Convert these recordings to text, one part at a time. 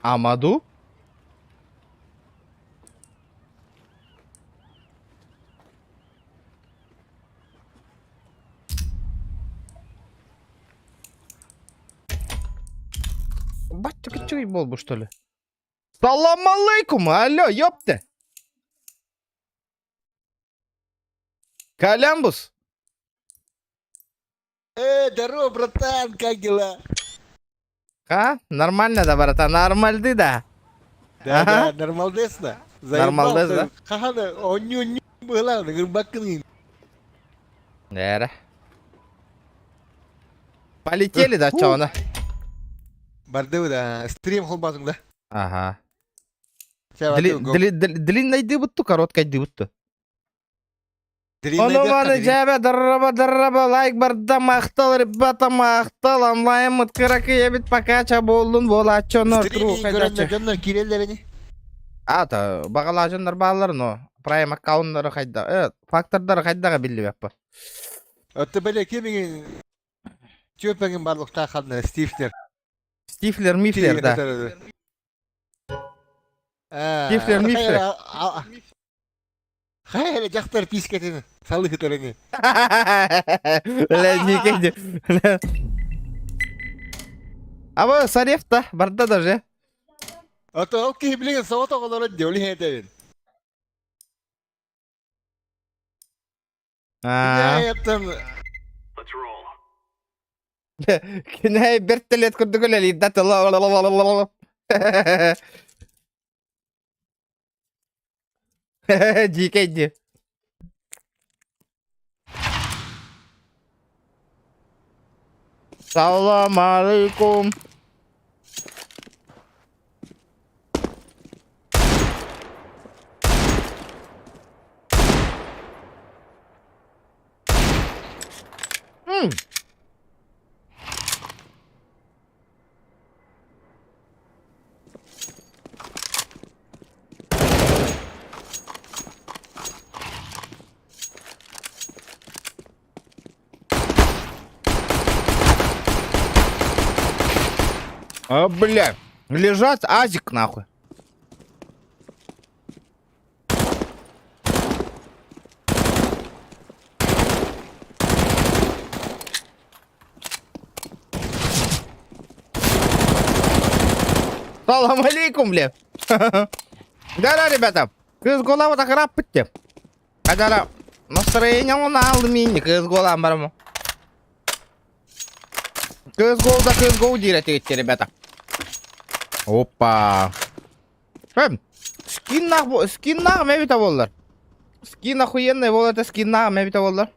Амаду? Батя, ты чё, ебал бы, что ли? Салам алейкум, алло, ёпта! Колямбус? Здорово, братан, как дела? А? Нормально, да, братан, нормальды, да. Да, Ага, нормалдесно. нормалдыз, да? Заебался. Хахана, оню была, гырбакын. Эра. Полетели, да, чё, она? Барды да, стрим холбазың да. Ага. Чабаты го. Длинный дыбытту, короткий дыбытту. Дринай Оно бяка, ваны жабе дырраба, лайк барда мақтал, ребята мақтал, онлайн мыткыракы ебит покача болдун, болачо, нор, тру, Стриминг көрөндө хайдачы. жоннор кирелдерини. Ата, бағала жондар бағалар, но, прайм аккаунттары хайда, фактордары хайдаға билли баппа. Отто беле кемиң чөпеңин барлыкта калды, Стивтер. Стифлер, мифлер, да. Стифлер, мифлер. Хайла жактар пискетини. Салых төрөни. Ля, никеде. А вы Сареф-то, барда даже. Отто ол киблиген сото колоро жоли хетебин. А, Яптан кіне бір тілет күрді көлі лиддаты. Жикейді. Салам алейкум. А, бля, лежат азик нахуй. Салам алейкум, бля. Да-да, ребята, кыз голова так раппытте. Когда настроение он алды мини, кыз голова барму. Кыз гол директите, ребята. Опа. Скин нах мебита болдар. Скин охуенный бол, это скин нах мебита болдар.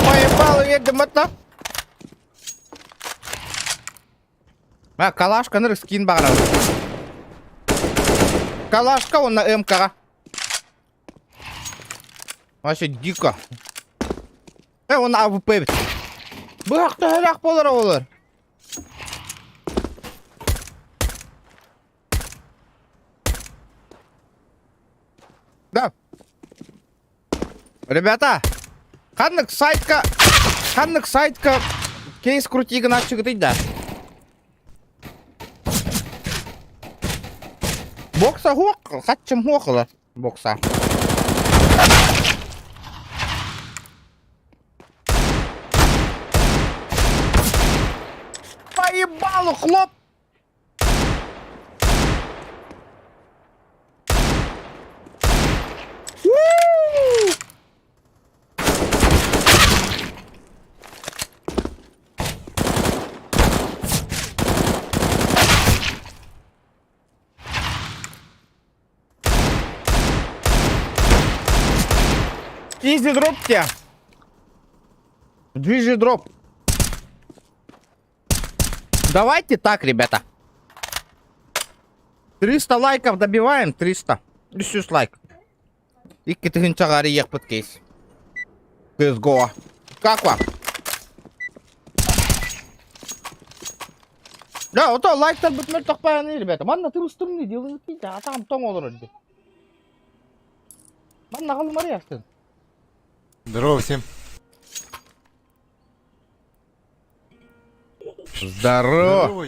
Поебал едем это. Калашка ныр скин бағара. Калашка он на МК. Вообще дико. Он на АВП бит. Бұрақты әрақ болар олар. Да. Ребята, қанық сайтқа кейс крутигін ашчы күтейді. Бокса хоқ, қатчым хоқылар. Бокса. Поебалу, хлоп! Изи дроп тебя. Движи дроп. Давайте так, ребята. 300 лайков добиваем, 300. 300 лайков. И китыгынчагари ехпыт кейс. CSGO. Как вам? Да, вот лайктар бүтмөр тақпаяны, ребята. Манна тырыстырны делают, а там тоң olur öyle. Манна қалмар яқтын. Здорово всем. Здорово.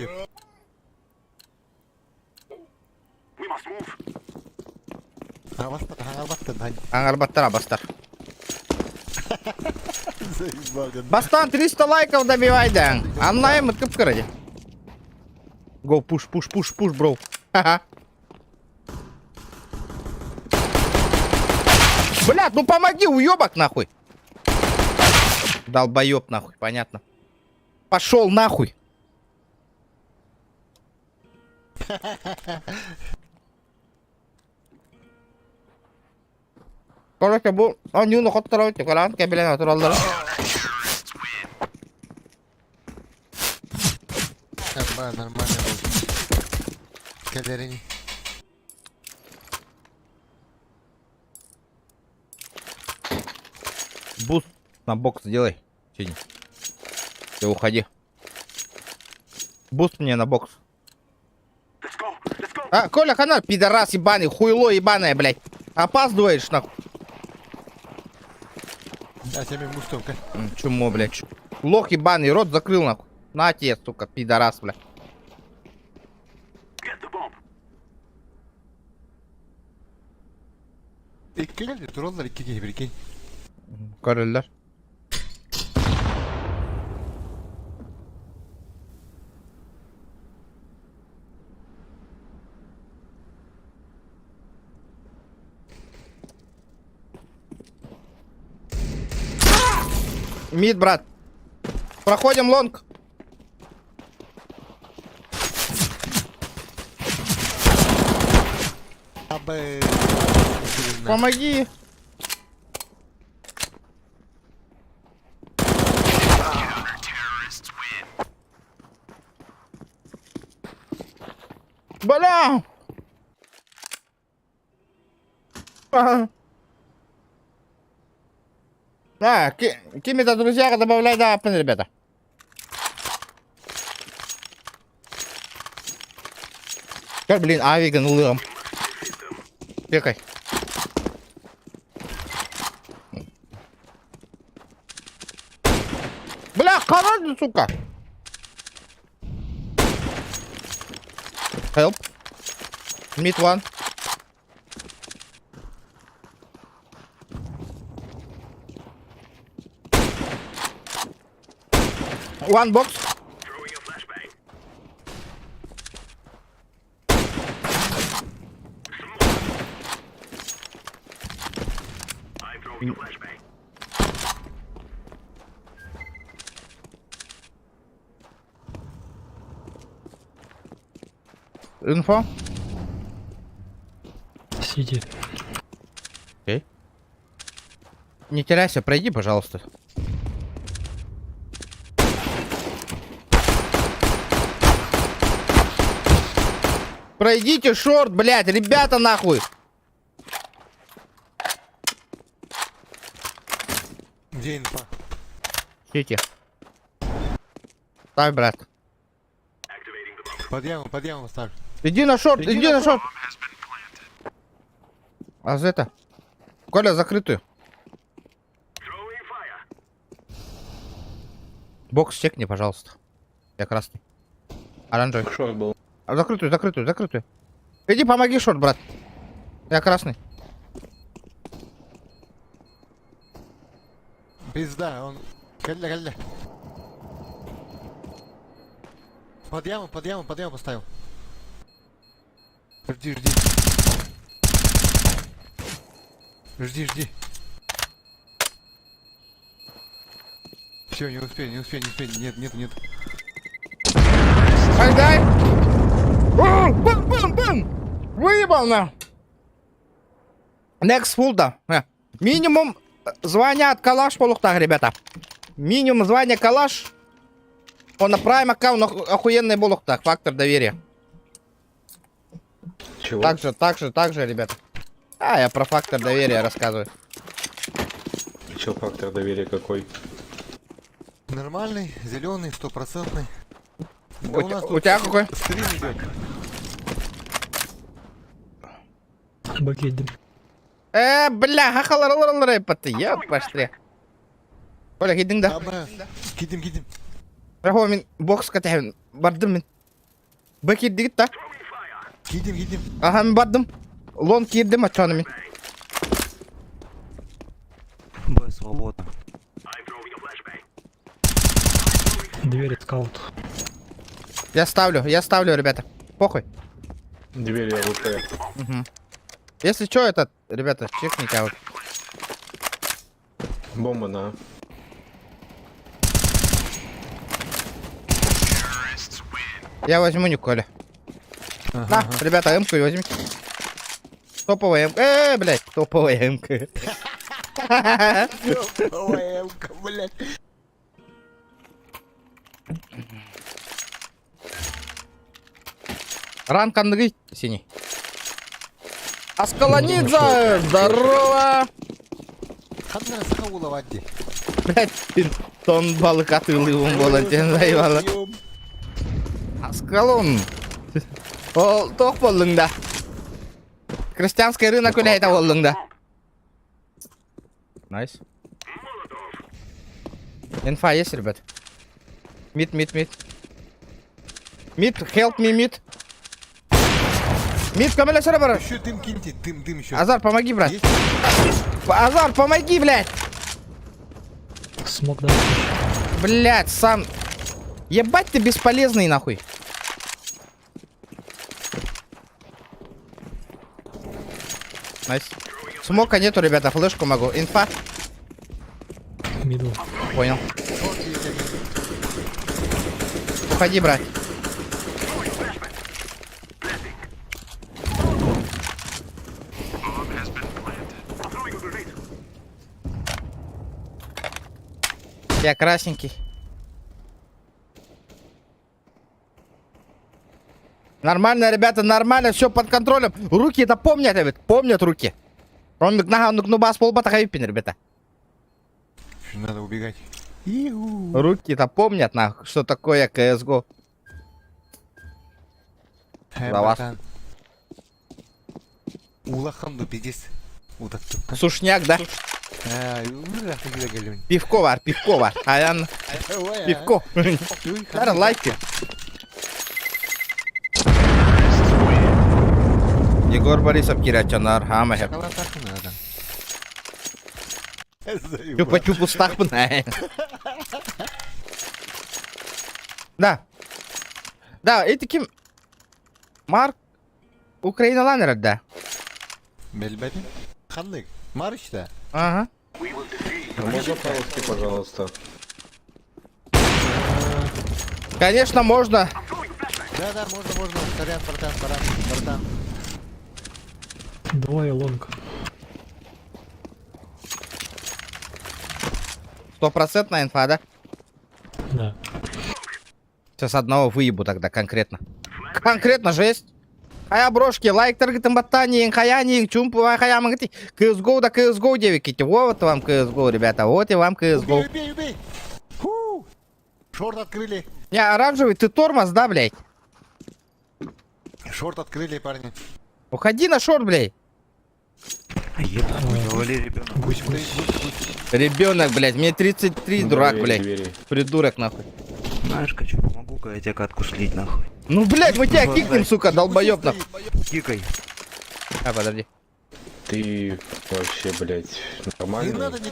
Здорово. Арбаттар, бастар. Заебал, я. Бастан 300 лайков добивай, да. Онлайн мы кыпкырыди. Go, push, бро. Ха-ха. Блядь, ну помоги, уёбок, нахуй. Долбоёб, нахуй, понятно. Пошел нахуй. Короче, bu oyunu kottarabitti falan kebilen oturalları. Нормально. Кадарини. Буст на бокс сделай. Синий. Ты уходи. Буст мне на бокс. А, Коля, канал, пидорас ебаный, хуйло ебаное, блядь. Опаздываешь, нахуй. А тебе мустовка. Чему, блядь? Лох ебаный, рот закрыл, нахуй. На тебе, сука, пидорас, блядь. İki geldi trolllar iki gibi iki. Görürler. Мид, брат. Проходим лонг. Абы. Помоги. Бля. Ага. Какими-то друзья добавляй, да, ребята. Как, блин, авига нулым. Пекай. Бля, короче, сука. Help. Mid one. One box. Инфо. Сиди. Окей. Не теряйся, пройди, пожалуйста. Пройдите шорт, блядь, ребята, нахуй. Где инфа? Сити. Ставь, брат. Под яму ставь. Иди на шорт, иди на шорт. А за это? Коля, закрытую. Бокс чекни, пожалуйста. Я красный. Оранжевый. Шорт был. А, закрытую. Иди помоги, шорт, брат. Я красный. Пизда, он... Калля. Под яму поставил. Жди. Жди. Все, не успею. Нет. Дай. Бам. Выебал на. Next full, да. Минимум звания от калаш полухтах, ребята. Минимум звания калаш. Он на прайм аккаунт охуенный полухтах. Фактор доверия. Чего? Так же, ребята. А, я про фактор доверия рассказываю. Чё фактор доверия какой? Нормальный, зеленый, 100%. У тебя какой? Стрим идет. Бакет. Бля, хахалар паты, я пошли. Коля, гидин да. Абы, гидим. Рахо мен боксқа тәйін бардым мен. Б кирді кет та. Кидим. Ага мен бардым. Лон кирдім атчаны мен. Б свободно. Дверь скаут. Я ставлю, ребята. Похуй. Дверь я ЛТ. Угу. Если что, это, ребята, чекните, а вот. Бомба на. Я возьму Николя. На, ребята, М-ку возьмите. Топовая М. Блядь, топовая М-ка. Ой, Эмка, блядь. Ран кандыгы синий. Аскаланидзе, здорово! Қандай сақауылы вадди. Блядь, тон балық атылуым болады, заебало. Аскалон. Ол тоқ болдың да. Крестьянский рынок өлейді болдың да. Найс. Инфа есть, ребят? Мид. Мид, help me, мид. Мид, камеля сара бара. Еще дым киньте, дым еще. Азар, помоги, брат. Есть? Азар, помоги, блядь. Смог да. Блядь, сам. Ебать ты бесполезный, нахуй. Найс. Смока нету, ребята, флешку могу. Инфа. Мидл. Понял. Уходи, брат. Я красненький. Нормально, ребята, нормально, все под контролем. Руки это помнят, ребят, помнят руки. Он бас полбата хайпин, ребята. Надо убегать. Руки это помнят, нахуй, что такое CSGO. За вас. Улахамду пиздец. Удаттым. Сушняк, да? Пивко бар. Аян, пивко. Lara лайки. Егор Борисов Кирячанар, хамахеп. Чупа-чупу стахпна. Да. Да, и таким... Марк... Украина ланер, да. Мельбети? Ханнык. Марыч-то? Ага. А можно по-русски, пожалуйста? Конечно, можно. Да, можно. Сорян, братан. Двое лонг. 100% инфа, да? Да. Сейчас одного выебу тогда конкретно. Конкретно жесть. Хая брошки, лайк таргетом ботани, хаяни, чумпу, хая магати. CSGO да CSGO, девики. Вот вам CSGO, ребята. Вот и вам CSGO. Убей. Фу. Шорт открыли. Не, оранжевый, ты тормоз, да, блядь? Шорт открыли, парни. Уходи на шорт, блядь. Ебать, завали ребенок. Гусь. Ребенок, блядь, мне 33, дурак, Двери, блядь. двери. Придурок, нахуй. Знаешь, что помогу-ка я тебе катку слить, нахуй. Ну, блядь, мы тебя кикнем, сука, долбоёб, нахуй. Кикай. А, подожди. Ты вообще, блядь, Не нормальный? надо не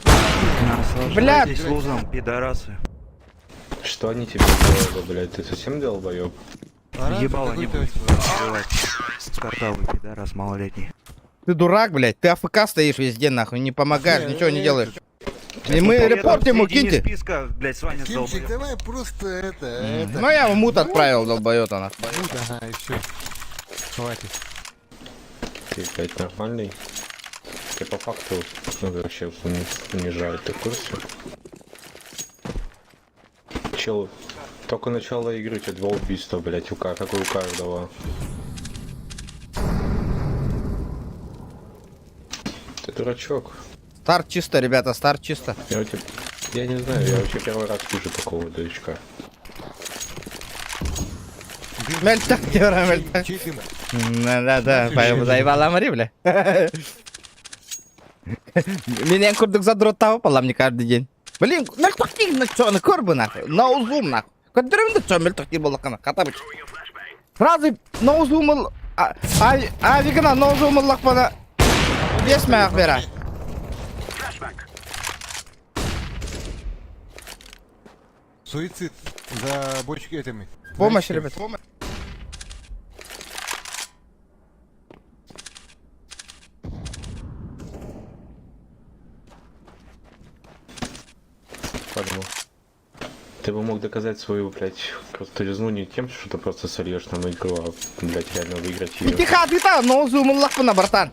Наслаждайтесь лузом, пидорасы. Что они тебе сделали, блядь? Ты совсем долбоёб? Ебало не будет открывать. Картавый пидорас малолетний. Ты дурак, блядь, ты АФК стоишь везде, нахуй, не помогаешь, ничего не делаешь. И мы репорт ему киньте. списка, блядь, с вами Кимчик, давай просто это. Ну, я ему мут отправил, долбоёта, нахуй. Ага, и все. Хватит. Ты, блядь, нормальный? Ты по факту вообще унижает, ты в курсе? Чел, только начало игры, у тебя 2 убийства, блядь, как и у каждого. Ты дурачок. Старт чисто, ребята, старт чисто. Я не знаю, я вообще первый раз вижу такого дурачка. Мельтак, Тёра, мельтак. Чей дым? Да, заебала Мари, бля. Меня курдук задрот того пола мне каждый день. Блин, на что на корбы, нахуй, на узум, нахуй. Көндірімді чөмілтік дей болаққана, қатабыч. Сразу ноузумыл... Авигана ноузумыллақ бана... Бесмей ақ бера. Суицид за бочки этими. Помощь, ребят. Подумал. Ты бы мог доказать свою, блядь, крутизну не тем, что ты просто сольешь нам игру, а, блядь, реально выиграть ее. Тихо, ответа, ноузумыллақ бана, братан.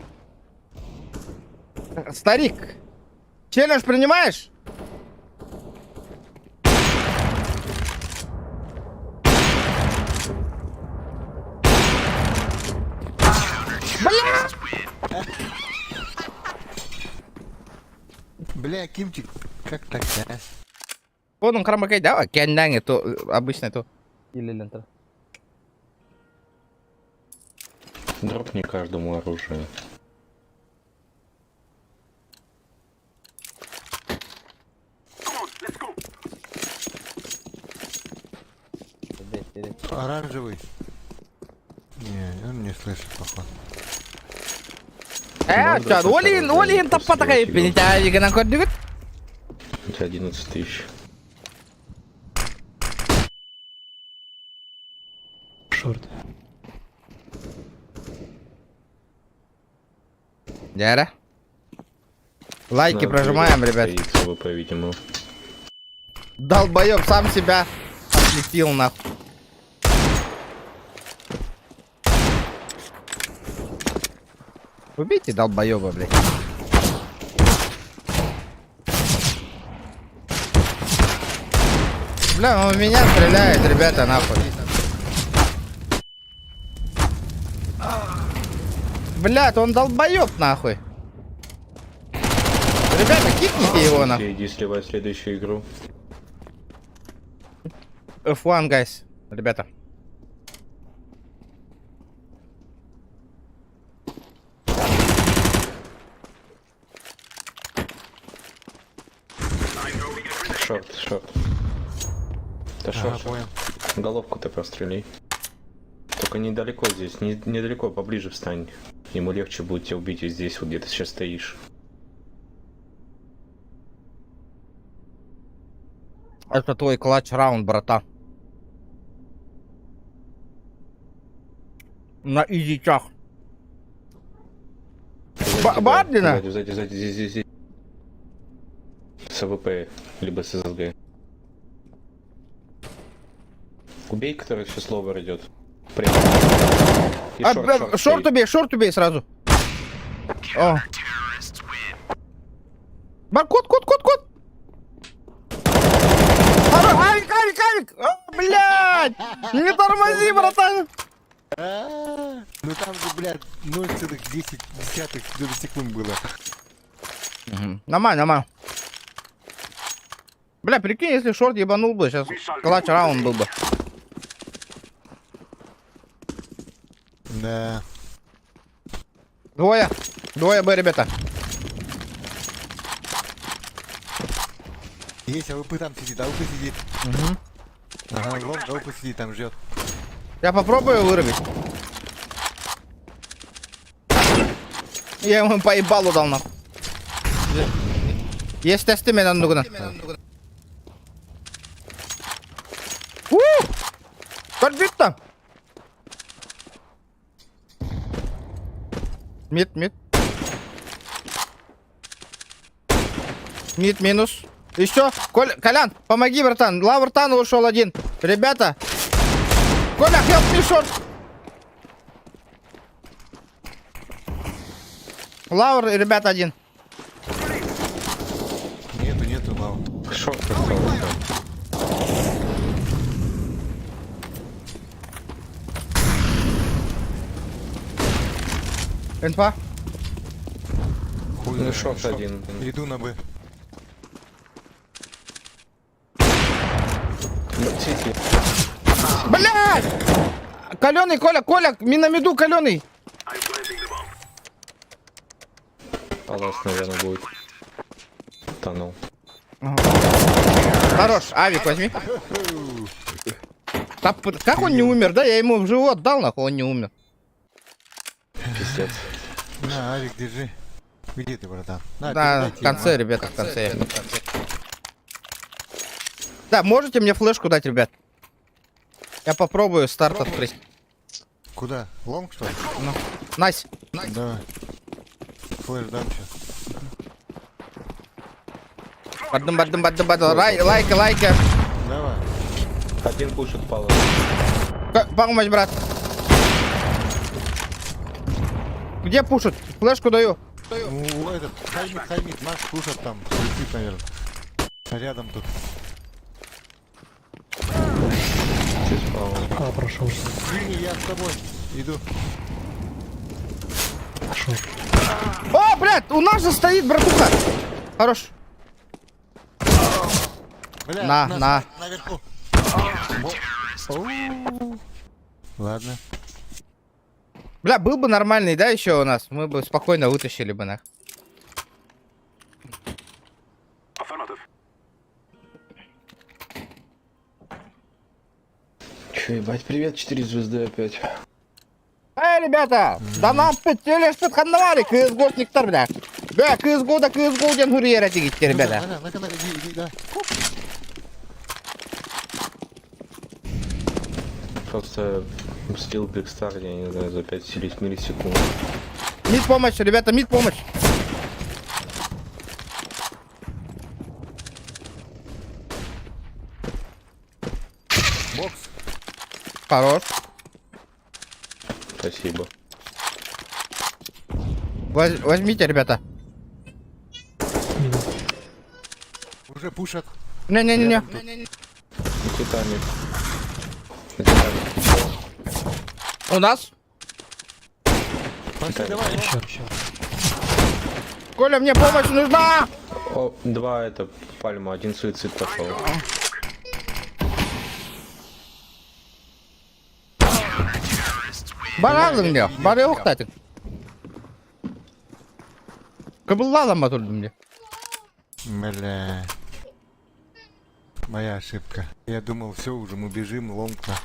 Старик, челлендж принимаешь? Бля, Кимчик, как так, да? Вот он крамакай, да? Кенданги, то обычно то. Или лента. Дроп не каждому оружие. Оранжевый. Не, он не слышит, походу. Чад, Олин таппа такая пенитя, Авигана көрдігіт. У тебя 11 тысяч. Шорт. Дяра. Лайки На прожимаем, двери ребят. стоит СВП, видимо. Долбоёб сам себя отлетел нахуй. Убейте долбоёба, блядь. Бля, он в меня стреляет, ребята, нахуй. Блядь, он долбоёб, нахуй. Ребята, кикните его, нахуй. Иди сливай следующую игру. F1, guys, ребята. Шорт. Да Ага, шорт. понял. Головку-то прострели. Только недалеко здесь, недалеко, поближе встань. Ему легче будет тебя убить и здесь, вот где ты сейчас стоишь. Это твой клатч-раунд, брата. На изичах. Бардина? Сзади, здесь. С АВП, либо с ССГ. Убей, который сейчас ловер идет. Прямо. И Шорт убей сразу. О. Кот. Авик! О, блядь! Не тормози, братан! Ну там же, блядь, 0,10 секунд было. Нормально. Бля, прикинь, если шорт ебанул бы, сейчас клатч раунд был бы. Да. Двое Б, ребята. Есть АВП там сидит, Ага, лонг АВП сидит, там ждет. Я попробую вырубить. Я ему поебалу дал нахуй. Есть тесты меня нужно. Корбит-то. Мид. Мид минус. Еще. Колян, помоги, братан. Лавртан ушел один. Ребята. Коля, help me short. Лавр, ребята, один. Нету лав. Шорт остался. Инфа. Хуй Ну знает. шорт один. Иду на Б. Сити. Блядь! Каленый, Коля, миномеду каленый. Палас, наверное, будет. Тонул. Хорош, авик возьми. Как он не умер, да? Я ему в живот дал, нахуй, он не умер. Пиздец. На, Авик, держи. Где ты, братан? На, Да, передайте в конце, ему. ребята, в конце. Да, можете мне флешку дать, ребят? Я попробую старт открыть. Куда? Лонг, что ли? Ну, Найс. Давай. Флэш дам сейчас. Бадым. Лайка. Давай. Один пушит пало. Помощь, брат. Где пушат? Флешку даю. Ну, этот, хаймит, Макс пушат там. Летит, наверное. Рядом тут. Ты спал. А, прошел. Синий, я с тобой. Иду. Пошел. О, блядь, у нас же стоит братуха. Хорош. Бля, На. наверху. Оу. Ладно. Бля, был бы нормальный, да, еще у нас? Мы бы спокойно вытащили бы, нах. Че, ебать, привет, 4 звезды опять. Эй, ребята, да нам петелеш подхандавали, CSGO-шниктар, бля. Бля, CSGO ден хурьера тигитте, ребята. На, иди, давай. Просто слил Бигстар, я не знаю, за 5 миллисекунд. Мид помощь, ребята, мид помощь. Бокс. Хорош. Спасибо. Возьмите, ребята. Уже пушат. Не-не-не. Титаник. У нас? Пошли, давай. Еще. Коля, мне помощь нужна! О, 2 это пальма, 1 суицид пошел. Барадың мне, бары оқтатың. Кабылладым отурды мне. Бля. Моя ошибка. Я думал, все, уже мы бежим, лонг на.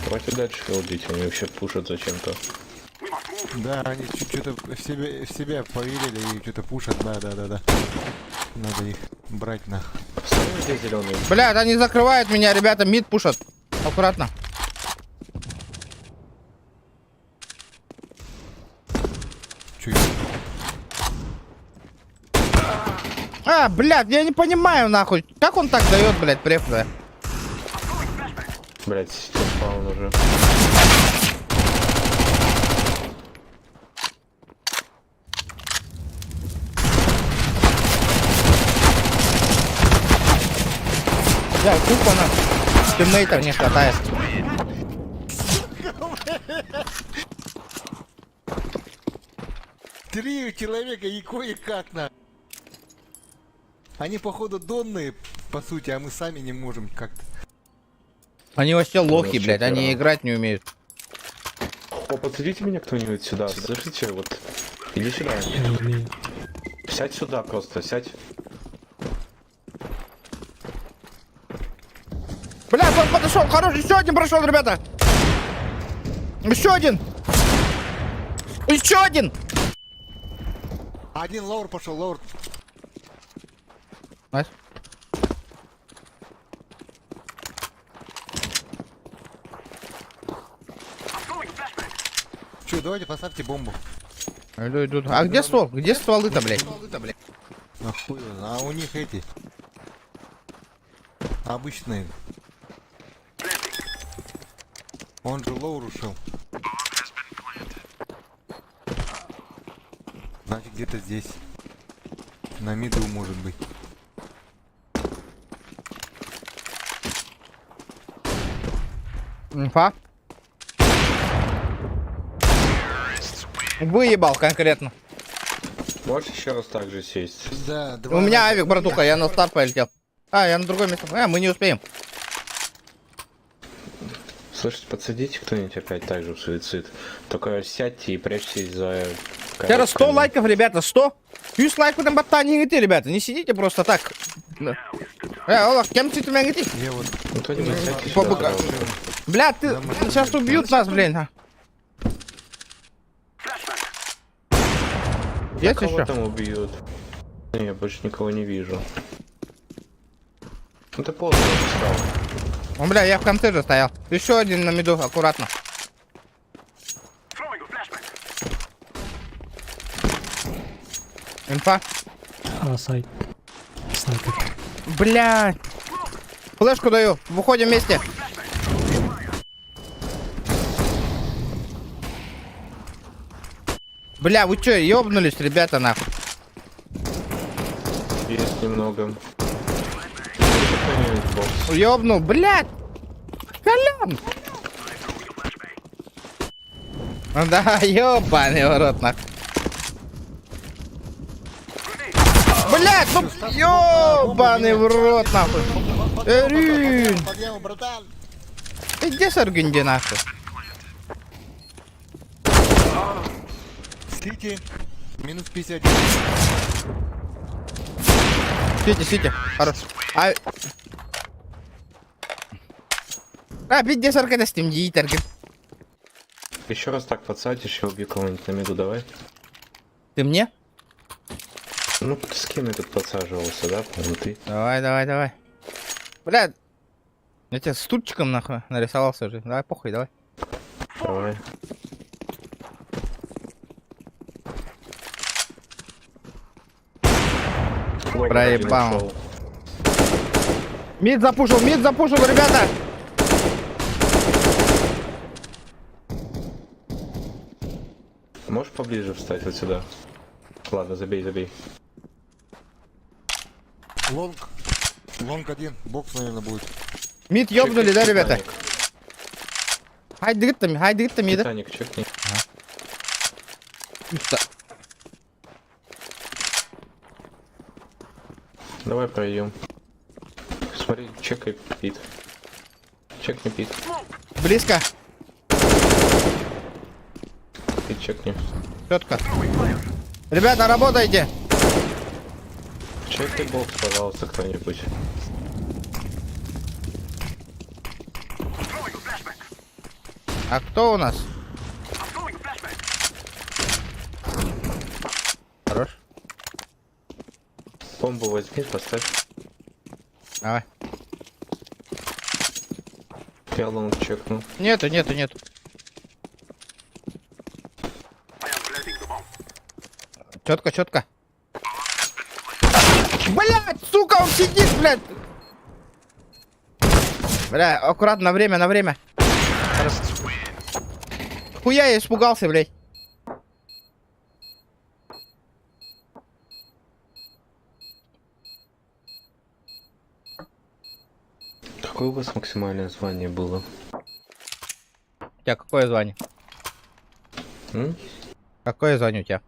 Давайте дальше убить, они вообще пушат зачем-то. Да, они что-то в себя поверили и что-то пушат, да. Надо их брать на. Вставим здесь зеленый. Блядь, они закрывают меня, ребята, мид пушат. Аккуратно. Чё, А, блядь, я не понимаю, нахуй. Как он так дает, блядь, префы? Блять, спаун уже. Бля, тупо на тиммейтов не хватает. Три человека и кое-как на. Они походу донные, по сути, а мы сами не можем как-то. Они вообще лохи, Ну, блядь, они четверо. играть не умеют. О, подсадите меня кто-нибудь сюда. Слышите, вот. Иди сюда. Я не умею. Сядь сюда просто, сядь. Блядь, он подошел, хороший, еще один прошел, ребята. Еще один. Еще один. Один лаур пошел, лаур. Найс. Че, давайте поставьте бомбу. Иду. А где ствол? Где стволы-то, блядь? Нахуй, а у них эти. Обычные. Он же лоур ушел. Значит, где-то здесь. На миду может быть. Инфа. Выебал конкретно. Можешь еще раз так же сесть? Да, У меня авик, братуха, я на старт полетел. А, я на другое место. А, мы не успеем. Слышите, подсадите кто-нибудь опять так же в суицид. Только сядьте и прячьтесь за... Сейчас 100 лайков, ребята, 100. 100 лайков на ботане не ты, ребята. Не сидите просто так. Олег, кем ты меня говоришь? Я вот... Ну, кто-нибудь сядьте По сюда, бока- пожалуйста. Бля, ты сейчас убьют нас, блин. а. Есть Кого еще? там убьют? Не, я больше никого не вижу. Ну ты поздно встал. О, бля, я в конце же стоял. Еще один на миду, аккуратно. Инфа. Сайт. Снайпер. Бля. Флешку даю. Выходим вместе. Бля, вы чё, ёбнулись, ребята, нахуй? Есть немного. Кто-нибудь бокс. Ёбнул, блядь! Колян! Да, ёбаный в рот, нахуй. Блядь, ну ёбаный в рот, нахуй. Эрин! Подъем, братан! Ты где Саргинди, нахуй? Сити. Минус 51. Сити, хорош. Где Саргинди, Дитер? Еще раз так подсадишь, я убью кого-нибудь на миду, давай. Ты мне? Ну, с кем я тут подсаживался, да? По-моему, ты. Давай. Блядь. Я тебя стульчиком, нахуй, нарисовался же. Давай, похуй, давай. Давай. Логан Проебал. один ушел. Мид запушил, ребята! Можешь поближе встать вот сюда? Ладно, забей. Лонг. Лонг один. Бокс, наверное, будет. Мид ёбнули, да, ребята? Титаник. Хайдыгта мида. Титаник, чекни. Давай пройдем. Смотри, чекай пит. Чекни пит. Близко. Пит чекни. Четко. Ребята, работайте. Чекай бокс, пожалуйста, кто-нибудь. А кто у нас? Хорош. Бомбу возьми, поставь. Давай. Я лонг чекну. Нету. Четко. Блять, сука, он сидит, блядь. Бля, аккуратно, на время. Хорошо. Хуя я испугался, блядь. Какое у вас максимальное звание было? У тебя какое звание? М? Какое звание у тебя?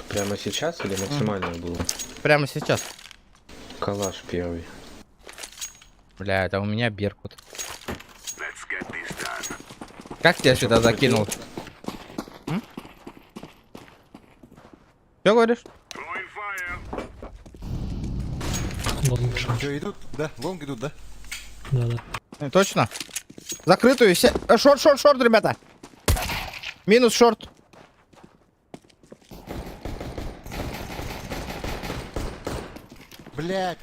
Прямо сейчас или максимальное было? Прямо сейчас. Калаш первый. Бля, это у меня Беркут. Как тебя сюда закинул? Что говоришь? Лонг шаг. Все, идут? Да, лонг идут, да? Да. Точно? Закрытую все. Шорт, ребята. Минус шорт. Блять.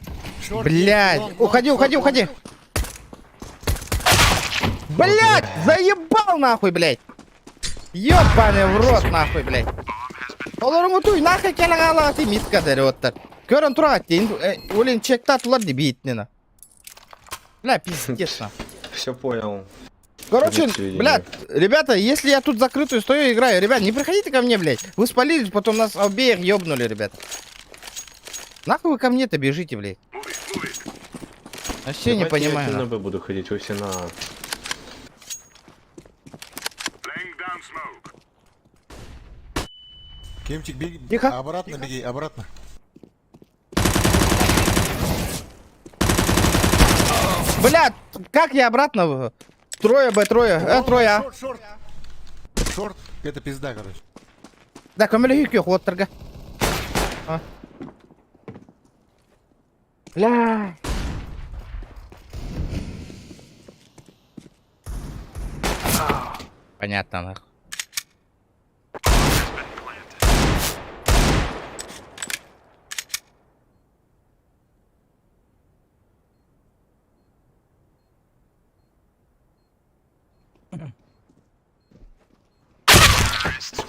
Блять. Уходи. Блять, заебал нахуй, блять. Ёбаный в рот нахуй, блять. Оларыңутуй нахуй келагала ти митка дерёттар. Көрөн турат дейин. Олен чекта тулар ди битнена. Бля, пиздец нахуй. Все понял. Короче, Конец сведения. блядь, ребята, если я тут закрытую стою и играю, ребят, не приходите ко мне, блядь. Вы спалились, потом нас обеих ёбнули, ребята. Нахуй вы ко мне-то бежите, блядь. Вообще не Давайте я понимаю. один на нахуй. Б буду ходить, вы все на А. Кемчик, беги. Тихо. Обратно беги, обратно. Блядь, как я обратно? Трое, Б, трое. Трое, А. Шорт. Шорт. Это пизда, короче. Да, камель хик вот торга. Бля. Понятно, нахуй.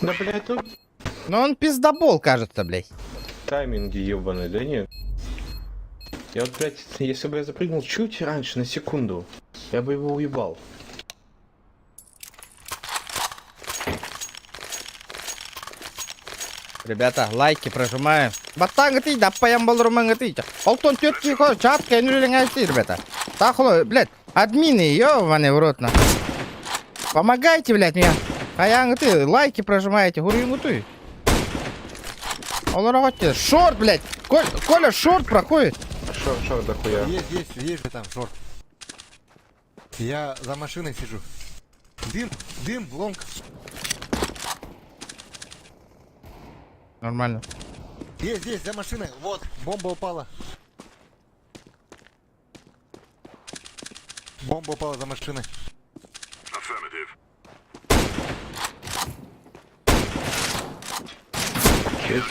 Да, блядь, ну Ну он пиздобол, кажется, блядь. тайминги ебаные, да нет? Я вот, блядь, если бы я запрыгнул чуть раньше, на секунду, я бы его уебал. Ребята, лайки прожимаем. Батанга ты, да паям балруманга ты. Олтон тетки хо, чатка, ну ленгайся, ребята. Тахло, блядь, админы, ёбаный в рот, на. Помогайте, блядь, мне. Хаянга ты, лайки прожимаете, гурюнгу ты. Олороготе, шорт, блядь. Коля, шорт проходит. Шор дохуя. Есть же там шорт. Я за машиной сижу. Дым, лонг. Нормально. Здесь, за машиной. Вот, бомба упала. Бомба упала за машиной. Есть,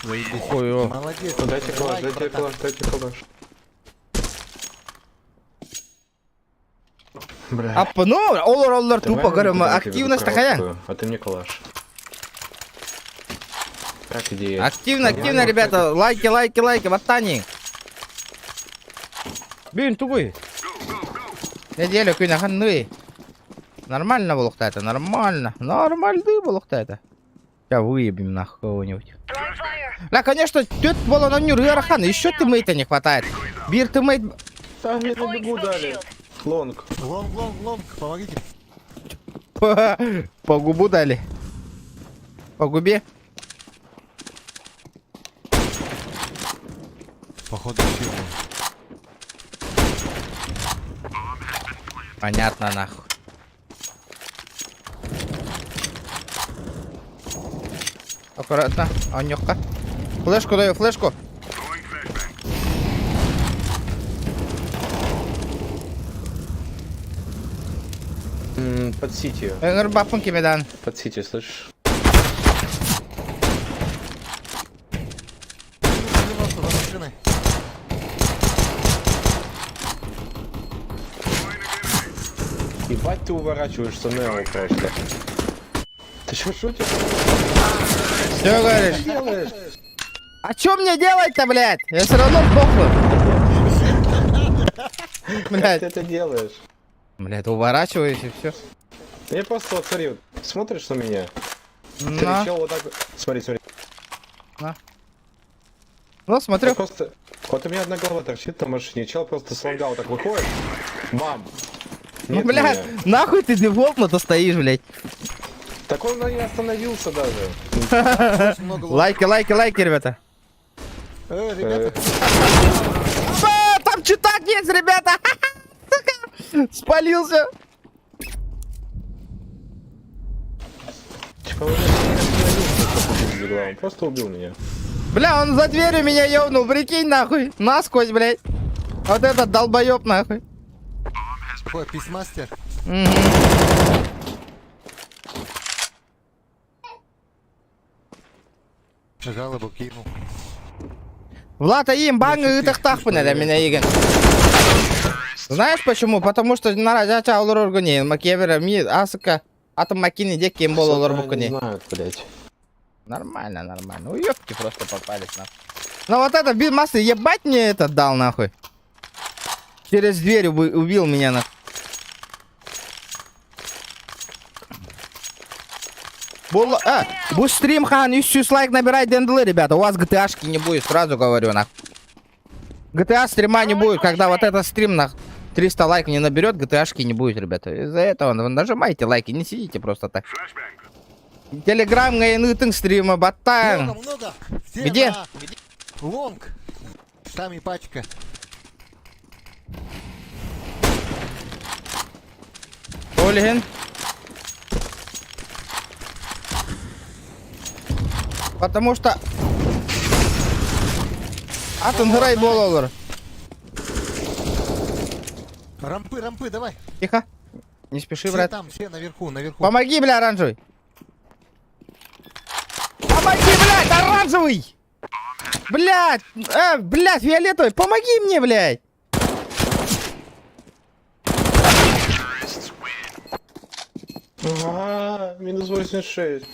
заебись. Хуё. Молодец. Дайте калаш, Лайк, дайте братан. калаш, дайте калаш. Бля. А, ну, олар, Давай тупо, я говорю, тебе активность веду такая. короткую, а ты мне калаш. Как идея? Активно, ребята, лайки, ваттани. Блин, тугой. Неделю күнә ханны. Нормально булыкта это, нормально. Нормальный булыкта это. Сейчас выебем нахуй кого-нибудь. Да, конечно, тет было не рырахан, еще тиммейта не хватает. Бир тиммейт... Да, мне на бегу дали. Лонг. Лонг, помогите. По губу дали. По губе. Походу сильно. Понятно, нахуй. Аккуратно, Анёха. Флешку даю, флешку. Под сити. Бапунки медан. Под сити, слышишь? 90 за машиной. Ебать ты уворачиваешься, Нео, просто. Ты что шутишь? Что говоришь? Что делаешь? А чё мне делать-то, блядь? Я все равно сдохну. Как Блядь. ты это делаешь? Блядь, уворачиваюсь и все. Я просто вот смотри, вот, смотришь на меня. Ты На. чел вот так. Смотри. Ну, смотрю. Я просто. Вот у меня одна голова торчит на машине. Чел просто с лонга вот так выходит. Бам! Ну, Нет блядь, меня. нахуй ты дефолтно-то стоишь, блядь. Так он не остановился даже. Очень много лонг. Лайки, ребята. Ребята, А, там читак есть, ребята. Сука, спалился. Типа он не остановился, чтобы убить Зигла, он просто убил меня. Бля, он за дверью меня ёбнул, прикинь, нахуй. Насквозь, блядь. Вот этот долбоёб, нахуй. такой письмастер. Жалобу кинул. Влада им банга ытахтах для меня igen. Знаешь почему? Потому что на радиача олар органи макевера ми асыка атом макини дек кем бол олар Не букани. знают, блять. Нормально. Уёбки просто попались нахуй. Ну вот это масса ебать мне этот дал нахуй. Через дверь убил меня нахуй. Бустрим хан 300 лайк набирай дендлы, ребята. У вас GTA-шки не будет, сразу говорю нахуй. GTA стрима не будет, когда вот этот стрим на 300 лайков не наберет, GTA-шки не будет, ребята. Из-за этого нажимайте лайки, не сидите просто так. Телеграм гайнытың стрима баттан. Много. Все Где? на лонг. Там и пачка. Ольген. Потому что... Атын грай бол олар. Рампы, давай. Тихо. Не спеши, Все брат. там, все наверху. Помоги, бля, оранжевый. Помоги, блядь, оранжевый! Блядь, блядь, фиолетовый, помоги мне, блядь! Минус 86.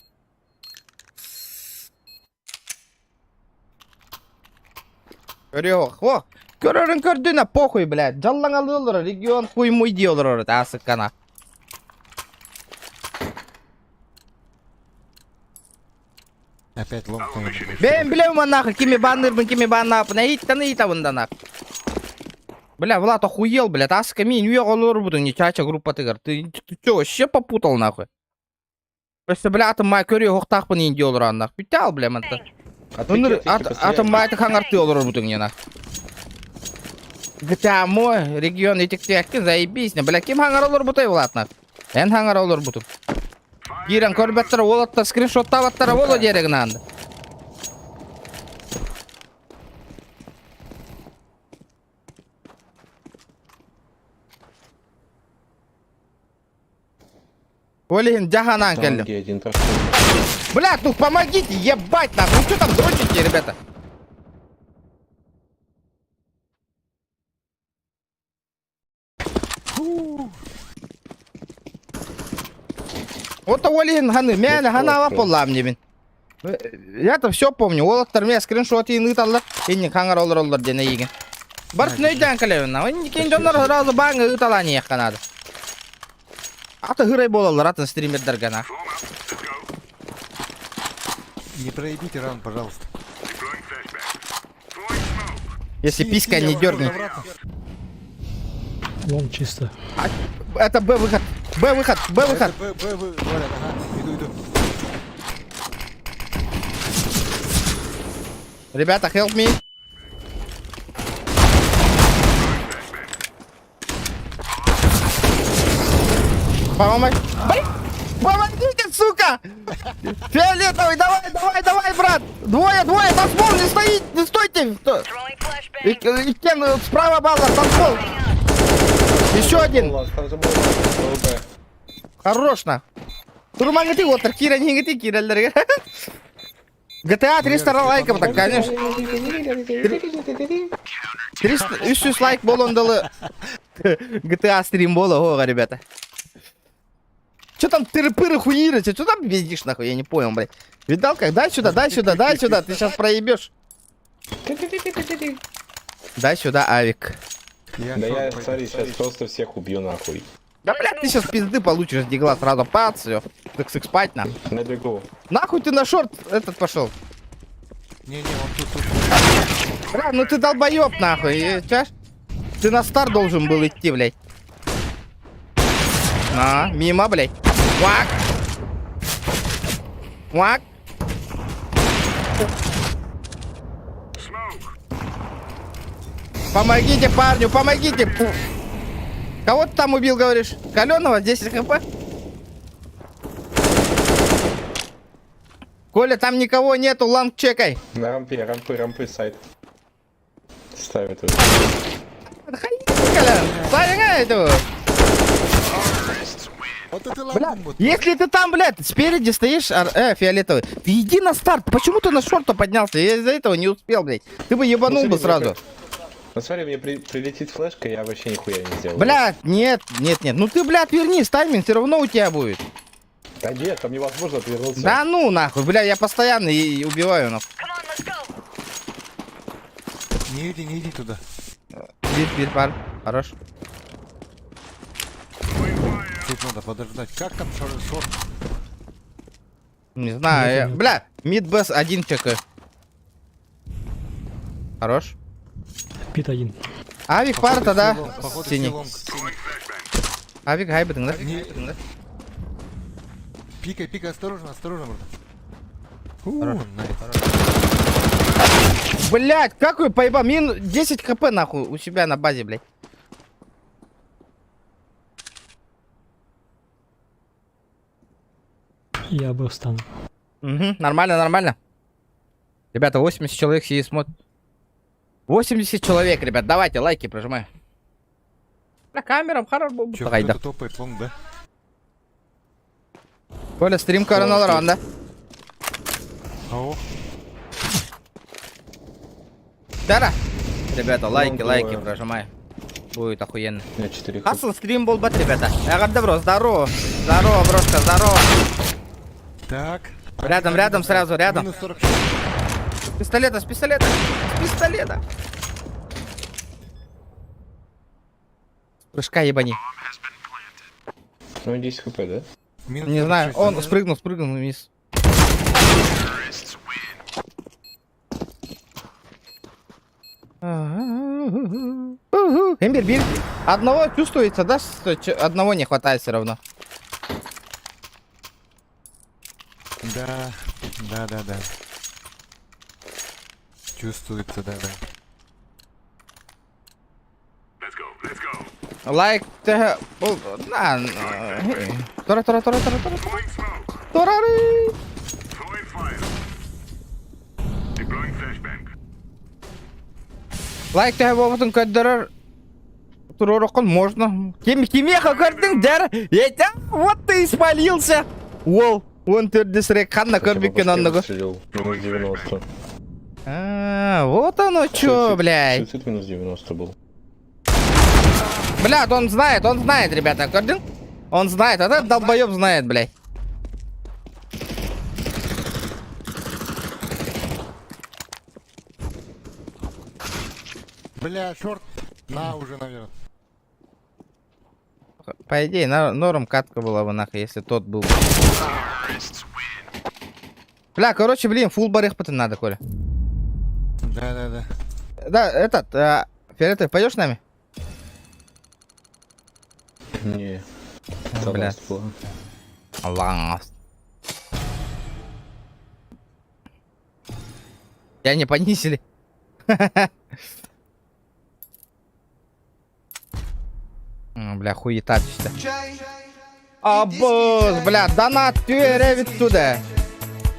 Көрөк, о, көрөрүн көрдүнө похуй, блядь. Жаллаң алылыр, регион хуй-муй диyorlar orada, асыккана. Опять ломка. Ben bilemiyorum нахуй, кими баннырмын, кими баннапын, иттаны итабында нахуй. Бля, Влад охуел, блядь, асыка мен уяк олор будың, не чача группа тыгар. Ты чё, вообще попутал, нахуй? Просто, бля, атым май көрі хоқтақпын инди олар аннақ. Бүтал, бля, мэнті. Атым май ты хаңарты олар будың, не нах. GTA мой, регион етектеяkken, заебись, не, бля, кем хаңар олар бұтай, Влад, нах? Эн хаңар олар будың. Гиран көрбеттері олаттар, скриншоттаваттары олы дерегін анды. Олин, джаханан келдім. Где один пошел? Блядь, ну помогите, ебать нахуй. Вы что там дрочите, ребята? Вот Олин ханы, мен ханава поллам дебин. Я-то все помню. Олаттар мен скриншот ин ыталар. Инни хангар олар дене иген. Барт нөйден келебин. Инни кейін жондар сразу баңы ыталан ек канады. Аты гырай болалар, атын стримердер гана. Не проебите раунд, пожалуйста. Если писька не дернет. Лом чисто. Это Б выход. Б выход. Б выход. Валят, ага. Иду. Ребята, help me. Помогите, сука! Фиолетовый, давай, брат! Двое, танцпол, не стойте! Кен, справа балла, танцпол! Еще один! Хорош, на! Турман гати, отыр, кира не гати, киралдерге. GTA 300 лайков, так, конечно. 300 лайк болондалы. GTA стрим было, ого, ребята. Чё там тыры-пыры хуиры? Чё там пиздишь, нахуй? Я не понял, блядь. Видал как? Дай сюда. Ты сейчас проебешь. Дай сюда, Авик. Да я, смотри, сейчас просто всех убью нахуй. Да, блядь, ты сейчас пизды получишь с дигла сразу. Пац, всё. Так спать, нахуй. Набегу. Нахуй ты на шорт этот пошел. Не, он тут. Бля, ну ты долбоёб, нахуй. Чаш? Ты на стар должен был идти, блядь. На, мимо, блядь. Вак. Помогите парню, помогите. Кого ты там убил, говоришь? Каленого, 10 хп? Коля, там никого нету, ланг чекай. На рампы, сайт. Ставят тут. Коля, сарина эту. Вот это Бля, ламбу. если ты там, блядь, спереди стоишь, фиолетовый, ты иди на старт. Почему ты на шорт поднялся? Я из-за этого не успел, блядь. Ты бы ебанул бы сразу. Ну смотри, мне прилетит флешка, я вообще нихуя не сделаю. Блядь, нет. Ну ты, блядь, вернись, тайминг все равно у тебя будет. Да нет, там невозможно отвернуться. Да ну нахуй, бля, я постоянно и убиваю нахуй. Не иди туда. Бир, пар. Хорош. Тут надо подождать. Как там шорт? Не знаю, бля, мид-бэс один чекаю. Хорош. Пит один. Авик пар тогда. Походу, Синий. ломка. Авик гайбетың, да? Не- Пикай, осторожно, Хорош. Найс. Блять, как вы поебал? Мин 10 хп нахуй у себя на базе, блять. Я бы встану. Угу, нормально. Ребята, 80 человек сидит смотрит. 80 человек, ребят, давайте лайки прожимаем. Бля, камерам хорош был бы Чё, тағайда. кто-то топает лонг, да? Коля, стрим коронал ранда. Ау. Дара. Ребята, лайки, Ну, лайки давай. прожимай. Будет охуенно. Я 4 Хасл стрим был бат, ребята. Добро, здорово. Здорово, брошка, здорово. Так. Рядом, рядом, сразу, рядом. Минус 46. С пистолета, с пистолета. С пистолета. Прыжка ебани. Ну, 10 хп, да? Минус Не знаю, 46, он да? спрыгнул вниз. Эмбер, бир. Одного чувствуется, да? Одного не хватает все равно. Да. Да. Чувствуется, да. Лайк, Тора. Лайк те болбутун көддөрөр. Туророкон можно. Кимеха көрдүң дер. Етя, вот ты и спалился. Уол, он төрдүсүрек канна көрбүккен анныгы. Минус 90. Вот оно чё, блядь. Суицид минус 90 был. Блядь, он знает, ребята, көрдүң? Он знает, этот долбоёб знает, блядь. Бля, шорт. На уже, наверное. По идее, норм катка была бы нахуй, если тот был. Бля, короче, блин, фулл барых надо, Коля. Да. Да, этот, Фиолетовый, пойдешь с нами? Не. Бля. Last была. Ласт. Тебя не понизили. Бля, хуета чисто. А, босс, бля, донат ревит туда.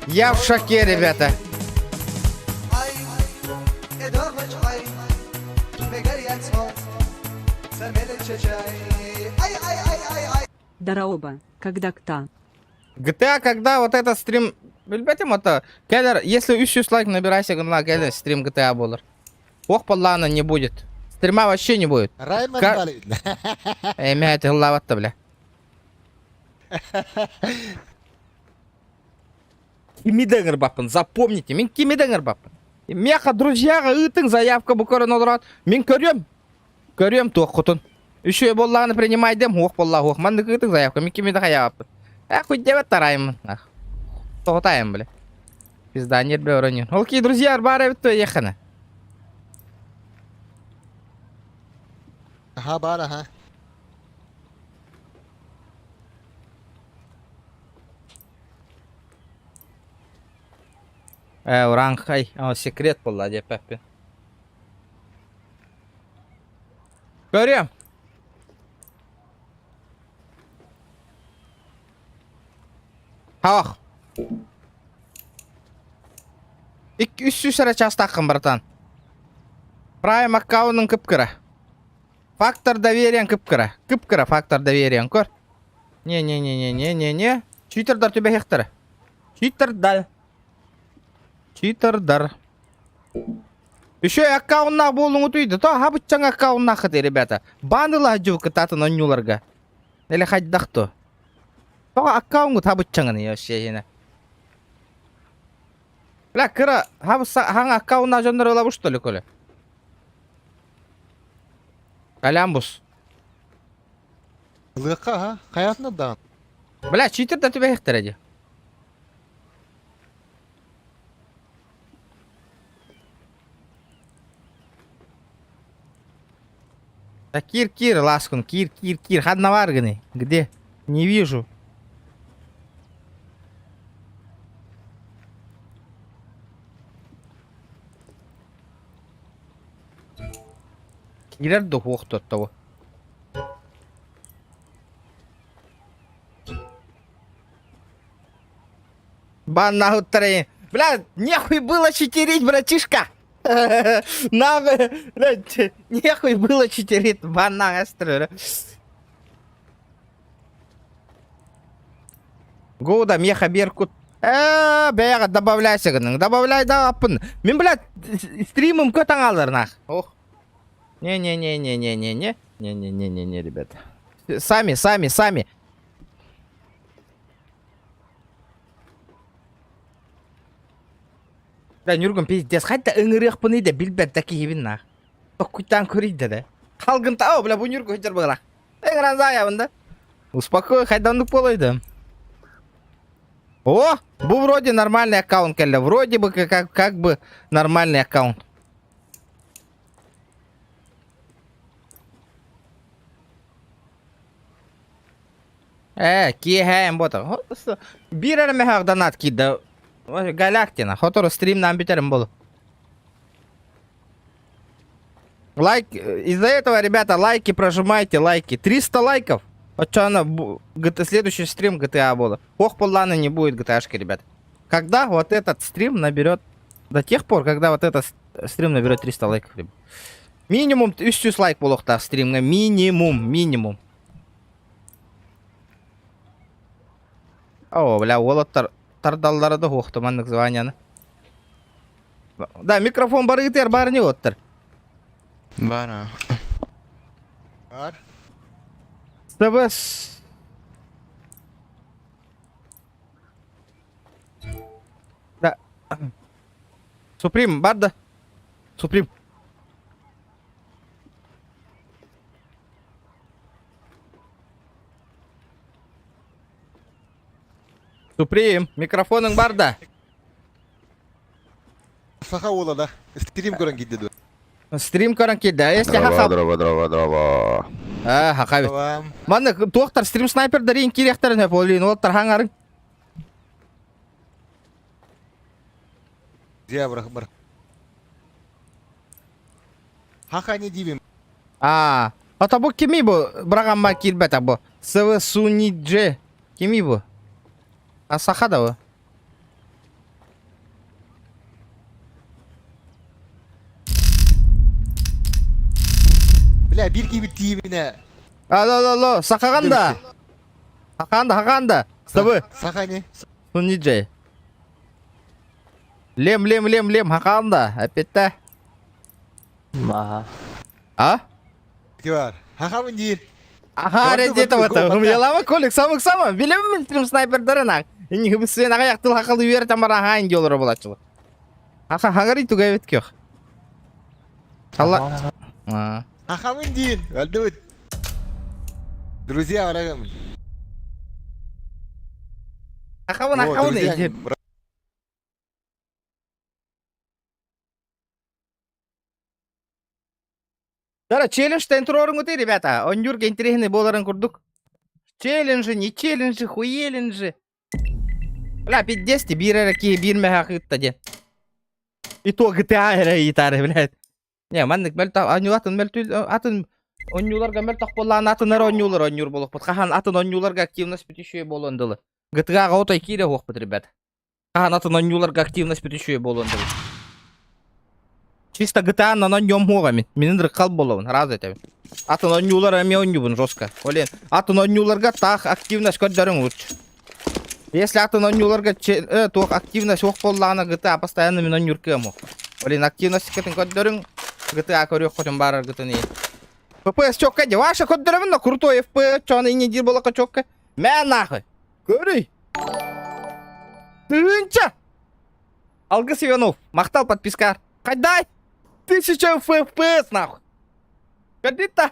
Я в шоке, ребята. Дараоба, когда кто? GTA, когда вот этот стрим... Билбетим это... Келлер, если 300 лайк набирайся, гонла, келлер, стрим GTA болар. Ох, подлана не будет. Стрима вообще не будет. Раймонд Ка- Балли. Эмя, ты глава-то, бля. Кимиденгер бапын, запомните, мен кимиденгер бапын. Меха, друзьяға ытың заявка бұқырын олырат. Мен көрем тоқ құтын. Еще боллағаны принимай дем, оқ болла, оқ. Мандық ытың заявка, мен кимиді қаябапын. Хуй девет тараймын. Тоғытайым, бля. Пизда, нет, бля, уронен. Окей, друзья, бары бітті еханы. Ага, бар, ага. Уранхай, секрет болла, деп пәппен. Көрем. Хавақ. 200 сәрі частақын, братан. Прайм аккаунның кіп-кірі. Фактор доверия кіп-кірі. Кіп-кірі фактор доверия, көр. Не. Читердар төбе хектірі. Читердар. Еще и аккауннақ болың ұтыйды. То, хабытчан аккауннақ қыты, ребята. Баныла жуы кытатын онюларға. Әлі қайдақ-то. То, аккаунғы хабытчаңын, ешейіне. Бля, кыра, хаң аккауннақ жондар ола бұш толы көлі. Калямбус. Лықа, ага. Хаятны да. Бля, читердар төбе хектірі де. Да Кир, Ласкун, Кир. Хаднаварганы. Где? Не вижу. Кирер духох тот того. Бан нахуй троим. Бля, нехуй было читерить, братишка. Нахуй, блядь, нехуй было читерить, банан астры. Гоуда, меха, беркут. Бэга, добавляйся, добавляй, да, апын. Мен, блядь, стримым көтан алыр, нах. Ох. Не-не-не-не-не-не-не. Не-не-не-не-не, ребята. Сами. Да, Нюрган, пиздец, хотя ыңырық бұны да білбәт дәкі ебін, нах. Тоққыттан көрейді, да. Қалғын тау, бля, бұл Нюрган өтер бұғырақ. Ыңыран заявында. Успокой, хайдандық болайды. О, бұл вроде нормальный аккаунт, келді. Вроде бы, как бы нормальный аккаунт. Киэхэм бота. Bir әрі мәхақ донат кейді. Галактина. Хотору стримнан битерім болу. Лайк. Из-за этого, ребята, лайки прожимайте, лайки. 300 лайков. Вот что она, следующий стрим GTA было. Ох, поллана не будет GTA-шки, ребят. Когда вот этот стрим наберет, до тех пор, когда вот этот стрим наберет 300 лайков, ребят. Минимум 300 лайк был та стрим, минимум. О, бля, олот тардаллары да хоқты маннык званияны. Да, микрофон бары гитер, бары не оттыр. Бара. Бар. Стобес. Да. Суприм, барда. Суприм. Суприм, микрофоның барда. Саха ола да. Стрим көрін кетеді. Стрим көрін келді. Если хақа... Дрова. Хақа бет. Салам. Маны, тоқтар стрим снайпердер ең керектерін өп олейін. Олттар хаңарын. Зия бір. Хаха не деймін. Ата бұл кемей бұл? Бірағанма келбет бұл. Сывы Сунидже. Кемей бұл? Саха да бұл? Бля, бір кейбіт дейміне. Алло, сақағанда. Хақанда. Сывы Саха не? Сунидже. Лем, хақанда. Опетта. Ке бар? Хаха мын дейін. Редеті бұты. Ғымелама колик, самық. Білем мен стрим снайпердерін ақ. Ені ғыбысымен ағаяқ тыл хақылы үйер тамар ағайын деолары болатшылы. Хағар иту ғайбет кеуқ. Алла. Хаха мын дейін. Әлді өт. Друзья, врагам. Хақауын. Дара, челлендж-тен тұрорың өте, ребята. Онюрга интересный боларын көрдік. Челленджи, не челленджи, хуеленджи. Бля, 50 бирер ки бирме хақытта де. И то GTA әрі етары, блядь. Не, маннык мәлтақ, анюлатын мәлтүл, атын онюларға мәлтақ болан, атын әрі онюлар болып бұд. Қахан атын онюларға активность бітішуе болындылы. GTA-ға отай кейде хоқ бұд, ребята. Қахан атын онюларға активность бітішуе болындылы. Чисто GTA-нан оньем хоға мен. Менің рыққал болуын, раз етемін. Атын онюлар әме онюбын жостқа. Олен, атын онюларға тақ активность көддерің лучше. Если атын онюларға тоқ активность хоқ боллағына GTA постоянно мен онюркем хоқ. Олен, активность кетін көддерің GTA көрек қотын барар гытын ей. FPS чокка де, ваша көддерімін, но крутой FPS, чоны не дир болақа чокка. Мен нахуй. Көрей. Тынча. Алгыс Иванов, мақтал подпискар. Қайдай? 1000 FPS нахуй. Кәдетті?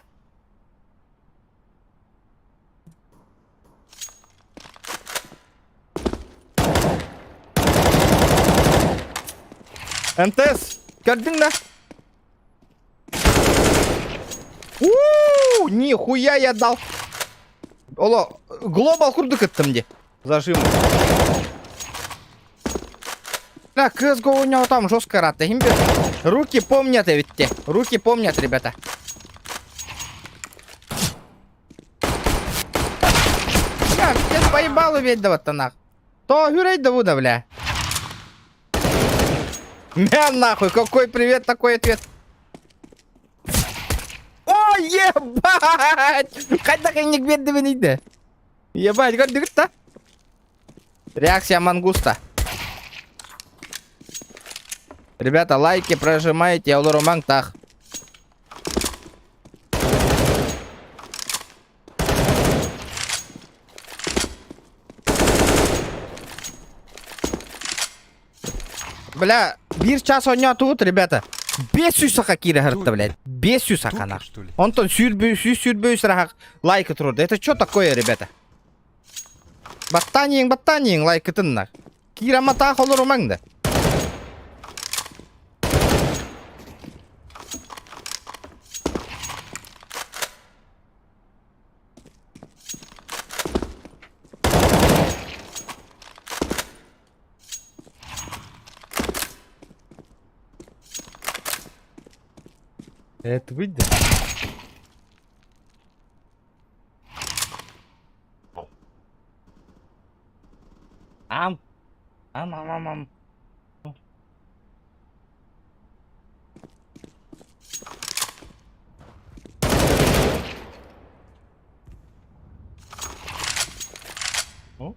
МТС, кәдің да? Нихуя я дал. Оло, глобал құрды кіттім де. Зажим. Да, CSGO у него там жестко рад. Руки помнят, ведь те. Руки помнят, ребята. Бля, пиздец, поебал увидеть да вот нах. То гюрей да вуда, бля. Мя нахуй, какой привет, такой ответ. О, ебать! Қайда не берді бенейді. Ебать, көрдіңіз та? Реакция мангуста. Ребята, лайки прожимайте, я улыру маңтақ. Бля, 1 час ойнатуыт, ребята. 500 сақа кире хыртты, блядь. 500 сақа Тупо, нах. что ли? Он-то сүрбөй сырақ лайк тұрды. Это что такое, ребята? Баттаниң лайк тыннақ. Кире матақ олыру маңды. Это выйдет. Ам. Ам. Ну?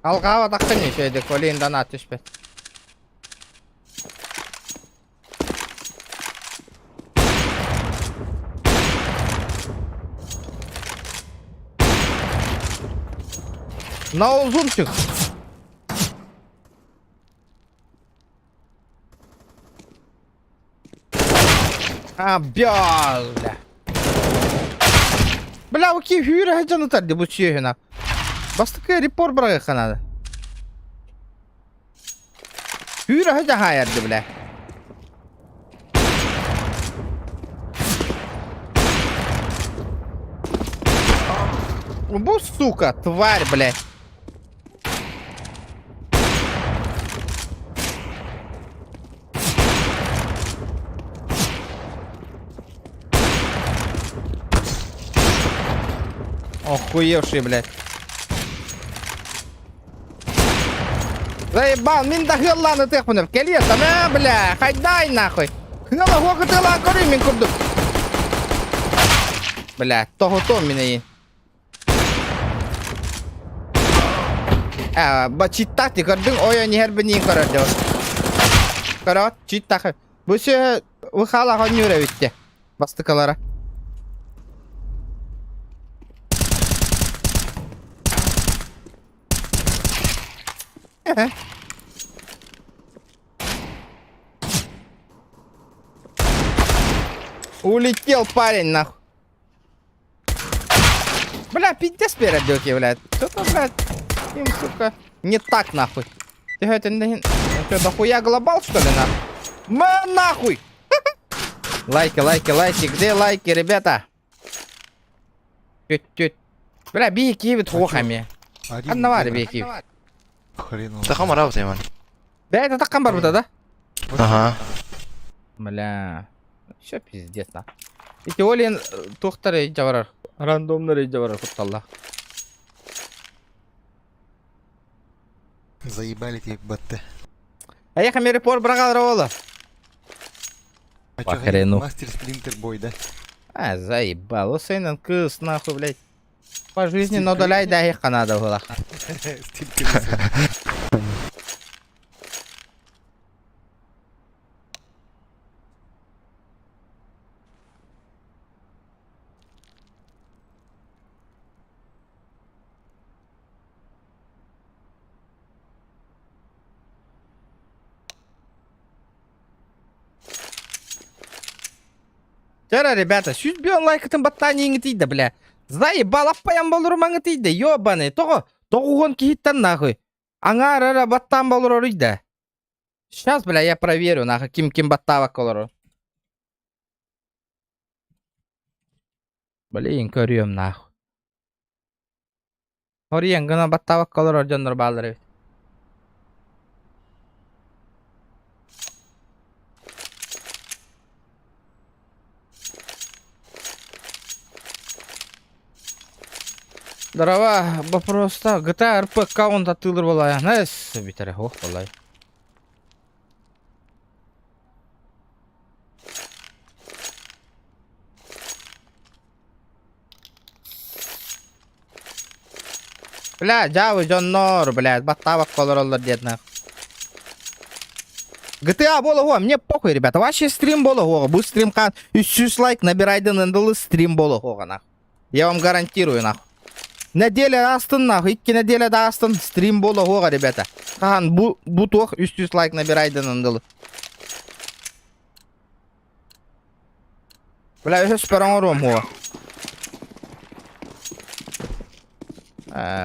Алғава тақты не шейді, колейін дана түшпет. На узунчик. А, бля. Бля, окей, хюре хаджаны тарди bu чехина. Бастыкы репор брага ханады. Хюре хажа хайерди, бля. Бу, сука, тварь, блядь. Охуевший, блядь. Заебал, мин да хелланы техпунев. Келеса, на, бля, хайдай нахуй. Хелла хокотела кори мин курду. Бля, того мене. Читтак ти көрдің, ой, не хербінен көрді. Көрат, читтак. Бұсы ұқала қонюре өтті. Бастықалара. Улетел парень, нахуй. Бля, пиздец передёки, блядь. Что-то, блядь, им, сука, не так, нахуй. Ты это не... Что, дохуя глобал, что ли, нахуй? Нахуй! Лайки. Где лайки, ребята? Чуть-чуть. Бля, бейки ведь хохами. Одного бейки. Хреново. Тахам работаем, man. Да, это так камбар будет, да? Ага. Бля. Все пиздец, на. И теолин тухтары жаварар. Рандомнары жаварар, хутталла. Заебали тебе батты. А я хамери пор брагал ровола. А По чё, хрену. мастер Спринтер Бой, да? А, заебал. Усейнан кыс, нахуй, блядь. По жизни, но доляй, да, их надо было. Стиль крыса. Вчера, ребята, сюз бьон лайкатын баттаниңи тиді, бля. Заебал, аппаян болыру маңы тиді, ёбаны. Тоғы гон кихиттан, нахуй. Аңа арара баттан болыру рүйді. Сейчас, бля, я проверю, нахуй, ким баттавак колыру. Блин, көрüyorum, нахуй. Ориян, гына баттавак колыру, жондар балдыры. Здорово, вопроста. GTA RP аккаунт атылыр болай. Näs битере, ох болай. Бля, жабы жоннор, блядь, баттабак колороллар дедна. GTA болого, мне похуй, ребята. Вообще стрим болого. Бұл стримка 300 лайк набирайдын ындылы стрим болого, нахуй. Я вам гарантирую, нахуй. Неделя астын, нахуй. 2 неделяда астын стрим болого, ребята. Хан, бұл тоқ 300 лайк набирайдын ындылы. Бля, өз пероңором, хуа.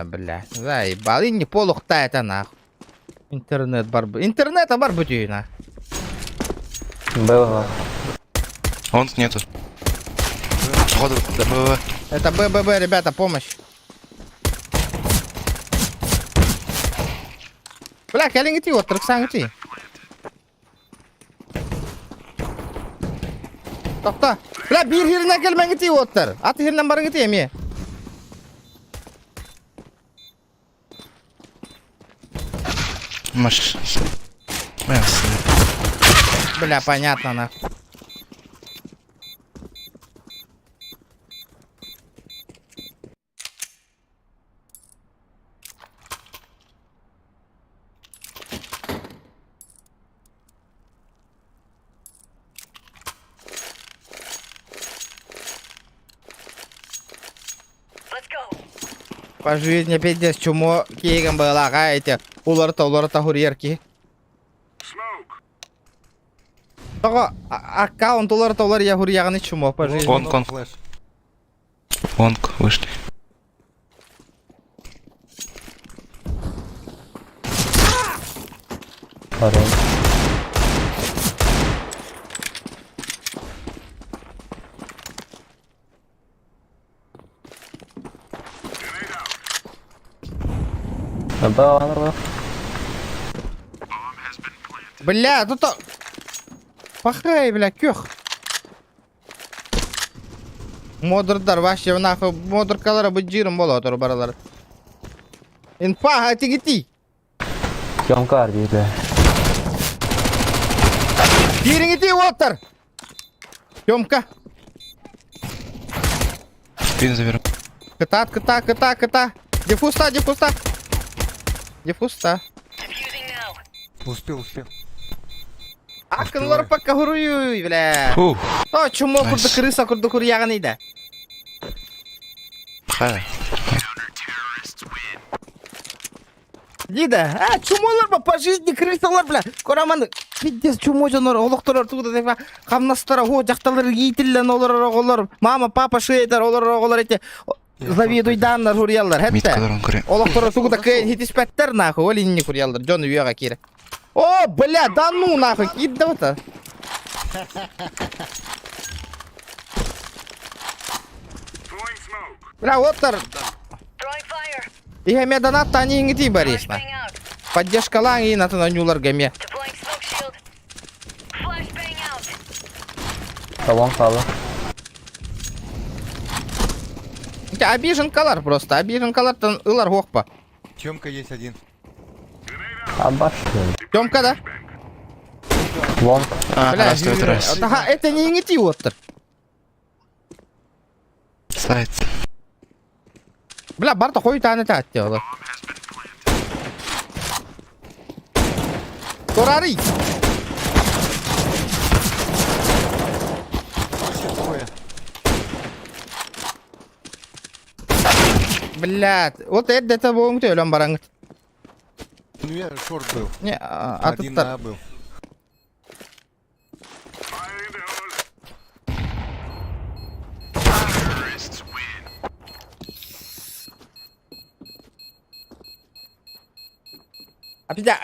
Бля, заебал. И не полухта это, нахуй. Интернет бар. Интернета бар бутюйна. Было. Он нету. Походу, да, ББ. Это ББ, ребята, помощь. Бля, кәліңгіті от, тұрықсаңғыті. Тоқта. Бля, бір херіне келмәңгіті оттыр. Аты херінен барыңгіті еме. Маш. Бля, понятно, нахуй. По жизни пиздец чумо кейган байлаға эти уларта хурьерки. Тоға аккаунт уларта я хурьяганы чумо по жизни. Конг. Флэш. Конг, вышли. Хорош. Было. Бля, тут... Пахай, бля, кёх. Модырдар, вообще, нахуй, модыркалары бұл жирым болу отыр баралар. Инфа, тигити. Съемкар дейді. Жиріңіти отыр. Съемка. Спин заберу. Кыта. Дефуста. Успел. Акынлар пакка хуруй, бля. Фух. О, чумо Найс. курды крыса, курды хурьяганы иде. Ха. Дида, чумолар ба по жизни крысалар, бля. Кораман, пиздец, чумо жонор, олоқтырар туғды деп, қамнастара, о, жақталар гейтілден олар. Мама, папа шейдер, олар эти завидуйданнар хурьялар, Мид, хетте. который он курит. Олоқтырар туғды кайын хитиспәттер, нахуй, олинни хурьялар, жоны үйеға кері. О, бля, да ну, нахуй, кидді ота. Бля, оттар. Ихеме донат тани ингити барисна. Поддержка ланг и на нюлар геме. Салон салы. Обижен колор просто, обижен колор тан ылар хохпа. Тёмка есть один. Обошли. Тёмка, да? Лонг. Бля, Раз. ага, это не ингити оттар. Сайт. Бля, барта хой таны тәтті олар. Торари! Такое. Блядь, вот это болуң төлем бараңыз. Ну я шорт был. Не, Один на А был. Апида,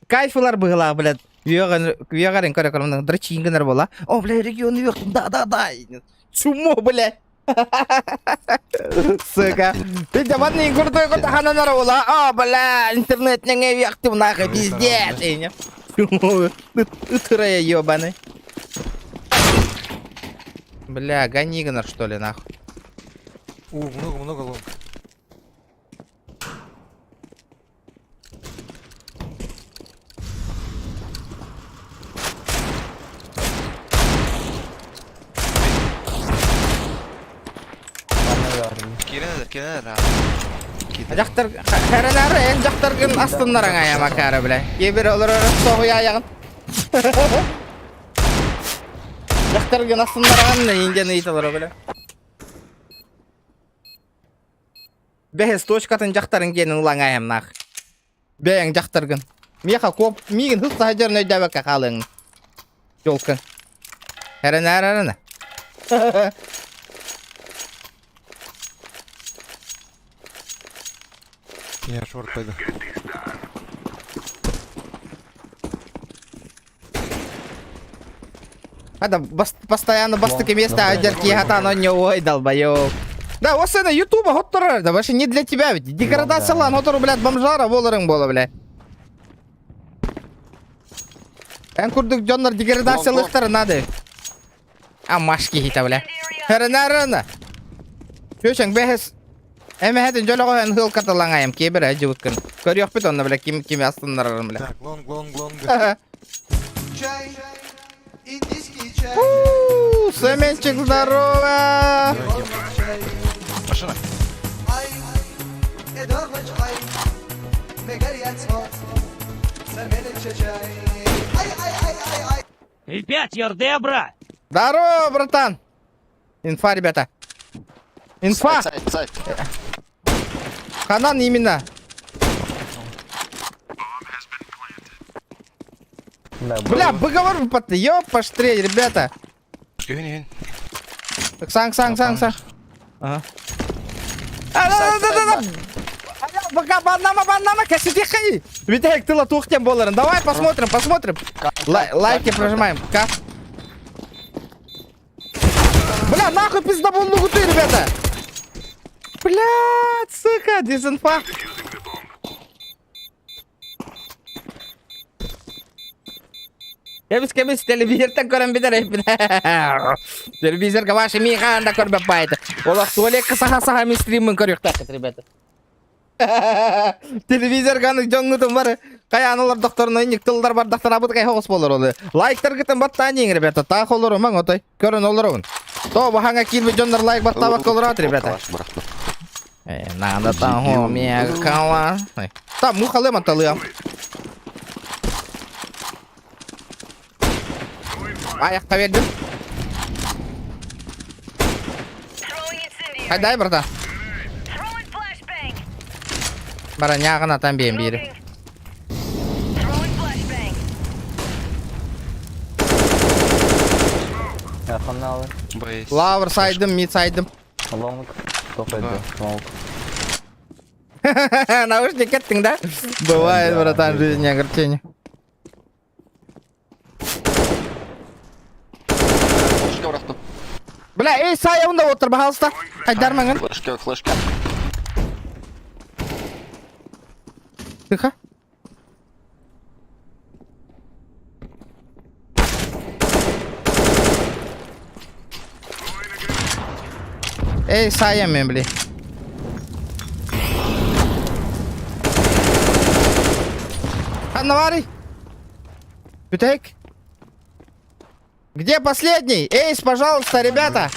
кайфылар была, блядь. Вегарын көрі дрочингенер бола. О, блядь, регион вектум, да. Чумо, блядь. Сука. Ты даванный крутой кота хананар бола. О, блядь, интернет не вектум, нахуй, пиздец. Чумо, утырая ебаный. Бля, гонигнер, что ли, нахуй. Много лонг. келер. Жақтар, қәрінәрі ән жақтарғын астынларың аяма кәрі біле. Ебір олар соғый аяғын. Жақтарғын астынларың енген ейтілері біле. Бәхес точкатын жақтарын кенің ұлаң аям нақ. Бәйін жақтарғын. Меха коп, меген хұста хажарын өйдәбәкке қалың. Жолқын. Әрін. Я шорт пойду. Ада постоянно бастыки места одерки хата, но не ой, долбоёб. Да, осы на ютуба хоттырар, да вообще не для тебя ведь. Деградациялан хоттыру, блядь, бомжара болырың болы, блядь. Ән күрдік жонлар деградациялықтары нады. А машки хита, блядь. Әрін. Көшің бәхес. Әмі хәтін жолы қойын хыл қатылаңайым, кейбір әжі өткін. Көрі өкпет онны, блядь, кеме астынларарым, блядь. Так, лонг. Семенчик, здорово! Машина. И 5 Ярдебра! Здорово, братан! Инфа, ребята. Инфа! Сайт. Ханан именно. Да, Бля, выговор выпадты, ёп, поштрей, ребята. Үйін. Так, санг. Ага. Да. Пока баннама, кассети хай. Витек, ты латухтем боларын. Давай посмотрим. Лайки прожимаем. Как? Бля, нахуй пиздобол нугу ты, ребята. Блядь, сука, дезинфа. Кемис телевизордан көрем бедер епін. Телевизорға ваши миғанда көрбеп байды. Олақ туалетка саха мен стримін көрек тақыт, ребята. Телевизорғаны жоңғытын бар. Қаян докторын ойнек тылдар бар, доктор абыды қай хоғыс болыр олы. Лайктар кітін баттан ең, ребята. Тақ олыр омаң отой. Көрін олыр оғын. То бұхаңа келбі жондар лайк баттабақ олыр ат, ребята. Нағында таң хо мега кала. Та мұқалы маталыям. Аяққа бердім. Қайдай, брата? Бара няғын атан бейін бейірі. Yakın ne alır? Боюсь. Лавр сайдым, мид сайдым. Long. Çok ödü. Long. Наушник кеттің, да? Бывает, братан, жизнь огорчение. Бля, эй, саяуында отыр, бағалыста. Қайдармаңын. Флешка. Тихо. Эй, сая мен, бля. Навари. Пютейк. Где последний? Эйс, пожалуйста, ребята.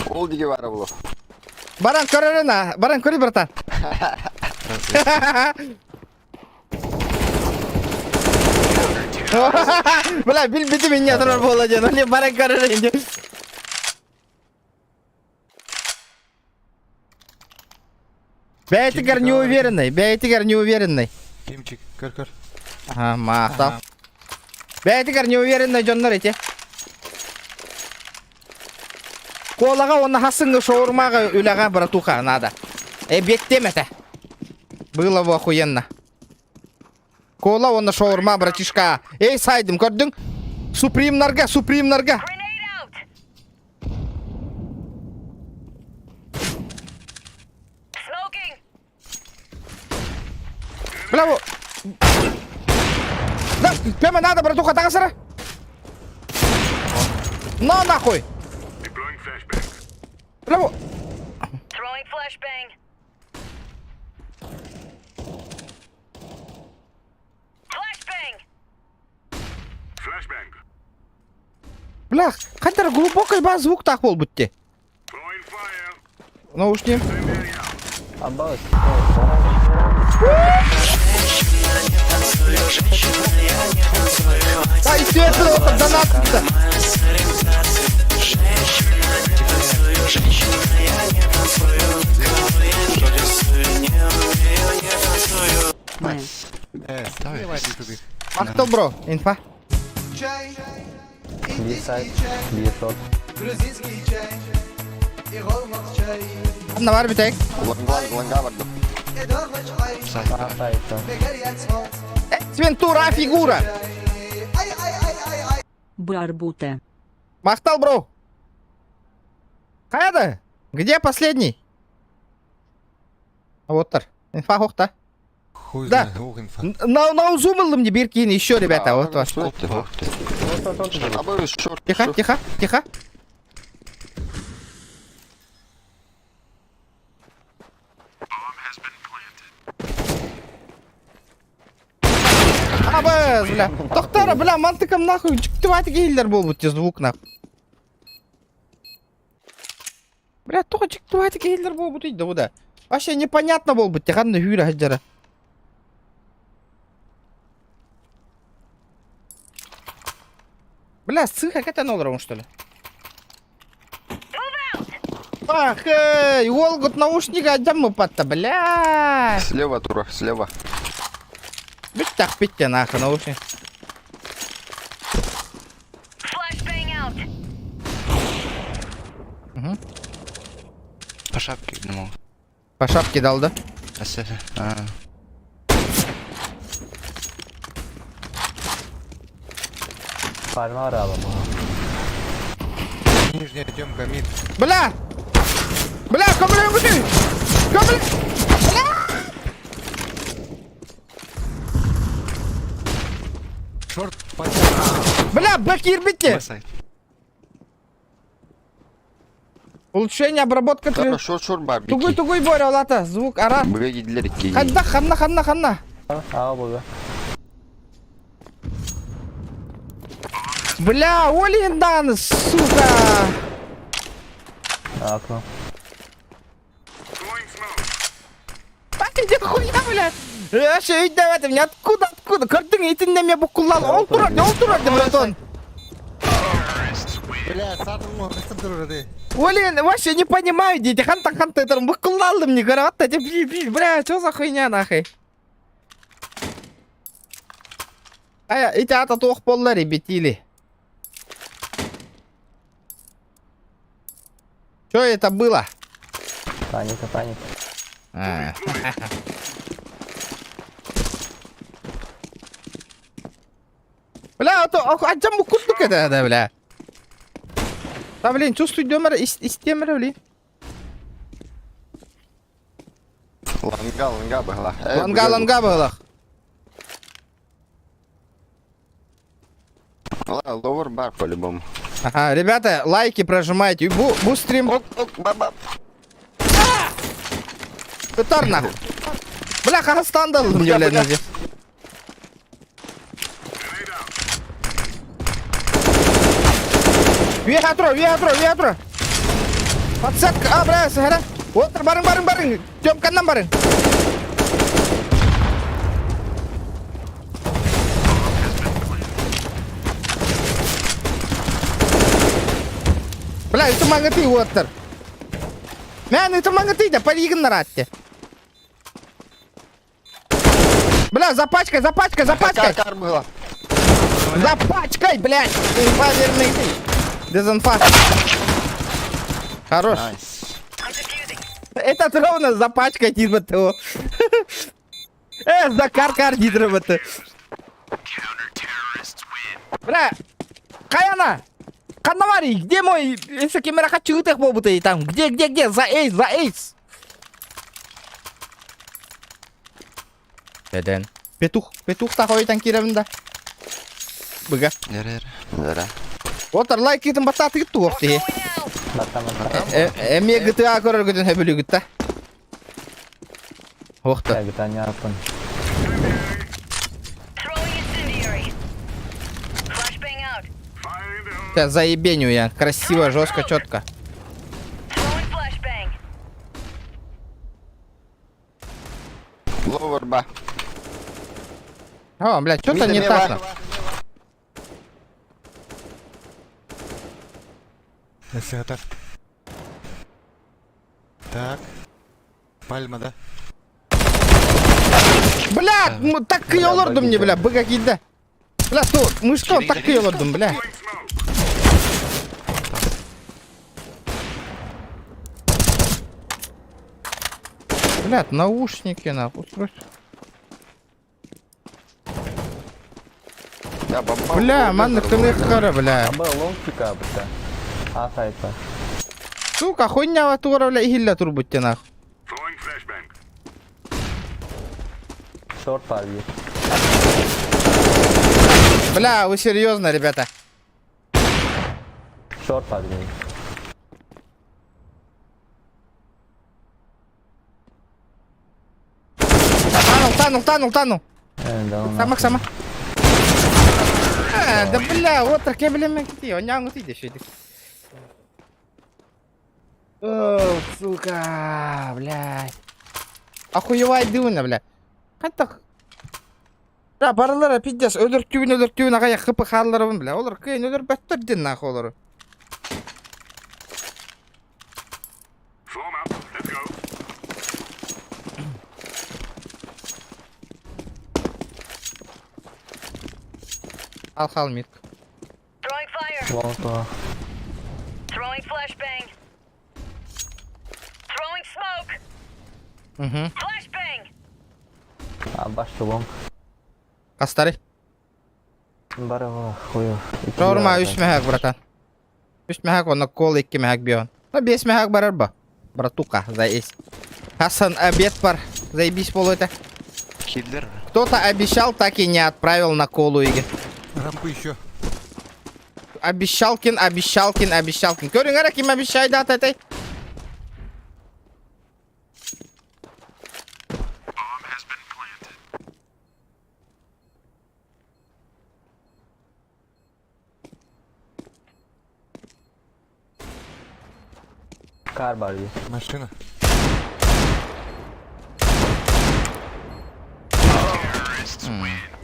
Олдиги бар бұл. Баран көреріна. Баран көри, братан. Бля, бил-бити меня тұрар болады. Ну, не баран көрерін. Бәйтігер неуверенный. Кимчик, көр. Ага, мақтал. Бәйтігер неуверенный жонлар ете. Колаға оны хасыңғы шоурмаға үләға братуха надо. Беттемете. Было бы охуенно. Кола оны шоурма, братишка. Эй, сайдым, көрдің? Супримнарға. Бля, да, прямо надо, братуха, тағасыра. На, нахуй. Бля, бля, қайтар глубокой ба звук так бол бүтте. наушник. Аббас. Да, и все это донат. Давайте туди. А кто, бро? Инфа? B-side. B-shot. Одна var bir tek. A-side. Свинтура фигура. Барбуте. Махтал, бро. Каяда? Где последний? Вот так. Инфа хохта. Хуй Да. знает, двух инфа. Наузумал мне биркин еще, ребята. Вот вас. Тихо, тихо, тихо. Абыз, бля. Тоқтар, бля, мантыкам нахуй. Жүктіваты кейлер бол бұтте звук нахуй. Бля, тоға жүктіваты кейлер бол бұтте дейді бұда. Вообще непонятно бол бұтте. Қанды хүйрі хаджара. Бля, ссыха, как это нолром, что ли? Ах, эй, Волгут наушника отдам патта, бля. Слева, Тура, слева. Бить так, пить нахуй наушник. Угу. По шапке одному. По шапке дал, да? Parmağı aralım. Нижняя темка, мид. Бля! Бля, камеру гуди! Камеру! Шорт, Бля, бэкир битте! Улучшение, обработка. Шор барбики. Тугуй, Боря, лата, звук, ара. Бгагидлер ки. Ханна. Al burada. Бля, Олиндан, сука! Aklı. Иди хуя, бля! Вообще, ведь давай ты мне откуда? Картын етінде ме бұқылал, ол тұрарды, братон! Бля, сатым мой, кыстым тұрды. Олин, вообще не понимаю, дети, ханта, это бұқылалды мне, горовато, бля, что за хуйня, нахуй? Эти ата тоқ болла, ребятили. Что это было? Паника. Бля, отжам мұқұлдық это, да, бля. Да, блин, чувствую, демер, истемер, блин. Ланга была. Ланга была. Ловер бар по-любому. Ага, ребята, лайки прожимайте. Бустрим. Баба. Пытар нахуй. Бля, Казахстан дал мне, бля, здесь. Виатро. Подсадка, бля, сахара. Вот, барың. Тёмканнан барың. Бля, это мангаты, Уоттер. Мен, это мангаты, да, полигон на ратте. Бля, запачкай. Кар была. Запачкай, блядь. Инфаверный. Дезинфа. Хорош. Этот ровно запачкай, типа того. За кар дидроботы. Бля, Каяна. Канавари, где мой... Если камера хочу их побутать там. Где? За эйс. Деден. Петух такой танкирован, Быга. Да. Вот лайк итем батат иту вахти. Эме GTA көрөр көтөн хөбөлү гытта. Вахта. GTA не yapın. Сейчас заебеню я. Красиво, жестко, четко. Lower Б. О, блядь, что-то Мидер не лево. так. Ну. Если готов. Так. Пальма, да? Бля, так iyi olurdum ya bля, bıga gidi. Bля, то, мышка так iyi olurdum bля. Блядь, наушники нахуй. Я бомба. Бля, манны кара, бля. Абы лонг пика бітті. А сайта. Сука, хуйня тура, бля, ihilla turbutti нахуй. Шорт var bir. Бля, вы серьезно, ребята? Шорт var bir. Танул. Сама. Да бля, вот так я, бля, макити, он не идет еще. О, сука, блядь. Охуевай дюна, бля. Каттак. Бля, барылары пиздец, өлөртүүн агая кыпы халларыбын, бля. Олар кыйын өлөр бөттөрдүн нахуй олар. Al mid. Throwing fire. Лонг var. Throwing flashbang. Throwing smoke. Flashbang. Abi başta lonг. Кастары. Бары var. Хуйов. Прорма 3 мехак, братан. 3 мехак, он на кол 2 мехак бион. Ну 5 мехак барар ба. Братука, заесть. Хасан, обед пар. Заебись полу это. Киллер. Кто-то обещал, так и не отправил на колу Иги. Рампы еще. Обещалкин. Көрүңөр ким обещайды ат этой? Kar var bir. Машина.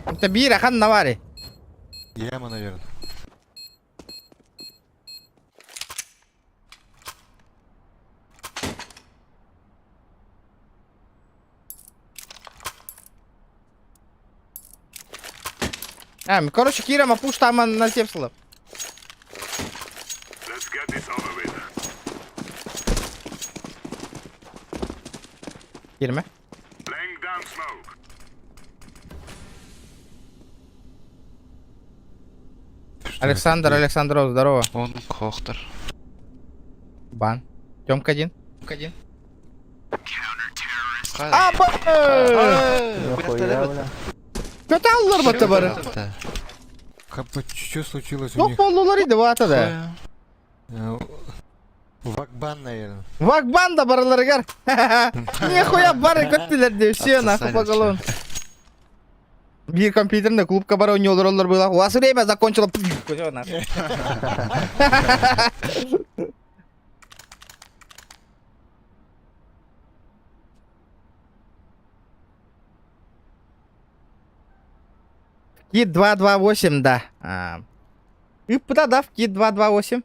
Это бира, хан навари. Яма, наверное. Короче, Кира мапуш там на сепсла. Girme. Александров, здорово. Он Хохтер. Бан. Тёмка один. Хуя, бля. Kötü aldılar batı barı. Что случилось у Yok них? bollularıydı bu ata da. Вакбан, наверное. Vakban da barıları gar. Нихуя бары көттілер де все нахуй по головам. Bir компьютерінде клубка бар ойнолар олар было. У вас время закончило. Всё, нахуй. Кит 228, да. Ыппыта, да, в Кит 228.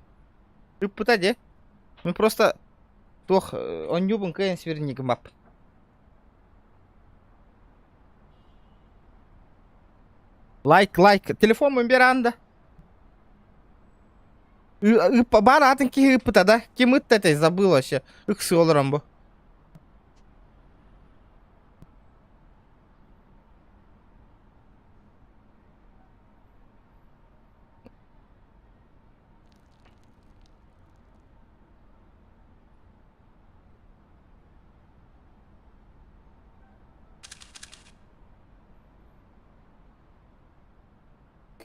Ыппыта, де. Мы просто... Тох, он юбан кайын сверник мап. Лайк. Телефон мы беранда. Бар атын ки ыппыта, да. Ким ытты этой забыл вообще. Ыксы оларам бу.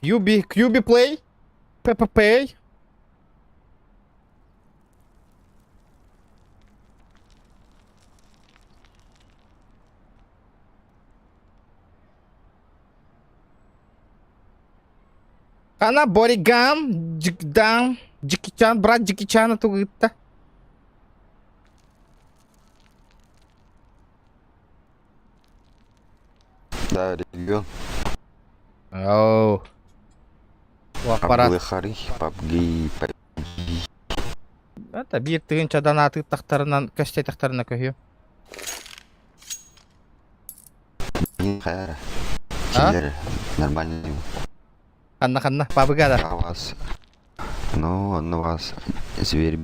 QB play. PPP. Ana Borigam, Jikdam, Jikichan, брат Jikichan tuh kita. Да, регион. Оу. Аппарат. Аблыхары, PUBG, Это бир тыгынча донаты тахтарынан, костей тахтарына көйі. PUBG, хайра. А? Силер, нормальный. Ханна, пабыгада. А у вас? Ну, он у вас зверь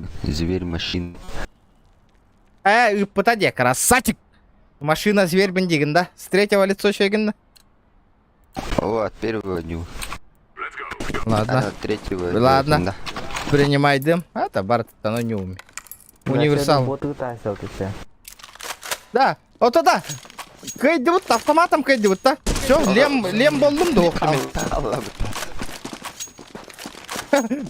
машин. Пытаде, красавчик. Машина зверь бендигин, да? С третьего лицо чегин. Вот, первого дню. Ладно, Третьего. Ладно. Да. принимай дым. Это Барт, оно не умеет. Универсал. Боту тасил ты все. Да, вот туда. Кайди вот автоматом кайди вот та. Все, лем болдум да оқтымен.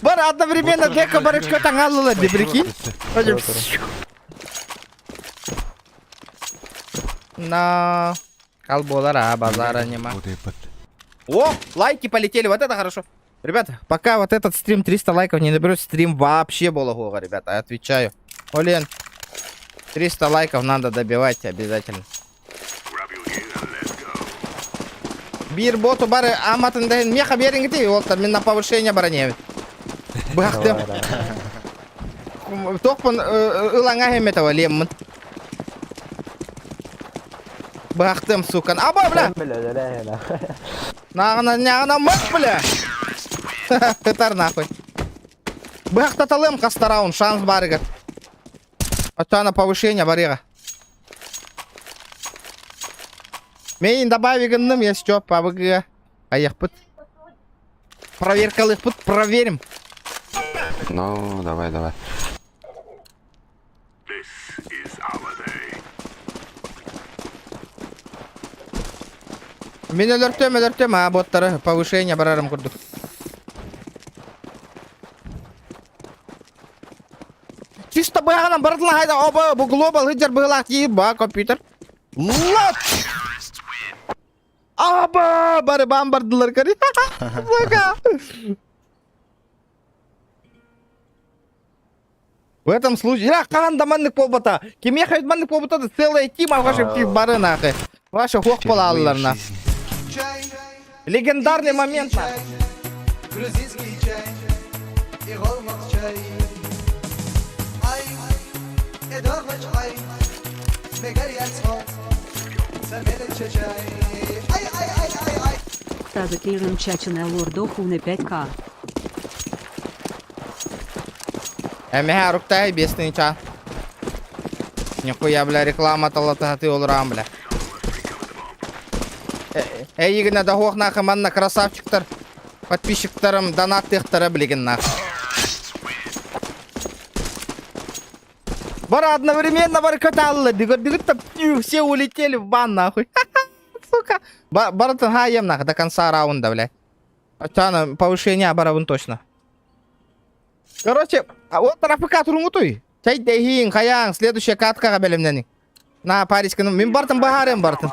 Бар одновременно дека барычка таңалылы, де прикинь. На колболара, базара нема. О, лайки полетели, вот это хорошо. Ребята, пока вот этот стрим 300 лайков не наберет, стрим вообще болохого, ребята, отвечаю. Олен, 300 лайков надо добивать обязательно. Бир боту бары аматындайын меха берингити, олтар мен на повышение бараневит. Бахтым. Токпын ылаңа хеметова леммін. Бахтым, сукан. Аба, бля! Нағына мық, бля! Хытар нахуй. Бахтаталым қастараун, шанс барыға. Ачана повышение барыға. Мен добавигенным, если что, пабыға. Аяқпыт. Проверкалықпыт, проверим. Ну, давай. Мен өліртем, а боттары повышение барарым күрдік. Чисто бұяғынан бардылы хайда, оба, бұл глобал хыджар бұғылақ дейіп, ба, компьютер. Лот! Аба, бары бамбардылар кәрі. Сука! В этом случае, я қағанда маннық болбата. Кеме қайд маннық болбата да целая тим алғашып тип бары нақы. Ваша хоқ бола алыларына. Легендарный момент на. Грузинский чай и голмак чай. Ай, и дорвач ай, мегарьяцо, самелече чай. Ай. Та закрижен чачене лордоху не 5К. Эмеха руктай бесный ча. Нихуя, бля, реклама талата ты олрам, бля. Егіне да хоқ нақы манна красавчиктар. Подписчиктарым донаттықтары білген нақы. Бар одновременно бар каталлы. Дигір все улетели в бан нахуй. Сука. Баратын хаем нахуй до конца раунда, бля. Ачана повышение барабын точно. Короче, вот рафыка турмутуй. Чай дейхин, хаян, следующая катка белемнени. На парискану. Мен бартын бағарым бартын.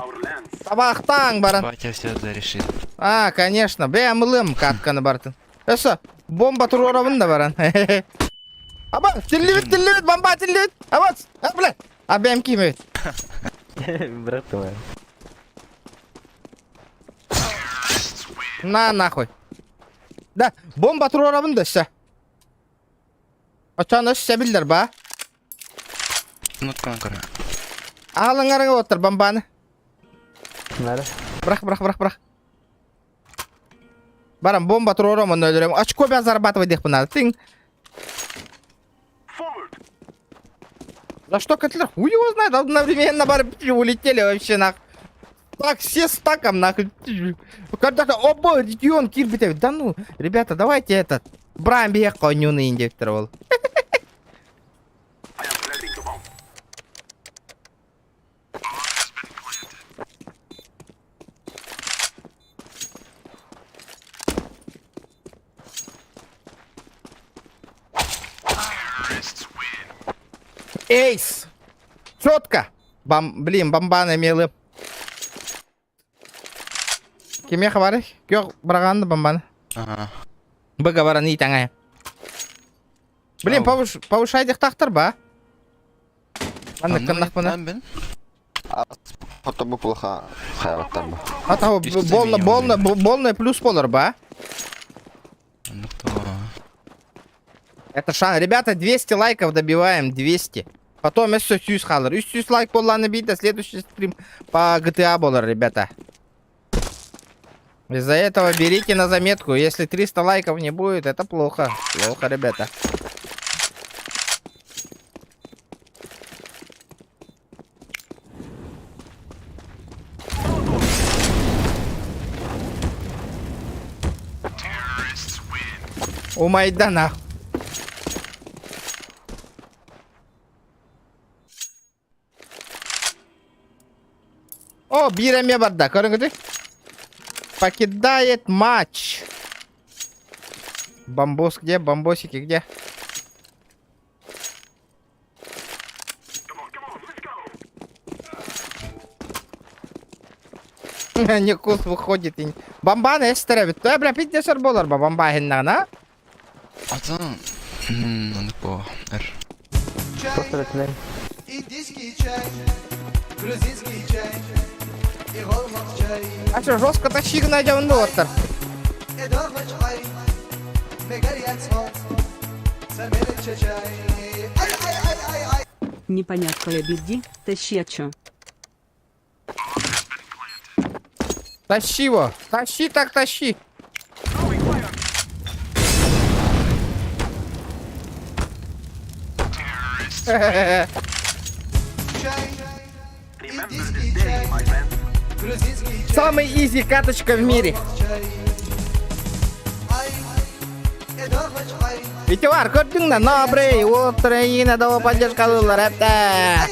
Табақтан баран. Батя все это решит. А, конечно. Бәмілім катканы бартын. Эсо, бомба туруравын да баран. Аба, тиллевит, бомба тиллевит. Аба, бля. А бәм кимевит. Брат твой. На, нахуй. Да, бомба туруравын да все. Ачаны сәбілдер ба. Нуткан кара. Ағылыңарыңа отыр бомбаны. Надо. Брах. Барам, бомба туруравын өлірем. Очко бя зарабатывать дек надо. Тинг. Да что котлер? Хуй его знает, одновременно улетели вообще нахуй. Так, все стаком нахуй. Когда-то оба регион кирбитев. Да ну, ребята, давайте этот. Брайан бия конюны индектировал. Эйс! Четко! Блин, бомбаны милы. Кеме хабары? Кёк брағанды бомбаны. Ага. Быга бараны итаңай. Блин, повышайдық тақтыр ба? Аны кыннақ бұны. Ото бы плохо хайраттар бы. А того полный плюс полар, ба? Это шан. Ребята, 200 лайков добиваем, 200. Потом если 100 халар. 100 лайк полланы бить, а следующий стрим по GTA болар, ребята. Из-за этого берите на заметку. Если 300 лайков не будет, это плохо. Плохо, ребята. У Майдана. О, Биреме барда. Көріңізді? Покидает матч. Бомбос где? Бомбосики где? Никус выходит. Бомба не стеревит. То я, бля, 50 болар ба бомба хеннана. Atan. Ну по. Чай, индийский чай, грузинский чай, и голмак чай. А что, жестко тащи найдем доктор. И дома чай, мегарьян смол, самелича чай. Ай. Непонятка лебеди, тащи чё. Тащи его. Тащи так тащи. Чай, индийский чай, грузинский чай. Самый изи каточка в мире. Ай, и дома чай. Витивар, көрдің добрый Украинада поддержка қылылар әпті.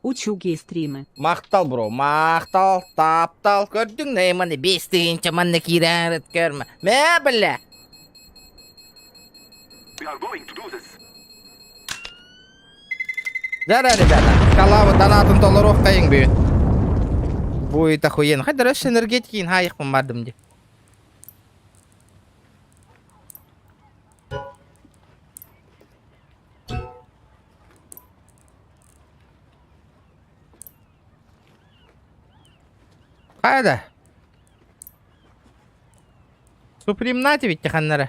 Учу гей-стримы. Мақтал, бро, мақтал, таптал. Көрдің мені бестігінші мәнні кейден көрмі. Мә білі. Жара, ребята, шкалавы донатын толыровка ең бүйін. Будет охуенно. Хотя раз энергетики хайық бардым де. Қайда? Суприм нати ведь тиханнары.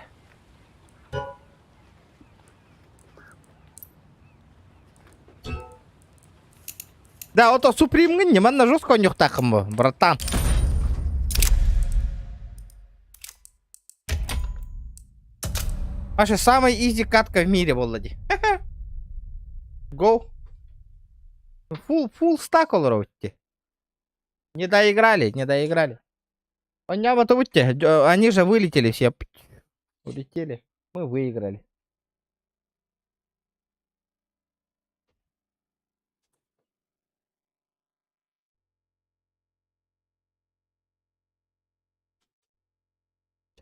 Да, ото Супримгін не манна жестко нюх тақым бұл, братан. Ваша самая изи катка в мире, Володи. Гоу. Фул стак олровки. Не доиграли, не доиграли. Понятно, вот они же вылетели все. Улетели. Мы выиграли.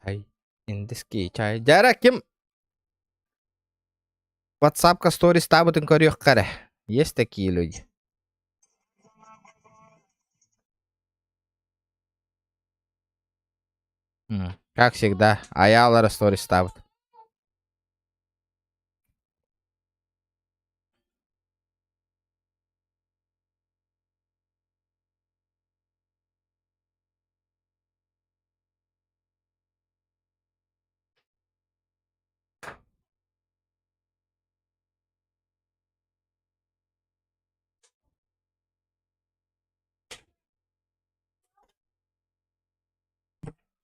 Чай. Индийский чай. Жара ким? WhatsApp-ка сторис табытын көрек қара. Есть такие люди. Как всегда, аялары сторис ставят.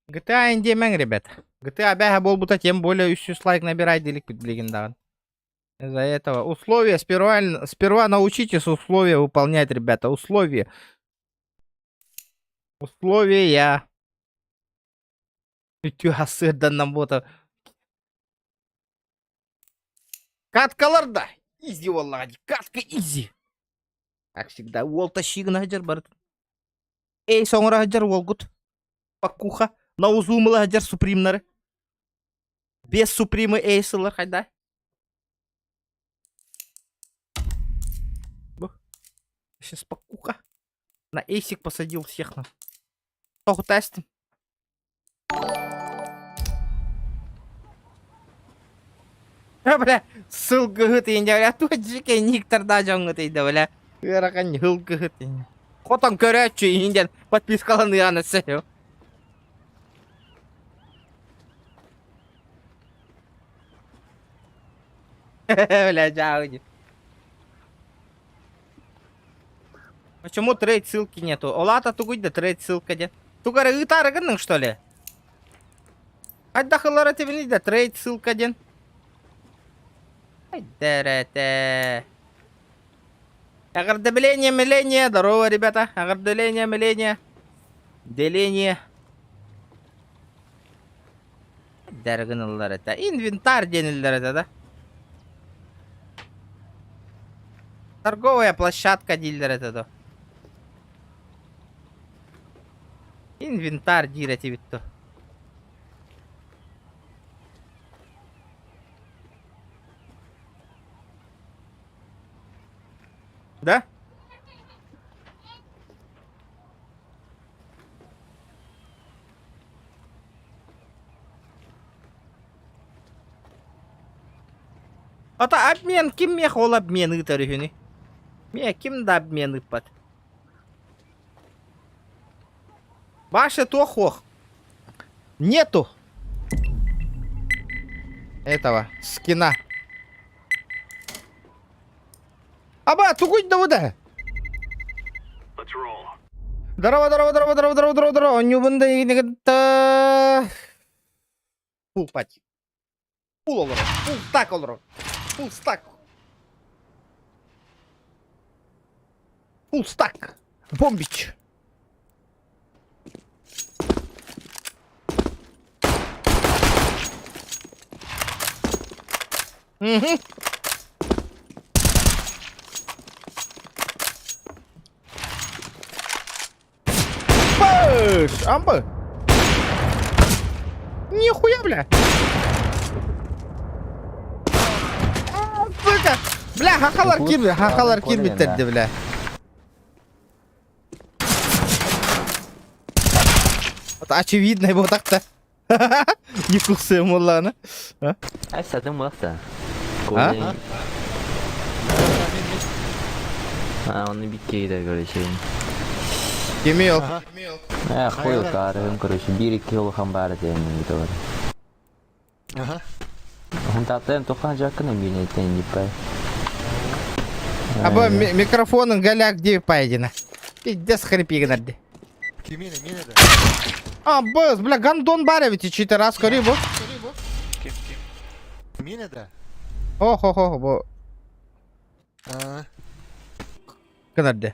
GTA индемен, ребят. GTA бяха болбута, тем более 300 лайк набирать делик легендарен. Из-за этого условия сперва научитесь условия выполнять, ребята. Условия. Условия. Каткаларда. Изи, валлади. Катка изи. Как всегда, Уолта Шигна хаджар бард. Эй, соңра хаджар Уолгут. Пакуха. На узумылы хаджар супримнары. Без супримы эйсылар хайда. Сейчас пакуха. На эйсик посадил всех нас. Тоху тестим. Бля, ссылка гыты инде, бля, тут жеке никтарда жоңгы тейді, бля. Верақан хылка гыты. Хотан көрәтчі инден подпискаланы анысы. Бля, жауди. Почему трейд ссылки нету? Олата тугуйда трейд ссылка де. Тугары гитара гынның, что ли? Айдахылары тебені де трейд ссылка ден. Айдарата. Агардобление, миление. Здорово, ребята. Агардобление, миление. Деление. Дәргінілер это. Инвентарь денілер это, да? Торговая площадка дилер это, да? Инвентарь дирати витто. Да? Ата обмен ким мех ол обмены тарихини? Ме ким да обмены пат? Баша тохох. Нету этого скина. Аба, тугуть да вода. Здорово, здорово, здорово, здорово, здорово, здорово, здорово. Не бында егнегетта. Пул пати. Пул олоро. Пул стак олоро. Пул стак. Пул стак. Бомбич. Угу. Амбы. Нихуя, бля. Сука. Бля, хахалар кирбиттерди, бля. Вот очевидно его так-то. Не кусаем, ладно. Ай, садым махта. Он и бикейда, короче. Кемел. Хуй карым, короче, бирик кило хамбара тем gitu. Ага. Он татем то хан жакын мини тен дипай. Аба микрофонын галяк деп пайдина. Пиздец хрипигнарди. Кимина, мина да. А, быз, бля, гандон бар ведь 4 раз корибо. Мина да. Охо-хо, бо. А. Кнарди.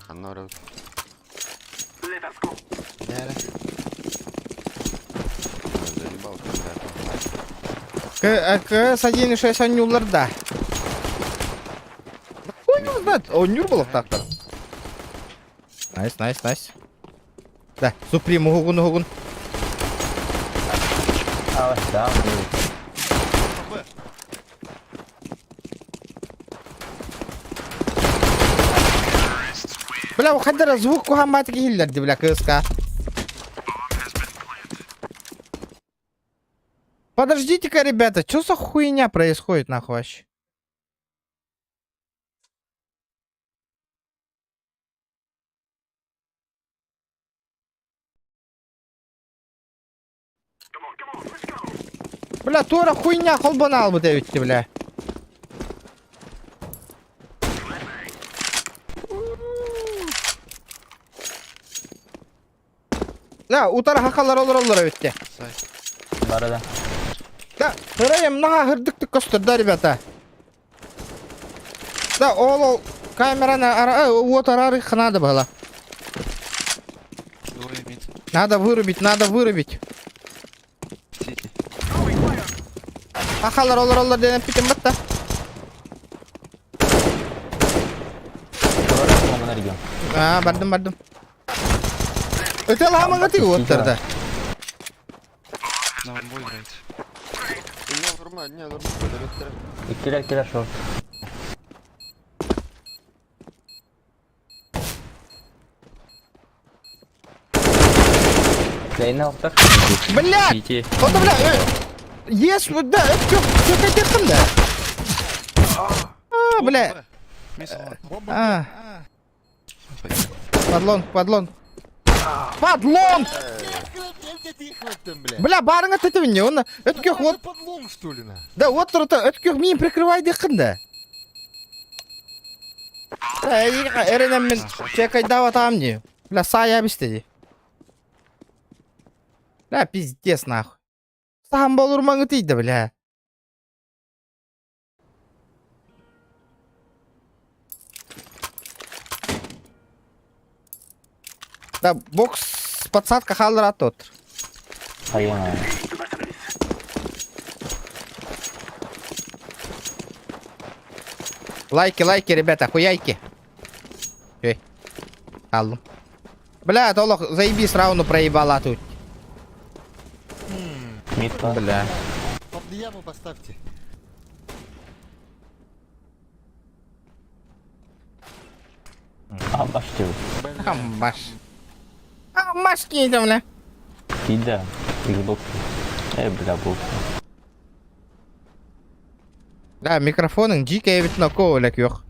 Ханноров. Нера. Заебал, КС 1.6 анюларда. Хуй не знает. О, нюр был так-то. Найс. Да, Суприм, Хугун. А, да, Бля, уходи, звук кухаматики хиллерди, бля, КСК. Подождите-ка, ребята, что за хуйня происходит, нахуй, вообще? Бля, тура хуйня, холбанал бы дэвидти, бля. Да, утара хакалар олар өтте. Барада. Да, хыраем на хырдыктык костыр, да, ребята. Да, ол камераны вот арарых надо было. Надо вырубить. Хакалар олар денеп битем батта. А, бардым. Это лама гати оттырды. Не, нормально. Киля шорт. Лейна оқтар. Блядь! Пейте. Вот, бля, ешь, вот, да, это что хотел да? А, бля. Бомба. А. Подлон. Подлон! Бля. Бля, барыңа тетіп не, оны, это кёх, вот, Подлом, что ли, на? да, вот тұрды, это кёх, мен прикрывай дейқін да. Да, әрінен мен чекай даватам не. Бля, сая бістеді. Бля, пиздец, нахуй. Саған болыр маңы тейді, бля. Да, бокс подсадка халдыра тот. Hayır. Лайки, ребята, хуяйки. Эй, алло. Бля, толок, заебись, рауну проебала тут. Митка. Бля. Под яму поставьте. Абашты. Амбаш. Амбаш кейді, бля. Кида. Xbox. Бля, бокс. Бля, микрофонын жике бітін око өлек yok.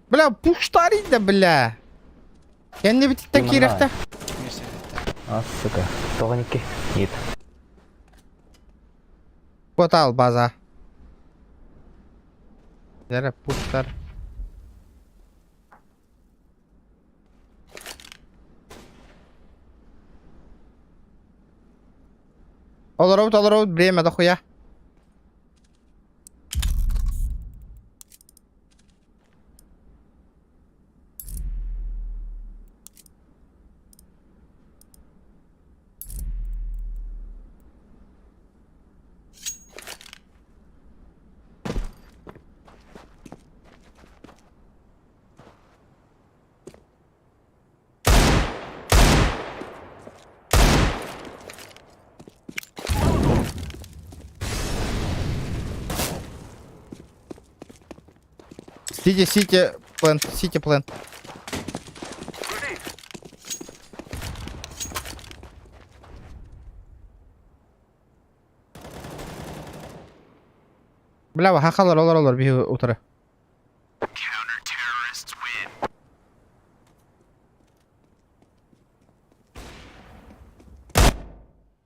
Бля, пуштарыйды, бля. Kendi бітітті керекті. А, сука. Тоғанике. Нет. Вот ал, база. Жәрі, пуштар. Олар, время дохуя. Сити, плент. Бля, хақалар, олар, бей утыры.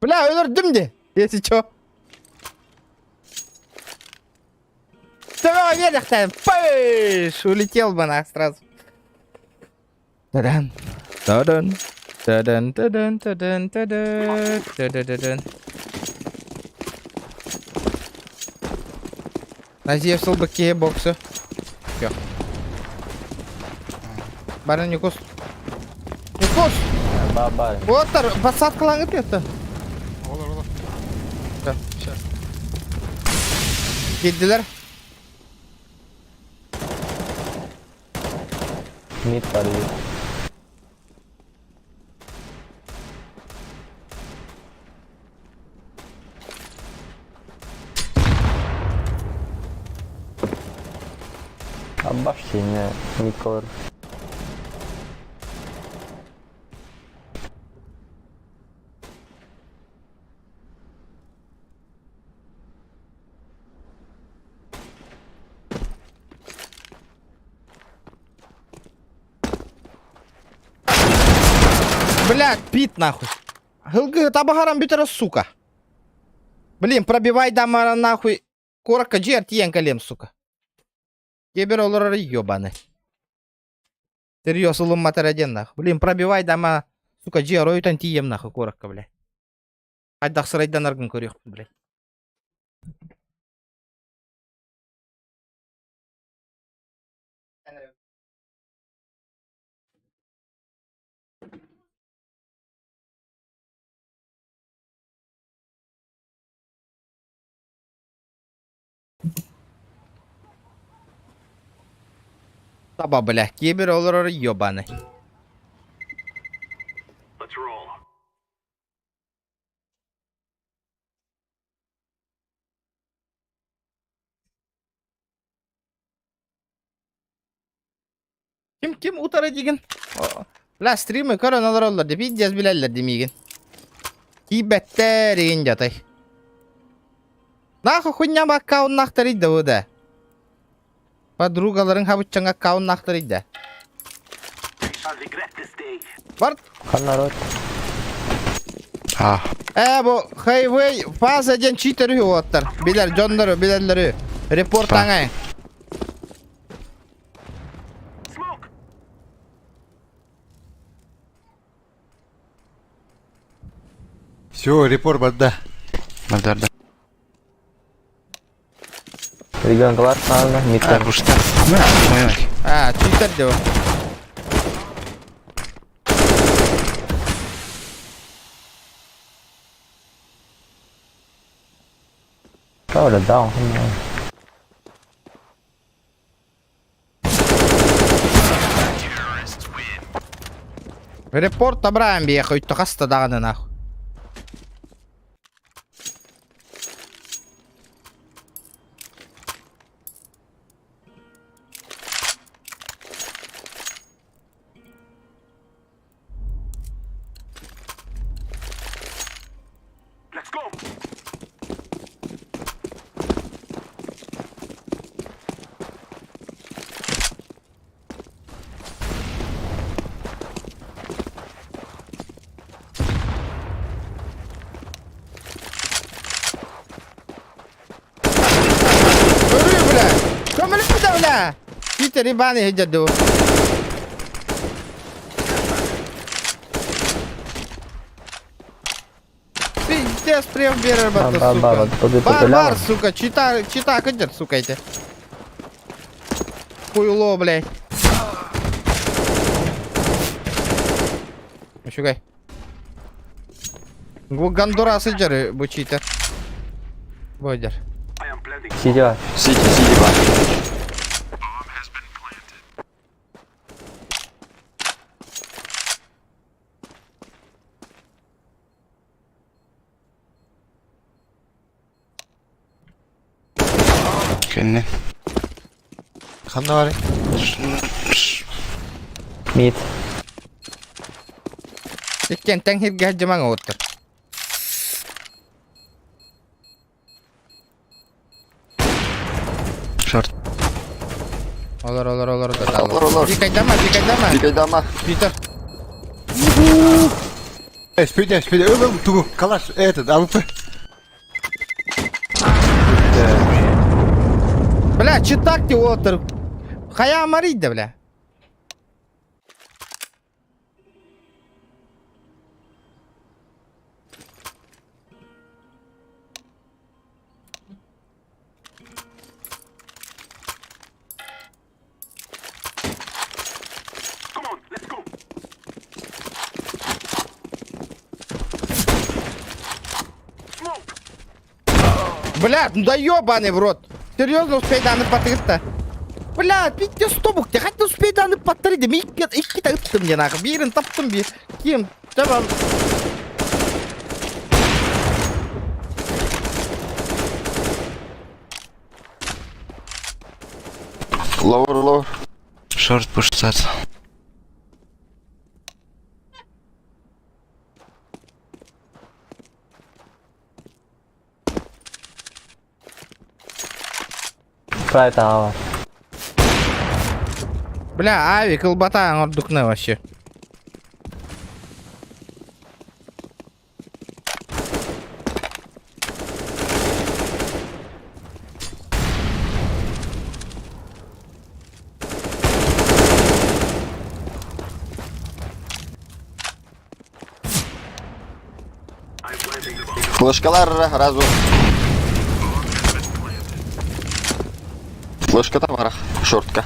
Бля, өлірдім де, если чё. Давай, вверх там, пыш, улетел бы нах сразу. Тадан. Назевсил бы боксы. Всё. Бара не кус. Баба. Вот, посадка лангыт это. Олар. Да. Сейчас. Geldiler. Mid var ya. Abaş seni mid cover. Блядь, пит нахуй. Гылгы табагарам битера, сука. Блин, пробивай дамара нахуй. Корка джер тиен калем, сука. Кебер олар ёбаны. Серьез, улым матераден нахуй. Блин, пробивай дама, сука, джер ойтан тием нахуй корка, блядь. Айдах сырайдан аргын көрек, блядь. Таба, бля, кебер олар ёбаны. Ким утары деген? La stream'i körön alır olurdu. Videos bilerler demeygen. Kibetler egen jatay. Nahı хуйня аккаунт нахтарыйды bu da. Подругаларың хабытчан аккаунт нахтарыйды. Бар. Хан народ. А, Bu highway fazlacan cheater yoğutlar. Biler jonları bilerleri. Report аңай. Все, репорт бадда. Мазарда. Регион класс нална. А, Миттер. пушта. Ой, Ha cheater de o. Có được đâu không nào. Report табраем бияқ өйтті қаста дағаны наху. Görüyor bile. Kömülü bir de bile. Cheater ibani hecedi o. Пиздец, прям берер бата, Бар, бар, сука. туди Бар, популяр. бар, сука, чита, кыдыр, сука, эти. Хуйло, блядь. Шугай. Bu Гондурасы жары, bu читер. Бойдер. Сидя. Сиди, ба. Кенне. Қандай бар? Мид. Екен тәң хирге хаджамаң оттыр. Шорт. Олар. Олар. Дикайдама. Дигайдама. Питер. Спиди. Тугу, калаш, этот, АВП. Бля, читак те оттыр. Хая амарийді, бля. Блядь, ну да ёбаный в рот. Серьезно успей данный батырды. Блядь, bitте стопук. Те хоть успей данный батырды. Мен iki тағыттым мен ағы. Бірін таптым бір. Кем? Tamam. Ловер. Шорт пуштат. Край тава. Бля, Ави, колбота ордукне вообще. Флешкалар разу. Флешка там арах. Шортка.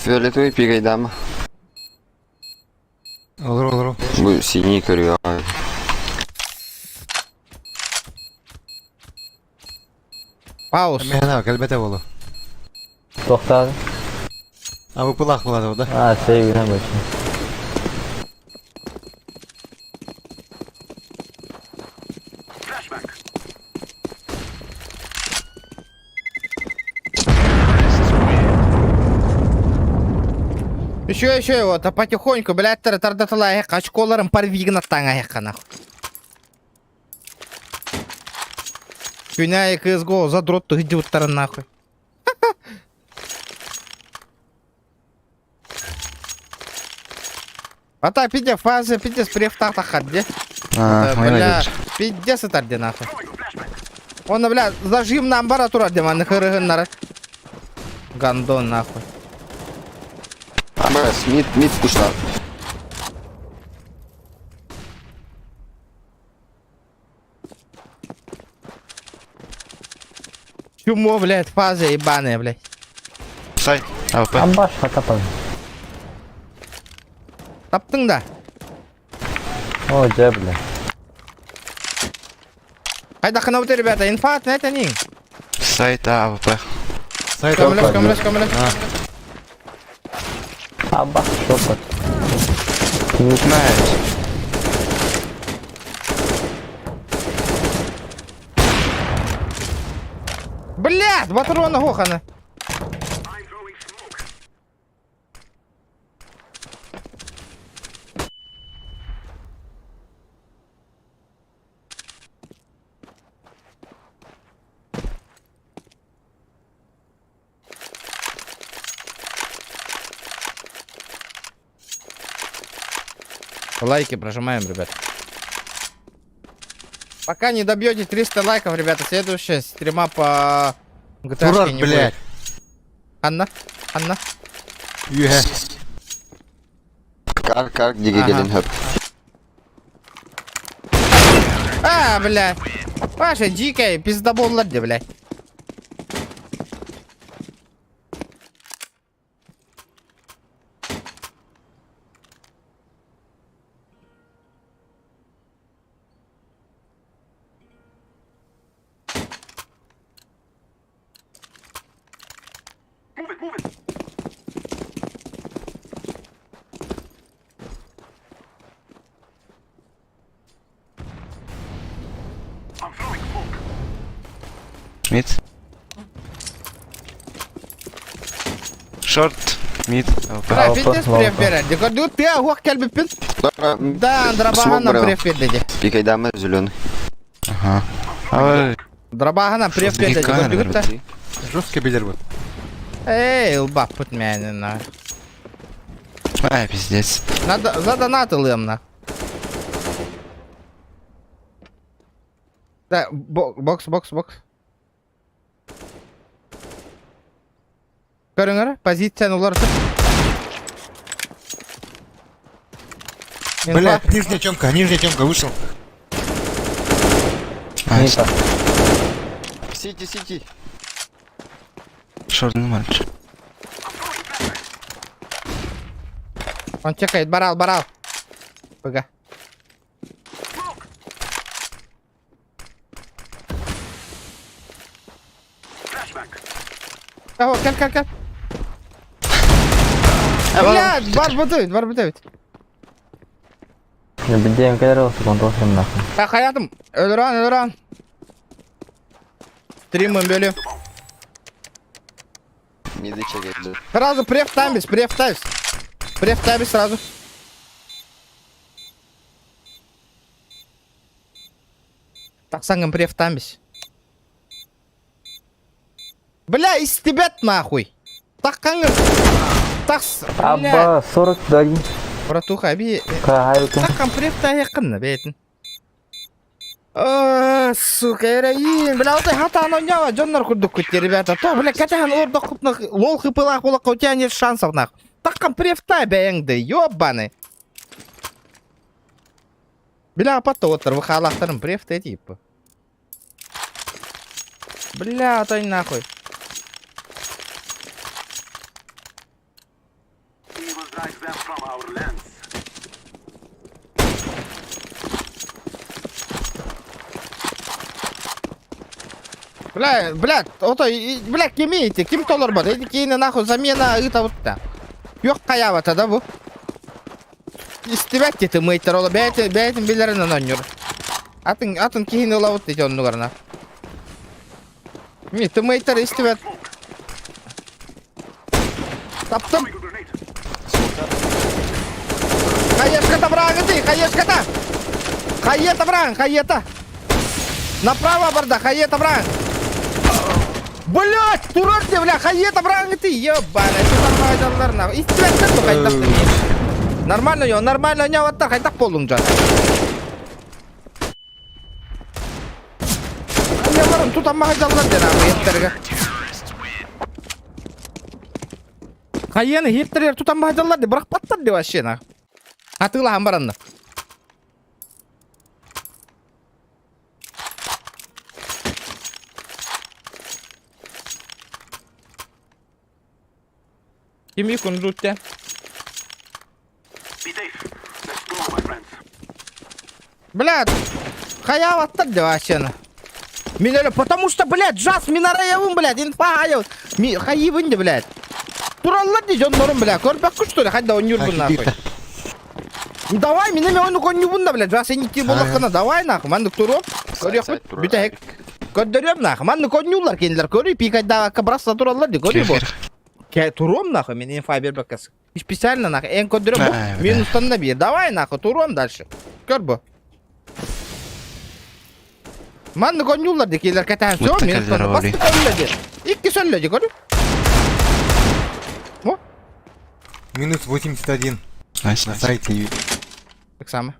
Фиолетовый пигайдама. Олар. Bu синий көрüyor abi. Пауз. Механа, кәлбәтә болу. Тоқтады. АВП лақ болады ода. А, sevgiden başım. Еще вот, а потихоньку, блядь, тардатала, очколарым парвигна таңа яққа, нахуй. Күнәй CSGO задротты идиоттарын, нахуй. Ата, пиде фазы, пиде спрев тахтахат, де? Бля, пиде сатар, де, нахуй. Он, бля, зажим на амбаратура, де, маны хырыгын нары. Гандон, нахуй. Абрас, мид кушта. Чумо, блядь, фазы ебаные, блядь. Сай, АВП. Аббашқа тапан. Таптың да. О, же, бля. Хайда ханауты, ребята, инфат, это не. Сайт АВП. Сайт Камлеш. Аббаш, шопот. Не знаю. Блядь, патрона гохана. Лайки прожимаем, ребят. Пока не добьете 300 лайков, ребята, следующая стрима по GTA Дурак, не блядь. будет. Анна. Юhe. Кар, диги Ага. gelin höp. А, блядь. Ваша дикая пиздоболла, где, блядь. Mid. Short. Mid. АВП. Бля, пиздец преф берет. Декордю ты, ох, кельби пин. Да, Драбагана преф берет. Пикай дамы, зеленый. Ага. Ой, Драбагана преф берет. Декордю ты. жесткий бедер был. Эй, лба, пут меня на. Ай, пиздец. Надо задонатил им на. Да, бокс. Көріңір, позицияны олар тұр. Блядь, нижняя темка вышел. Сити. Шорт матч. Он чекает, барал. Пога. О, кел. Блядь, бар бутает. Ya bir kere olsun kontrol nахуй. Так, hayatım, öldür. Стримим бөлü. Миды geldi. Сразу преф табис сразу. Таксангам преф табис. Бля, из тебя нахуй. Таккангам. Такс. Абба 41. Братуха, би. Кайылкын. Таккам преф та якын бетин. Сука, эраин. Бля, вот хатаны ойнава, жоннор курдук күтті, ребята. То, бля, катахан орда кутнах, лол хыпылах болаққа, у тебя нет шансов, нах. Таккам преф та бәңді, ёбаны. Бля, апатта отыр, выхалақтарым преф та типа. Бля, отой нахуй. Бля, отой, бля, кемейте, кем толар бар, эти кейні нахуй замена ыта утта. Yok kayavata da bu. İstibet geti mıytır ola, beytin bilerinden oynuyor. Atın kihini ola ut dedi onun karına. Mıytı mıytır istibet. Taptım. Хаешка-то, брага, ты, хаешка-то! Хаета, брага, хаета! Направо, барда, хаета, брага! Блять, турок ты, бля, хаета, брага, ты, ебаный, ты нормально, нормально. Истивәттен ту қайдақ ты. Нормально, не аваттар, қайдақ болдың жан. Хаеларын тутанма қайдалар ден ағы, еттерге. Хаені хеттерлер тутанма қайдалар де, бірақ баттар де вообще, на. Атығылаған баранды. Kim yıkın rütte? Блядь, хаяваттар де вообще. Мен өлі, потому что, блядь, жас минараевым, блядь, инфа хаяв. Хаевын де, блядь. Тураллар де жон норым, блядь, көрпек күш что ли, хайда он юрбын нахуй. Давай, менеме оны конюбын да, блядь, жас енети болаққана, давай нахуй, мандық туром. Көрек бұд, бүтәк. Көддөрем нахуй, мандық конюлар кенілер, көрі, пикайда кабрасса тураллар де, көрі бұл. Туром нахуй, мен инфа бербек касы. Специально нахуй, эн көддөрем бұл, минустан да бер, давай нахуй, туром дальше. Көр бұл. Мандық конюлар де келер кәтән, все, минустан да, басты көлледі. Икки сөлледі, көрі. Минус 81. На сайте. Так само.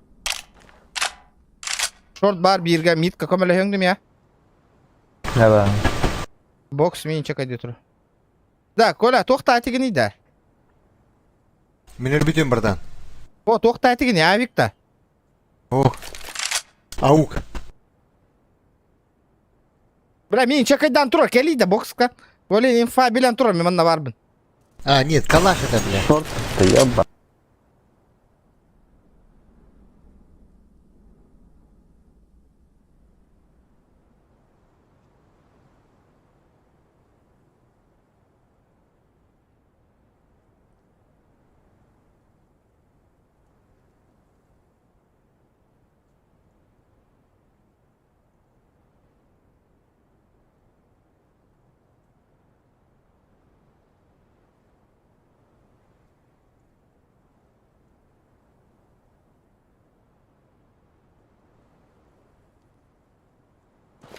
Шорт бар, бирге, митка, көмелі хөңдім я. Ne var? Бокс мен чекайды тұры. Да, Коля, тоқта атығын еді. Мен өрбетем бардан. О, тоқта атығын, авикта. О, аук. Бля, мен чекайдан тұры, келейді бокска. Олен инфа билен тұры, мен манна барбын. А, нет, калаш это, бля. Short. Ты ебан.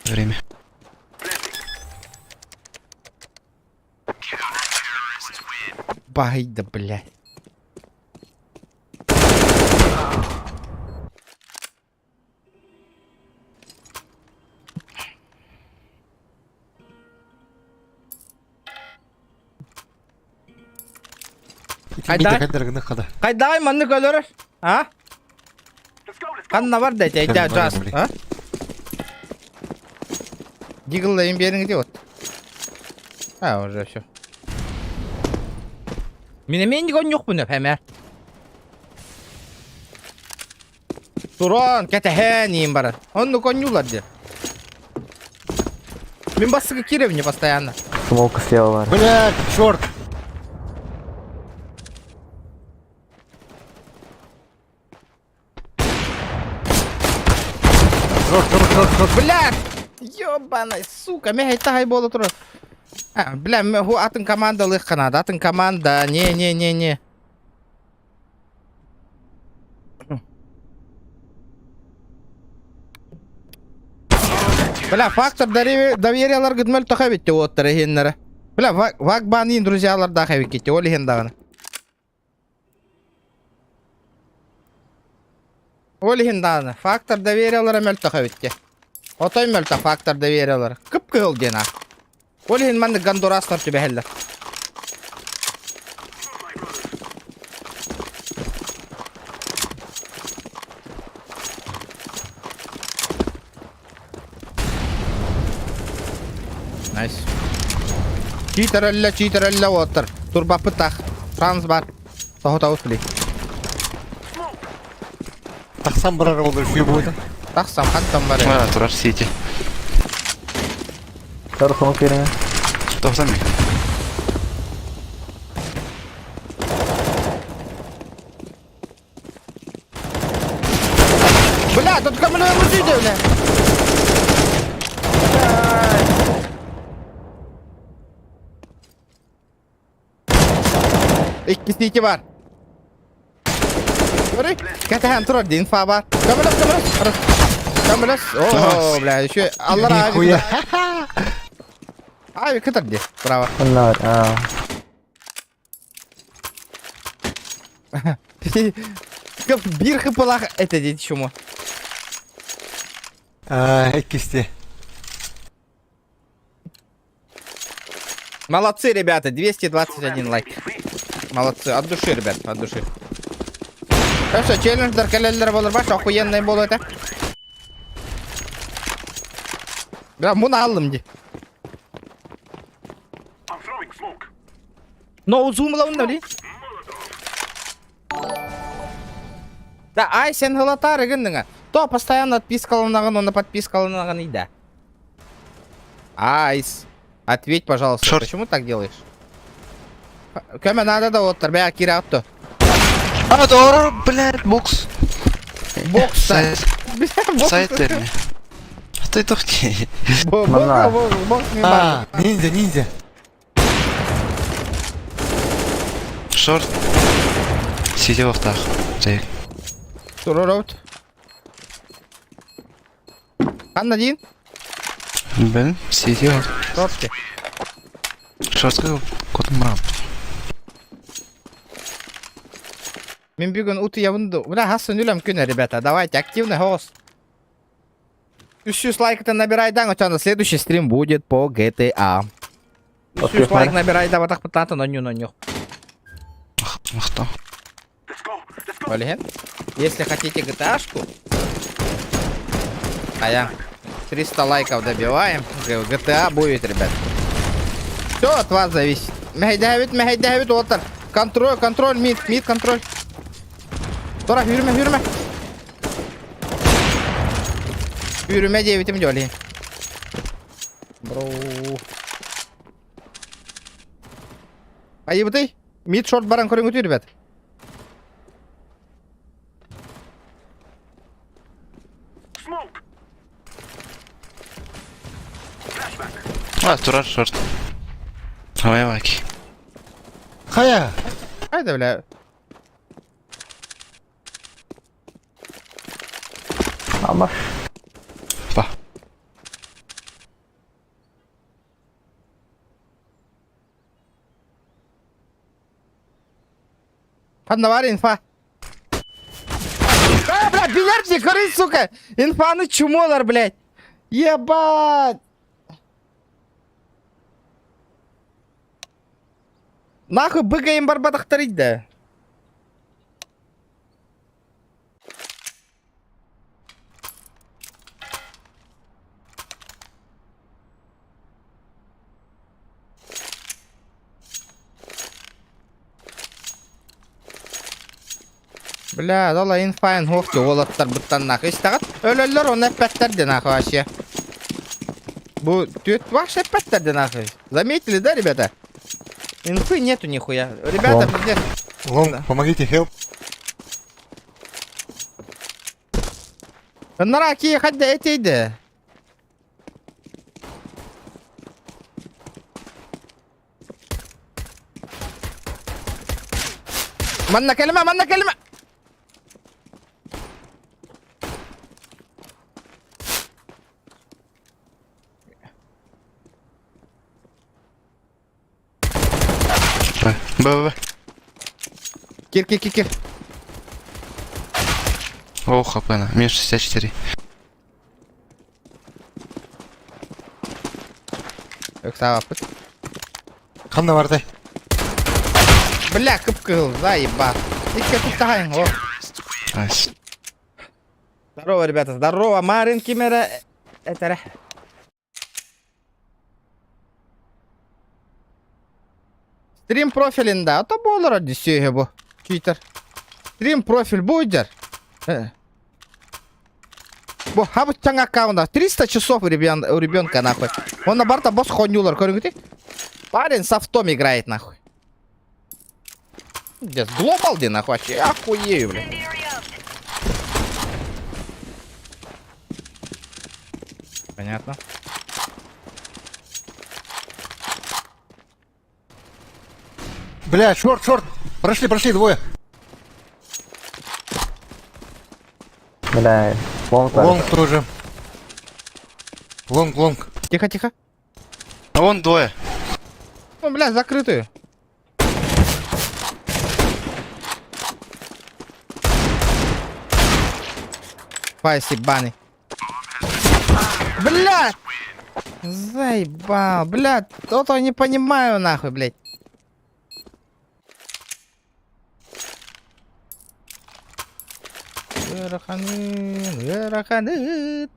Время. Байды, блядь. Қайдай манны көлөрөр? А? Қанна бар да, әйдә жас. А? Дигыллайын беріңі де от. А, уже все. Мен деген жоқ бұны, пәмәр. Туран, кәтәхән ең бары. Онны конюлар де. Мен басыға керевіне постоянно. Смолка слева. Блядь, черт. Блядь! Ёбаный, сука, мен айтағай болы тұры. Бля, ху атын команда лық қанады, атын команда, не. Бля, фактор довериялар гүдмөл тоқа бетте оттыры хенлері. Бля, вагбанын друзьялар да қайбет кетте, ол хен дағаны. Ол хен дағаны, фактор довериялар мөл тоқа бетте. Отой мөлті фактор довериялар. Кып кыл дена. Ол хен манды гандурастар түбе хеллер. Найс. Читерелле отыр. Турбапы тақ. Франс бар. Таху фли. Тақсам барар olur şu bu. Тақсам қантам бар. А, Турар Сити. Taruh smoke yerine. 90 mı? Бля, тут камера музыки, бля. İkisi iki var. Смотри, Катахан тролли, инфа бар. Камилос. О, бля, еще Аллара. Нихуя. Ави, кто где? Право. Бирхы палах. Это дети чему? Кисти. Молодцы, ребята, 221 лайк. Молодцы, от души, ребят, от души. Хорошо, челлендждер, календер, болырбаш, охуенный был это. Да, муна алым ди. Но зумла он, блин. Да, ай, сен галатары гындыңа. То постоянно отпискалынаган, он подпискалынаган и да. Айс. Ответь, пожалуйста, почему так делаешь? Кэме надо да вот, бля, Кира отто. Doğru, блядь, бокс. Бокс, Сайттерми. Ты тухти. Бокс не бар. Ниндзя. Шорт. Сиди во втах. Туророт. Хан один. Блин, сиди во. Шортки. Шорт сказал, кот мрам. Мен бүгін уты ябынды. Бля, хасын үлем күні, ребята. Давайте, активный хост. 300 лайков набирай, да, но следующий стрим будет по GTA. 300 лайк набирай, да, вот так пытаться, но ню. Кто? Олеген? Если хотите GTA-шку, а я 300 лайков добиваем, GTA будет, ребят. Все от вас зависит. Мехайдавит, отыр. Контроль, мид, контроль. Тора, yürüme. Yürüme девятим дёли. Бро. Айыбытай. Мид шорт баран көрің өтей, ребят. Турар шорт. Давай, лайки. Хая. Хайда, бля. Па. Var infa. А, блядь, бильярдник, коры, сука. Инфаны чумолар, блядь. Ебать. Нахуй быгаем барбадахтарить, да. Бля, дала инфайн хофти, олаттар бұттан нақы. Истағат, өлөлер оны әппәттерді нақы вообще. Бұл төт ваш әппәттерді нақы. Заметили, да, ребята? Инфы нету нихуя. Ребята, пиздец. Лом, помогите, хелп. Нараки, хадда этейді. Манна кәліме. Б. Кир. О, хп на. Минус 64. Өксава пыт. Қанда барды. Бля, кып-кыл, заебал. Икке туттахайын, о. Найс. Здорово, ребята, здорово. Марин Кимера. Это рах. Стрим профилінде ата болыр десеге бұл. Кейтер. Стрим профиль будет. Бұл хабыт жаңа аккаунда 300 часов у ребенка нахуй. Он на барта босс ходнюлар, көріңгіте? Парень с автом играет нахуй. Здесь глобал где нахуй, я охуею, блин. Понятно. Бля, шорт. Прошли двое. Бля, лонг бар. Лонг тоже. Лонг. Тихо, тихо. А вон двое. Ну, бля, закрытую. Спасибо. Блядь! Заебал, блядь, то-то не понимаю нахуй, блядь. Вераханы.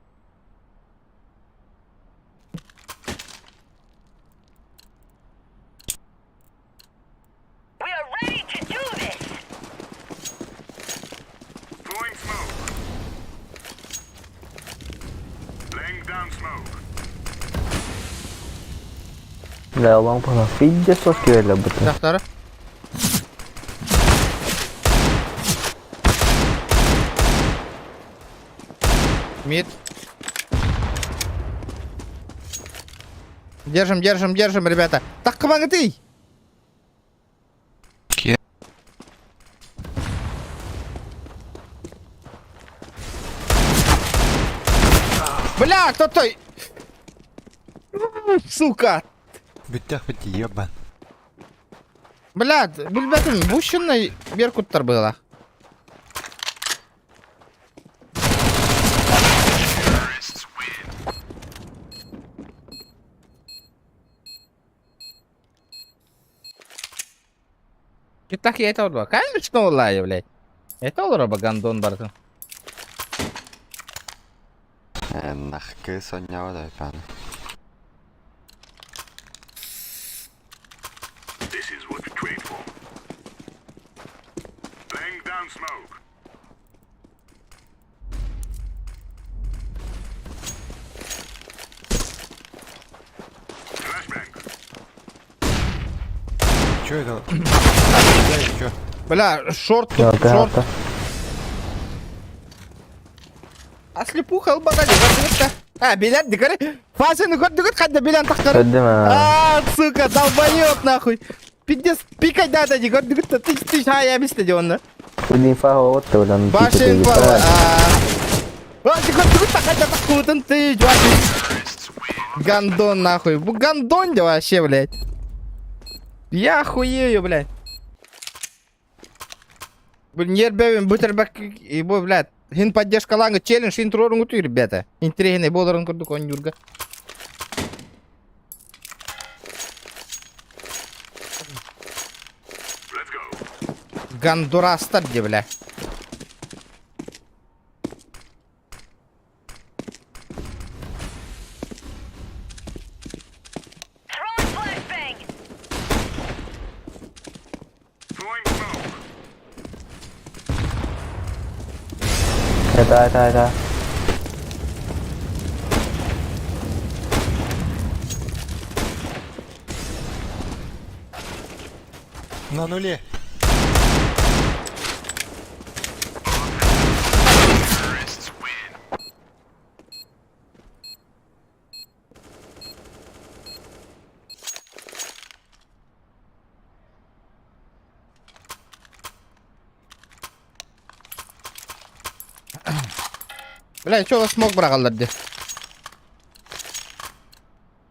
We are ready to do this. Бля, лонг погнал. Пиздец, соски верля будто. Жақтары. Мид. Держим, ребята. Так, команда ты! Бля, кто-то... Сука! Битях ебан. Блядь, ребята, бушинный беркуттар было. Так я это вот, конечно, улаю, блядь. Это олороба гандон бартын. Нахкы сонява да пан. Чё это? Чё? Бля, шорт Всё, тут, да, шорт. да. А слепуха албана дегар. А, билет дегар. Фасен год хадда билет тахтар. Söndüme. А, сука, долбоёб нахуй. Пиздец, пикай надо, дегар, ты шая бисте дённа. Full info åtta ulan. Ваша инфа. А, дегар, такая такутан ты, чувак. Гандон нахуй. Гандон да вообще, блядь. Я охуею, блядь. Блин, нербевим, бутербак и бой, блядь. Хин поддержка ланга, челлендж, интрорун уту, ребята. Интригный болорун курду конюрга. Гандура старди, бля. Throwing flashbang. Это. На нуле. Бля, чё вас смог брагал-лады?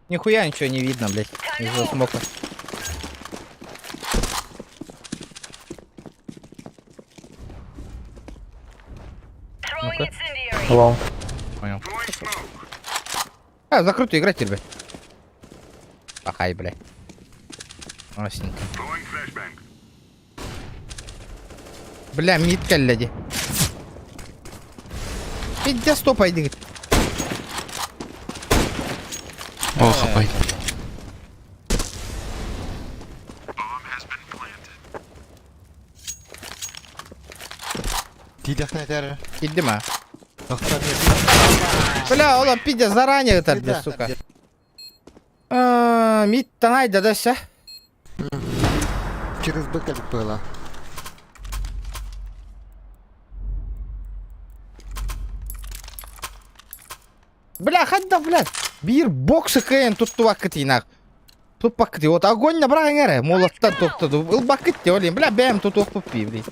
Нихуя ничего не видно, блядь, из-за смока. Throwing incendiary. Лонг. Понял. А, закрытую играть, ребят. Пахай, блядь. Осенько. Бля, митка, ляди. Иди, стопай, иди. О, хапай. Тидях на терра. Иди, ма. Бля, ола, пидя, заранее это, бля, сука. Мит-то найда, да, ся? Через быкаль было. Бля, хадда, блядь. Бир боксы кэйн, тут туакати, нах. Тут пакти, вот огонь набрал, гэре. Молоттан тоқтады. Ыл бакити, олин, бля, бэм, тут опупи, блядь.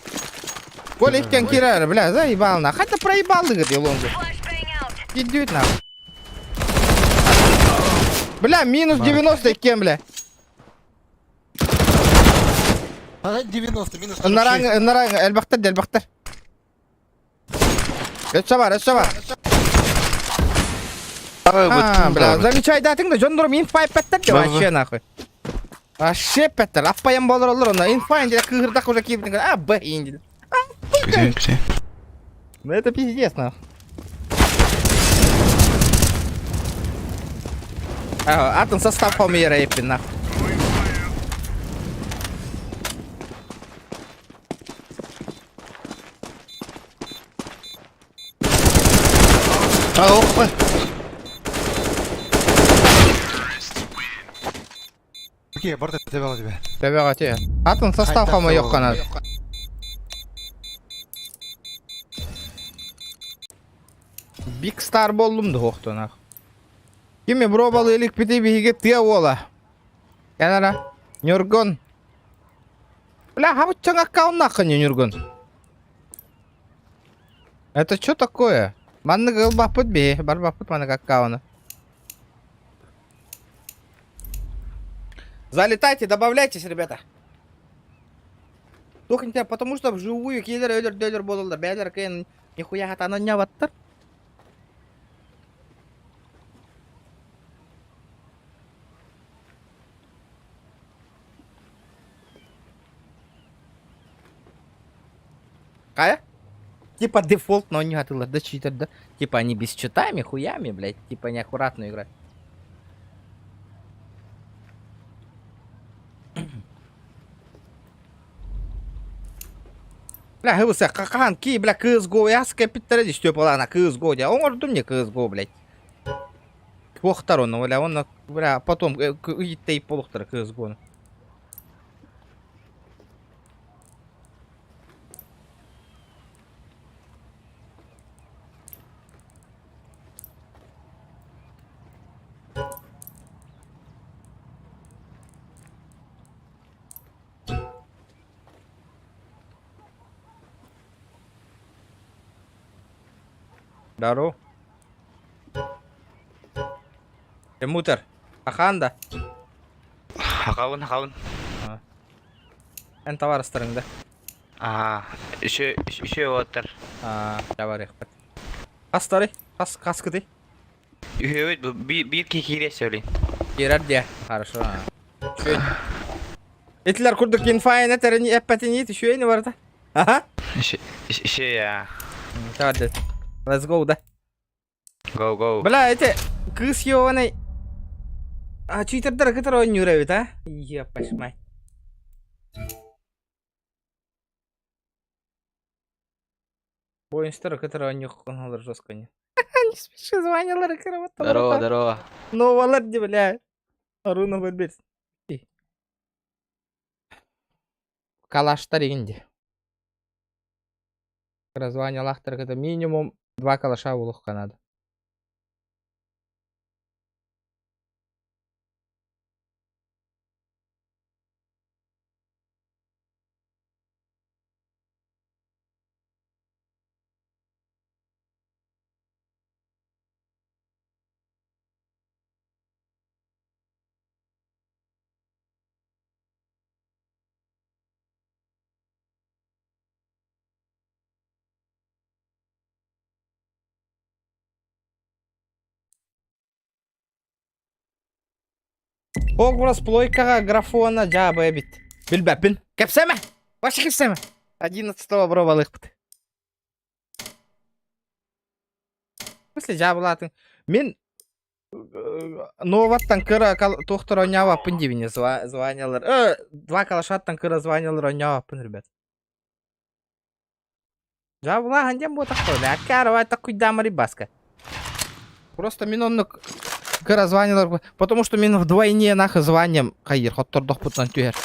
Колечкен кирар, бля, заебал на. Хотя проебал ты лонгу. Идет на. Бля, минус 90 кем, бля. А 90, минус Наран, 46. наран, эльбахтар. Речава. Бля, замечай датың да, жондырым инфай пәттер де вообще нахуй. Вообще пәттер, аппайым болыр олар, оны инфай инде кығырдақ уже кейбітін, б инде. Где? Ну это пиздец, нахуй. Атын состав помера еппен, нахуй. Окей, борт тебя тебя. Тебя те. Атын состав хома yok қана. Big Star болдым да оқты, нахуй. Кеме бробалы елік біте бейге тия ола. Янара, Нюргон. Бля, хабыт чаң аккаун нахуй не Нюргон. Это что такое? Манны гыл бапыт бе, бар бапыт манны аккауна. Залетайте, добавляйтесь, ребята. Тухните, потому что вживую киллер өлер болылды. Бәлер кайын нихуя хатаны не ваттыр. Кая? Типа дефолт, но не хатылар, да читер, да? Типа они без читами, хуями, блядь. Типа неаккуратно играть. Бля, хыбыса, какахан ки, бля, CSGO, я скапиттер эди, что была на CSGO, да, он может мне CSGO, блядь. Полохтарон, бля, он, бля, потом, и полохтар CSGO. Здорово. Мутер. Аханда. Хакаун. Эн товарыстарыңда. Еще отыр. Жабар ехпет. Қастары? Қаскыды? Үйет, bir кекере сөйлейін. Керер де. Хорошо. Этлер күрдік инфайын әтәрін әппәтін ет, шөйені барды. Аха. Еще я. Давай, let's go, да. Go. Бля, эти кыз ебаный. А читердер который не уравит, а? Епаш мать. Боинстер, который не хонал жестко не. Не спеши, звонил рекорд. Здорово. Ну, Валерди, бля. Аруна бельбет. Калаштар инди. Разванил ахтар, это минимум 2 калаша в улух Канада. Огурас плойкаға графона жабы бит. Білбәпін. Кәпсәмә? Башы кәпсәмә? 11-го бробалық біт. Мысли жабылатын. Мен новаттан кыра тоқтыр ойнявапын дебіне званялар. 2 калашаттан кыра званялар ойнявапын, ребят. Жабылаған дем бұл тақпайды. Әккәрі такой дамари баска. Просто мен оны кыра званялар, потому что мен вдвойне нахы званем қайыр, хоттордық бұтынан түйер.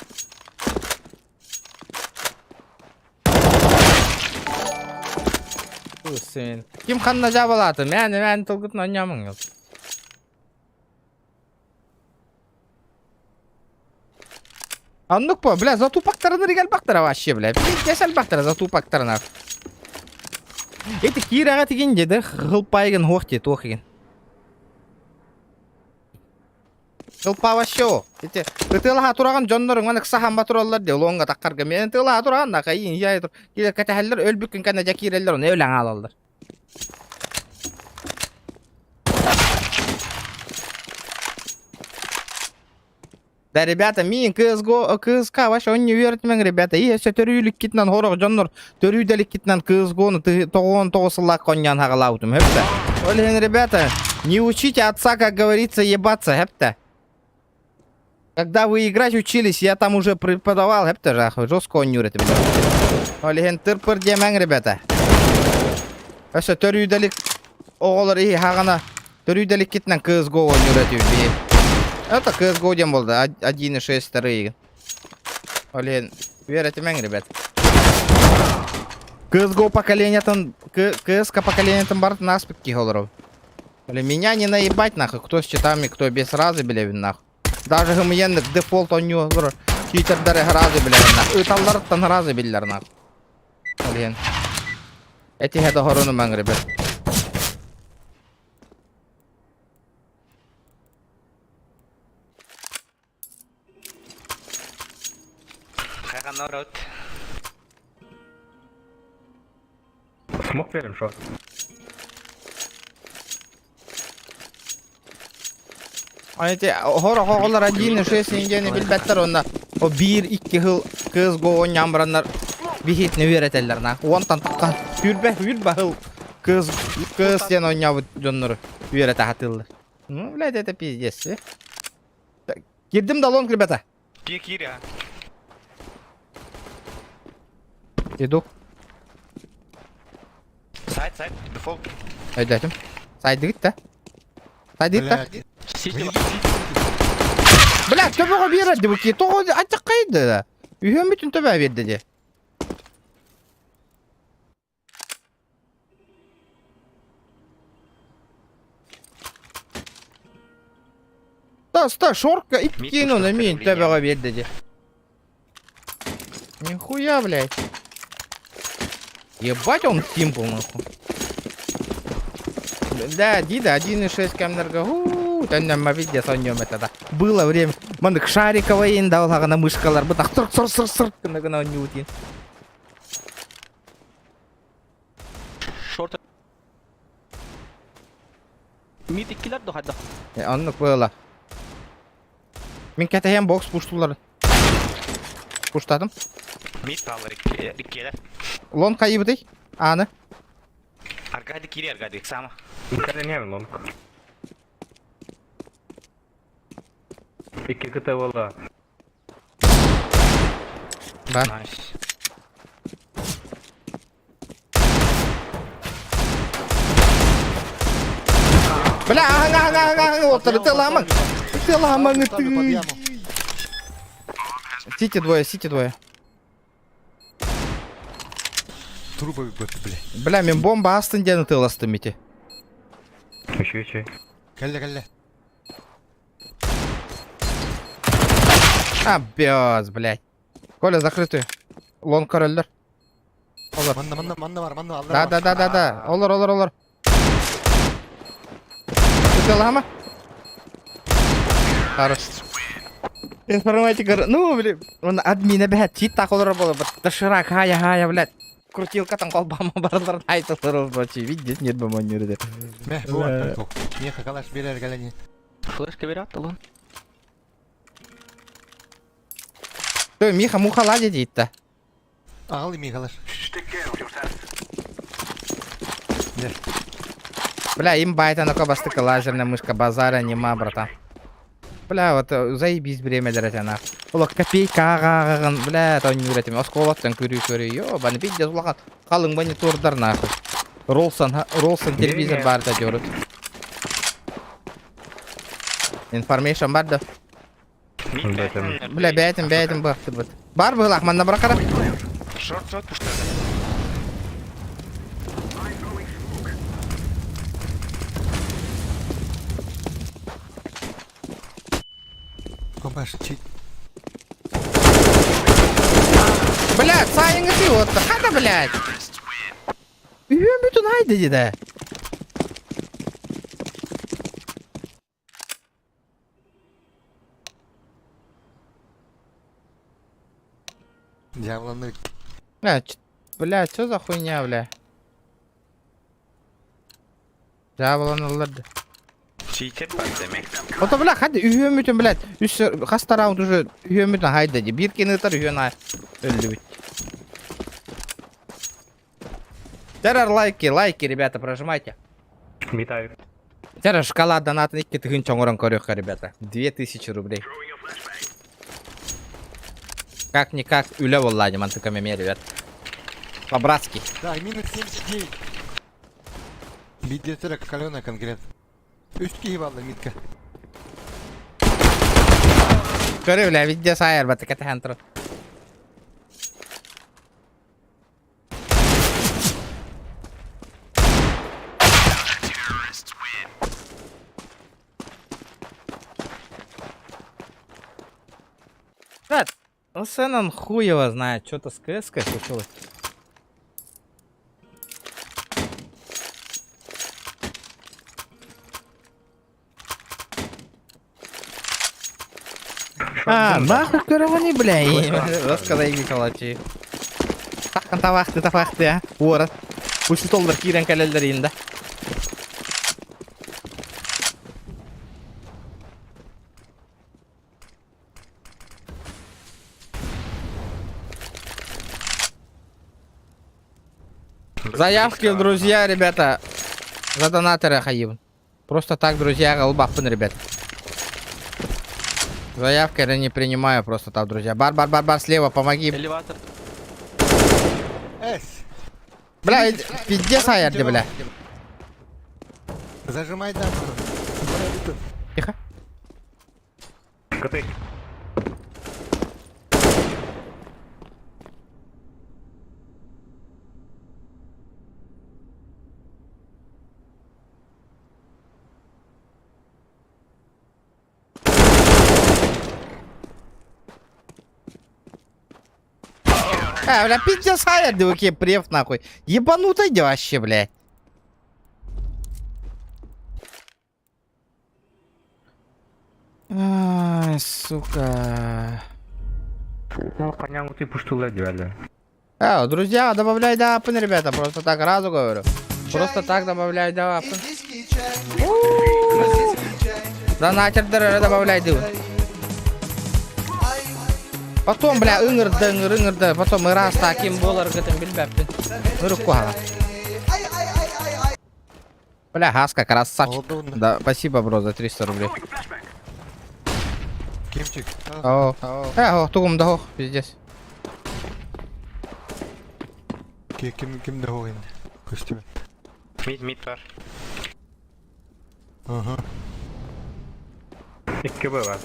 Ким қанна жабылаты? Мәні тұлғытын ойнамың ел. Аннық по, бля, за тупақтарыны регал бақтара вообще, бля. Кесел бақтара за тупақтарына. Эти кирага тиген деді, ғылпайгын хоқ деді, оқиген. Ғылпава шо. Эти, ұтылаға тұраған жонларың, маны қысахан батыралар де, олонға таққарға. Мен ұтылаға тұраған, нақа ең, ей тұр. Келер кәтәхәлілер, өлбіккін кәне жакирелер, оны өләң алалар. Да, ребята, мен кызга ваша он не верит мен, ребята. И все төрүлүк китнан хорог жоннор, төрүдөлүк китнан кызгону тогон тогосылак коньян хагалаутум, хепта. Олен, ребята, не учите отца, как говорится, ебаться, хепта. Когда вы играть учились, я там уже преподавал, хепта жах, жестко он юрит. Олен, тырпыр демен, ребята. Все төрүдөлүк оголор и хагана, төрүдөлүк китнан кызго он юрит. Это CSGO дем был, да, 1.6 вторые. Блин, верите мне, ребят. CSGO поколение там, CSGO поколение там барт на аспекте голоров. Блин, меня не наебать нахуй, кто с читами, кто без разы, блин, нахуй. Даже гомоенных дефолт он не читер даре разы, блин, нахуй. Италлар там разы, блин, нахуй. Блин. Эти это горону мен, ребят. Народ. Смог верим, что? Эти хорог оголор 1.6 ингени билбеттер онна. О 1-2 жыл CSGO ойнан барандар бихитне веретелер на. Онтан такка хүрбе жыл CS ден ойнабыт жоннор верете хатылды. Ну, блядь, это пиздец, Кирдим далон, ребята. Киря. Иду. Сайт, дефолт. Айдатым. Сайды гитті. Сайды гитті. Блядь, төбеға береді бұке. Тоғы ачық қайды да. Үйен бүтін төбе берді де. Ста, шорка иккину на мен төбеға берді де. Нихуя, блядь. Ебать он симпл, нахуй. Да, Дида, 1.6 камерга. Там нам видео соньем это, да. Было время. Мандык шариковый индал, на мышкалар. Вот так сыр, на не утин. Шорт. Мид иккилер до хадда. Аннык было. Мен кетем бокс пуштулар. Пуштадым. Мид палар иккилер. Лон кайыбыдый. Аны. Аркады кири, аркады сама. Никогда не был, Iki kita bola. Бар. Найс. Бля, ага, вот ты ламан. Ты ламан, ты. Сити двое. Трубы быт, бля. Бля, мен бомба астын дені тыластымете. Еще. Кәлле. А, бёз, блядь. Коля, закрытый. Лон короллер. Олар. Манна бар. Да. Олар. Ты лама? Хорош. Информатика. Ну, блин. Он админа, блядь, чит так олар было. Доширак, хая, блядь. Крутилка там колбама барлар айтылыр прочи. Видите, нет бы манерде. Мeh, bu var. Niye kakalaş birer geleni. Флешка берет, лон. Той, Миха, муха лади дейт-то. Ağıl yemeği kalır. Бля, им байта на кобастыка лазерная мышка, базара нема, братан. Бля, вот заебись время дырать она. Улак копейка ағағағын, бля, тау не үйретем. Осколаттан көрі, ёбаны пиздец улақан. Қалың монитордар нахуй. Ролсон телевизор бар да жорыт. Информейшн бар да. Бля, бәйтім бақты бұд. Бар бұл ақманна бұра қара. Шорт пуштады. Компаш, чит. Блядь, сайынғы ты вот, хада, блядь. Үйен бүтін айды деді. Дьяволы. Бля, что за хуйня, бля? Жабыланылырды. Cheated var demek. Ото, бля, хады үйен бүтін, блядь. Хаста раунд уже үйен бүтін айды деді. Bir kene ытыр үйен ай. Өлді бүт. Террор лайки, ребята, прожимайте. Витаю. Террор шоколад донатын икки тыгын чоңорон көрөкка, ребята. 2000 рублей. Как-никак үлі боллады мантыкамеме, ребят. По-братски. Да, минус 79. Видео каленая конкретно. Üst kihvallı mitka. Көрі, бля, видео сайыр баты кәтіхан тұры. Брат, ну он хуй его знает, что-то с КС-кой случилось. Нахуй көріғыны, бля, рассказай Николачи. Таққан табақты, а. Уоры. Үші толдар кейрен кәлелдер енді. Заявки, друзья, ребята. За донаторы хаим. Просто так, друзья, голубахпын, ребят. Заявки я не принимаю просто так, друзья. Бар, слева, помоги. Элеватор. Бля, пиздец, аярди, бля. Зажимай даму. Тихо. Коты. Бля, пиздец, аярди, вы прев, нахуй. Ебанутый иди вообще, блядь. Ай, сука. Ну, понятно, ты пуштула дядя. Друзья, добавляй дапын, ребята. Просто так разу говорю. Просто так добавляй дапын. Индийский чай. Грузинский чай. Донатердер добавляй дапын. Потом, бля, ыңырды. Потом и раз таким болар гэтым билбәптин. Руку ала. Бля, Гаска, красавчик. Да, спасибо, бро, за 300 рублей. Кимчик. Тугум да, пиздец. Ким да ойын. Костюм. Мид var. Ага. İki var.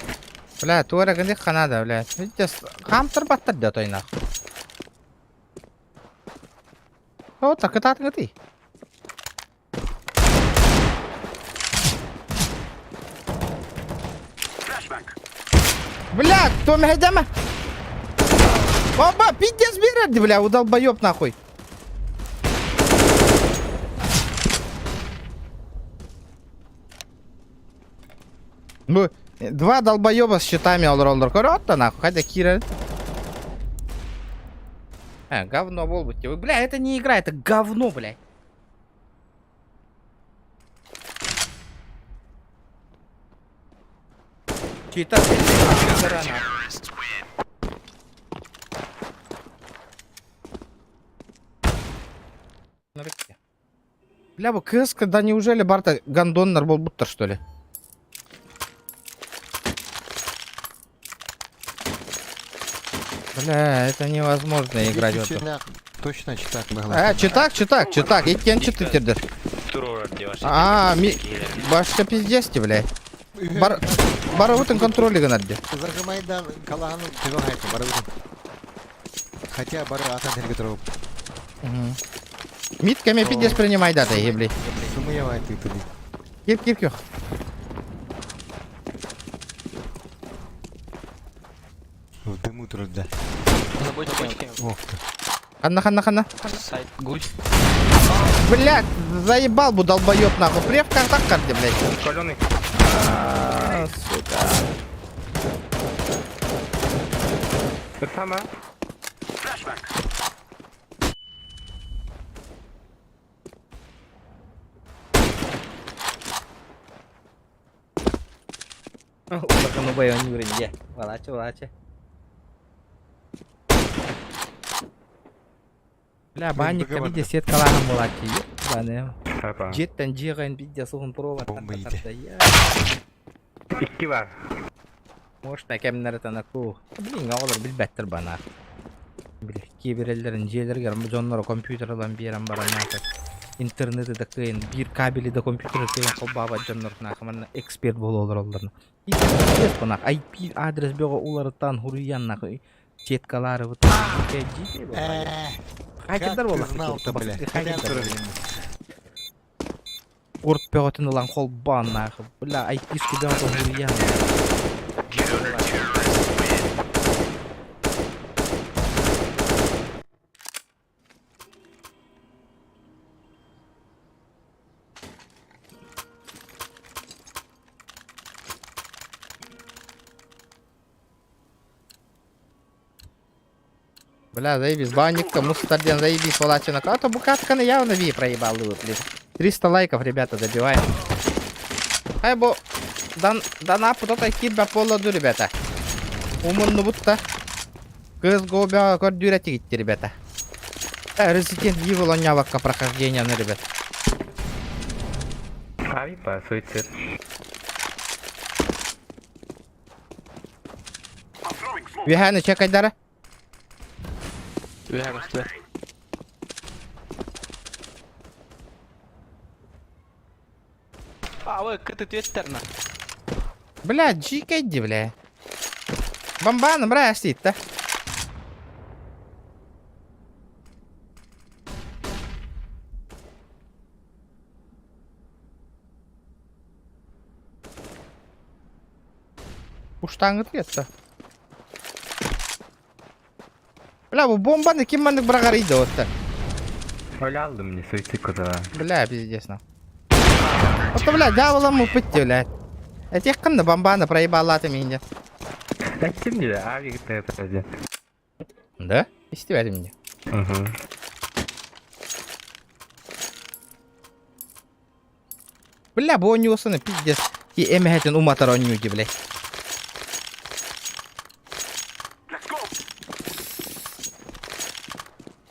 Бля, туара гэнди ханада, бля. Пиздец, хамтар баттар да той нахуй. О, так это ты. Бля, кто меня дама? Оба, пиздец, берет, бля, удолбоёб нахуй. Ну, два долбоёба с щитами алролдер. Коротко нахуй, хотя Кира. Говно, волбути. Бля, это не игра, это говно, блядь. Чита, бля, бы КС, когда неужели Барта гандоннер был будто, что ли? Бля, это невозможно играть в это. Точно читак была. Читак, и кен читы тердер. Башка пиздец, блядь. Баровутын контроле гнадди. Зажимай да, калагану тевагайка, баровутын. Хотя бары atan тергетроп. Митками пиздец принимай дата, ебли. Сумыявай ты туди. Кип. В дыму трудда. За бочками. Ох ты. Хана. Сайт гусь. Блядь, заебал бы долбоёб нахуй. Прев как так карте, блядь. Каленый. Сука. Это самое. Bakın o bayağı yürüyün ya. Валача. Бля, банник-то виде сеткаларым болады дейді. Баны. Жеттен жиғайын виде суғын провод. Икки бар. Может, әкемнері танаку. Блин, оғылыр білбәттір бана. Кейбірелерін желерге жонлары компьютерлан берем баран. Интернеті де күйін, бір кабелі де компьютері күйін қолбаба жонларын ақыманна эксперт болу олар оларына. IP адрес беға оларыттан хуруян нахуй. Сеткалары бұтын. Хакердар болар. Урт пеғатын ұлан қол бан нахуй. Бля, IP-шкі беға хуруян. Бля, заебись, банник-то, мустарден, заебись, волачина. А-то букатканы явно Ви проебал, блин. 300 лайков, ребята, добиваем. Айбо, дана путота кирбя полоду, ребята. Умунну бутта. CSGO бяга кордюрати гитти, ребята. Resident Evil онявакка прохождение, ребят. Авипа, суицид. Вихайны чекай дара. Вы кыты твиттерна. Бля, джикайди, бля. Бомбаном растит-то. Уштан ответса. Бля, bu bombаны kimmandik bir qaraydi o'tda. Öyle aldım ne suicid koda. Бля, пиздец на. Вот, бля, дьяволом упыtti, бля. Этих кында бомбаны проебалаты меня. Да kim dedi abi gitti yapacağız. Да? Истевали меня. Угу. Бля, bu oynuyorsun pиздец. И эмехетин уматар oynuyor, бля.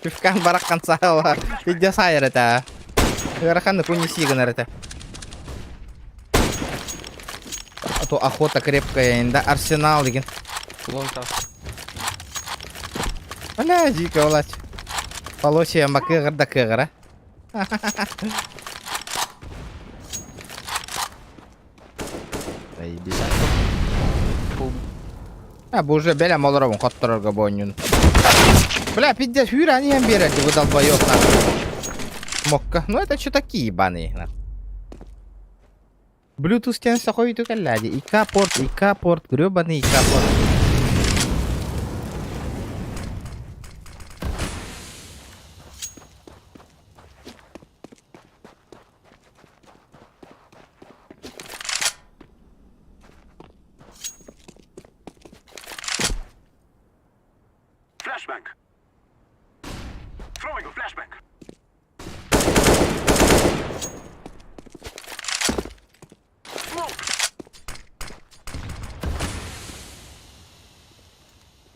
Пивкан бараккан саава. Пиздец айыр это. Гараханны кунеси гынар это. А то охота крепкая, да, арсенал деген. Бля, дико, власть. Полосия макыгыр да кыгыра. А, bu уже беля молоровым хоттырырга бойнун. Бля, пиздец, Юра, они им берете, вы долбоёб, нахуй. Мокка. Ну это что такие ебаные, нахуй. Bluetooth стен сахой itu kan lah, ika-port, грёбаный ика-порт. Flashbang. Throwing a flashbang. Smoke.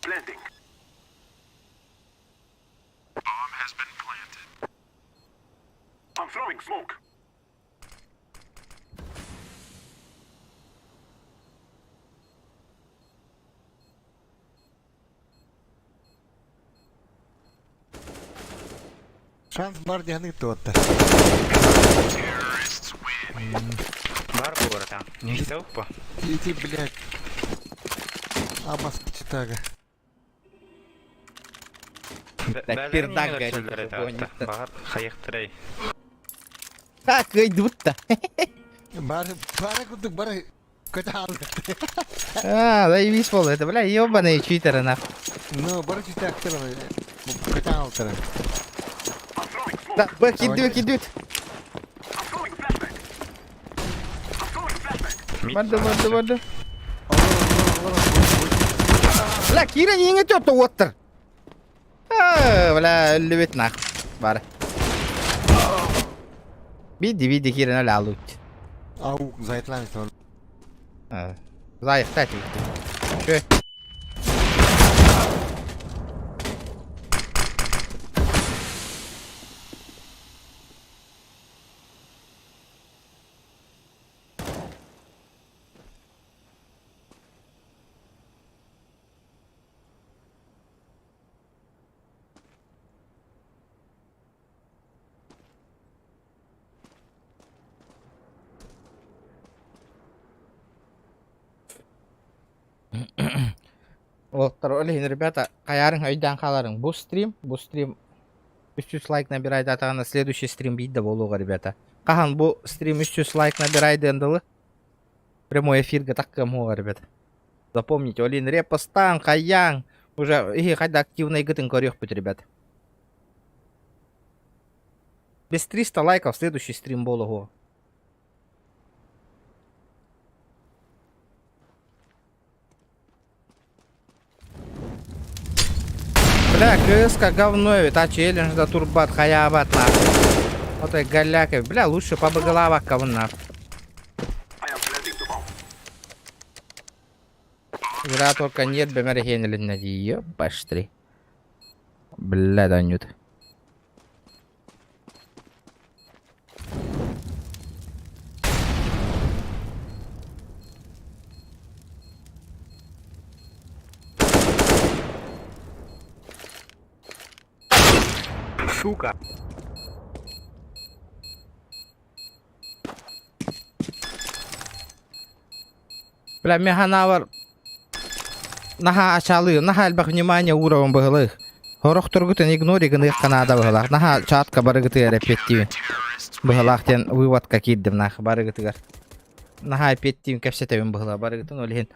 Planting. Bomb has been planted. I'm throwing smoke. Шанс бар дегенің туатты. Бар bu arada. Не взял по. Иди, блядь. Амас читага. Так, пердак горит, понял. Бар хаяқтырай. Как идут-то? Бары кудук, бары ката алды. А, заебись, пол, это, бля, ёбаные читеры, нахуй. Ну, бары читак тыраны. Kaçan altları. Da bak gidiyor. Vardı. La kira yenge tuttu water. Вля любит нах. Бар. Види кира на лалут. Au, zayıflamış onu. Зайх, кстати. Чё? Вот, ребята, каярың өйден қаларың. Бұл стрим 300 лайк набирайды атағана следующий стрим бейді болуға, ребята. Қахан бұл стрим 300 лайк набирайды әнділі. Прямой эфирға таққым оға, ребята. Запомните, олин репостан, каяң. Уже қайда активный гытын көрек бұд, ребята. Без 300 лайков следующий стрим болуға. Бля, КСК говно, ведь, а челлендж да турбат, хаябат, нахуй. Вот и галяков. Бля, лучше по головах говна. Зря только нет бемерхенили на нее, пошли. Бля, да нет. Сука. Бля, меганавар. Наха ачалıyor. Наха элбак внимание уровень быгылых. Хорох тургутын игноригын их канада быгылах. Наха чатка барыгыты репеттивин. Быгылахтен выводка киддим наха барыгытыгар. Наха петтивин кепсетевин быгыла барыгытын олихин.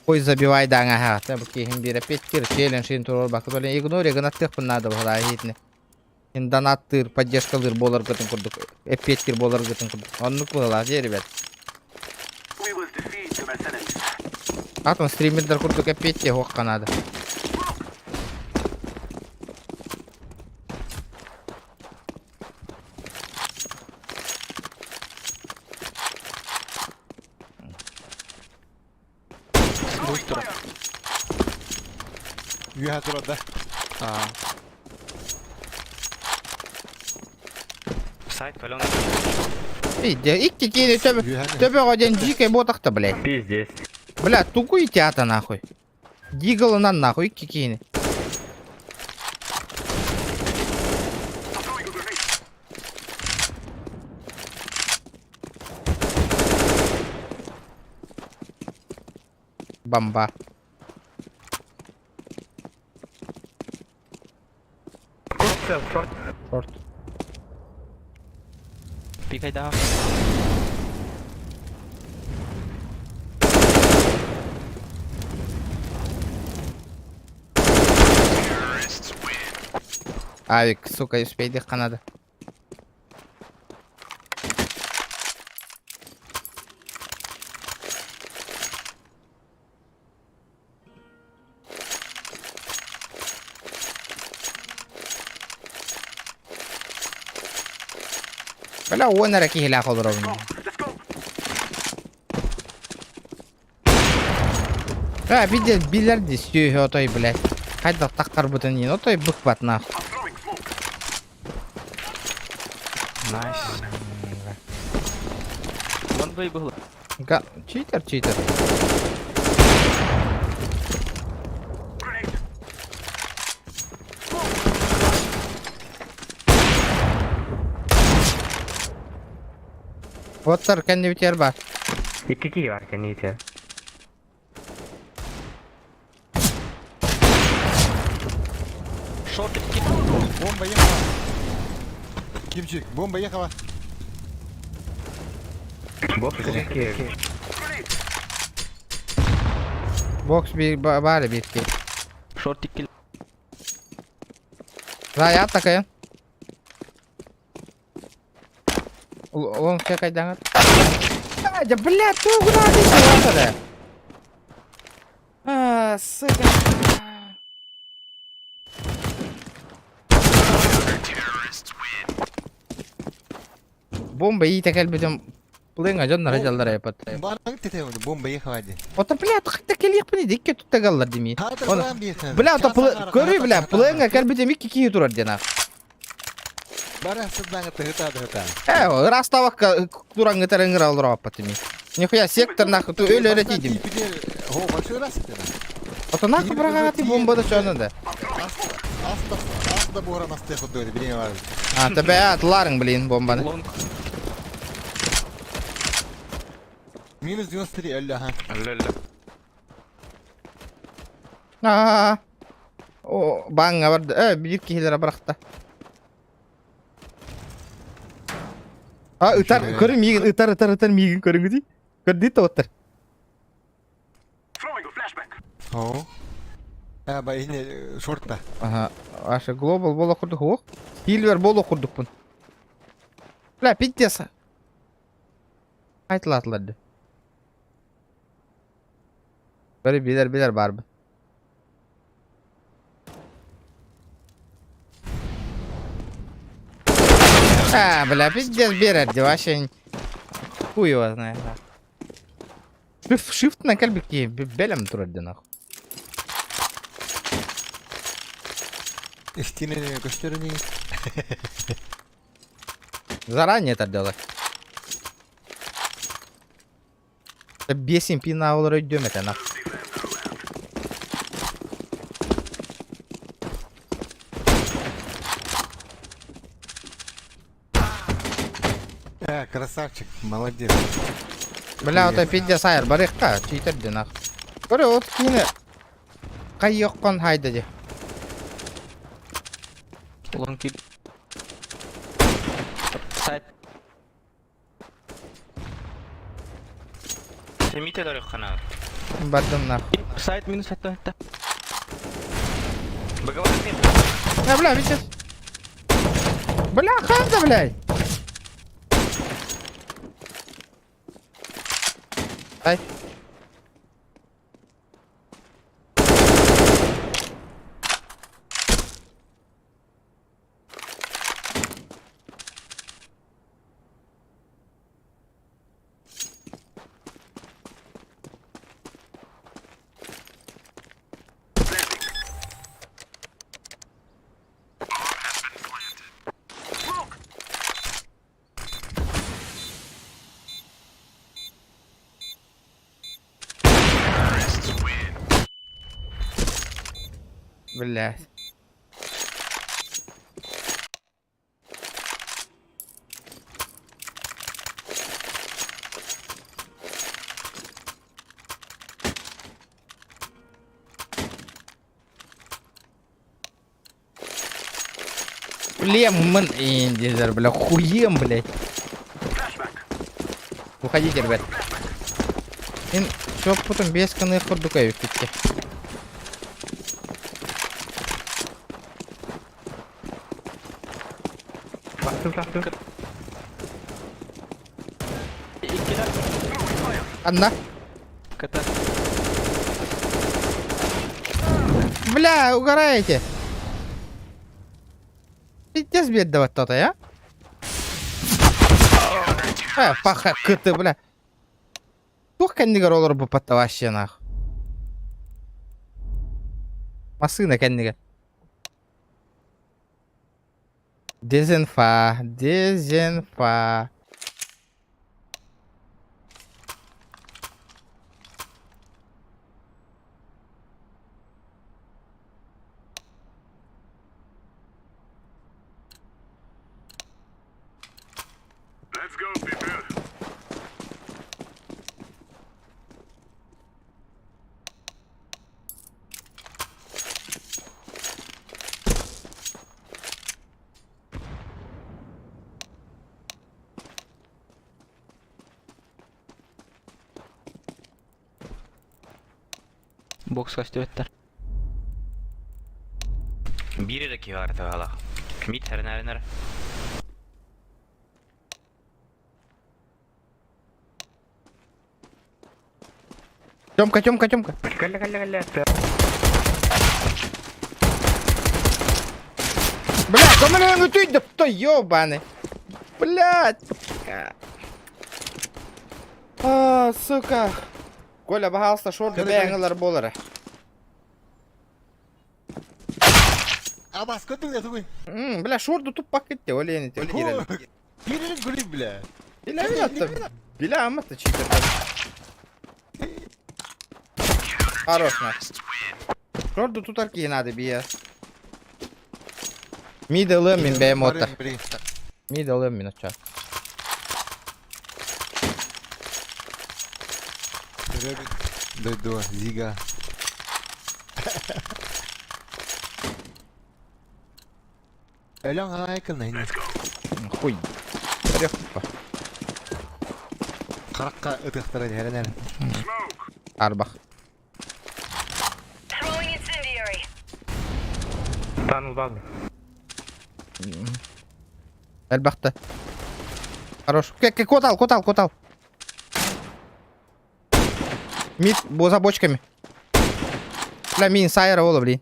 Ой забивай даңа ха. Табы кейхин bir репеттир челлендж ин турол бакыт олин игноригын аттықпын нада быгыла хитне. Ин донаттыр, поддержкалыр болар гытын курдук. Эппеттир болар гытын курдук. Оннук быгыла, же, ребят. Атон стримердер курдук эппетте хоқ канада. Üye turada. Сайт палён. Иди, икки кини төбе годен дикой ботақта, блядь. Пиздец. Бля, туку и тята нахуй. Дигалынан нахуй, икки кини. Бомба. Шорт. Пикай да. Авик, сука, успей их канада. Бля, он раки хиля ходровни. Видел билерди сүйі отой, блядь. Қайда таққар бұтын ең, отой бұқ бат нахуй. Найс. Вон бей был. Читер. Вот таркан не ветер бар. И какие арканите? Шорт. Бомба ехала. Кимчик, бомба ехала. Бокс какие? Бокс bir bari bir ki. Шортик килл. Заят такая. Он все кайдан. Да, блядь, ты куда ты? Сука. Бомба и такая будем плынга жон нарajалдар япат. Баран тетем бомба ехали. Ота блядь, как келип не дикке тут тагаллар деми. Хатыр баран бехен. Бля, то көрү бля, плынга кел будем икки кии турар дена. Баран сыднаңы тыгыта. Раставак тураңы тереңир алыр апатыми. Нихуя сектор нахуй ту өлө тидим. О, большой раз это. Ото нахуй брагати бомба да чонунда. Аста бора насте ходой, бирене бар. Тебе атларың блин бомбаны. Минус 93 әллә ха. О, банга бар. Bir kişilere bıraktı. Itar, körüm yiyin, ıtar miyin körüm gidi. Kördi de otur. Throwing a flashback. О. Ба ине шортта. Aha, aşı global bol okurduk o. Silver bol okurduk bun. Bla piddesa. Aytlatladı. Böyle biler var mı? Бля, пиздец, берет, вообще хуй его знает. Shift на кальбике белем турады нахуй. Истинные костерни. Заранее это делать. Бесим пина олар идем это нахуй. Красавчик, молодец. Бля, вот пиздец айр, барыхка, читер де нахуй. Көрі, вот кені қайыққан хайда де. Long kid. Side. Semite дали хана. Бардым нахуй. Side minus side. Баговать нет. Бля, видишь? Бля, ханза, блядь. Ай. Блядь. Лемон индизер, бля, хуем, блядь. Уходите, ребят. Çok потом бесканы ходука виктите. Одна. Бля, угораете. Пиздец бедного кто-то, я? Паха, ты, бля. Тух кәндігер олар бұл патта вообще нах. Масына кәндігер. Дезинфа. Let's go, people. Бокс кастеттер. Biri de ki var hala. Mit her nere. Тёмка, Тёмка, Тёмка. Блядь, да блин, ты да кто ёбаный. Блядь. Сука. Коля, пожалуйста, шорты бэнгелер болары. Абас, көтің де тұғын. Бля, шорты тупак кетті, олені. Ерелік гүлім, бля. Бля, амата читер. Хорош, на. Шорты тутарки надо бия. Middle min be motor. Middle min açar. Дойду, зига. Элен айкын айны. Хуй. Трех тупа. Қараққа ұтықтыры дәрін әрі. Арбах. Throwing incendiary. Эльбахта. Хорош. Котал. Мид, за бочками. Бля, мин сайра ола, блин.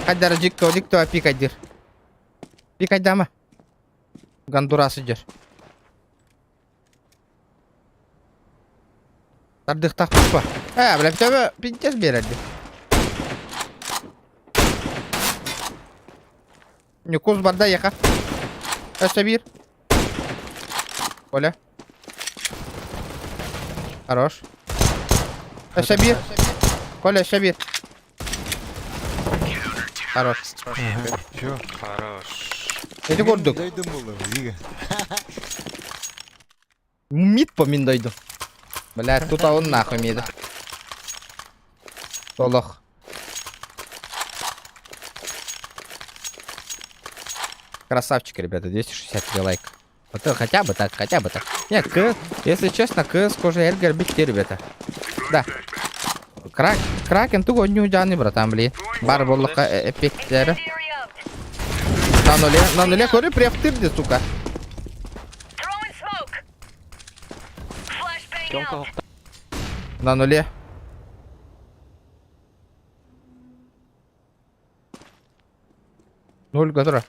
Хаддар, диктова пикадир. Пикать дама. Гандурас идешь. Тардыхтах пупа. Бля, тебя пиздец береді. Не куз барда яха. Сабир. Коля. Хорош. Сабир. Коля, Сабир. Хорош. Чё? Хорош. Эти гордук. Дойдым болу, зига. Мид по мин дойду. Блядь, тут он нахуй мида. Толох. Красавчик, ребята, 263 лайка. Вот это хотя бы так. Нет, если честно, с кожей Эльгар битти, ребята. Да. Кракен туго не удяный, братан, блин. Бар боллока эпиктері. Incendiary out. На нуле көрі префтирді, сука. Throwing smoke. Flashbang out. На нуле. Нуль, готово.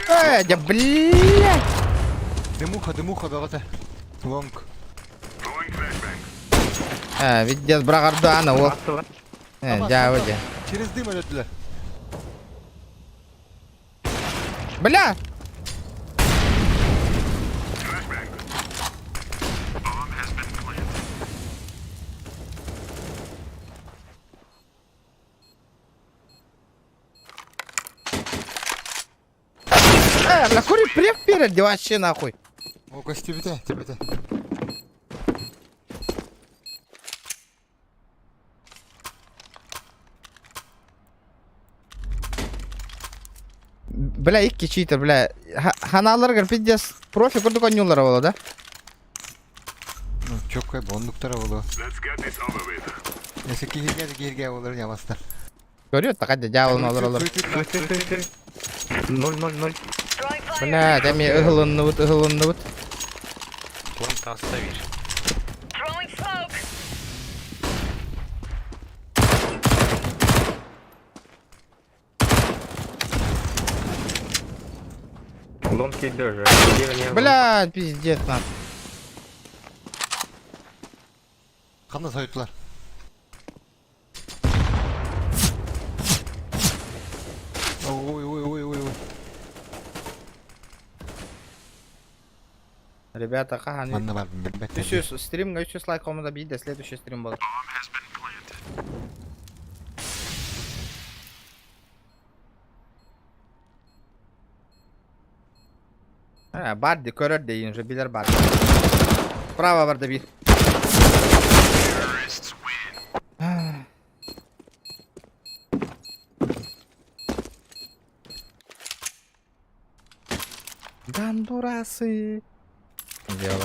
Да блядь. Дымуха, дағыты. Лонг. Видец, Брагардана, ол. Дяводи. Через дым әлетілі. Бля! Бля, кури прев впереди вообще нахуй. О, Костя, тебе-то. Бля, икки читер, бля. Ханалар пиздец профи курдук ойнуулар боло, да? Ну, чөпкай бондуктары болу. Несі кейірге оларын ямастар. Көрüyor da hadi cevabını olur. 0-0-0. Бля, дами ıhılınlı vıt. План оставишь. Throwing smoke. Лонг келді уже. Бля, пиздец нам. Қандай сойыттылар? Ой. Ребята, ха, Манна бар, білбәтті. 300 стримга 300 лайк команда бейді, следующий стрим будет. Bardi körür deyince bilir Bardi. Bravo vardı bir. Гандурасы. Дело.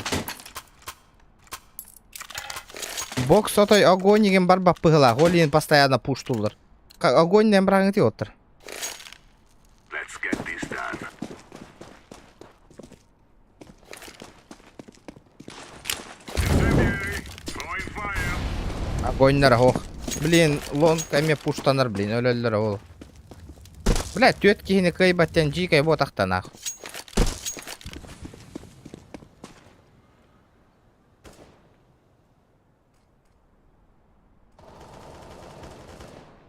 Бокс отой огонь деген бар баппыгыла. Голин постоянно пуштулар. Огонь не брагын ти отыр. Let's get this done. Incendiary. Throwing fire. Огоньнар ох. Блин, лонг эме пуштанар, блин, өлөлөр ол. Блядь, төт кихини кайбаттан жикай ботақта нахуй.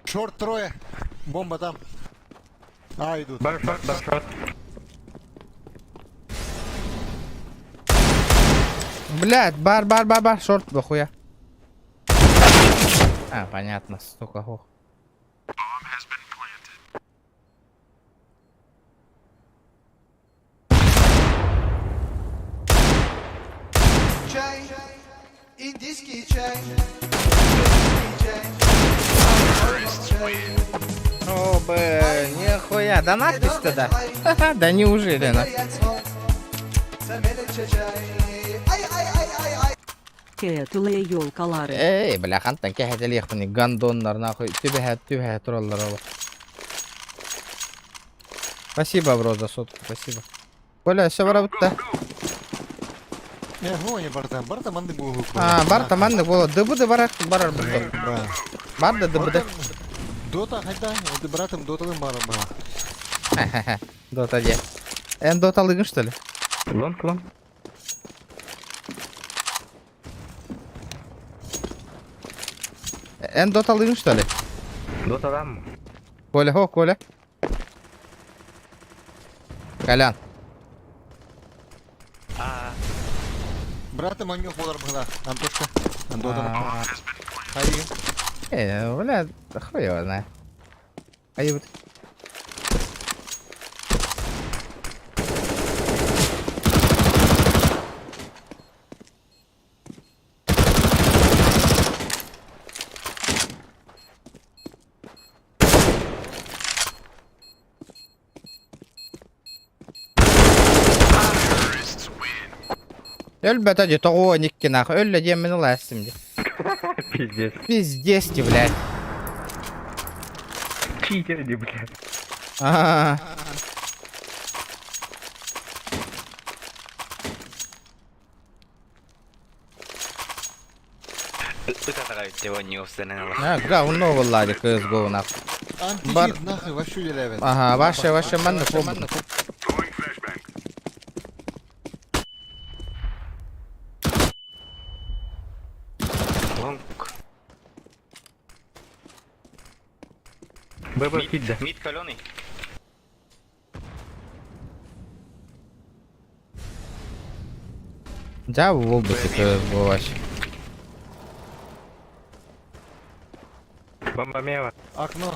Шорт трое. Бомба там. А, идут. Баршот. Блядь, бар, шорт, дохуя. А, понятно, столько ох. Bomb has been planted. О, нихуя, донат да? Ха-ха, да неужели, на? Кеетуле ёлкалары. Эй, бля, хантан кехетел ехпани, гандоннар, нахуй. Тюбе, тураллар, ола. Спасибо, бро, за сотку, спасибо. Коля, все варабытта. Не, гони, бартам. Бартам анды бугу. А, барта манны боло. Дыбыды барар барды. Да. Барды дыбыды. Дота, хайда. Это братом доталым барам бара. Ха-ха-ха. Дота де. Доталыгын, что ли? Лонг. Доталыгын, что ли? Дотадам. Коля, Коля. Колян. Братом амёк болар бара. Антошка. Андотан. Хайди. Бля, хуй его знает. Вот. Ölbe tadı toğu nikki nahı. Ölle diye meni lastim diye. Пиздец. Пиздец, блядь. Читеры, блядь. А. Ытатагай сегодня установила. Говно, влади, CSGO нахуй. Антихит нахуй, вашу елевен. Ага, ваше манны клуб. Throwing flashbang. Лонг. ББ кидда. Мид каленый. Да, в области CSGO вообще. Бомба мева. Окно.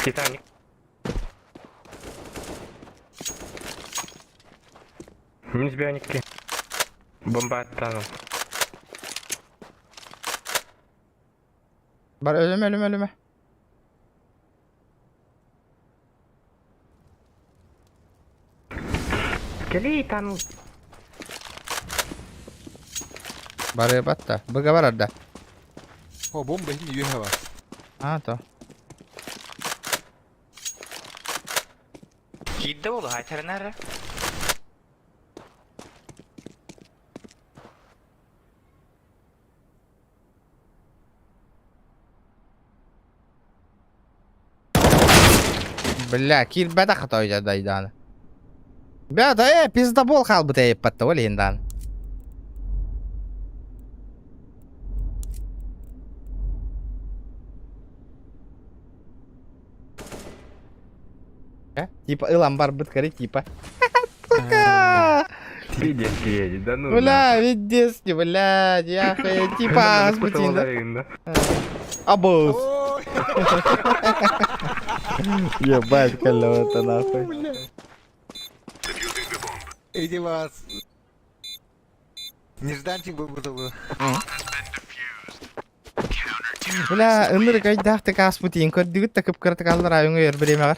Титаник. Минус бионики. Бомба оттанул. Бар, ölüme. Кали танул. Бары батта. Быга бар арда. О, бомба hindi юхева. А, то. Кидда болу, хайтарынары. Бля, кил бәді қытай жадайданы. Бәді, пизда бол қалбы тәйіп бәтті ол ендан. Типа, ылам бар бұткары, типа. Сука! Видески едет, да ну. Бля, видески, блядь, яхай, типа, аспутин, да? Абус. Ебать, колёта, нахуй. Defusing the bomb. Иди вас. Нежданчик был готов. Бля, ыныр кайдахты каспутин, көрдігіт тәкіп кірті қалдар айыңы ер біреме ғар.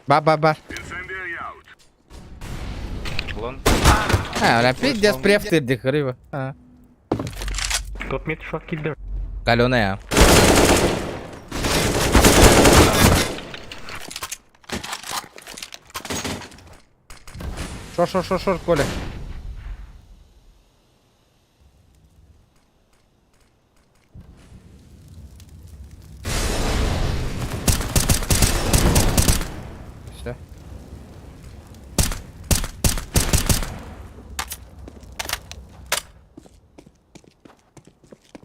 Ба-ба-ба. Incendiary out. Лон. Öyle piddes preftirdik gariba. Ha. Top mid shot killer. Галёна ya. Шор, Коля. Всё.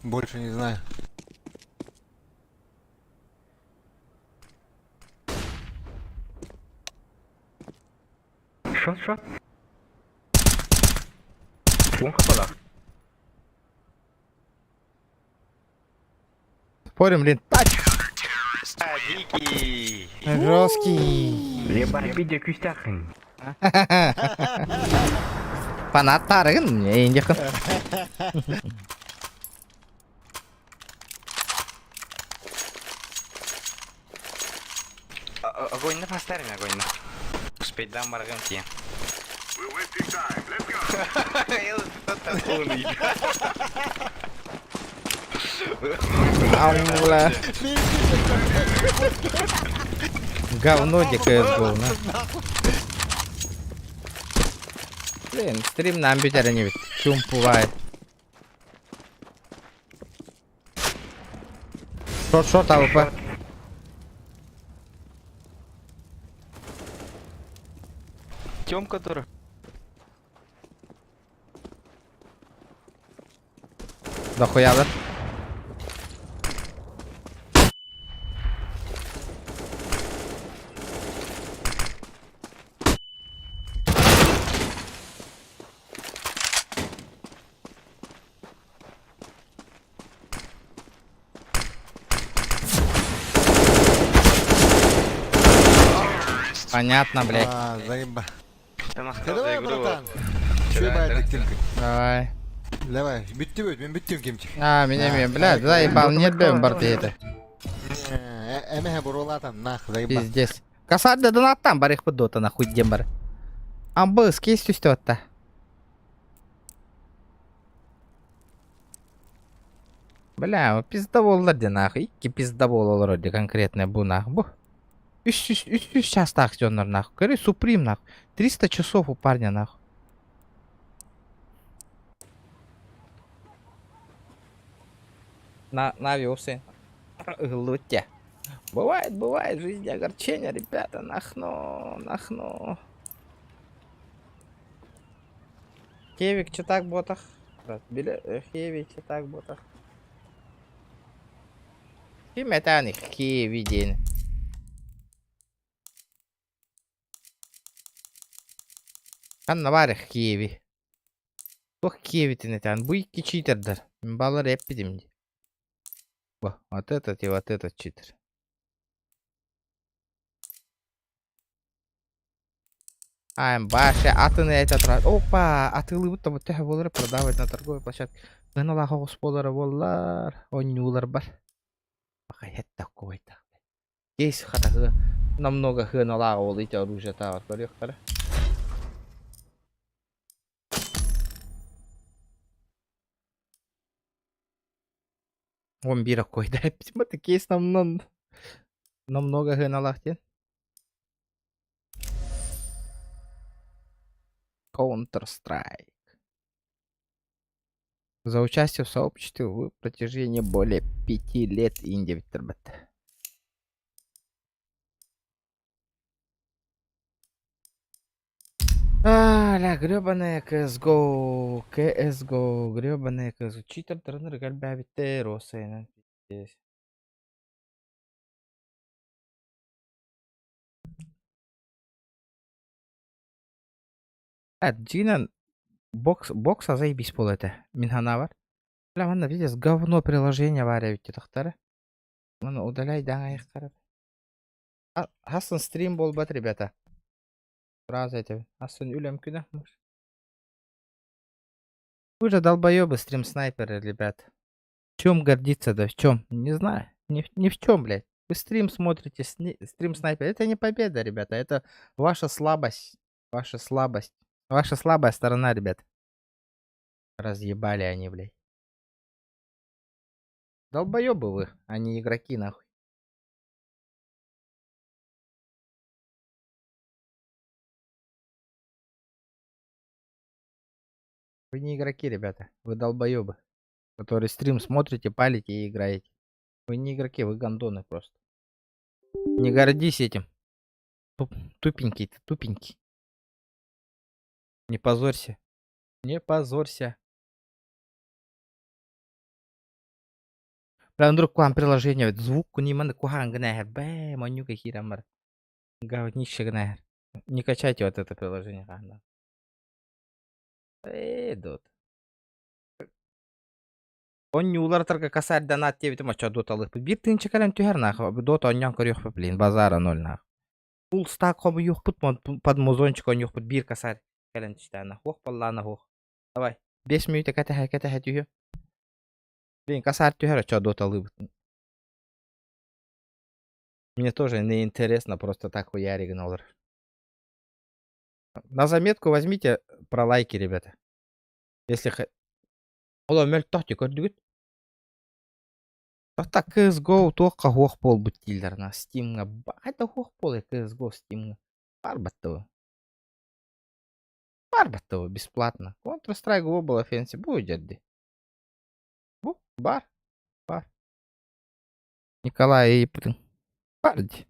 Больше не знаю. Shot. Он хапала. Спорим, блин, тач. Дикий. Жесткий. Лебай биде күстәхин. Фанаттарың ең жақын. Огонь на поставим, огонь на. Успеть дам морган тебе. We're wasting time. Let's go. Аула. Говно дикое CSGO, на. Блин, стрим на амбитере не ведь. Чум бывает. Шот, АВП. Тёмка дура. Дохуя, да? Понятно, блядь. Заеба. Я Давай, братан. Чё ебать, Тимка? Давай. Давай, битти бит, мен биттим кимчи. Меня, блядь, заебал, нет бем борты. Эмеге бурулатан, нах, заеба. Пиздец. Касарды донаттан бар их дота нахуй дембар. Амбыз кейс түстөтта. Бля, пизда болдыр де нахуй. Икки пизда бололор де конкретно бу нахуй. Бу. 300 час акционер нахуй. Говори, Суприм нахуй. 300 часов у парня нахуй. Навелся. Лутя. Бывает в жизни огорчения, ребята. Нахно. Хевик, читак ботах. Хевик, читак ботах. Киметаник, хевидин. Канна бар хеви. Тох хевитин этан. Буйки читердер. Балар эпидем. Вот этот и вот этот читер. Баша, а ты на этот раз. Опа, а ты будто вот тебя волры продавать на торговой площадке. Вы на лаху господара воллар. Онюлар бар. Пока это такой-то. Есть хата намного на лаху волите оружие та вот корректора. Он бира кой, да? Почему ты кейс намного на лахте? Counter-Strike. За участие в сообществе в протяжении более 5 лет индивидуально. Ля, гребаная CSGO, гребаная CSGO. Читер, тренер, гальба, витеро, сейна. Здесь. Джина бокса заебись пол это. Минханавар. Бля, ванна, видишь, говно приложение варят тахтары. Ванна, удаляй, да, их карат. Хасан стрим был бат, ребята. Раз это. Хасан юлям куда? Вы же долбоёбы, стрим снайперы, ребят. В чем гордиться, да в чем? Не знаю. Ни в чем, блядь. Вы стрим смотрите, стрим снайпер. Это не победа, ребята. Это ваша слабость. Ваша слабость. Ваша слабая сторона, ребят. Разъебали они, блядь. Долбоёбы вы, а не игроки, нахуй. Вы не игроки, ребята. Вы долбоёбы, которые стрим смотрите, палите и играете. Вы не игроки, вы гандоны просто. Не гордись этим. Тупенький ты, тупенький. Не позорься. Не позорься. Прям вдруг к вам приложение, звук не маны кухан гнахер. Бэ, манюка хирамар. Говнище гнахер. Не качайте вот это приложение. Дот. Он не улартырга касар донат тебе тема ча доталык. Bir тынчы калем тюхер нах. Дота оннян көр yok блин. Базара 0 нах. Ул стак хобы yok пут под музончик он yok пут bir касар калем тишта нах. Хох баллана хох. Давай. 5 минут ката тюхер. Блин, касар тюхер ча доталык. Мне тоже не интересно просто так хуярик гналар. На заметку возьмите про лайки, ребята. Если Ола мел тахти көрдүгүт. Тахта CSGO тоққа хоқ бол бүттилдерна. Steam'ға. Қайта хоқ бол CSGO Steam'ға. Бар баттығы. Бар баттығы, бесплатно. Counter-Strike Global Offensive бұл жерде. Бұл, бар. Бар. Николай Эйптің. Бар де.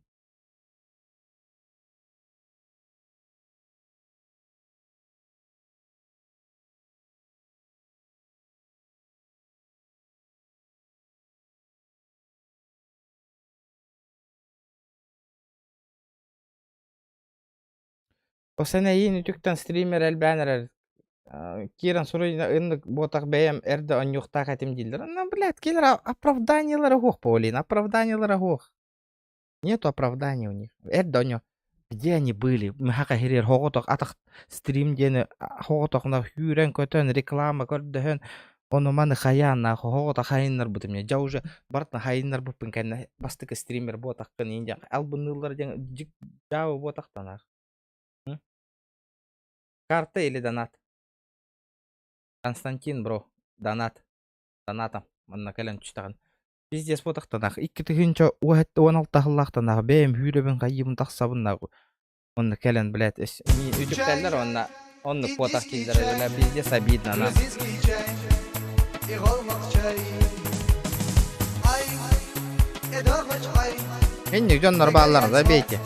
Осына ең үтіктен стример әлбәнер. Киран сұрой ұнық ботақ бәйім әрді онюқта қатым дейділер. Ну, блядь, келер оправданиялары хоқ повалин. Оправданиялары хоқ. Нету оправдания у них. Әрді оню. Где они были? Мхақа херер хоғытық атық стримдені хоғытықна хүйрен көтен реклама көрдіхін. Оны маны хаян хоғытық хайынлар бұты мне. Жа уже бартна хайынлар бұппын кәні бастықы стример ботаққын енді. Албынылар жик жауы ботақтан ақ. Карта или донат? Константин, бро. Донат. Донатом. Манна кәлем түштіған. Пиздес ботақтанақ. 2 түгінші 16 тағылақтанақ. Бәйім хүйребін қайымын тақсабынақ. Оны кәлем, блядь, үдіктәлер онны ботақ келдер. Пиздес обидно. Енді жонлар балалар да бейте.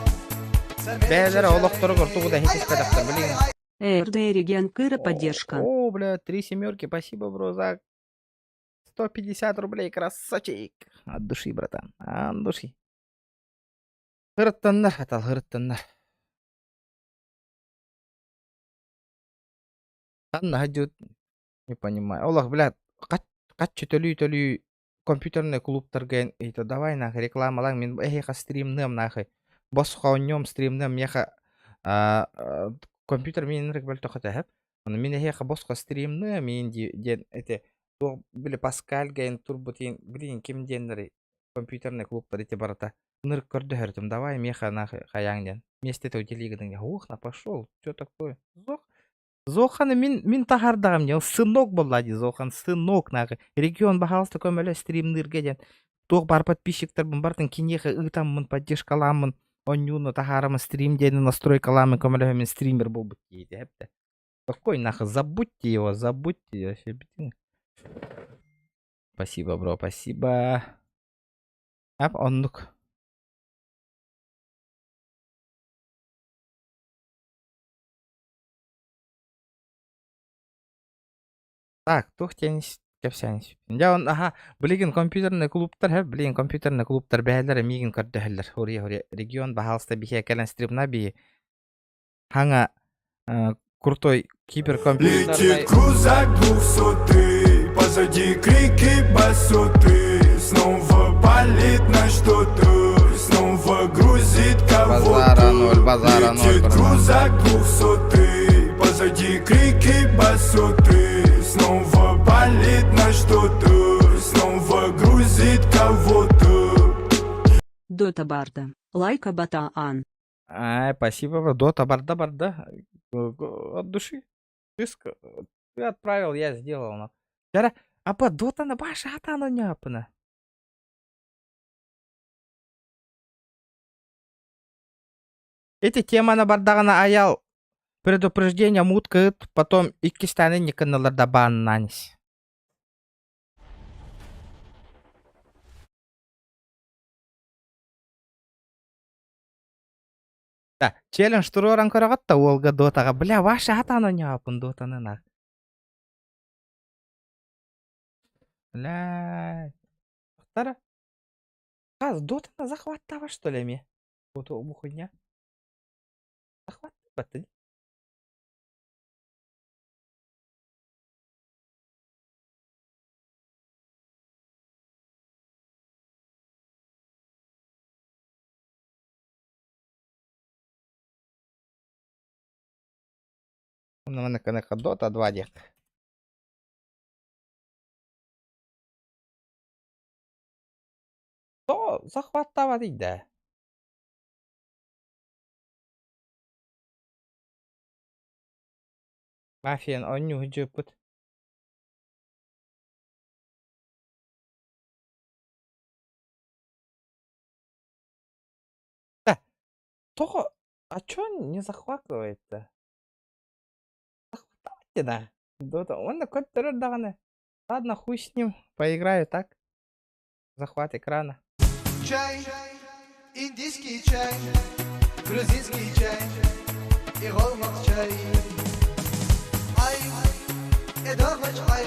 Бәйлері олықтыры құртуғыда хетес кадақтар, білейін. Реген Кыра поддержка. О, бля, 3 семерки, спасибо, бро, за 150 рублей, красавчик. От души, братан, от души. Хырттаннар, атал, хырттаннар. Танна хадют, не понимаю. Олах, бля, качу төлүй компьютерный клубтарга, это давай нахай рекламалаң, мен эхеха стримнем нахай. Босқа оннем стримнем, меха компьютер мен рек бәл тоқыта хәп. Мен эхеха босқа стримнем, мен ден эте биле Паскаль ген турбутин, блин, ким деннери компьютерный клубтар эте барата. Нырк көрді хәртім, давай меха нахай хаяң ден. Месте то телегадың, ох, на пошел, что такое? Зоханы мен тахардағым ден, сынок болады Зохан, сынок нахай. Регион бағалысты көмелі стримнерге ден. Тоқ бар подписчиктар бұн бартын кенеха ұйтамын, поддержкаламын. Онюну тахарама стримдені настройкалами көмелі мен стример бұл бұт дейді. Әпті. Какой нахай, забудьте его. Спасибо, бро, спасибо. Әп, онлық. Так, тоқтеніз кәпсәніз. Я он, ага, білеген компьютерный клубтар, хәп, білеген компьютерный клубтар бәлері меген көрдіхілдер. Хури, регион бағалысты бихе кәлін стрипна бейі. Хаңа крутой киберкомпьютер. Летит крузак 200, позади крики басоты. Снова палит на что-то, снова грузит кого-то. Базара 0. Летит крузак 200, позади крики басоты. Снова палит на что-то, снова грузит кого-то. Дота Барда. Лайка Батаан. Ай, спасибо, Дота, барда. От души. Ты отправил, я сделал, но. Жара, апа, Дотаны башы атаны не апына. Эти теманы бардағына аял. Предупреждение муткает, потом и кистаны не каналарда баннанис. Да, челлендж туроран карагатта олга дотага. Бля, ваша атаны не апын дотаны нах. Бля. Тара. Каз, дотаны захваттава, что ли, ми? Вот хуйня. Захваттава. Ну, мене канеха дота 2 дек. То захваттава дейді. Мафиян оню жөпіт. Да, то, а чё не захватывает-то? Захватывайте, да. Дота, он на код даганы. Ладно, хуй с ним, поиграю так. Захват экрана. Чай, индийский чай, грузинский чай и голмак чай. Ай, эдоргач ай,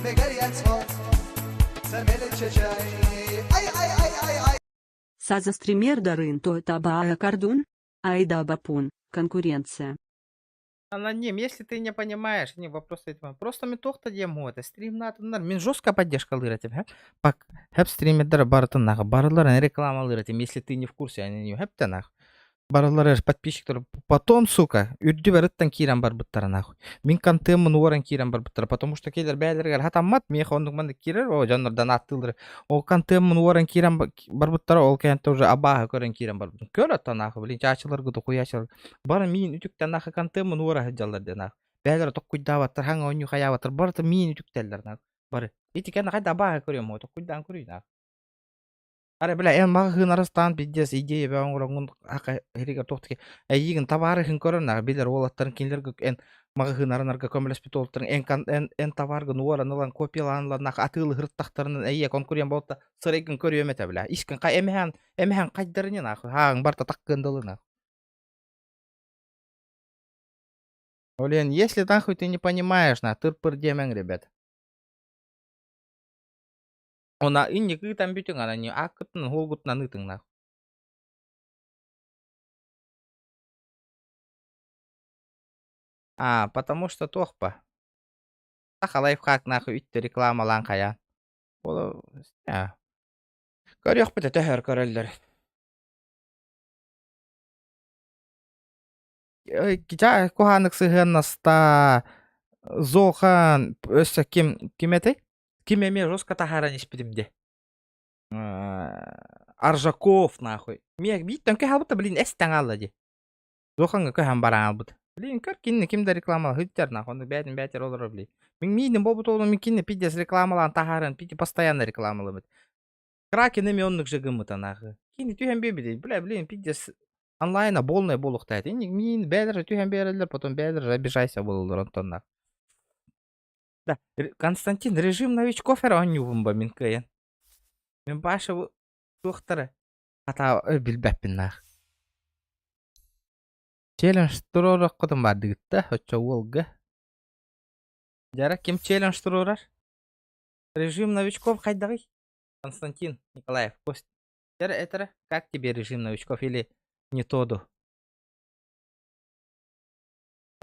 мегарияц хот, самелече чай. Ай. Саза стример дарын то табаа кардун. Айда бапун. Конкуренция. Аноним, если ты не понимаешь, не вопрос этим. Просто метохта демо это стрим надо. Мен жестко поддержка лыратим, пак, хэп стримедер барытын барларын реклама лыратим. Если ты не в курсе, они не хэптен нах. Барлары подписчиктер. Потом, сука, үрді барыттан киран бар бұттара нахуй. Мен контемін оран киран бар бұттара. Потому что келер бәлергер хатаммат, мех ондық манды кирер, о жанрдан аттылдыр. Ол контемін оран киран бар бұттара, ол кәнті уже абаға көрен киран бар бұттара. Көр атта нахуй, білін чачылар күді қояшылар. Бары мен үтіктен нахуй контемін ора хыджалар де нахуй. Бәлер тоқ күйдаваттыр, хаңа оню хаяваттыр, бары мен үтіктелдер нахуй. Бары. Ити кәнді қайда абаға көрем, о тоқ күйдан көрей нахуй. Аре бля, эн мага хынарыстан пиздец идея бәң урангун ака херигер тоқтыке. Егін табары хын көрін ағы билер олаттарын кенлергі эн мага хынарынарға көмілес бит олаттарын эн табарғы нуаран ылан копияланылан ақ атылы хырттақтарынан әйе конкурен болтта сырайгын көрі өмете бля. Ишкін қай әмехан қайдарынен ағы хағын барта таққындылын ағы. Олен, если нахуй ты не понимаешь, на тырпыр демең, ребят. Она и не там бютин, она не акытын, холгут на нытың нахуй. Потому что тохпа. Таха лайфхак нахуй үтті рекламалан қая. Ол, көрек біті төхер көрелдер. Кича куханық сығыныста зохан өсі кем еті? Кем еме жостқа тахаран еспедімде. Аржаков нахуй. Мен биттен кө халбыта, блин, әстен алды де. Зоханға көһән баран албыт. Блин, көр кинне кимді рекламалы хыттер нахуй. Онды бәтін олар блин. Мен мейден болбыт олы мен кинне пидес рекламалан тахаран, пиде постоянно рекламалы бит. Кракен еме онлық жығымыта нахуй. Кинне түйен бебеде. Блин, пидес онлайна болный болуқтайды. Мен бәдір түйен берілдер, потом бәдір обижайся болылыр онтон нахуй. Да, Константин, режим новичков era онювым ба мен кайын. Мен башы туқтыры. Ата білбәппін нах. Челлендж тұрорық құдым барды гітті, өтчі олғы. Жара, кем челлендж тұрорар? Режим новичков қайдағый? Константин Николаев, гость. Жара, этара, как тебе режим новичков или не тоду?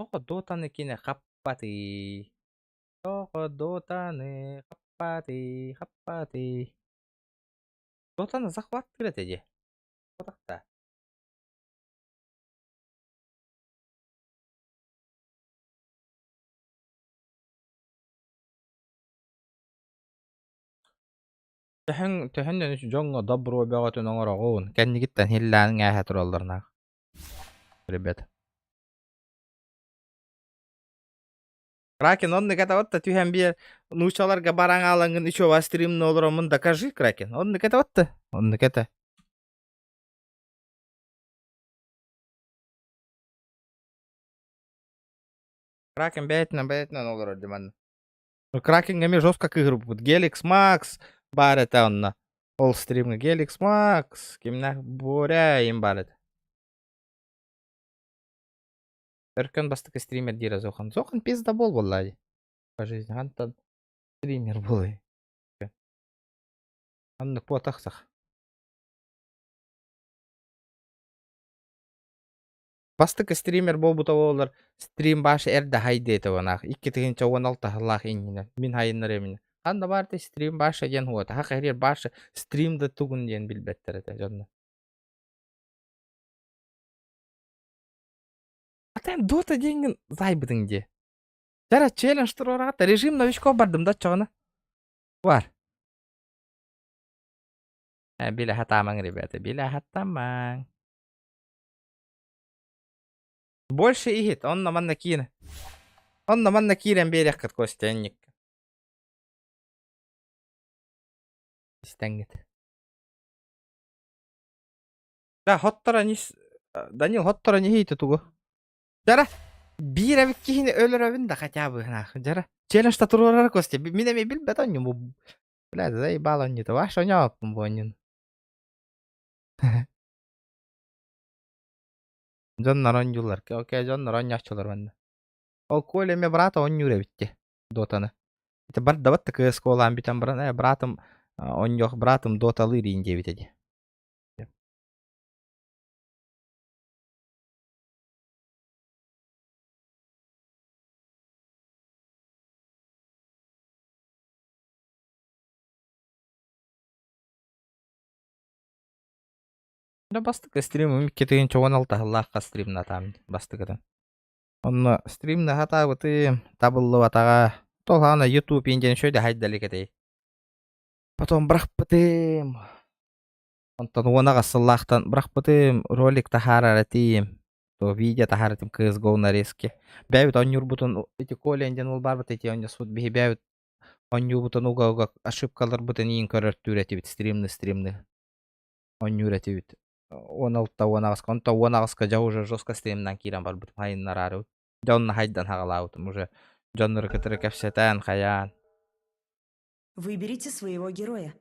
Тоғы дотаны кене қаппаты. Тоғы дотаны қаппаты. Дотаны захват кірет еде. Отақта. Töhünden üç jonga dabro begatın oğun. Kendi gitten hillanın ähä turallarına. Ribet. Кракен, он ката отта тühän bir nuçalarga baraň alaňyn üçowa streamni olaramyn da кажи Кракен. Он ката отта. Он kata. Кракен бәйтнен олар деман. Кракенге ме жестко игры будет. Геликс Макс бар это онна. Ол стримге Геликс Макс. Кимнах боря им бар это. Эркен бастык стример дира Зохан. Зохан пизда бол валлади. По жизни. Антон стример был. Анны потахсах. Бастык стример болбута олар. Стрим башы эрді хайды еті ванақ. 2-16 хыллақ еніне. Мен хайыннар еміне. Анда барды стрим башы ген хуата. Хақ әрер башы стримді тугын ден білбеттер еті. Жонда. Атайым дота денген зайбыдың де. Жара челлендж тұр орағатта. Режим новичков бардым да чоғына. Бар. Білі хатамаң, ребята. Білі хатамаң. Больше игит, он на манна кина. Он на манна кирен берег кат костянник. Стенгет. Да, хоттара нис... Данил, хоттара не хейті тугу. Жара, bir evkihini ölürövün da хотя бы, нах. Жара, челлендж-та турурар костя. Минеме бил бетон нему. Блядь, заебал он не то. Ваш он япым вонин. Жоннар оңжулар. Окей, жоннар оңяқчылар банда. Ол колеме брата оңюре битти. Дотаны. Это бар даватты кск олан битен брана. Братым оңёк братым доталы ринде битеди. Да бастык стримим кетеген 16 хыллакка стримни атам. Бастыгыдан. Онно стримни атабыты табыллы атага. Толгана YouTube инден шөйдө хайдалы кетей. Потом брахпытым. Онтон онага сыллактан брахпытым ролик тахараратым. То видео тахаратым CSGO нарезки. Бәбит онюр бутун эти коленден ул барбыт эти онья суд бихи бәбит оню бутун уга ошибкалар бутун иин көрөртүрөти бит стримни. Онюрөти бит. 16-16 жа уже жестко стримнан кирен бар бут хайыннар ары. Жонна хайдан хагалаутым уже. Жоннар кытыры кепсетен хаян. Выберите своего героя.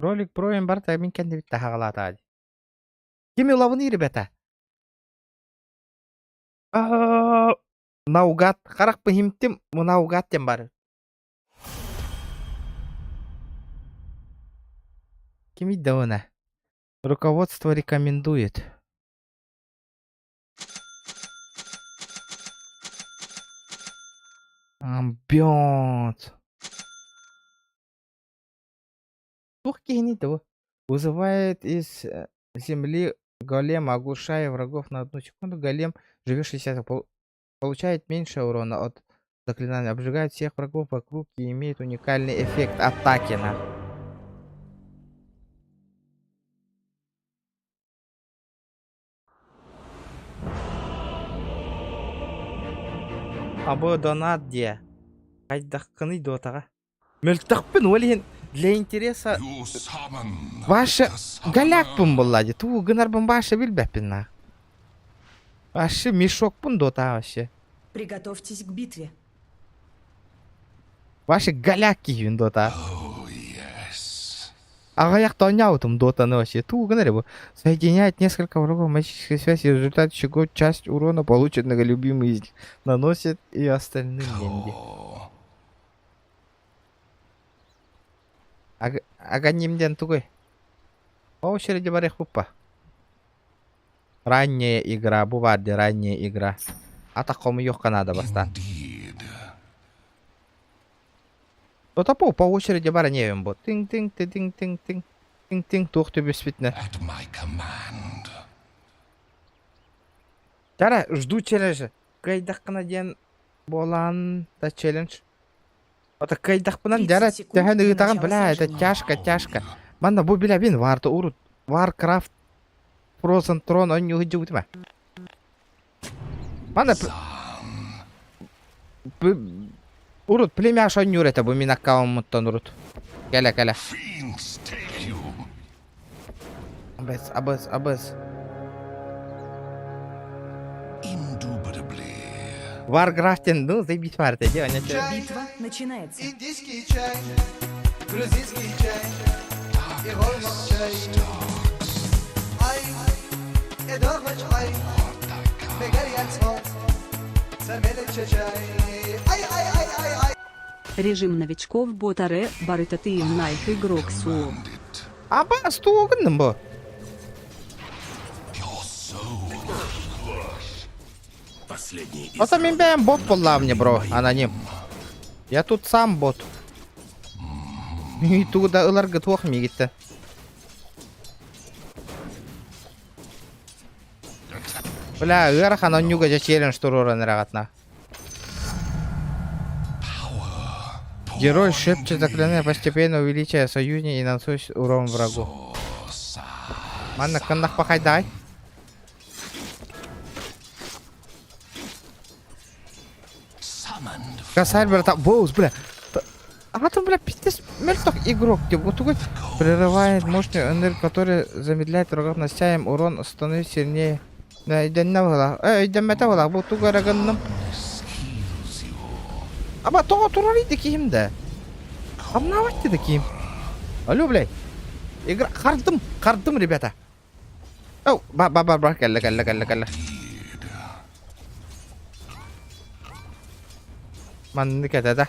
Ролик проем барта мен кенде битте хагалатады. Кими лавыны ребята? Наугат. Карак пыхимтим наугат тем бар. Кими давна. Руководство рекомендует. Амбионт. Тух кихни того. Вызывает из земли голем, оглушая врагов на 1 секунду. Голем, живет 60, получает меньше урона от заклинания. Обжигает всех врагов вокруг и имеет уникальный эффект атаки на. Або донат де. Кайдаққыны дотаға. Мөлтақпын олейін для интереса. Ваша галяқпын болады. Туу гынарбын башы білбәппін на. Вашы мешокпын дота вообще. Приготовьтесь к битве. Ваши галяқ кейін дота. Ағаяқта оняутым дотаны вообще. Туу гынарбы. Соединяет несколько врагов магической связи, в результате чего часть урона, полученного любимый из них, наносит и остальным деньги. Аганимден тугой. По очереди барех пупа. Ранняя игра, буварди ранняя игра. А такому ёх Канада бастан. Дота по очереди бара невем бот. Тинг-тинг-тинг-тинг-тинг. Тинг-тинг, тух ты бесфитне. Жара, жду челленджа. Кайдаққына ден Болан да челлендж. Это кайдахпынан жарат тәһән ыгытаган, бля, это тяжко. Манда бу бля бин варты урут. Warcraft Frozen Throne он югы жугутма. Манда урут племя шон юрета бу мин аккаунттан урут. Келе. Абыз. Warcraft'in, ну, заебись варты, деваня. Битва начинается. Индийский чай, грузинский чай и голмак чай. Ай, эдогоч ай, мегарьяц хот, самелече чай. Ай. Режим новичков ботаре баритаты найх игрок су. Аба стугынным бу. Вот мен бәм бот болла мне, бро, аноним. Я тут сам бот. И туда ыларга туах мигитте. Бля, ырхан он нюга челлендж туруран рагатна. Герой шепчет заклинание, постепенно увеличивая союзника и наносит урон врагу. Манна каннах пахайдай. Косарь, брата, боус, бля. А там, бля, пиздец, мертвых игрок. Вот такой прерывает мощную энергию, которая замедляет врагов, нанося им урон, становится сильнее. Да, идем на вылах. Идем на вылах, вот такой раганным. Аба, то турали таким, да. Обнавайте таким. Алло, блядь. Игра, хардым, ребята. Оу, ба, калла. Man mikä tätä?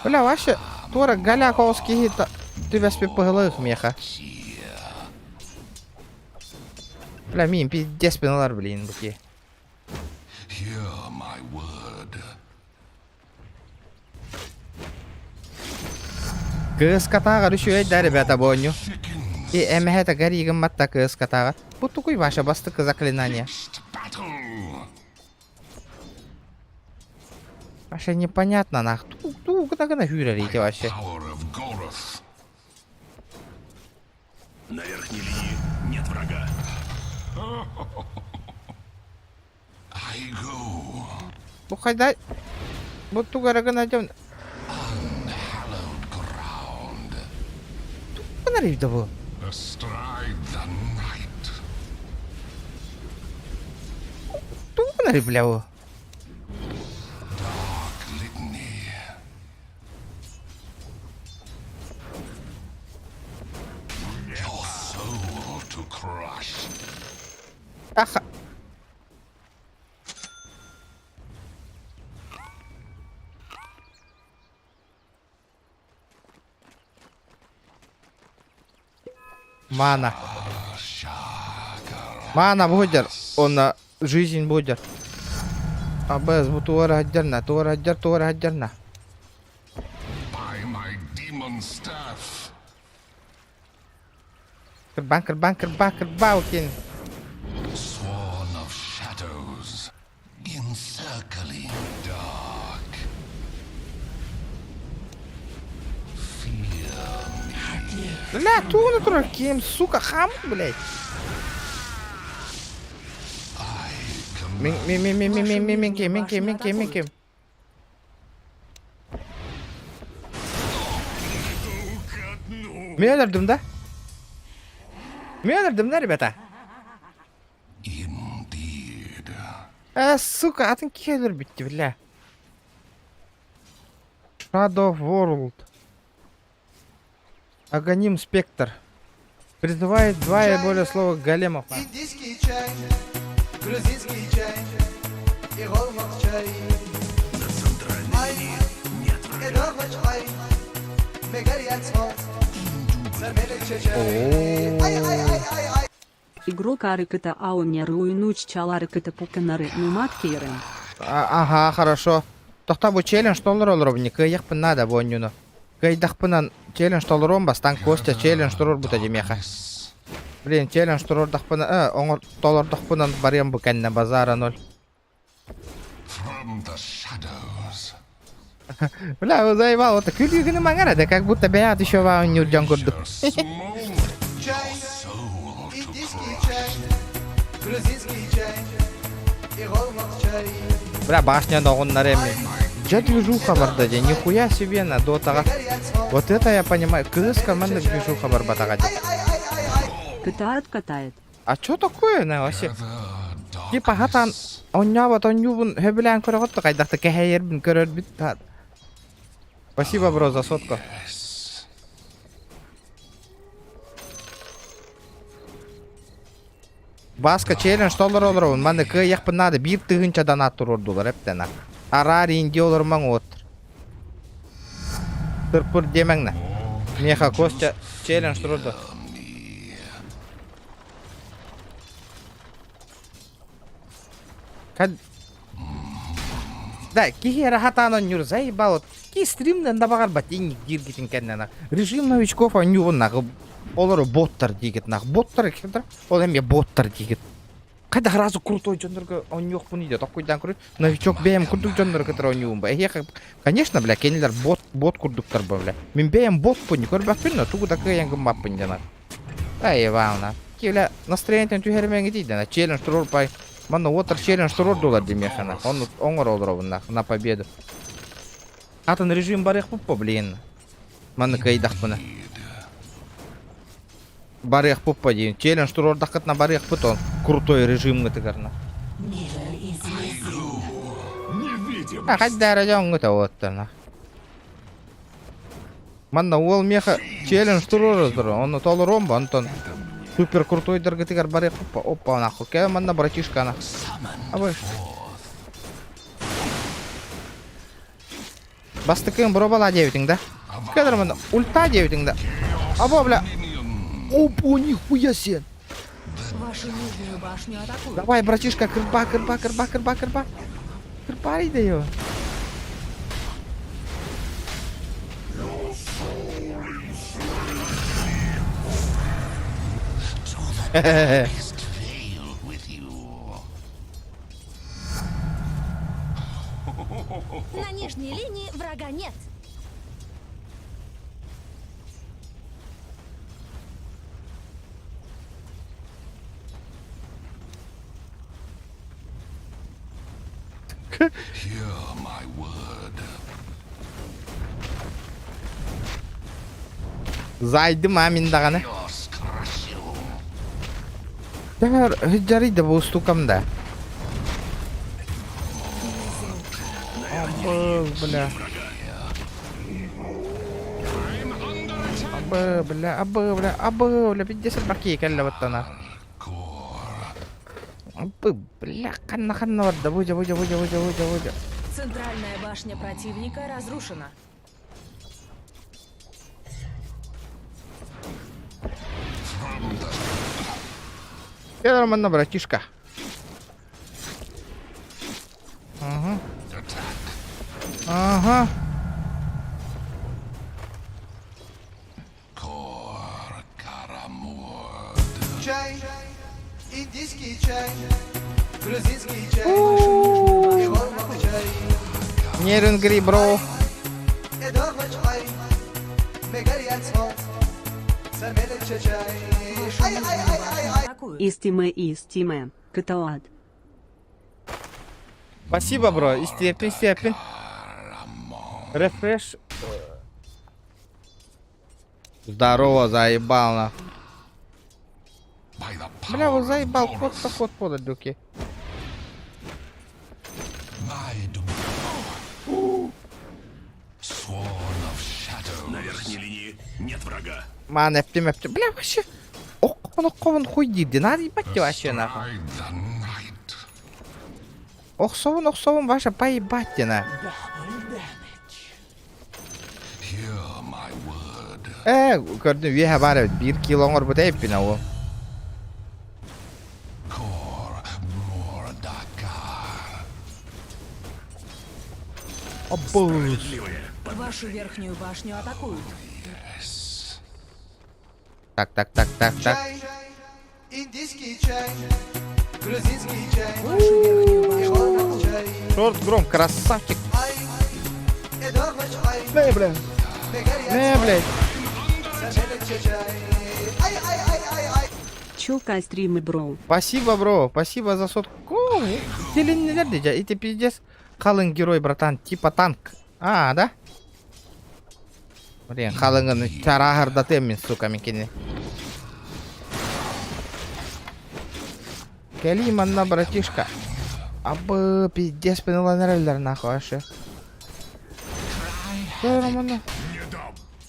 Kyllä vasta tuoda galakoski hita tyväspi pohjalöhmiäkä. Kyllä miin pidäspin alarveliin buki. Kız katağa düşüyor der rебята боню. И эмэхэта гаригам матта кыз катаға. Bu tukуй ваша бастык заклинание. Вообще непонятно, нах. Куда на хюрерите вообще? На верхней линии нет врага. Ну хайдай. Вот ту гарага найдем. Ту нарив да был. Ту нарив бля был. Аха. Мана будет, он на жизнь будет. А без туара отдельно. Банкер, Баукин. Бля, ту натурал кем, сука, хам, блядь. Минким. Мен öldürdüm да, ребята? Сука, атын келер битти, бля. Shadow World. Аганим Спектр. Призывает два и более слова големов. Индийский чай, грузинский чай и голмак чай. На центральной линии нет врага. Эдогоч ай, мегарьяц хот, самелече чай. Ай. Игрок арыкыта аумер уйнуч чаларыкыта пуканары нуматкейрен. Ага, хорошо. Тохта бу челлендж толыр олробни, кыяқпын надо бонюну. Кайдақпынан челлендж толыром бастан Костя челлендж турur бута демеха. Блин, челлендж турur дақпынан, оңыр толыр дақпынан барем бу кәнне базара ноль. Бля, вы заебал, вот күлігіні маңара, да как будто бәят еще вам нюрджан көрдік. Чай, индийский чай, грузинский чай, и голмак чай. Бля, башня ногуннар эми. Жа движуха бар да, нихуя себе на дотага. Вот это я понимаю, кыз команда движуха бар батага. Катает. А чё такое, на вообще? Типа хатан, он вот он юбун, хеблян көрөгөттө кайдакты кехейербин көрөрбүт. Спасибо, бро, за сотку. Баска челлендж толор олор, манда кыяк надо, бир тыгынча донат турурдулар эптен. Арари инди олор маң отыр. Тырпыр демеңне. Меха Костя челлендж турурду. Да, кихера хатанон нюр заебал. Ки стримден да багар батинник диргитин кеннена. Режим новичков он нюгун нагы. Олар боттар дигит нагы. Боттар кендер. Ол эме боттар дигит. Кайда разу крутой жондорго он нюк пун иде. Такойдан куру. Новичок бем курдук жондор катыр он нюгун ба. Конечно, бля, кенелер бот курдуктар ба, бля. Мен бем бот пун, көрбөкпүн, но тугу такы янгым маппын жана. Ай, вауна. Ки бля, настроениятен түхермен гидиден. Челлендж турур пай. Мана отыр челлендж турурдулар демехана. Он оңор олдур на победу. Атын режим барых пуппа, блин. Мана кайдах пына. Барых пуппа дейін. Челлендж турурдах катна барых путон. Крутой режим гытыгарна. Хаддара жоңгыта оттарна. Мана ол меха челлендж туруруздыр. Оны толы ромба, антон. Супер крутой дыргытыгар барых пуппа. Опа, нахуй. Кева мана братишка, нахуй. А больше. Бастыкын бробала девятин, да? Кедр мана ульта девятин, да? Або, бля. Опа, нихуя себе. Вашу нижнюю башню атакуют. Давай, братишка, кырба. Кырба иди его. На нижней линии врага нет. Зайды мамин даганы. Дагар жарыйды бу стукамда. Бля. Бля, 50 баки келла ваттана. Бля, канна варда, будя. Центральная башня противника разрушена. Я нормально, братишка. Ага. Чай, индийский чай, грузинский чай, и голмак чай. Неренгри, бро. И дома чай, мегарят свод, самелече чай. Ай. Атакуют. Истиме. Каталад. Спасибо, бро. И степень. Рефреш. Здорово, заебал на. Бля, вот заебал, ход подать дуки. На верхней линии нет врага. Ман, эптим. Бля, вообще. Окон хуй дирди. Надо ебать вообще нахуй. Оксовун ваша поебать на. Көрдүм, веха бары 1 килоңор бут эппин ау. Вашу верхнюю башню атакуют. Так. Чай, индийский чай, грузинский чай, Вашу верхнюю и башню голмак атакуют. чай. Шорт гром, красавчик. Ай, эдорма чай, Не, блядь. мегарят Не, блядь. Самелек чечай. Ай, ай, ай, ай, ай. Чулка стримы, бро. Спасибо, бро. Спасибо за сотку. Делин дядя. И ты пиздец. Қалың герой, братан. Типа танк. А, да? Блин, қалыңын чарағырдатем мен, сука, мекені. Кели манна, братишка. Абы, пиздец, пенеланерелер, нахуй, вообще.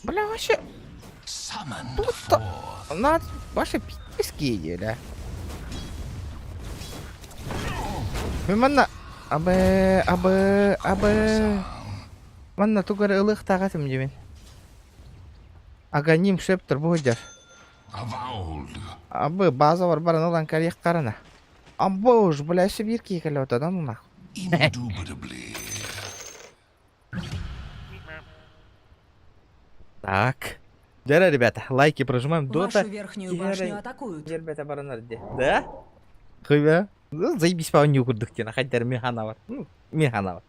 Бля, вообще. Тут-то. Надо ваши писки, да. Манна. Абы. Манна, тугар ылых тағатым, демен. Аганим шептер будешь. Абы, база бар баран олан кариях қарана. Абы уж, бля, сибирки екалі отадан, нахуй. Так. Дера, ребята, лайки прожимаем. Дота. Вашу верхнюю башню атакуют. Ребята, баранарде. Да? Хуя? Ну, заебись, по не укурдых тена. Хотя механавар. Ну, механавар.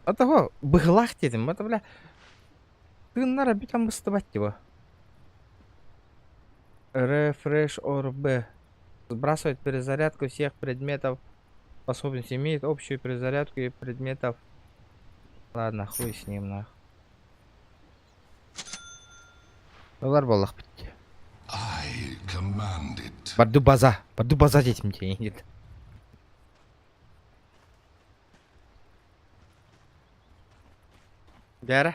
А того, быглах дедім, это, бля. Ты на битам выставать его. Refresh орб. Сбрасывает перезарядку всех предметов. Способность имеет общую перезарядку и предметов. Ладно, хуй с ним, нах. Олар боллах бітті. Барду база детім те нет. Дәрі.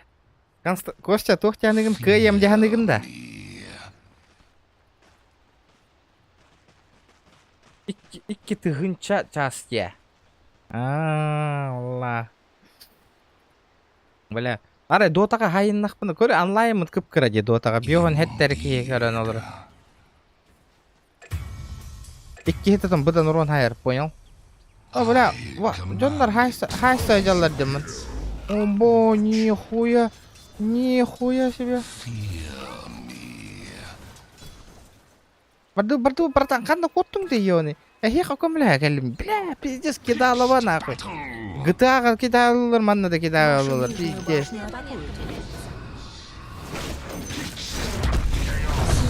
Костя, тоқтянығын көйем дегенігін да. Икки тыгынча частя. Алла. Бля. Ары дотаға хайыннақпыны көрі онлайн мұт күп кіраде дотаға. Биоған хеттері кие көрін олыр. Икки хеттетін бұдан ұрон хайыр, понял? О, бля, жонлар хайса жалар демін. Омбо, нихуя себе. Барду, братан, қанда қоттың ты ені? Әхе қақым бля, кәлім, бля, пиздец, кидалыва нахуй. GTA-ға кидалылар, манна да кидалылар, пиздец.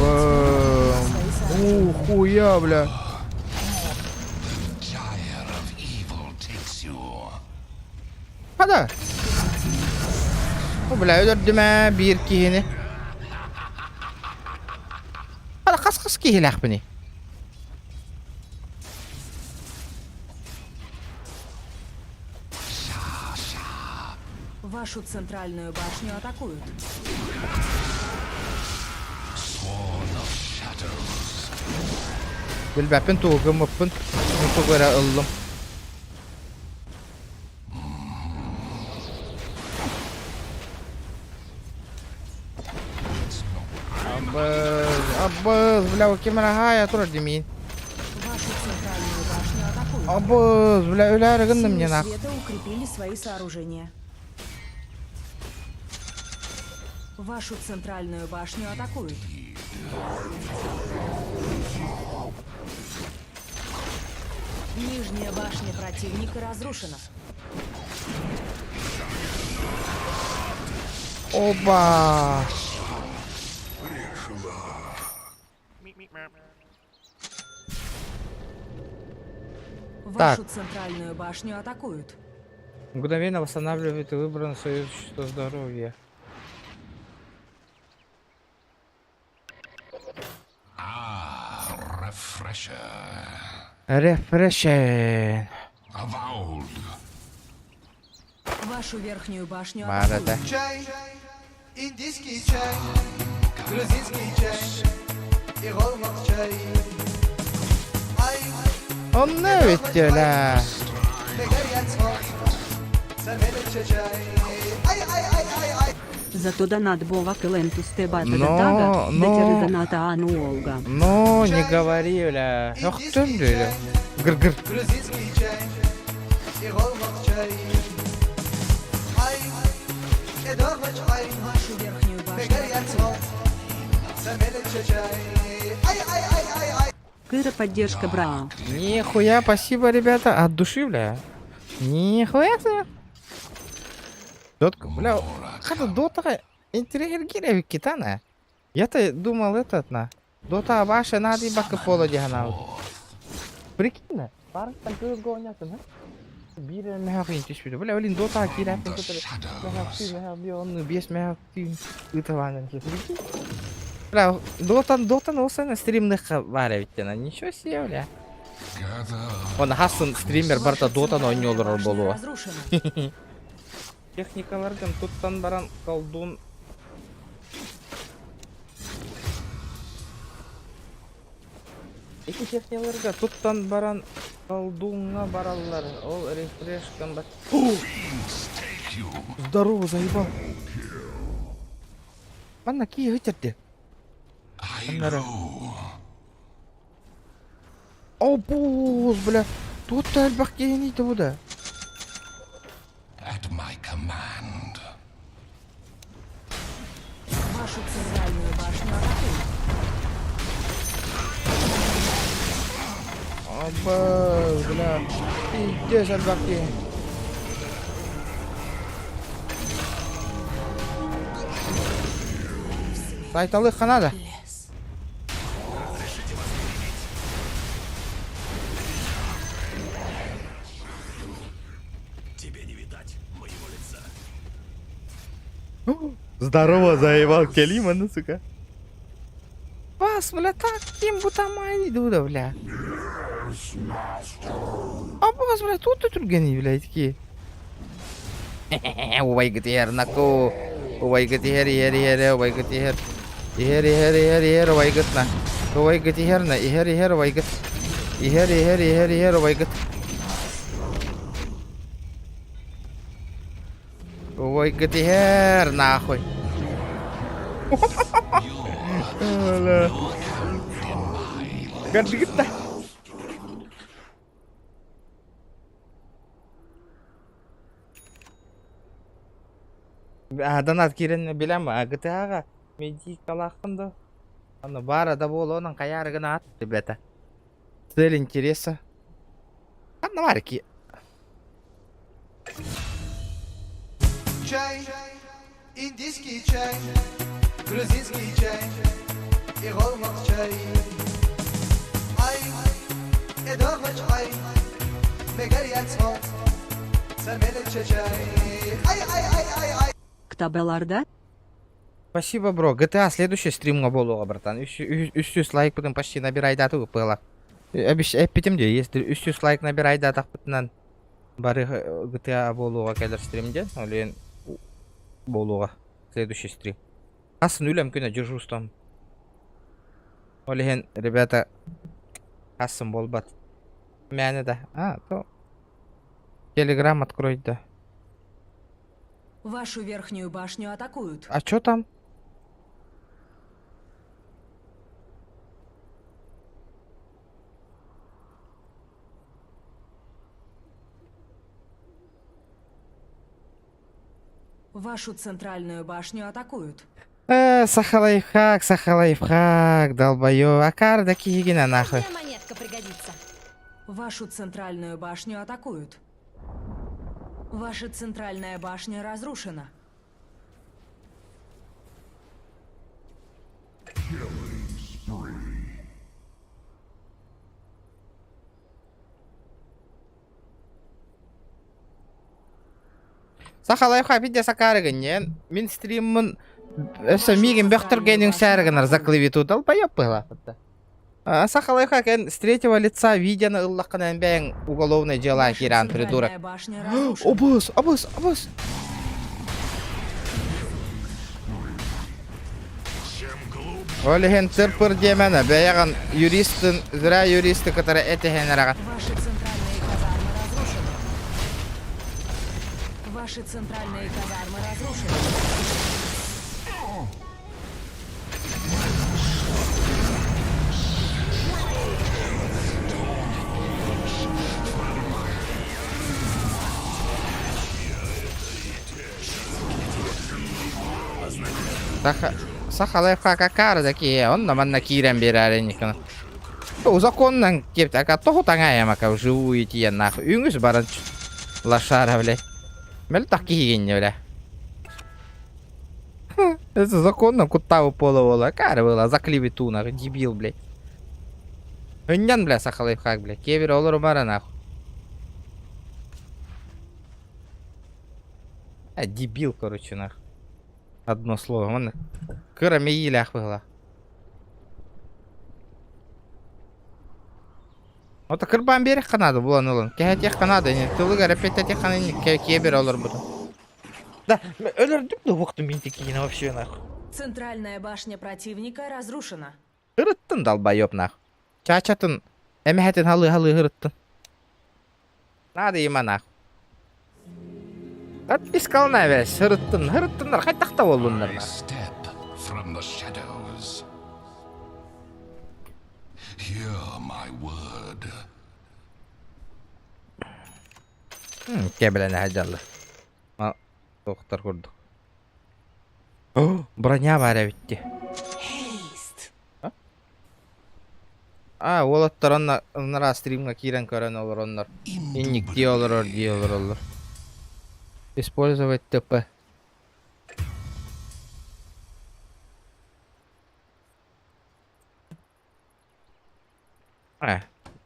Бам, хуя, бля. Хада. О, бля, өдірдіме, бір кейіні. Хада, қас кейілі ақпыны. Вашу центральную башню атакуют. Bilbapin tuğum öpün. Tuğu göre ıllım. Аббыз, бля, у кемера хая турар демейін. Вашу центральную башню атакуют. Аббыз, бля, өләрі гынды мне Силы нахуй. света укрепили свои сооружения. Вашу центральную башню атакуют. Нижняя башня противника разрушена. Оба. Вашу центральную башню атакуют. Мгновенно восстанавливает и выбрано свое здоровье. Refreshen. Вашу верхнюю башню Марата. атакуют. Чай, индийский чай, грузинский чай, и голмак чай. Ай, Он не ведь, ля. мегарят самелек чечай. Ай, ай, ай, ай, ай. Зато донат Бова Кэленту Стебата Но, Датага, но. Датяры доната Ану Олга. Ну, не говори, ля. Ох, ты, ля. Гр-гр. Грузинский чай, и голмак чай. Ай, эдорма чай, Вашу верхнюю башню атакуют. Sen beni çekeceksin. Ay ay ay ay ay. Кыра поддержка Браун. Нихуя, спасибо, ребята. От души, бля. Нихуя себе. Дотка, бля, как-то дота интерьер китана. Я-то думал этот на. Дота ваша надо и бака пола дигана. Прикинь, пар там кыз гонят, на. Бире мягко интересует. Бля, блин, дота кирят, который он без мягко утован. Бля, дота носа на стримных варевитена. Ничего себе, бля. Он хасын стример барта дота но не olur болу. Техникалардан туттан баран колдун. Эки техникаларга туттан баран колдунга бараллар. Ол рефреш комбат. Здорово, заебал. Манна ки гытерди. О, боз, бля. Тут альбах кейнейді бұда. Вашу центральную башню атакуют. Оба, бля. Пиздец, альбах кейн. Сайталы ханада. Здорово, заебал Келима, ну сука. Вас, бля, таким бутамай дуда, бля. А бас, бля, тут и тургени, бля, такие. Ой, гтер, нако. Ой, гтер, ой, гтер. Ой, гтна. Ой, гтерна, ой, гт. Ой, гт. Ой, ГТР, нахуй. Гаджита. Донат кирен билем, ГТАга медикалахынды. Аны бара да болу, onun каярыгына ат, ребята. Цель интереса. Аны бар ки. Чай, индийский чай, грузинский чай, и голмак чай. Ай, эдоргач ай, мегер ятсо, sen beni çekeceksin. Ay ay ay ay ay. Ктабеларда? Спасибо, бро. GTA следующий стрим болуға, братан. 300 лайк будем почти набирай дату пыла. Әппетім де, если 300 лайк набирай датақ бұтынан бары GTA болуға кәдір стримде, олен болуға следующий стрим. Асын өлем күні жүржуз там. Олен, ребята, асын болбат. Мәні да. То. Телеграм откройте, да. Вашу верхнюю башню атакуют. А чё там? Вашу центральную башню атакуют. Сахалайфхак, долбоёб. А карда кигина нахуй. Монетка пригодится. Вашу центральную башню атакуют. Ваша центральная башня разрушена. Сахалайфхак видео сакарыгын, мен стриммын өсө мигин бөктөргөнүн сәрігінар заклывиту долбоёб была. Сахалайфхак с третьего лица видеоны ыллаккан бәң уголовное дела киран, придурок. Обыз. Олеген тырпыр демене, бәяған юристын, зря юристы, которые это генераган. Ваши центральные казармы разрушены. Саха лайфхака кар заки, он на манна кирен бераренникана. Узаконнан кепт, ака тоху таңая мака живую тия нахуй. Үңүс баран лошара, блядь. Мел так кигенне, бля. Это законно кутаву половола. Кар была за клевету, нахуй, дебил, блядь. Үннян, бля, Саха лайфхак, бля. Кевер олар бара, нахуй. Дебил, короче, нахуй. Одно слово, man. Кырами илях была. Вот кырбан берег Канада было нулан. Кехетех Канада не. Тылыга репететех Канада кебер олар буду. Да, өлөрдүк да уктум мен текине вообще нахуй. Центральная башня противника разрушена. Хырыттын долбоёб нахуй. Чачатын эмехетин халы хырыттын. Надо ема нахуй. Отпискална весь, хырыттындар, қайтақта болдыңдар. Кебелені хажарлы. Тоқтар көрдік. Броня бар әбітте. Олаттар оннара стримға кирен көрен олар оннар. Инник дей олар. Использовать ТП.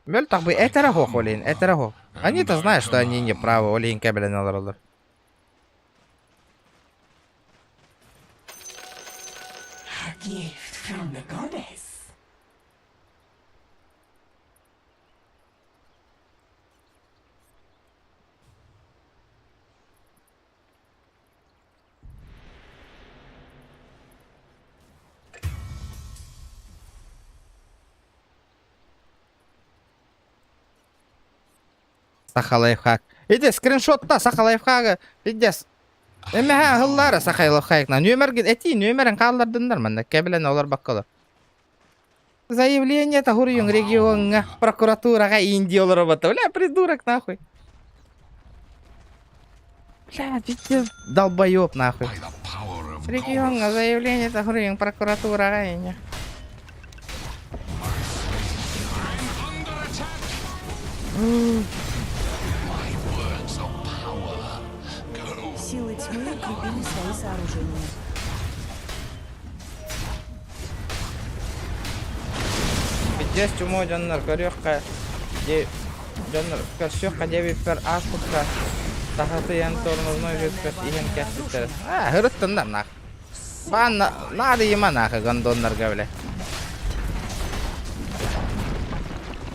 Мёль так бы этерахох, олень, этерахох. Они-то знают, что они не правы, олень кабелен олар. Саха лайфхак. Иди скриншотта Саха лайфхага. Идес. Эмеха хыллары Саха лайфхакна. Нөмерін қалдырдыңдар мында. Кабелен олар баққалар. Заявление тахурюн регионга прокуратураға инди олар бата. Бля, придурок нахуй. Бля, видите, долбоёб нахуй. Регионга заявление тахурюн прокуратураға инди. Силы тьмы укрепили свои сооружения. Здесь чумо жаннар көрөкка жаннар көрсөкка дебипер аспутка тахаты ян торновной жөткөс иген кәситтер. Хырыттындар нах. Бан нады ема нах гондоннар гавле.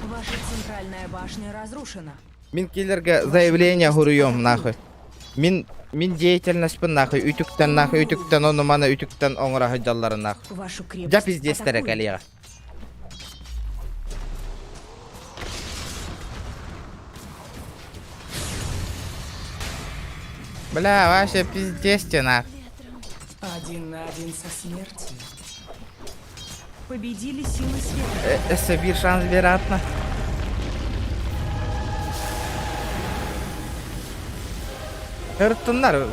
Ваша центральная башня разрушена. Мин килерге заявление хуруем нахуй. Мин деятельностьпен нахуй үтүктен оны мана үтүктен оңра хыджаллары нахуй. Вашу крепость Жа пиздестере коллега. Бля, вообще пиздесте нахуй. 1 на 1 со смертью. Победили силы света. Собир шанс вероятно. Хырттындар.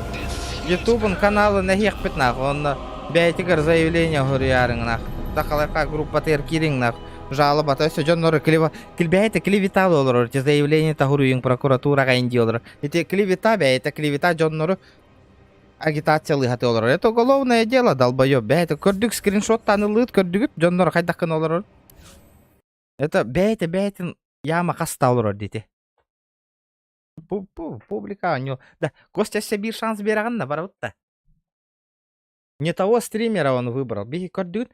Ютубын каналы нахиq бит нах. Онна бәйтигер заявление хурярың нах. Сахалайфхак группа теркирин нах. Жалоба то есть жонноры клевета клевета олар. Те заявление тахуруин прокуратурага инди олар. Эти клевета жонноры агитациялы хаты олар. Это уголовное дело, долбоёб. Бәйте көрдүк скриншоттаны лыт көрдүк жонноры кайдакын олар. Это бәйтин яма каста олар дите. Публика у него. Да, Костя себе шанс бераган на барутта. Не того стримера он выбрал. Беги көрдүк.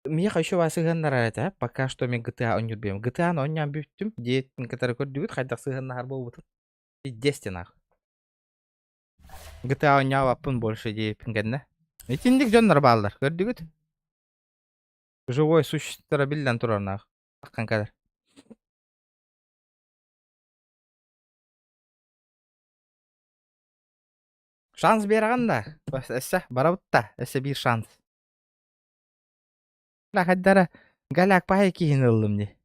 Мне еще вас игнорировать, пока что мы GTA он не любим. GTA он не объявим, деятель, который көрдүк, хотя сыграна арбол вот. И 10 нах. GTA он не апын больше дейпингенде. Итиндик жоннор балдар, көрдүк. Живой существо билден турар нах. Аккан кадр. Шанс бераган да. Эссе барабытта, эссе бир шанс. Ла хаддара галяк пай кийин ылдым де.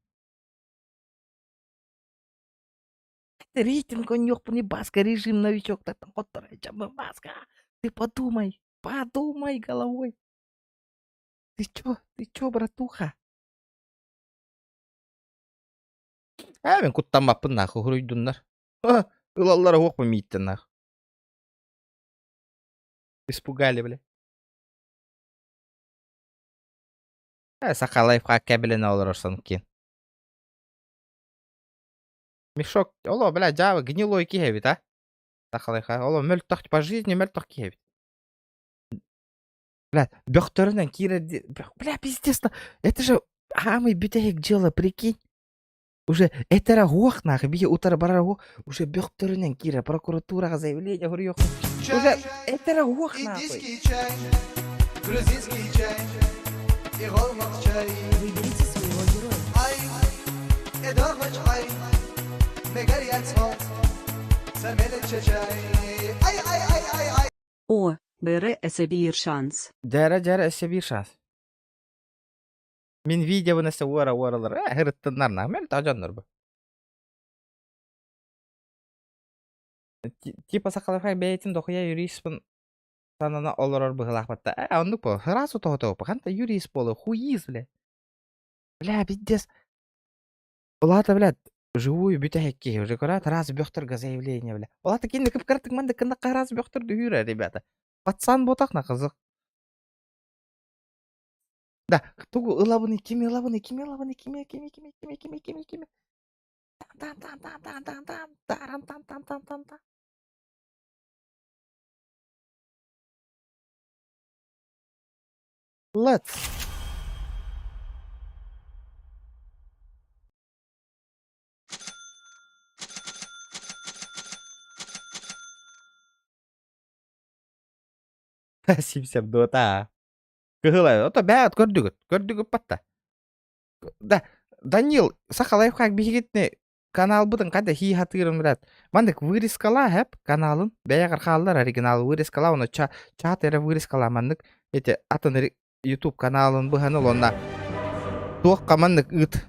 Рейтинг он ёк не баска режим новичок так коттар жамы баска. Ты подумай. Подумай головой. Ты чё, братуха? Мен куттамаппын нахуй, хуруйдуннар. Ылаллар оқ мемейттен нахуй. Испугали, бля. Сақалаевқа кәбіліне олар орсан кен. Мешок, оло, бля, жабы, гнилой киевит, а? Сақалайха, оло, мөлттақ, по жизни мөлттақ киевит. Бля, бёхтөрінен кире... Бля, пиздец, это же самый битек дело, прикинь. Уже этера гуах нахуй, бие утар барар гуах, уже бёхтөрінен кире, прокуратураға заявление, говорю, уже этера гуах нахуй. Индийский чай, грузинский чай и голмак чай. Выберите своего героя. Ай, эдормач ай, мегар яцмот, самелече чай. Ай, ай, ай, ай, ай. О, бере bir шанс. Жара, эсе bir шанс. Мен видео несе уаралар, хырыттыннар на, мен тажаннар бу. Типа сақалайха бейтін дохуя юриспын санана олорор бұғылақ батта. Ондық бұл, хырасу тоғыты опы, қанта юрисп болу, хуиз, бля. Бля, биддес. Олата, бля, живую бютахекке, уже көрат, раз бёхтырға заявление, бля. Олата кенде кіп кірттік манды кіндаққа раз бёхтырды үйрі, ребята. Пацан ботақ на қызық. Да, тугу ылабыны кеме. Там. Let's. Сим дота. Кыгылай, ото бәт көрдүгүт патта. Да, Данил, сақалайфқак бігетіне канал бұдың қайда хи хатырын білет. Мандық вырискала әп каналын, бәяғыр қалылар оригинал вырискала, оны чат әрі вырискала мандық. Эти атын YouTube каналын бұғаныл, онна тоққа мандық ұт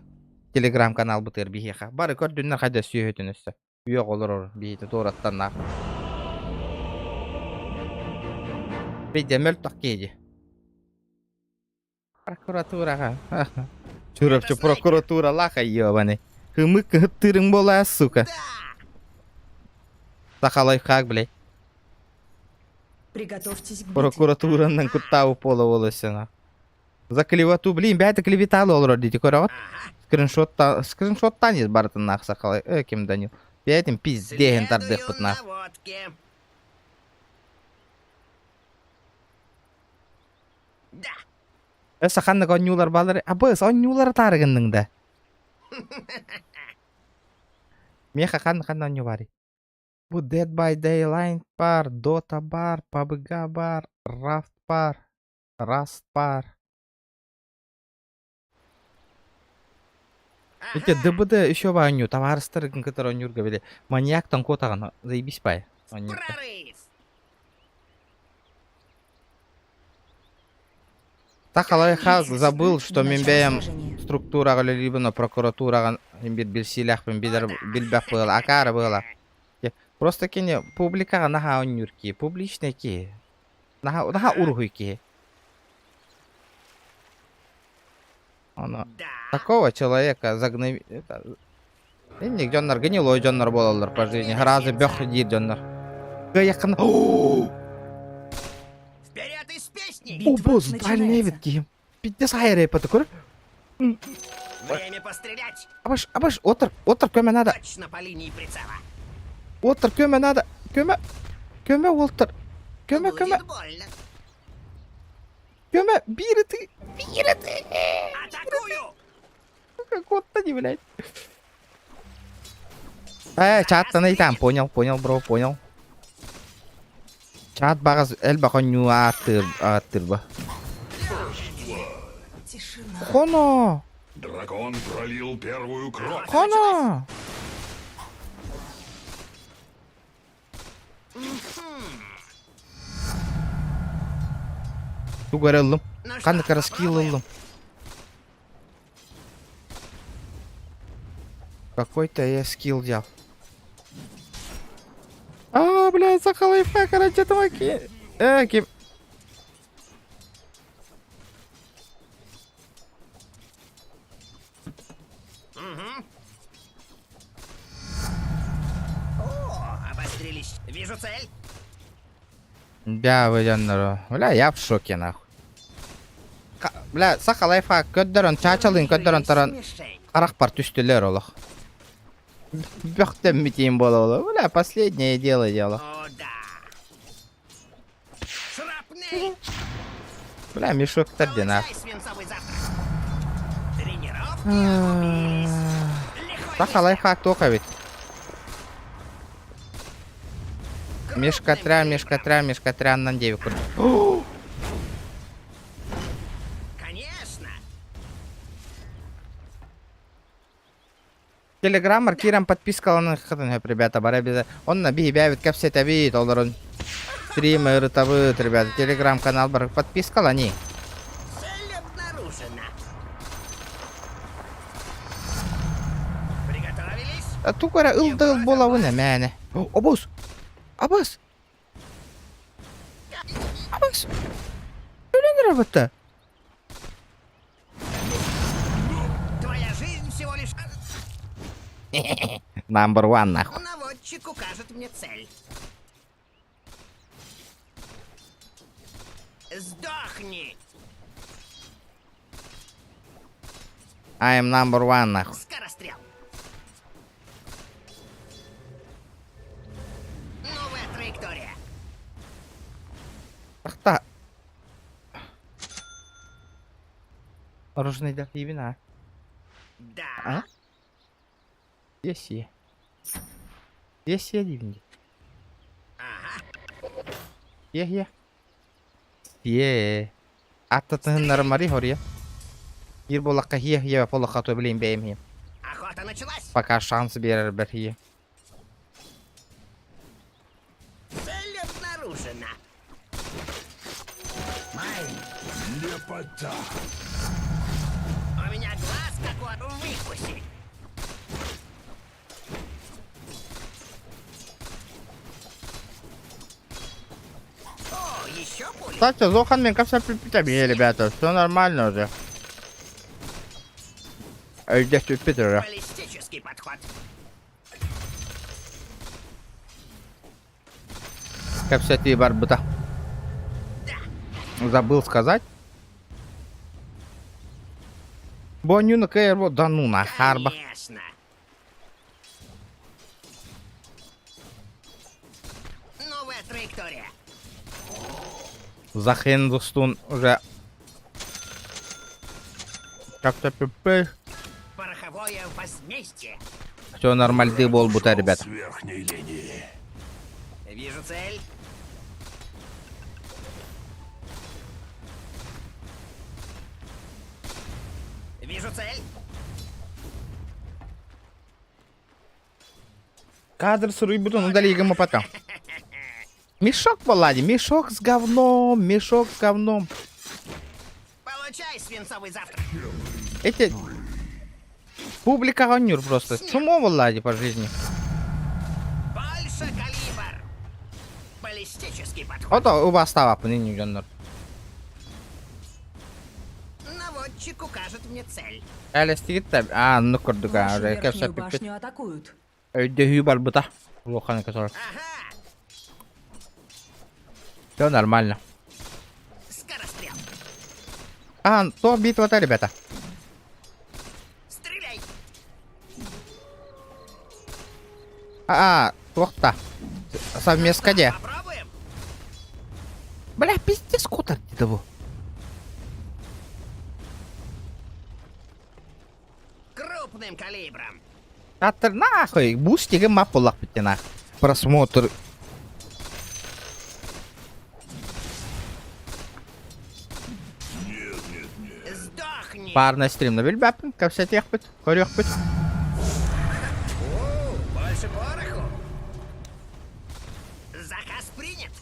Telegram канал бұтыр бігеға. Бары көрдүннер қайда сүйетін өсті. Үйеқ олыр бігеті тоғыраттан нақ. Бейде мөлт тоқ кейді. Прокуратураға. Чурапчы прокуратура лақа ебаны. Хымык тырың бола, сука. Сақалайфқак, блядь. Приготовьтесь к битве. Прокуратураның күттауы полы олысына. За клевету, блин, бәті клеветалы олыр дейді көрі ғот. Скриншоттан ез бартын нақ сақалай. Кем Данил. Бәтім пиздеген тардық бұт нақ. Сақанның онюлар балары. Абыз, онюлар тарығының да. Меха қанның оню бары. Бұл Dead by Daylight бар, Dota бар, PUBG бар, Raft бар, Rust бар. Эти ДБД еще бар оню, товарыстырығын кітір онюрға беді. Маньяктан котаған, заебись бай. Сақалайха забыл, что мен бәйім структураға либо прокуратураға білсиләқпен білбәқ был, акары был. Просто кене публикаға наға онюр ки, публичный ки, наға ургуй ки. Такого человека загнали... Инник жоннар, гнилой жоннар болалар по жизни, гразы бёх дир жоннар. Гаяқын... О, босс, дальний вид кием. Пиздец хайрей потокур. Время пострелять. Абаш, отыр көме надо. Точно по линии прицела. Отыр көме надо. Көме, отыр. Көме. Будет больно. Көме, бири ты. Атакую. Как вот-то не, блядь. Чат-то на там, понял, бро, понял. Чат багаз элбаконю аттырба. Тишина. Хоно! Дракон пролил первую кровь. Хоно! Тугареллым. Қандық раскилылым. Какой-то я скилл взял. Блядь, сақалайфа, короче, тамаки. Кем... О, обострились. Вижу цель. Бя выдянныры. Бля, я в шоке, нахуй. Бля, саха лайфхак, көддөрөн чачалын, көддөрөн таран. Мишень. Қарақ бар түстілер олық. Бөқтен митейін бол олық. Бля, последнее дело дело. О, да. Шрапнель. Бля, мешоктардан ақ. Получай свинцовый завтрак. Тренировки окупились. Саха лайфхак тоқа бит. Мешкатряннан деві көрді. Конечно. Телеграм, аркирам подпискаланы хытын, ребята, бара бизе. Онна бей бәвит кәпсе тәбейт, оларын. Стримы ырытабыт, ребята. Телеграм канал бар, подпискала, не. Цель обнаружена. Приготовились? Тукара ылды болауына мәне. Обыз! Абыз! Абыз! Ölenir арбатта. Твоя жизнь всего лишь... Number one, нахуй. Наводчик укажет мне цель. Сдохни! I am number one, нахуй. Скорострел. Новая траектория. Ахта. Рожный дах ебина. Да. Есть. Есть дивнги. Ага. Аттатын нармари хория. Ир болаққа хие полаққа той білейін бәйім. Охота началась. Пока шанс берер бір хие. Цель обнаружена. Лепота. У меня глаз как у выкуси. О, еще пули. Кстати, Зохан мне кажется припитами, ребята. Все нормально уже. Здесь Питера. Баллистический подход. Как все эти барбута. Забыл сказать. Боню на КРВ, да ну на харба. Конечно. Новая траектория. За Хендустун уже. Как-то пипы. Пороховое возмездие. Все нормальный бол бута, ребята. С верхней линии. Вижу цель. Вижу цель. Кадр с рыбутом, ну дали ему потом. Мешок, Влади, мешок с говном, мешок с говном. Получай свинцовый завтрак. Эти... Публика гонюр просто. Чему, Влади, по жизни? Больше калибр. Баллистический подход. Вот у вас става, не гонюр. Наводчик укажет мне цель. А, ну кордуга, уже кепса пипит. атакуют. Дегю барбута. Лоханы, который. Ага. Все нормально. Скорострел. А, то битва-то, ребята. Стреляй. Тохта. Совместка где? Попробуем. Бля, пиздец, скутер того. Крупным калибром. Атыр нахуй, бустиге мапулах битена. Просмотр. Сдохни. Парный стрим на вильбапин, как все тех путь, корёх путь. О, больше пороху. Заказ принят.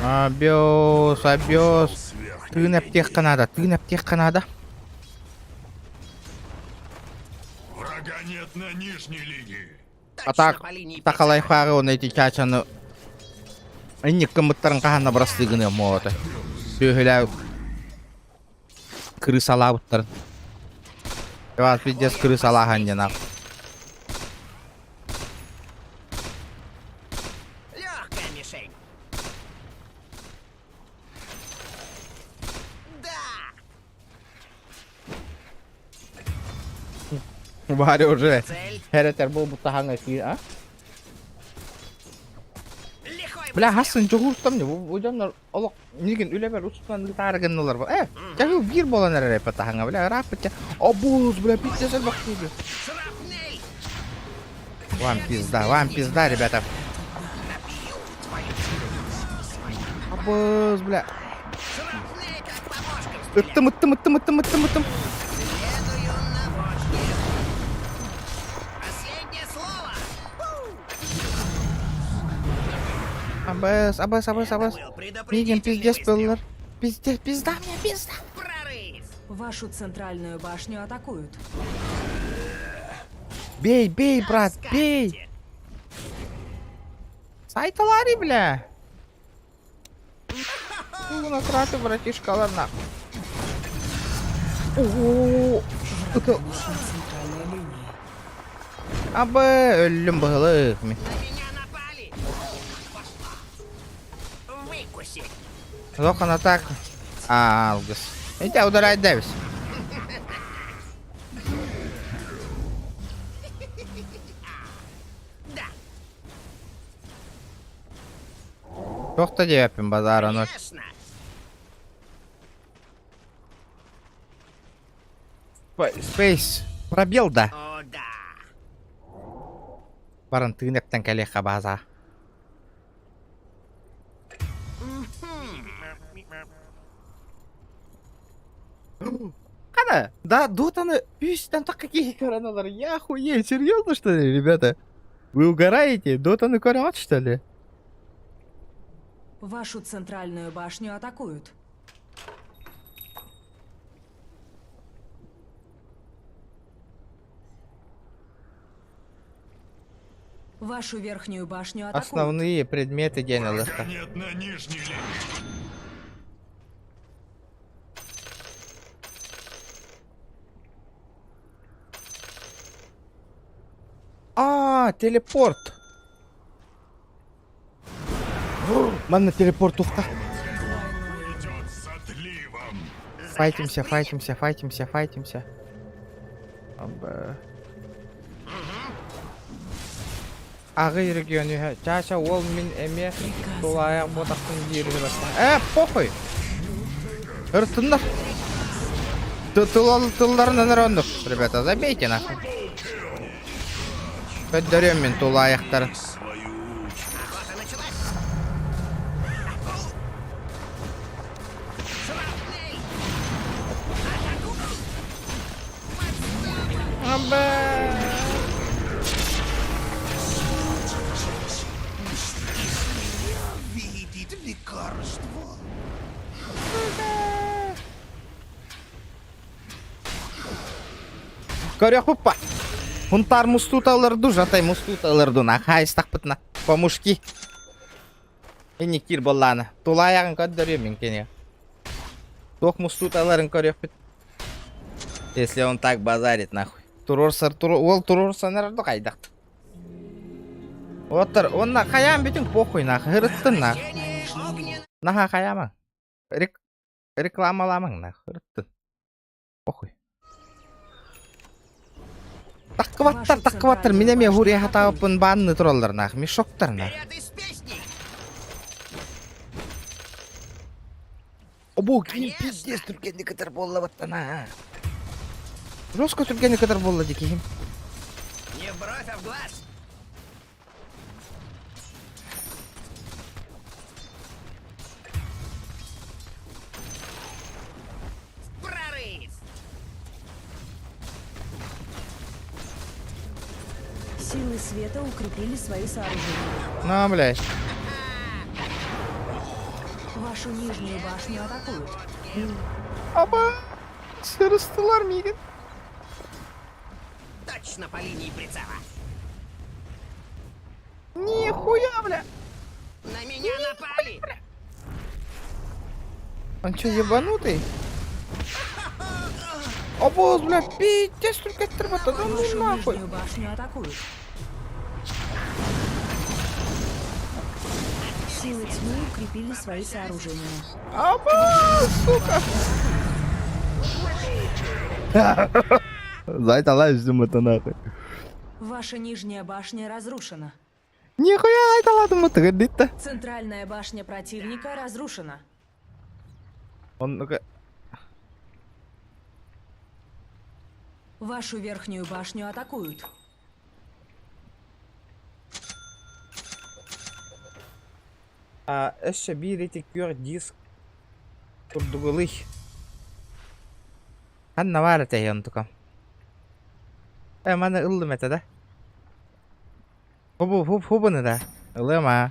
Обёс. С верхней Ты на птех Канада. Врага нет на нижней линии. А так, по линии так лайфхары он эти чачаны. Они кому-то ранкаха набрасты гны моты. Сюгиляют. крысала буттар. Вас пиздец крысала ганне нахуй. Легкая мишень. Бari уже. Херетер был будто хангай фи, а? Бля, хасын жогустам не, ойданlar олок неген үлебер устан литарганнылар бар. Жагы бир болан реп атаханга, бля, рапча. Обуз, бля, пиздец бак тебе. Вам пизда, ребята. Обуз, бля. Тым. Абас. Неген пиздец пыллар. Пизда мне, пизда. Вашу центральную башню атакуют. Бей, брат, бей. Сайталари, бля. Ну, краты, братишкалар, на. Ого. Это... Абы, өлім бұғылық. Лохан атак. Алгыс. Иди, ударай, Дэвис. Тоқта деппін базара ноль. Спейс. Пробел, да? Барын тыгнектен кәлеқа база. Кана, да, дотаны пюстен так какие кораналар. Я охуею, серьезно что ли, ребята? Вы угораете? Дотаны корят, что ли? Вашу центральную башню атакуют. Вашу верхнюю башню атакуют. Основные предметы денег. Нет на нижний линии. Телепорт. Манна телепорт тухта. Идет с отливом. Файтимся. Аба. Ағы регионы. Чаша ол мен эме тулая ботақтың жері басқан. Похуй. Ыртындар. Тылларына нарондық. Ребята, забейте нахуй. Поддарем мен тулаяқтар. Видит лекарство. Көрек пупа. Хунтар мустуталырду, жатай мустуталырду. Нахайстақ бітіна. Помушки. Ені кир болланы. Тулаяғын көддөрем мен кене. Тоқ мустуталарын көрек біт. Если он так базарит, нахуй. Ол турорсанырды қайдақ. Отыр, онна қаям бітін похуй, нахуй. Хырыттын, нахуй. Наха қаямың. Рекламаламың, нахуй. Хырыттын. Похуй. Таққываттар. Менеме хури хатауыпын банны тұралдар, нахуй. Мешоктар, нахуй. Обу, кейін пиздес түргенді кітір болла баттана. Жестко түргенді кітір болла декейім. Не брось в глаз. Прорыв. Силы света укрепили свои сооружения. Ну, блядь. Вашу нижнюю башню атакуют. Оба! Сырыстылар мигін. Точно по линии прицела. Нихуя, бля! На меня напали. Он чё, ебанутый? Обоз, бля, пиздец, только треба-то, да ну нахуй. башню атакуют. Силы тьмы укрепили свои сооружения. Обоз, сука. Зайта лазим это нахуй. Ваша нижняя башня разрушена. Нихуя, это ладно, мы традита. Центральная башня противника разрушена. Он, ну-ка. Вашу верхнюю башню атакуют. Эшe bir etikör disk kurdugulih. Hanna var tehyantuka. Mana ıllı metada. Hubu ne da? Illı ma.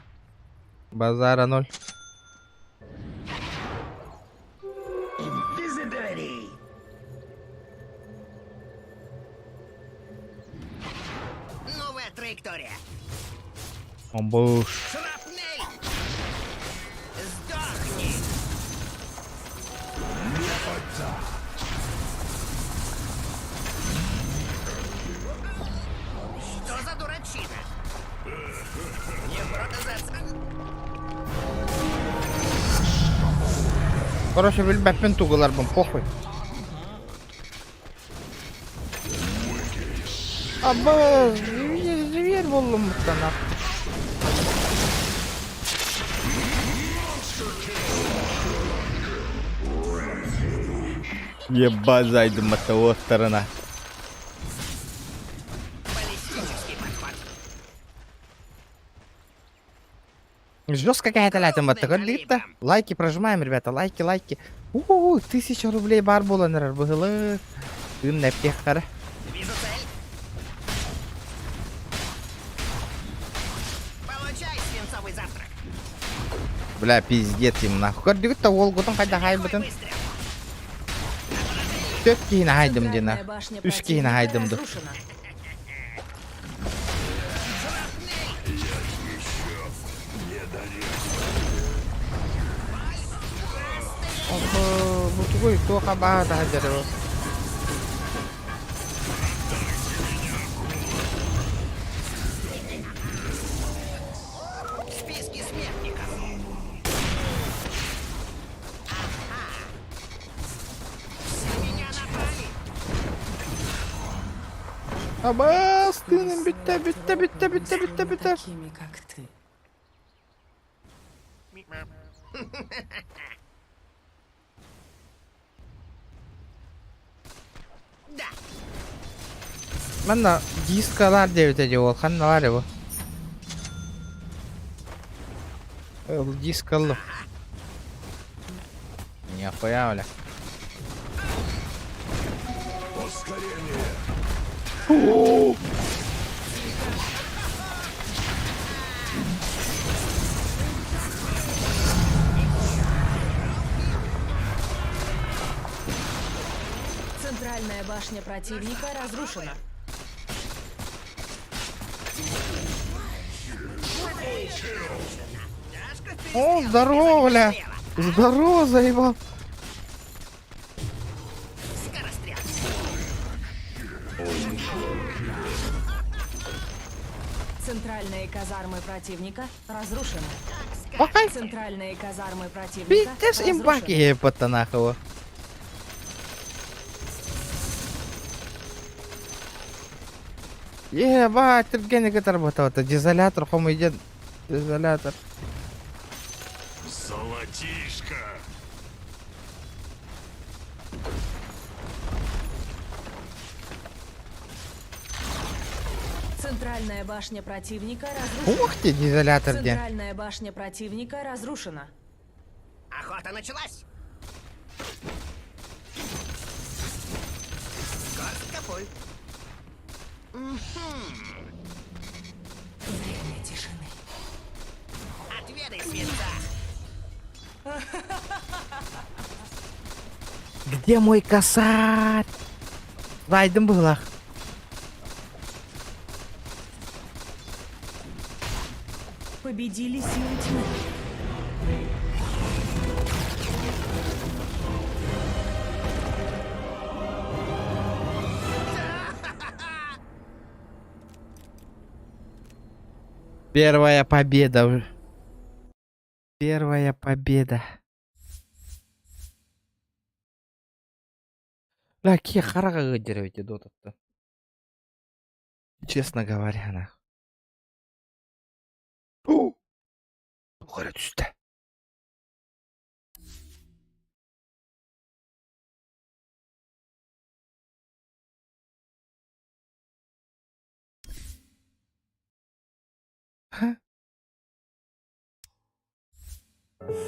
Bazara nol. Новая траектория. Ambush. Сдохни! Что за дурачина? Не протезаться. Короче, bilmem tugular bun похуй. Абба, зверь болдум мыктана. Ебать, зайдем от того сторона. Жестко какая-то лятам от такой лита. Лайки прожимаем, ребята, лайки, лайки. 1000 рублей бар было, наверное, было. Дым на пехара. Вижу цель. Получай свинцовый завтрак. Бля, пиздец им нахуй. Кордюк-то волгу там хотя хайбутын. Töpkiin haydым дина. Үшкиin haydым ду. Bu tuh itu kabar dah jadi. Списки смертников. Меня напали. Абас, тыным биtta. Такими, как ты. Да. Mana diskalar devleti Volkan var ya bu. Diskalı. Нихуя, бля. Центральная башня противника разрушена. О, здорово, бля. Здорово, заебал. Скорострел. Центральные казармы противника разрушены. Окей. Центральные казармы противника Пиздец импаки ебать нахуй. Ебать, ты где не работал? Это дизолятор, хом идет. Дизолятор. Золотишко! Центральная башня противника разрушена. Ух ты, дизолятор где? Центральная башня противника разрушена. Охота началась. Горстка пуль. Время тишины. Отведай свинца. Где мой косарь? Зайдем было. Победили силы тьмы. Первая победа. Первая победа. Ла, ке қараға деревете дотатты. Честно говоря, на. Бұқара түсті.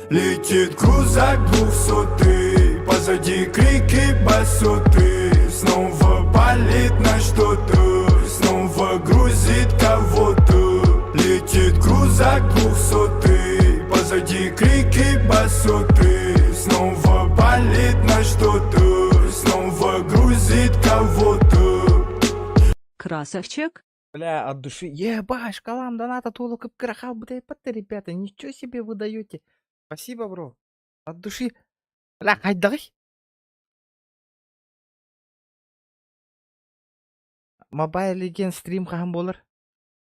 Летит крузак 200, позади крики басоты. Снова палит на что-то, снова грузит кого-то. Летит крузак 200, позади крики басоты. Снова палит на что-то, снова грузит кого-то. Красавчик. Бля, от души. Ебать, шкалам доната толу как крахал, бля, ребята, ничего себе вы даете. Спасибо, бро. От души. Бля, қайдағы? Mobile Legends стрим қаған болар.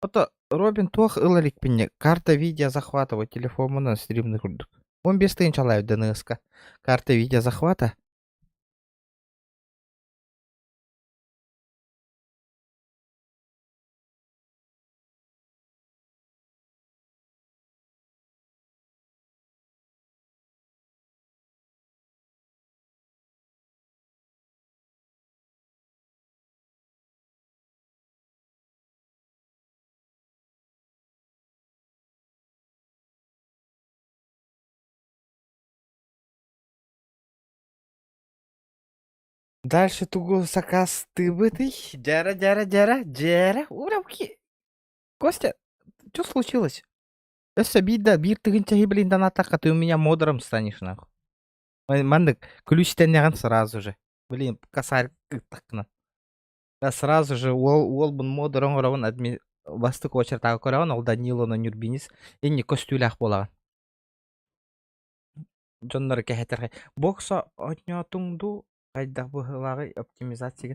Ото, Робин тоқ ыларик пенне. Карта видео захвата. Вот телефонына стримны күрдік. 15 тыйын чалаю ДНС-ка. Карта видео захвата. Дальше тугу заказ ты бытый. Джара. Урамки. Костя, что случилось? Эссе бида, бир тыгынча блин донатака, ты у меня модером станешь, нахуй. Мандык, ключ тенеган сразу же. Блин, косарь так-на. Да сразу же, уолбун модерон оравын адми... Бастык очертағы көравын, ол Данилоны нүрбинис. Энни костюлях болаған. Джоннары кәхетер. Бокса отнятыңду. Қайдақ бұғылағы оптимизация.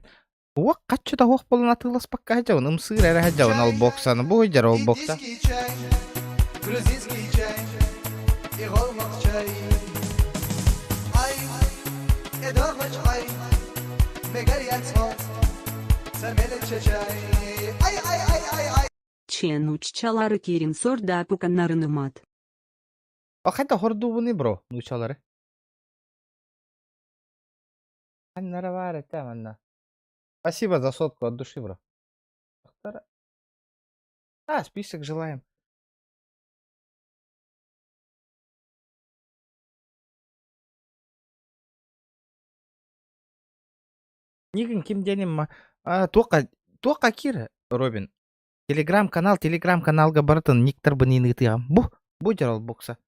Уақ қатшы да оқ болын атылас баққа жауын. Умсыр әрі жауын ал боксаны. Бұғы жар ол бокса. Грузинский чай и голмак чай. Ай, эдормач ай, мегарияц хот, сәмелетче чай. Ай. Чен уччалары керин сорда пуканнарыны мат. О, қайда хорду бұны, бро, нучалары. Аннара бар это, манна. Спасибо за сотку от души, бро. Список желаем. Нигін кемденем ма? Тоқа кир, Робин. Телеграм-каналға барытын никтар бұны еңітіғам. Бұ жарал бокса.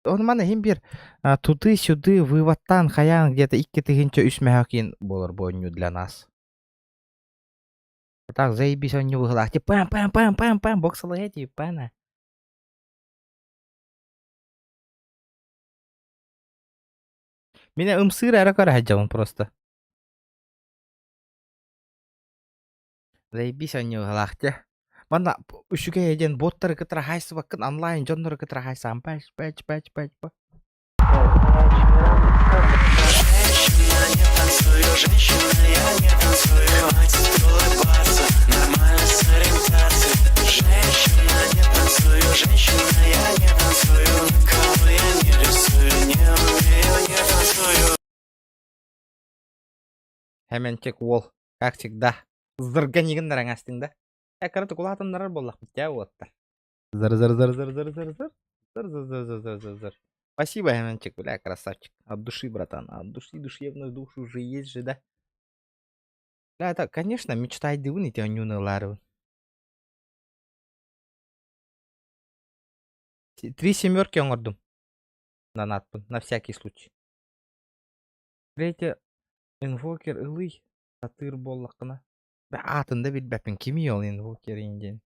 Он мана хем бир туды-сюды вываттан хаян где-то 2-3 үсмәхәкин болар бойню для нас. Так, заебись он не выглахте. Пам, боксалы эти, пана. Меня умсыр әрі кара хаджавын просто. Заебись он не выглахте. Мана үшіге еден боттары кітірі хайсы бақын онлайн жонлары кітірі хайсы. Пәч. Женщина, я не танцую, хватит улыбаться, нормально с ориентацией. Женщина, не танцую, я не танцую, никого я не рисую, не умею, не танцую. Hemen çek wall. Как всегда. Зырганигін наран астыңда. Караты кулатын нарар боллақ бітя оттар. Зыр. Спасибо, Хеменчик, бля, красавчик. От души, братан. От души, душевную душу уже есть же, да? Бля, это, конечно, мечта айдывын эти онюнылары. 3 семерки оңырдым. Донатпын, на всякий случай. 3 инвокер ылый. Сатыр боллақына. Бля, атында білбәпін кеми ол инвокер инден.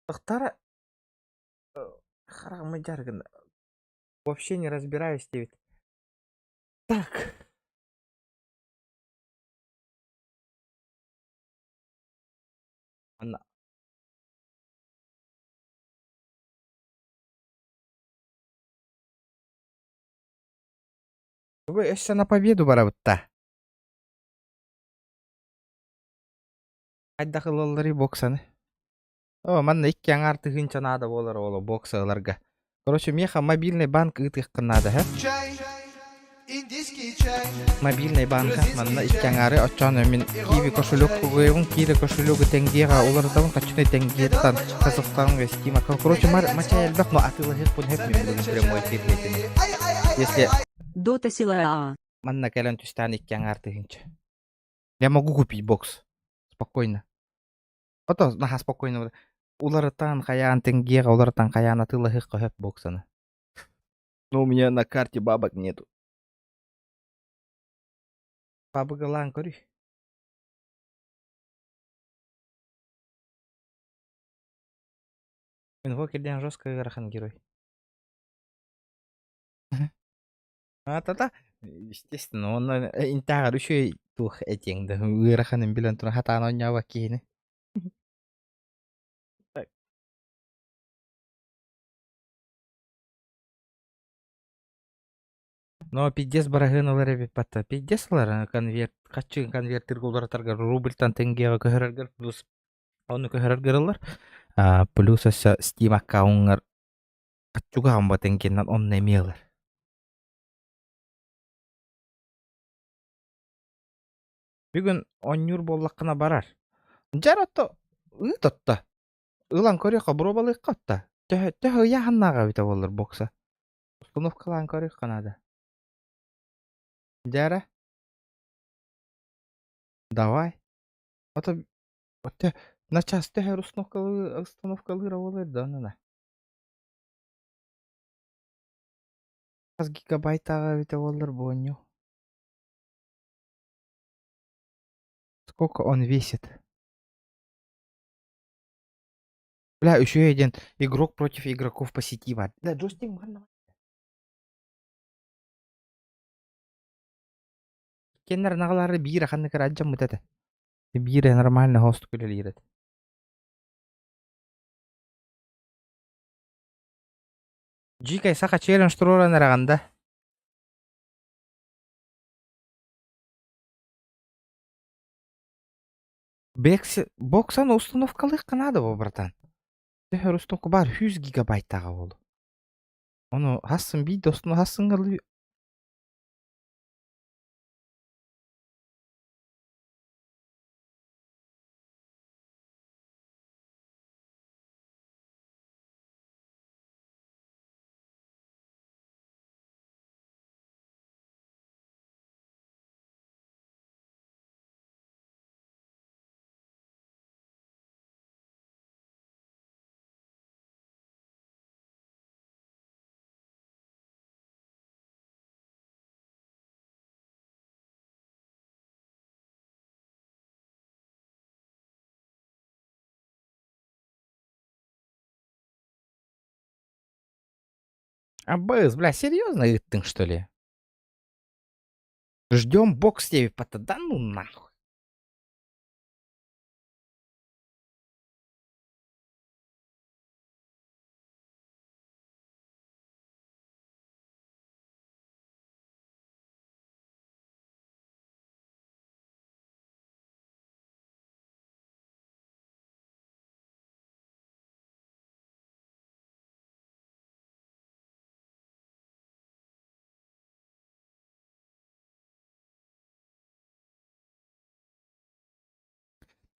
Тахтара... Харам жарган. Вообще не разбираюсь, ведь. Так. Вы еще на победу барабытта. Айда кылалары боксаны. О, манна икки аңар тыгынча надо болар оло боксаларга. Короче, меха мобильный банк ытык надо, ха? Мобильный банка манна икки аңары оччаны мен киви кошелек кугуевун кири кошелегу теңгега олардан качыны теңгеттан Казахстанга стима. Короче, мача элбек, но атылы хек пун хеп мен бүгін прямой эфир летini. Если Дота сила. манна кэлэн түстан икки аңар тыгынча. Я могу купить бокс. Спокойно. Ото наха спокойно. Уларытан хаян теңгега, уларытан хаян атылы хек хеп боксаны. Но у меня на карте бабок нету. Бабыга лан көрү. Мен Вокерден жестко играхан герой. Та-та. Естественно, он интагар еще тух этеңді. Играханын билен тура хатан ойнауа кейіні. Но пиздец барагын олар бит патта. Пиздец олар конверт. Качы конвертер голдартарга рубльтан теңгега көһөрөргөр плюс. Оны көһөрөргөр олар. Плюс аса Steam аккаунттар качуга амба теңгеннен он немелер. Бүгүн онюр боллаккына барар. Жаратты ытатта. Ылан көрөккө буробалык катта. Төхө яханнага бите болор бокса. Установкалан көрөк канада. Жара. Давай. Ото на час төхө установкалы болор да нана. 1 гигабайтага бите болор боню. Сколько он весит? Бля, еще один игрок против игроков по сети. Бля, джойстик мана. Кеннер нагалары бира ханны караджам мутата. Бира нормально хост күлелирет. Жикай сака челлендж турора нараганда. Боксан установкалык канада бо, братан. Төхөр установка бар 100 гигабайттага болду. Ону хасын бий достуну хасыңгалы. Абыз, бля, серьезно ыттың, что ли? Ждем бокс тебе, пата, да ну нахуй.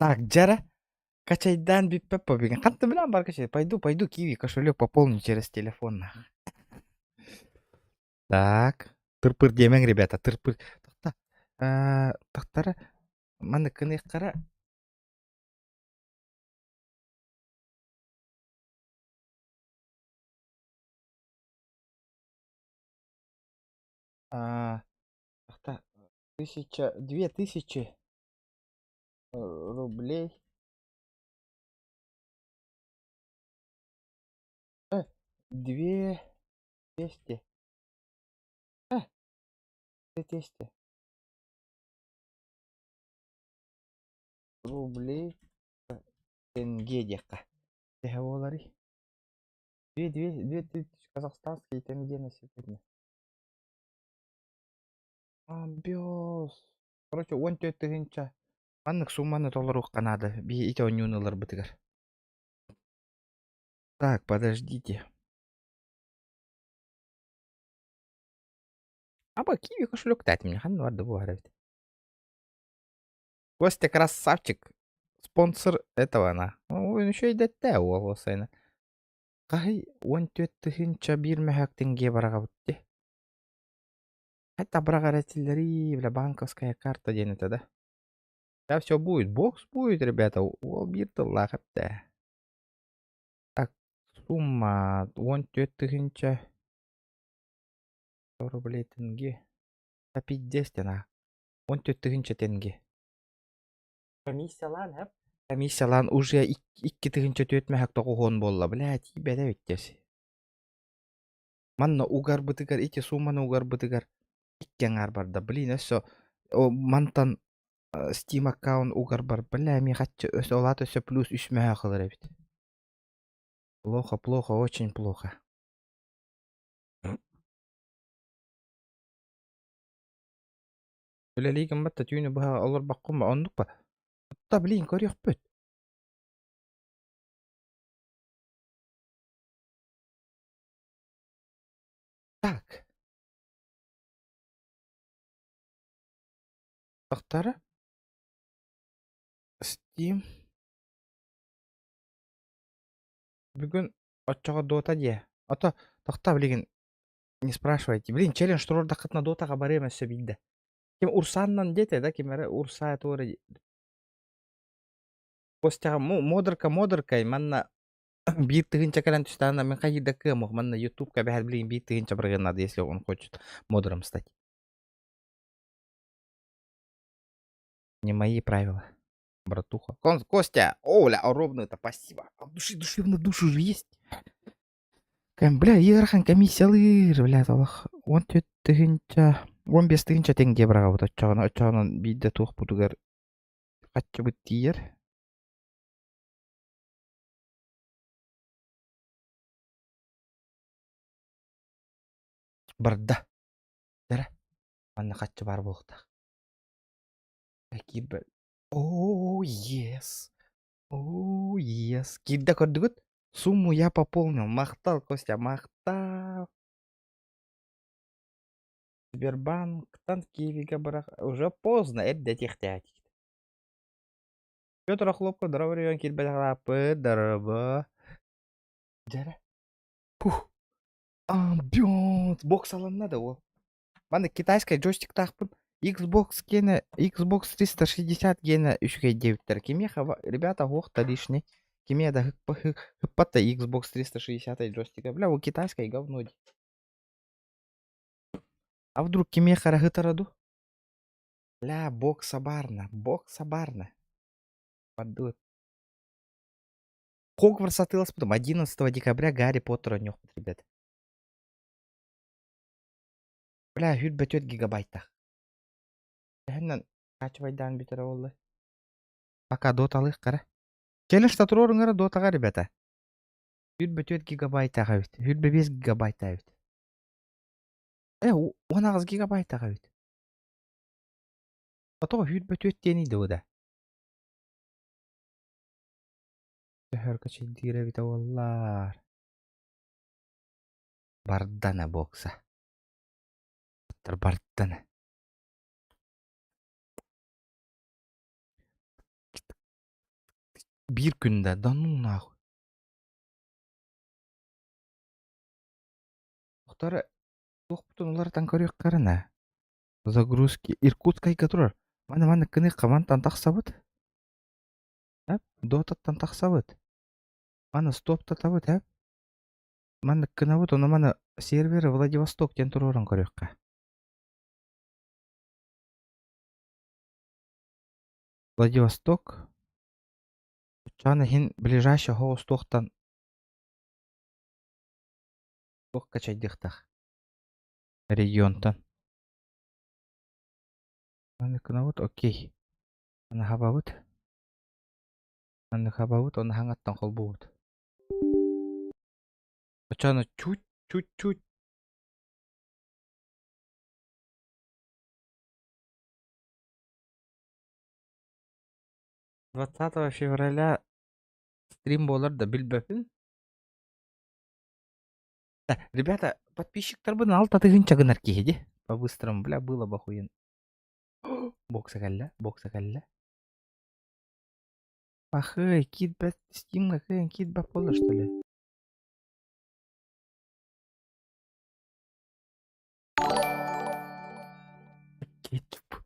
Так, Джара, качайдан биппеп побеган. Хатты билан бар качай. Пойду киви кошелек пополню через телефон. Так, тырпыр демең, ребята, тырпыр. Тактара, маны кынек кара. Такта, 2000 рублей. 200. 200 рублей тенге дека. Договоры. 2000 казахстанские тенге на сегодня. Амбиос. Короче, 14 тыгынча. Маннык сумманы толорук канады. Би ите онюнылар бытыгар. Так, подождите. Аба киви кошелек дать мне. Хан варды бу арабит. Костя красавчик. Спонсор этого она. Он еще и дәттә ол осайна. Кай 14 тыгынча 1 тенге барага бутти. Хотя брага рәтилләри, бля, банковская карта ден это, да? Да, все будет. Бокс будет, ребята. Ол биртылла хәтта. Так, сумма 14 тыгынча 100 рублей тенге. 50 ана. 14 тыгынча тенге. Комиссиялан, хәп? Комиссиялан уже 2 тыгынча 4 тоғуғын болла. Блядь, ебәдә өттесі. Манна угар бытыгар, ити сумманы угар бытыгар. Иккәңар барда. Блин, өсө. Мантан Steam аккаунт угар бар. Бля, ми хатчы өсө олат өсө плюс 3 қылыр әбит. Плохо, плохо, очень плохо. Бля, лигам батта түйіні бұға олар баққым ба, ондық ба? Та, блин, көрек бөт. Так. Тақтары. Steam. Бүгін отчаға дота де. Ата, тақта, блин, не спрашивайте. Блин, челлендж турор дақытна дотаға барем өсі білді. Кем Урсаннан дете, да, кем әрі Урсая туыры. Костяға модыркай, манна бир тыгынча калан түстана, мен қайырда кымық, манна YouTube-ка бәхәл білейін бир тыгынча бірген надо, если он хочет модером стать. Не мои правила, братуха. Костя, Оля, ровно-то, спасибо. От души, душевно душу же есть. Бля, ерхан комиссиялыр, бля, талах. 14 тыгынча, 15 тыгынча тенге браға бұд, отчағынан бейді туық бұдығар қатчы бұд дейер. Барда. Дәрі. Манна қатчы бар болықтақ. Кирбі. Ооо, yes. Ооо, yes. Кирді көрдігіт? Сумму я пополнил. Мақтал, Костя, мақтал. Сбербанктан Киевиге бірақ. Уже поздно, әбді тектәк. Петр Охлопко, здорово, район, кирбі дағлапы, здорово. Дәрі. Пух. Амбионс. Бокс алынна да ол. Маны китайскай джойстик тақпын. Xbox 360 гена 3.9. Кемеха, ребята, вохта лишний. Кемеда хыппата Xbox 360 джойстика. Бля, у китайской говно. А вдруг кемеха рахытараду? Бля, бокса барна. Подует. Хогвартс отылась потом 11 декабря Гарри Поттера нюхнет, ребят. Бля, хют бәтет гигабайта. Хәннән качвайдан битера олды. Пока доталых кара. Челлендж татурорыңара дотага, ребята. Хют бәтет гигабайта гавит. Хют 5 гигабайта гавит. 19 гигабайта гавит. Ото хют бәтет тени дода. Хәрка чидире бит оллар. Бардана бокса. Бардана. Bir günde дану нахуй. Muhtara тоқпутун улардан көрек карана. Загрузки Иркутскай которар. Мана кыны камантан тақсабыт. Дотаттан тақсабыт. Мана стопта табыт, Мана кынабыт, оны мана сервері Владивосток тен турорын көрекка. Владивосток. Чаны хин ближайший хоустоқтан тоқ качайдықтақ регионтан. Мана кынабыт, окей. Мана хабабыт. Мана хабабыт, оны хаңаттан қол бұбыт. Чаны чуть 20 февраля стрим болар да билбеппин. Ребята, подписчиктар бын алта тыгынча гынар киһиди. По-быстрому, бля, было бы охуенно. Бокса калля. Ахы, кит бэт, стимга кыйын, кит бэт болду, что ли? Кетчуп.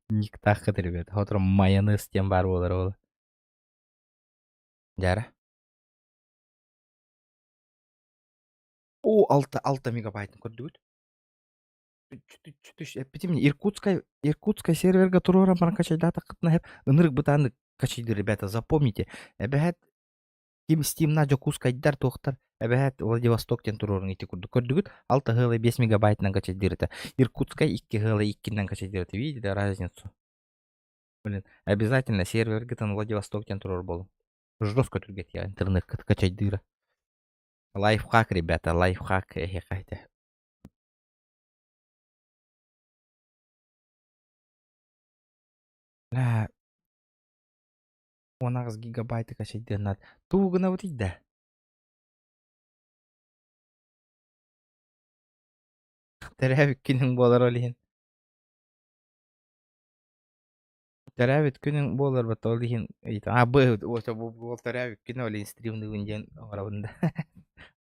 Ник тахыт, ребята. Хотыр майонез тем бар болар ол. Жара. О, 6 мегабайтын көрдүгүт. Эпитимни Иркутская серверга турора бара качай дата кытна хеп ынырык бытанды качайды, ребята, запомните. Эбэхет Steam'на жокускайдар тохтар. Эбэхет Владивостоктен турорун ити көрдүгүт. 6 хылы 5 мегабайтынан качайдырыта. Иркутская 2 хылы 2-ден качайдырыта. Видите разницу? Блин, обязательно сервер гытын Владивостоктен турор болу. Жестко түргет я интернет качайдыра. Лайфхак, ребята, лайфхак. Эхе кайта. Ля, 19 гигабайты качайдыр над. Тугына вот иде. Терәбик күнүң болар олиһин. Терәбит күнүң болар бат олиһин. Бу терәбик күнү олиһин стримны үнден оравында.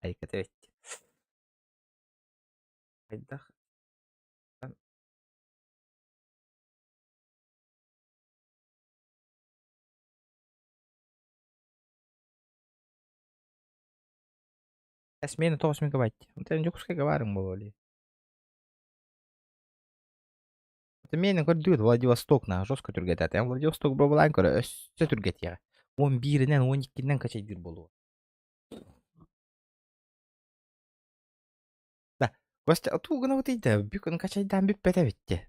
Ай катебет. Айдах. Эсмени 9 мегабайт. Онтен жокускайга барың болу олиһин. Менин көрдүгүт Владивостокна жестко түргетет. Владивосток болболайн көрө өссө түргет я. 11-ден 12-ден качайдыр болу. Да, Костя, тугына вот иде. Бүкүн качайдан бүп бетебитти.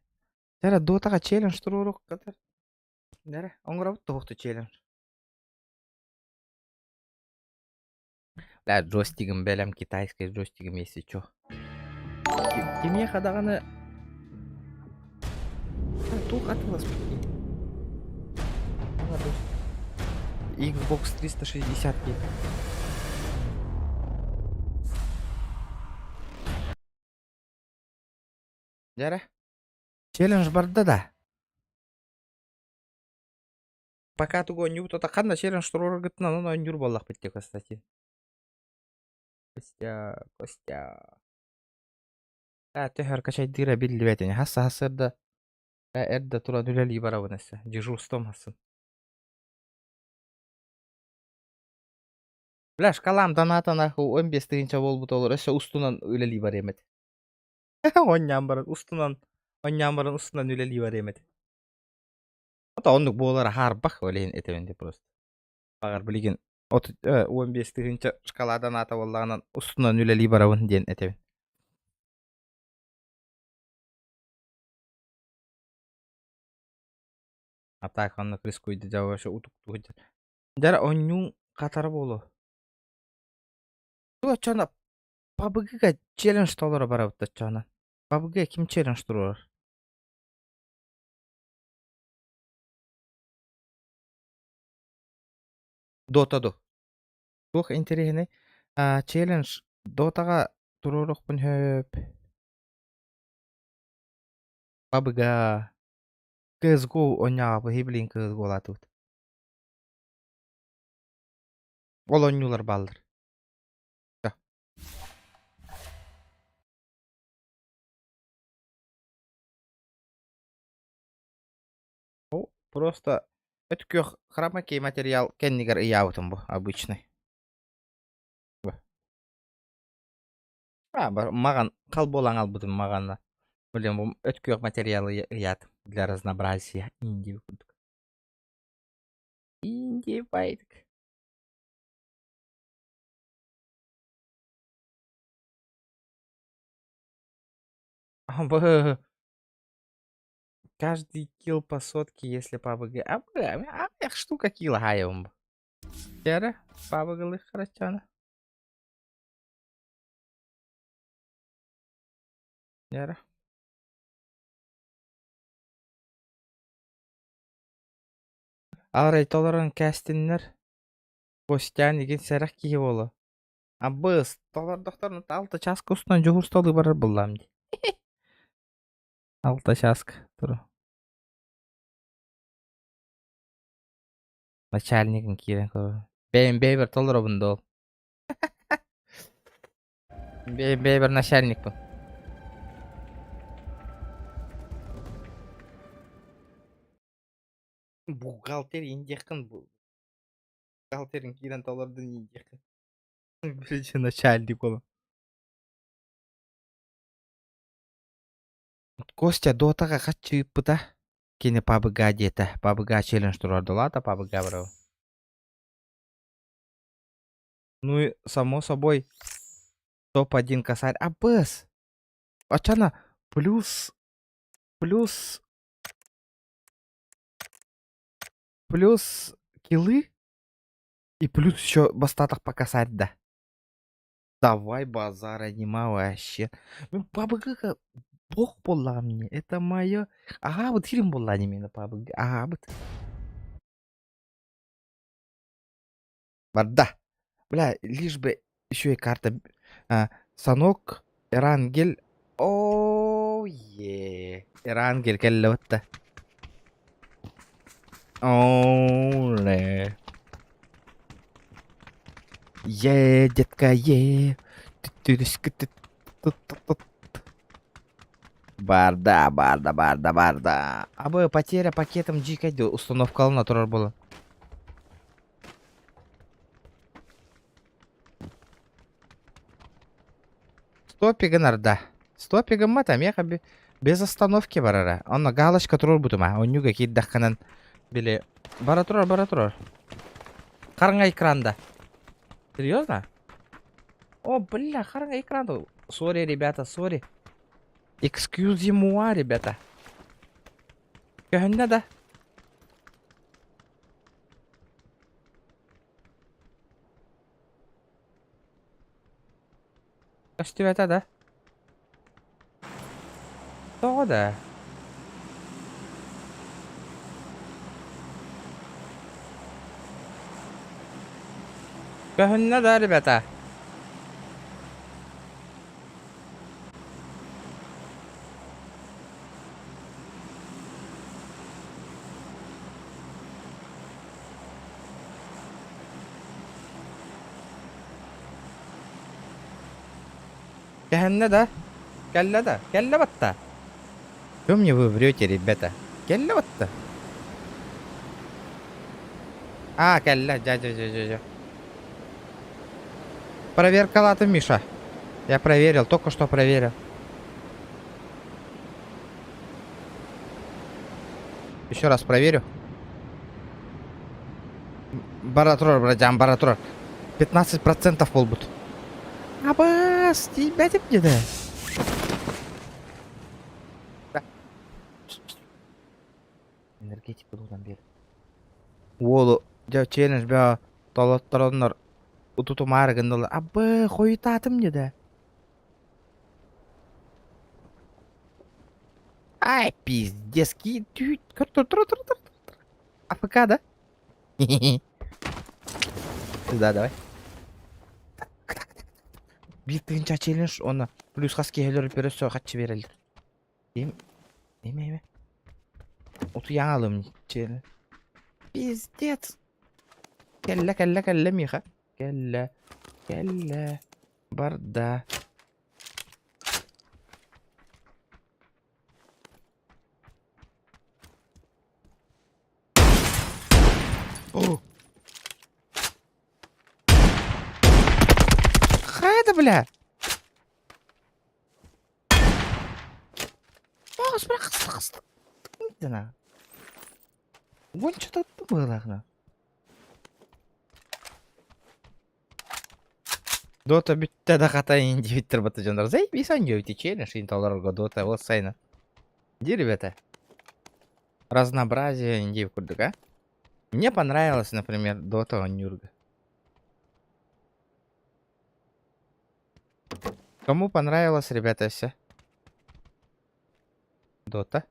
Жара дотага челлендж турурок катар. Дара, оңгурабыт токту челлендж. Да, джойстигим белем, китайский джойстигим, если чё. Кемье хадаганы тук атылас. Xbox 360 ки. Жара. Челлендж барда да. Пока туго не то кандай челлендж турор гытна, но нюр боллак битте, кстати. Костя. Төһөр качайдыра билбетин. Хасырда эрдэ тура дүлели барабынасы. Дежурством хасын. Бля, шкалам донатана 15 тыгынча болбут олор. Өсө устунан үлели бар эмет. Оннан барын устунан үлели бар эмет. Ота ондук болар харбах олейин этебенде просто. Агар билген 15 тыгынча шкала доната боллаганан устунан үлели барабын ден этебен. Атак анны крискойды жабашы утукту хыджар. Жара оннун катары болу. Туга чана PUBG'га челлендж толора барабытта чана. PUBG'га ким челлендж турар? Дотадо. Тух интересный. Челлендж Дотага туророкпун хөп. PUBG'га CSGO ойнагы хиблин CSGO латып. Ол ойнулар балдыр. Просто өткөх хромакей материал кеннигер иябытым бу обычный. Маган калболаң албытым маганна. Блин, бу өткөх материалы ият для разнообразия. Инди байтик. Каждый килл по сотке, если PUBG. Эх, штука килл хаем. Яра, PUBG харачана. Яра. Арайтоларын кәстінлер. Костян еген сәрәк кейі болу. Абыз, толардықтарын 6 часқа ұстынан жоғыр столы барар бұллам. 6 часқа. Тұру. Начальникін кейрен көрі. Бейбер толыр обынды ол. Бейбер начальник бұл. Бухгалтер индекін бұл. Бухгалтерін кейрен толырдың индекін. Бірінші начальник болу. Костя дотаға қатшы үппіта. Кені пабыға деті. Пабыға челлендж тұрарды лата, пабыға бұрау. Ну и само собой. Топ-1 косарь. Абыз. Ачана. Плюс киллы. И плюс еще бастатах по косарь, да. Давай базара нема вообще. Мен пабыға бог болла мне. Это мое. Ага, вот фильм болла не меня пабыға. Ага, вот. Да. Бля, лишь бы еще и карта. Санок, Эрангель. Оу-е. Эрангель, келле-ватта. Оу-ле. Е, детка, е. Барда. Абы потеря пакетом джикайды установкалына тұрар болы. Стопигін арда. Стопигін мата меха без остановки барара. Онна галочка тұрар бұтыма. Онюга кейддаққанан біле. Бара тұрар. Қарыңа экранда. Серьезно? О, бля, қарыңа экранда. Сори, ребята, сори. Excuse-moi, ребята. Көхінді да. Өстівәті да. Тоғы да. Көхінді да, ребята. Көхінді да. Кәлі батта. Что мне вы врете, ребята? Кәлі батта. Кәлі, жа. Проверка лата, Миша. Я проверил, только что проверил. Еще раз проверю. Баратрор, братьям, баратрор. 15% полбут. Абас, тебя тип не да. Энергетику должен бер. Волу, я челлендж бя толоттароннор утуту маргындылар. Абы, хойтатым не да. Ай, пиздец, кит. АФК, да? Да, давай. Bir tığınca challenge ona. Plus kaski heller operasyon kaçı verilir. Değil mi? Otu yanalım challenge. Пиздец. Кәллә, Миха. Кәллә. Барда. О! Хайда, бля! О, спрахс. Нидана. Вон что-то было, ага. Дота бүтті да қата индивидтер баты жандар. Заебись он өте челлендж инталарға дота вот сайна. Ди, ребята. Разнообразие индив курдык, а? Мне понравилось, например, дота Онюрга. Кому понравилось, ребята, все? Дота.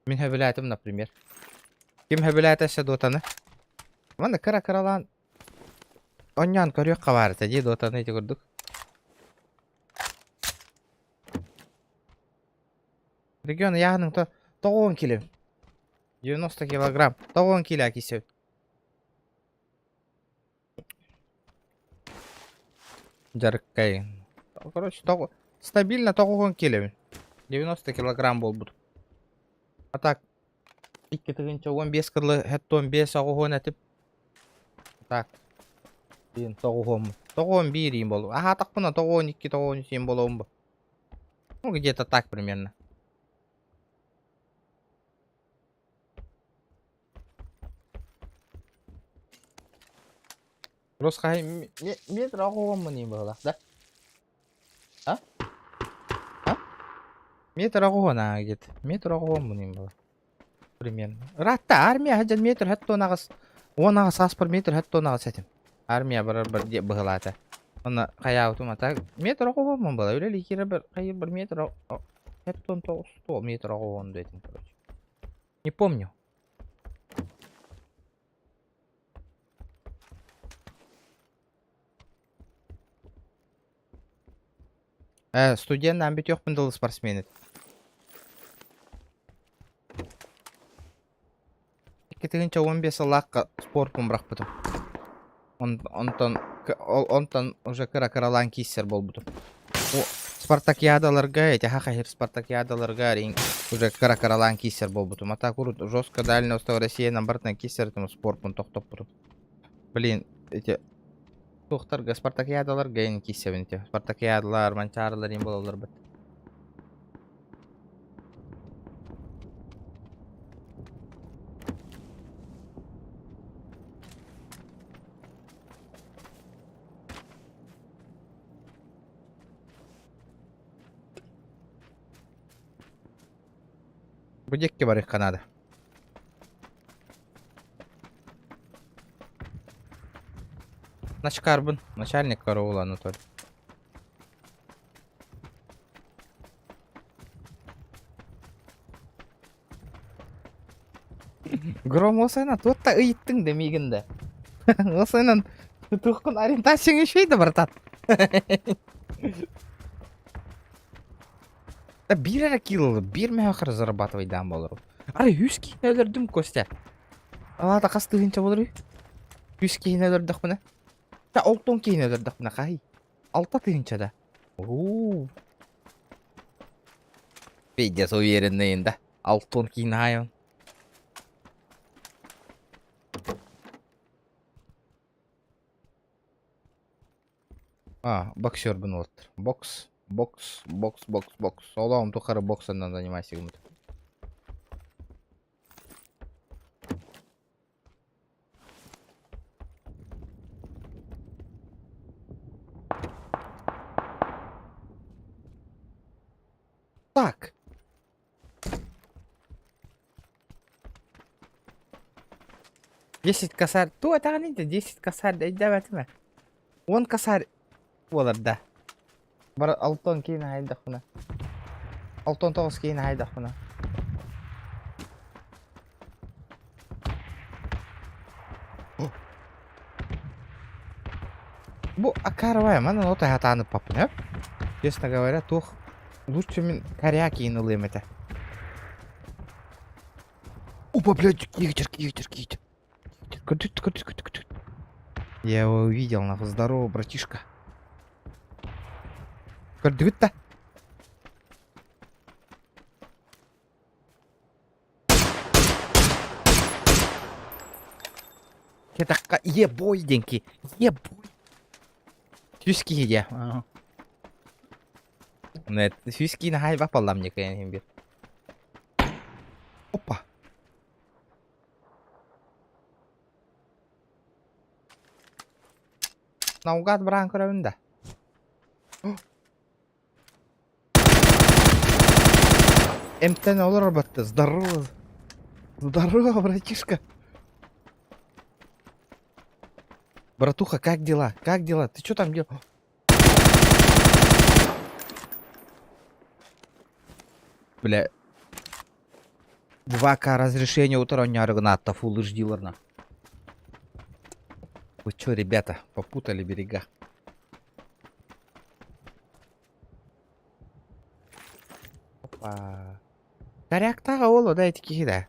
Мен хавилятым, например. Ким хөбіләтәсі дотаны? Мана кыра-кыралан. Оньян көрек қабарыта де дотаны ете көрдік. Регион яғының 90 кило. 90 килограмм. 90 кило кисеу. Жаркай. Короче, стабильно 90 кило. 90 килограмм бол буд. А так, 2 тыгынча 15 кырлы, хәтті 15 ағуғын әтіп. Так. 91 им болу. Ага, так бұна 92-93 болуым бұл. Ну, где-то так примерно. Росқай метр ағуғын мұнын бұл, да? А? А? Метр ағуғын аға кет. Метр ағуғын мұнын бұл. Примерно. Ратта армия хаджан метр хәтті онағыз. Онағыз аспыр метр хәтті онағыз әтім. Армия бір бұғылаты. Оны қая аутым атақ. Метр ағуғын мұн бұл. Өлелі кері бір метр хәтті 100 метр ағуғын дәйтім. Не помню. Студент амбит yok бындылы спортсмен еді. 2-15 лаққа спортпын бірақ бұтым. Онтан уже кыра-кыралан кейсер бол бұтым. Спартакиадаларға, әте хақахер спартакиадаларға уже кыра-кыралан кейсер бол бұтым. Ата күріт жестко дальный устав Россияның бартынан кейсер спортпын тоқтап бұтым. Блин, әте... Тоқтарға спартакиадаларға ең кейсебін те. Спартакиадалар, манчарлар ең болалар бұд. Бүдекке барық қанады. Начкарбын, начальник караула Анатолий. Гром осайна тотта ыйттың демегінді. Осайнан тұқын ориентацияң ешейді бартат. Bir ara kill, bir mehakır зарабатывайдан болыр. Ары 100 кейін өлірдім көсте. Алада қастығынша болыр. 100 кейін өлірдік бұны. 10 кейін өлірдік бұны қай. 6 тыгынша да. Пейдес уверенный енді. 6 кейін айын. Боксер бұны олыттыр. Бокс. Олауым тұқары боксандан занимайся гümüt. Так. Десять косарь. То это не 10 косарь. Да, 10 косарь. Олар да. Бар 6 кейін айдақ бұна. 6-9 кейін айдақ бұна. Бұл акарвай, мана нотай хатаны папын, әп? Честно говоря, тух лучше мен коря кейін ылым это. Опа, блядь, кигтер. Я его увидел, нахуй, здорово, братишка. Көрдігітті. Кетаққа ебой деньки. Ебой. Тюски еде. Нет, тюски на хайва палам мне кайын бер. Опа. Наугад бран көрәуінде. МТ олар работа. Здорово. Здорово, братишка. Братуха, как дела? Как дела? Ты что там делал? Бля. 2К разрешение утороняргната Full HD-ларна. Вы чё, ребята, попутали берега? Опа. Таряктага оло, дайте кихида.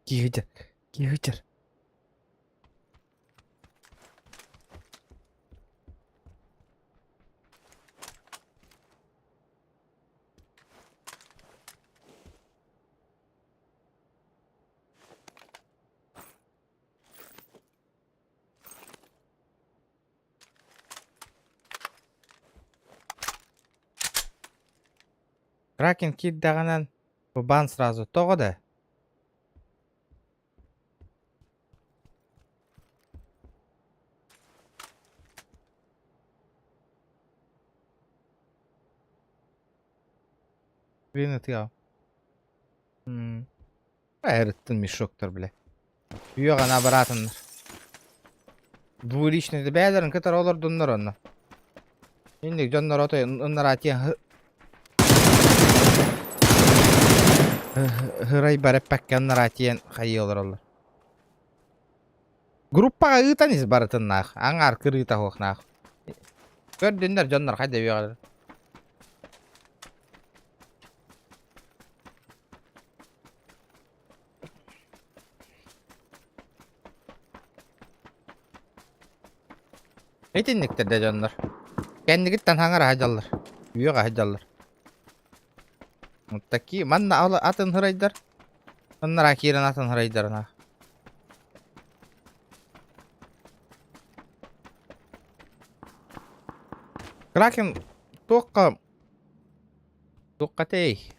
Кихитер, кихитер. Кракен кит дағанан бан сразу тоғыды. Блин, ты ал. Әріттін мешоктар, бля. Үйеған абаратындар. Двуличный бәдерін кітар олар дұндар онна. Ендік жондар отой ұннар атиян Hıray barıp bakkanlar atiyen xayı olur onlar. Gruppaga ıtaniz barıtınnak. Angar kırıta hoqnak. Gördünler canlar hayda bir Etinliktir de canlar. Kendi gitten hangar hacallar. Üyega hacallar. Muttaki manna atın hıraydır. Onlar akiren atın hıraydır. Kraken toqqa tey.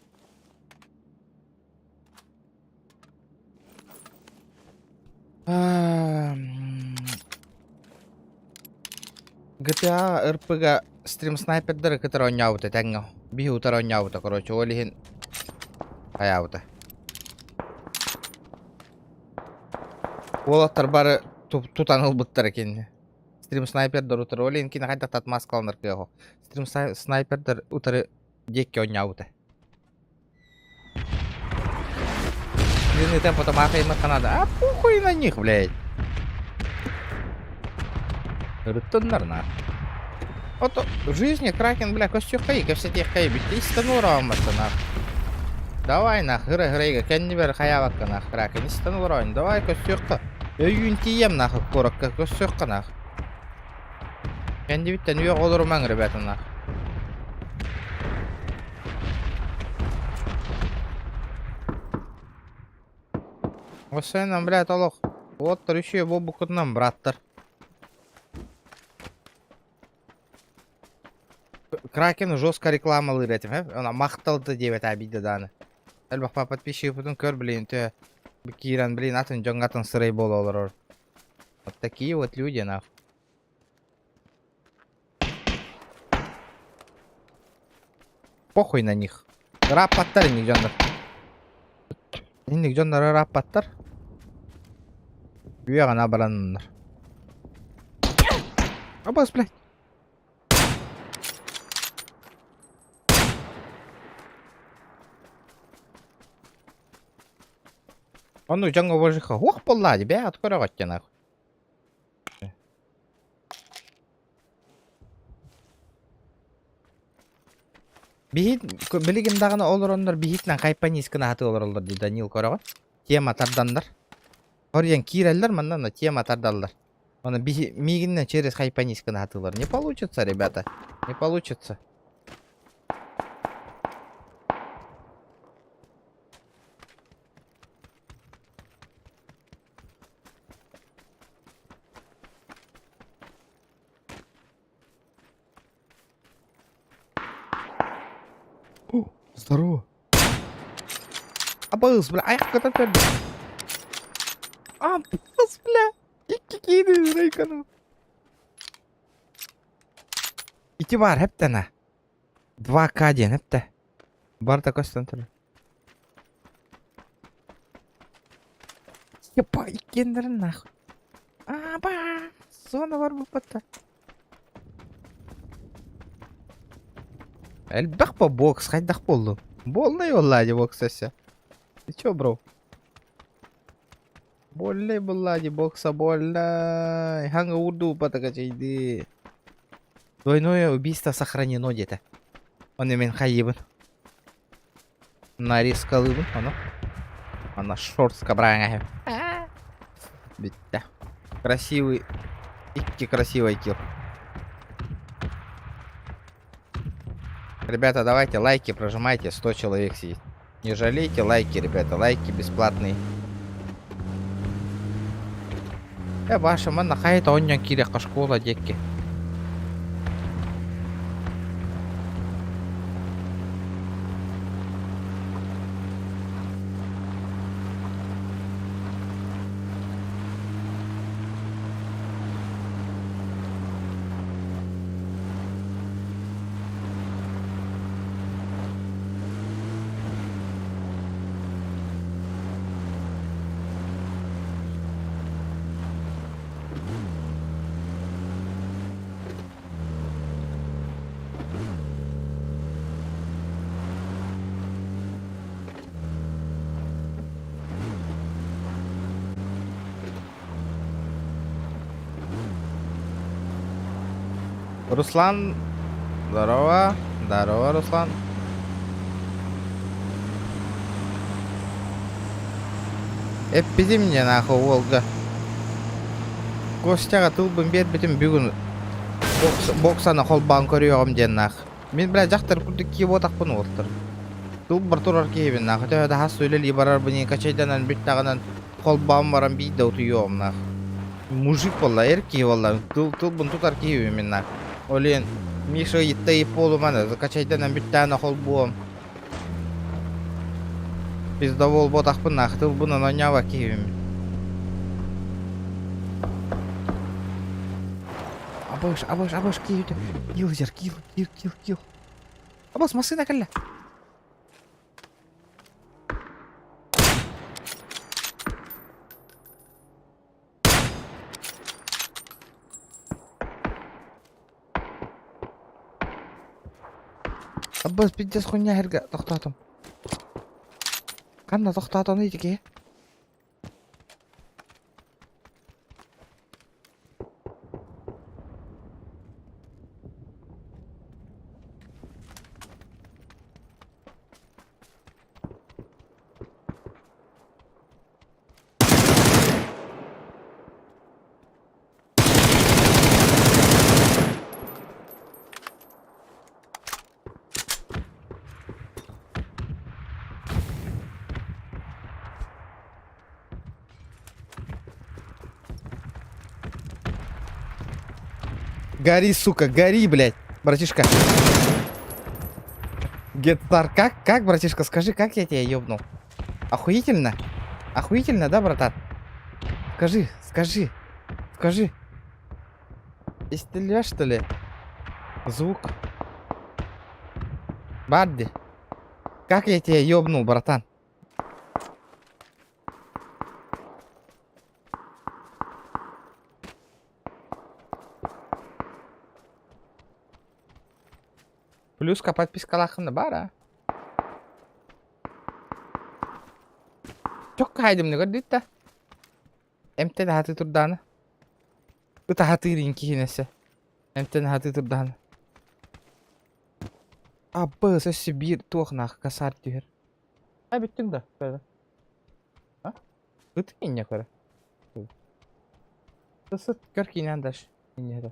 GTA RPG стрим снайпердер который оняута тенга. Бигу тара оняута, короче, олихин аяута. Олаттар бары тутаныл буттар экен. Стрим снайпердер утары олихин кина кайда татмас калыныр кыгы. Стрим снайпердер утары декке оняута. Длинный темп потом ахаем Канада. А похуй на них, блядь. Рытындар на. Вот в жизни Кракен, бля, костюхай, ко все тех хайбит. Ты стану рамата, нах. Давай, нах, грейга, кеннибер хаявака, нах, Кракен, не стану рам. Давай, костюхка. Юнтием, нах, коротко, костюхка, нах. Кеннибиттен уя олурман, ребята, нах. Осайнан, блядь, олох. Вот, еще бобу кутнам, браттар. Кракен жестко рекламалыр этим, она мақталды деп обиды даны. Әлбақпа подписчик бүтін көр, блин, тө. Киран, блин, атын жоңғатын сырай бол олар. Вот такие вот люди, нах. Похуй на них. Рапаттар индик жоңдар. Индик жоңдар рапаттар. Үйеған абаранындар. Абас, блядь. Он у Джанго Божиха. Ох, поллади, бе, откора готти нахуй. Бихит, билигим дагына олар ондар бихитнан кайпанискына хаты олар олар, ди Данил корого. Тема тардандар. Орьян киреллер, мандан тема тардалдар. Оны мигиннен через кайпанискына хатылар. Не получится, ребята. Не получится. Здорово. Абыз, бля, аяқ катап берді. Абыз, бля. Икки кейді рейкану. Ити бар, хептена. 2К ден, хепте. Бар да көстен түрі. Ебай, кендер нахуй. Аба! Зона бар бұл патта. Әлбәқ по бокс, қайдақ болды. Болнай оллади бокс әсі. Ты чё, бро? Болнай боллади бокса, болнай. Ханга урду патака чейді. Двойное убийство сохранено где-то. Он имен хайибын. Нарис калыбын, ано. Она шортска браңа. Битта. Красивый. Икки красивый килл. Ребята, давайте лайки прожимайте, 100 человек сидит. Не жалейте лайки, ребята, лайки бесплатные. Ваша мана хайта оннян кирека школа декки. Руслан, здорово, здорово, Руслан. Эппиди мне нахуй, Волга. Костяға тылбын бер бітім бүгін боксаны қолбан көріоғым ден нах. Мен біля жақтыр күрді кейіп отақпын олтыр. Тыл бір тұрар кейбін нах. Төді хас сөйлелі барар бұнен качайданан бүттағынан қолбан баран бейді ұтыйоғым нах. Мужик болла, еркей болла. Тыл бұн тұтар кейбін мен нах. Олен, Миша етті еп болу мана, качайданан бүттағына қолбуым. Пизда бол ботақпын нах, тыл бұнын онява кейбін. Абаш, кейбін. Килзер, кил. Абас, масына кәлі. Аббас пиздец хуйня herga to'xtadim. Qanday to'xtadim deydi-ki? Гори, сука, гори, блядь, братишка. Геттар, как, братишка, скажи, как я тебя ёбнул? Охуительно? Охуительно, да, братан? Скажи. Ты стреляешь, что ли? Звук. Бадди. Как я тебя ёбнул, братан? Плюска подписка лахында бар, а? Çok kaydım ne gördün de? Emten hati turdanı. Uta hati rinki hinesi. Emten hati turdanı. Abba sesi bir tuğnak kasar diyor. Ha bittin de. Böyle. Ha? Bittin ya kara. Isıt gör ki inandaş. İnyede.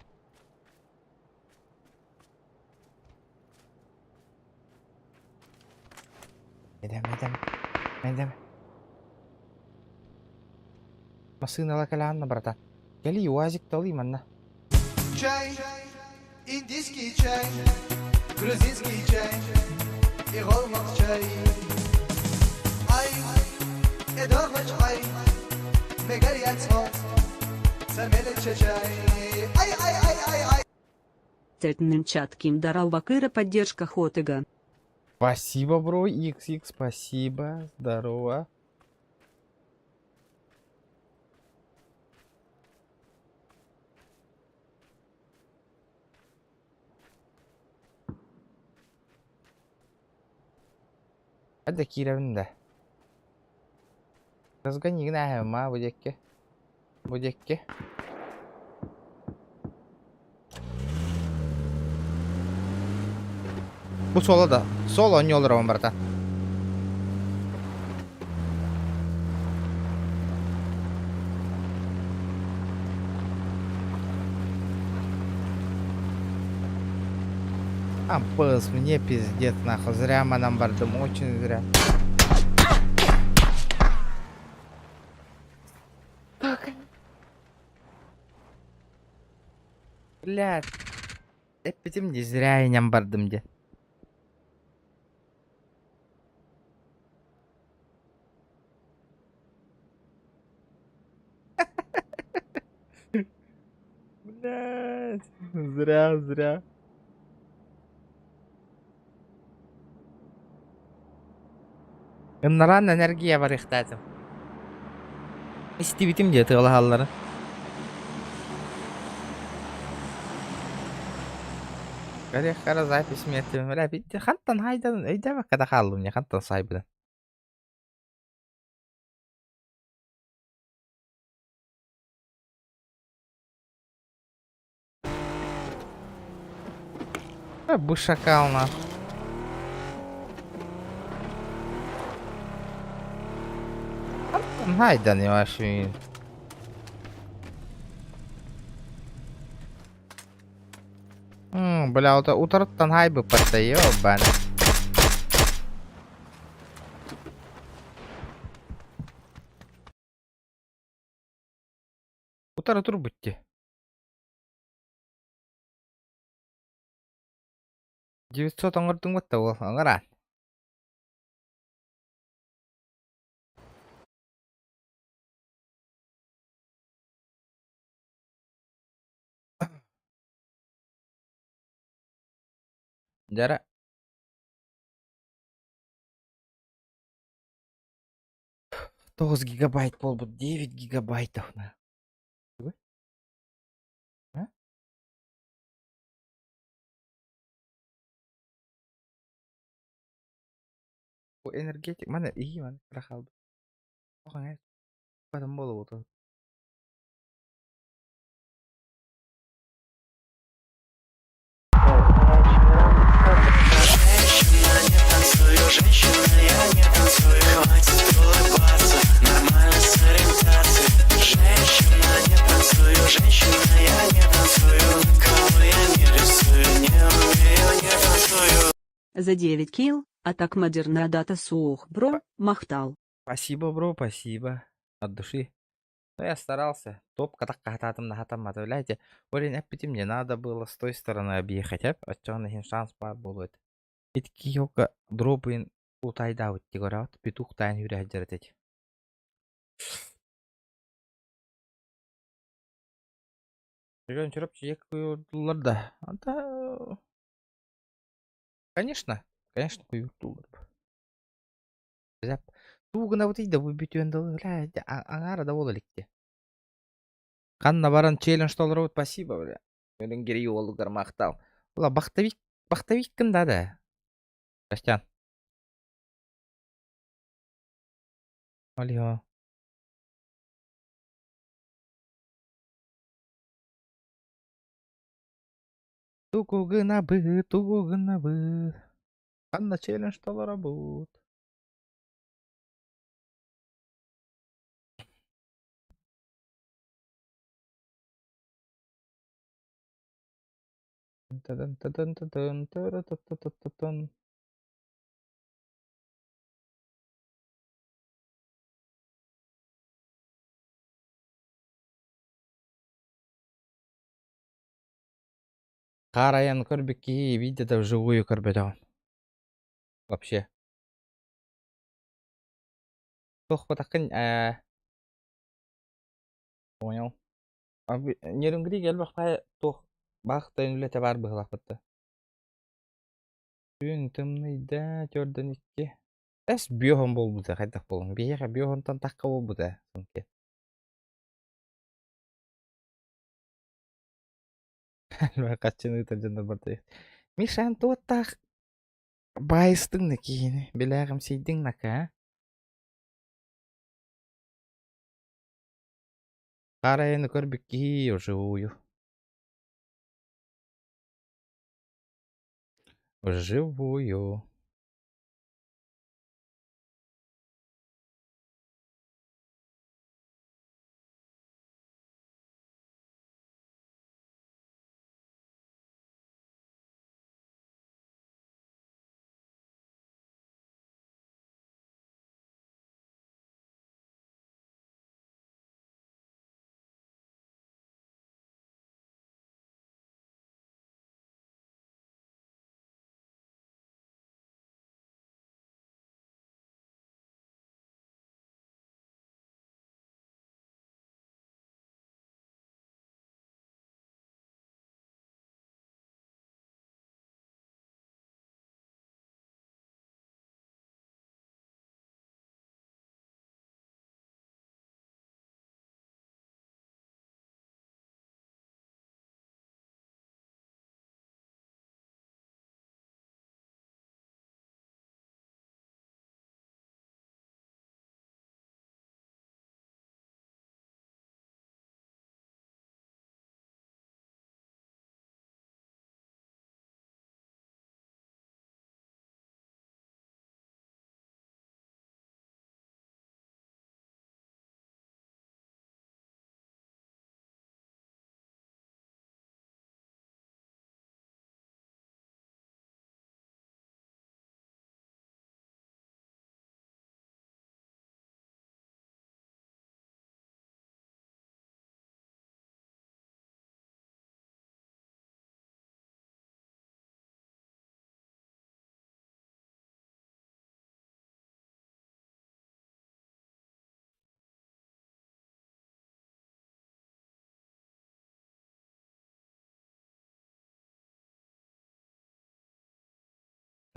Медем. Машина калянна, брата. Кели уазик тали манна. Чай, индийский чай, грузинский чай, и голмак чай. Ай, эдоргач ай, мегарьяцо, самелече чай. Ай. Цельтным чатким дарал Бакыра поддержка Хотыга. Спасибо, бро, XX, спасибо, здорово. Hadi kirevin de. Kızgın yine hem ha bu dekke. Bu dekke. Bu sola da. Sol on yol ravan barata. Ампас, мне пиздец нахуй. Зря мы нам бардом, очень зря. Блядь. Эпитим не зря я ням бардым де. Блядь. Зря. Ыннаран энергия бар ихтатым. İstibitим de tığla halları. Кара запись метим. Бля, бит хантан хайдан өйдә бак када халым не хантан сайбыдан. Bu şakal na. Хантан хайдан не ваши. Бля, вот утырттан хайбы патта ёбана. Утары тур бутти. 900 оңырдың бутта ол, оңыран. Жара. Тоғыз гигабайт бол, бұл 9 гигабайтов. Bu energetik mana iyi mana kaldı. Oğlum adam bol oldu. Женщина, не танцую, женщина, я не танцую. Хватит улыбаться, нормально с ориентацией. Женщина, не танцую, женщина, я не танцую. Кого я не рисую, не умею, не танцую. За 9 килл, а так модерна дата сух, бро, махтал. Спасибо, бро, спасибо. От души. Ну, я старался. Топ катак кататым на хатам отправляйте. Блин, аппетит мне надо было с той стороны объехать. От чего на шанс бар будет. Ведь киока дропын утайда вот тигора вот петух тайн юря держать. Жирен чурап чек куйдулар да. Конечно куйдулар. Зап. Тугына вот иде бу бүтөндө бля, аңара да боло электе. Канна баран челлендж толор вот спасибо, бля. Менин гери олугар мактал. Ула бактовик кында да. Костян. Алло. Тугугына бы. Канна челлендж толор бут. Тан. Караян көрбекки видеода вживую көрбөдөгөн. Вообще. Тох потакын понял. Нерүнгри келбак пай тох бакта үнлете бар быгылак бытты. Күн тымныйда жордан икки. Эс биохон болбу да кайдак болуң. Бияга биохонтан такка болбу да. Сонке. Качыны тажында барты. Мишан туаттак. Байыстың да кейіні. Біләғім сейдің нака. Қарайыны көрбік кей вживую. Вживую.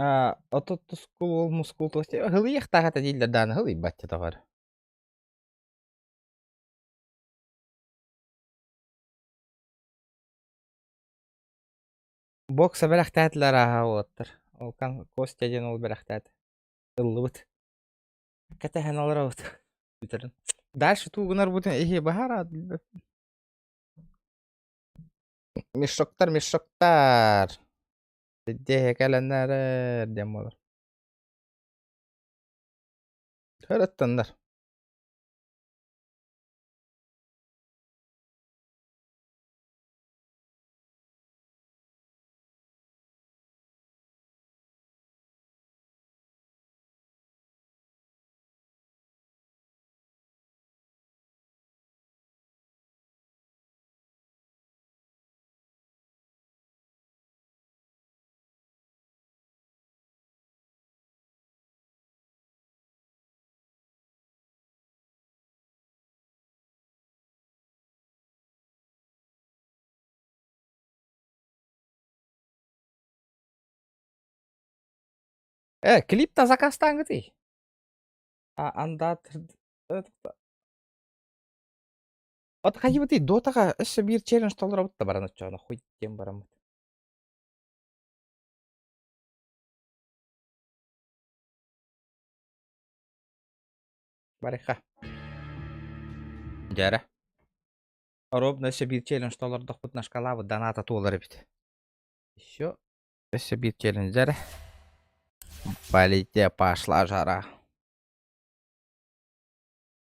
Ототто скул мускул тости. Хылы яхтагата дилдер дан хылы батча тагар. Бокса берахтатлар аха оттыр. Ол кан Костя ден ол берахтат. Ыллыбыт. Катахан алрабыт. Битерин. Дальше тугунар бутун эхе бахара. Мешоктар. Де календар дем болар. Хырыттандар. Клип та закастан гыты. Анда От хайбыты дотага эше бир челлендж толдырабыт да бараны чана хуй тем барам. Бариха. Жара. Робно эше бир челлендж толдырдык бут нашкалабы доната толдыр бит. Еще эше бир челлендж жара. Полите пошла жара.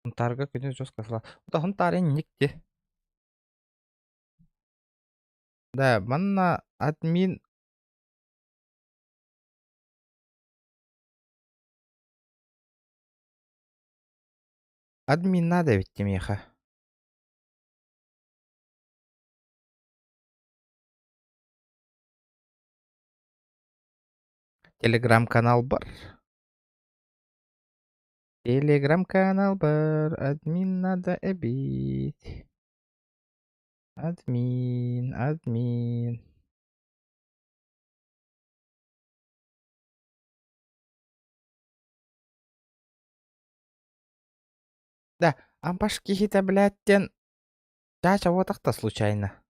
Хунтарга күнү жостка сала. Ута хунтарын никте. Да, манна админ надо ведь меха. Телеграм-канал бар. Телеграм-канал бар. Админ надо эбить. Админ. Да, ампашки хита, блядь, тен. Чача вот так-то случайно.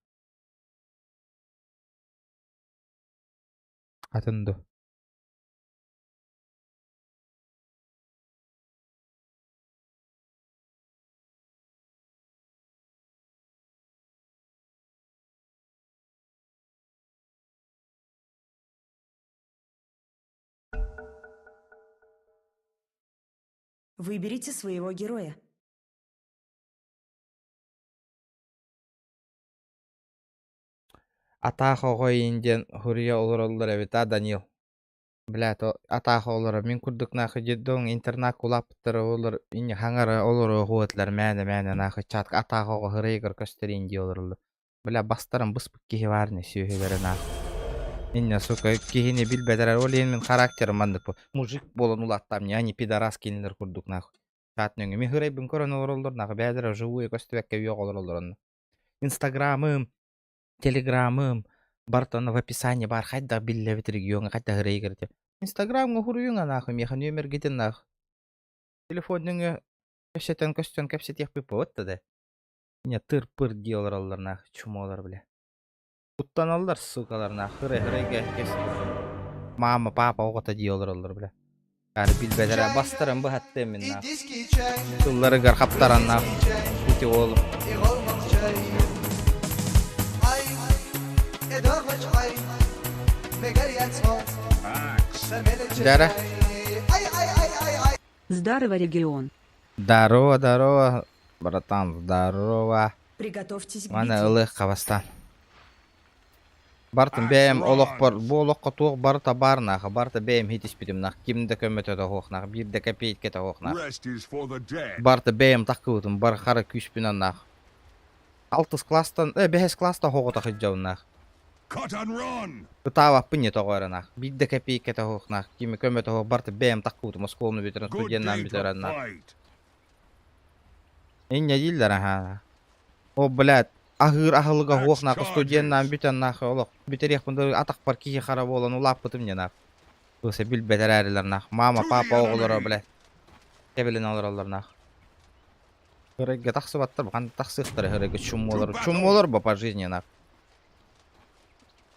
Атынду. Выберите своего героя. Атаха койинден хурия олороллар эбита Данил. Блядь, атаха олора мен курдук нахы жеддон интернат кулаптыр олор ин хаңара олор хуатлар мәне нахы чатка атаха го хырыгыр көстерин ди олорлу. Бля бастарым быспык кихи варны сүйөгөрө нах. Инне сука кихини билбедер ол мен характерим мандык бу. Мужик болон улаттам не они пидорас кинилер курдук нах. Чатныңы мен хырайбын көрөн олорлор нахы бәдер живую көстөбекке үйөк олорлор. Инстаграмым, телеграмым бартаны в описании бар хайда билле битиргиёң хайда хырыгырды. Инстаграмга хуруюңа нахы меха номер гитен нах. Телефоныңы көсөтөн көстөн кепсет япы потты да. Ине тыр-пыр диолар нах чумолар биле. Уттаналар сукалар нах хырыгырга кес. Мама, папа огота диолар биле. Ары билбедер бастырым бу хатты мен нах. Туллары гар каптаран нах. Бути олуп. Дара. Здорово, регион. Здорово, братан, здорово. Приготовьтесь к Мана битве. ылык Кабастан. Бартын бәйім олық бар, бұл олыққа туық барыта барнағы, барыта бәйім хитіс бітім нақ, кімді көмөті тоқнақ, бірді кәпейтке тоқнақ. Rest is for the dead. Барыта бәйім тақы өтім, бар қары күшпінен нақ. 6 кластан, 5 класта хоғы тақы жауын нақ. Cut and run. Ұтава пүнне тоғыры нақ, бірді кәпейтке тоқнақ, кімі көмөті тоқ, барыта бәйім тақы өтім, осколыны бітірін, Good студеннан day to бітірін нақ. fight. Инне дейілдер аға. О, блядь. Ахыр ахылыга хоқнақ, студеннан бітен нақ, олық. Бітерек бұнды атақ бар кейі қара болын, улап бұтым не нақ. Өсе біл бәтер әрілер нақ. Мама, папа оғылыры, блядь. Кебелін алыр алыр нақ. Хырыгге тақсы баттыр, бұқанды тақсы ұқтыры, хырыгге чум олыр ба по жизни нақ.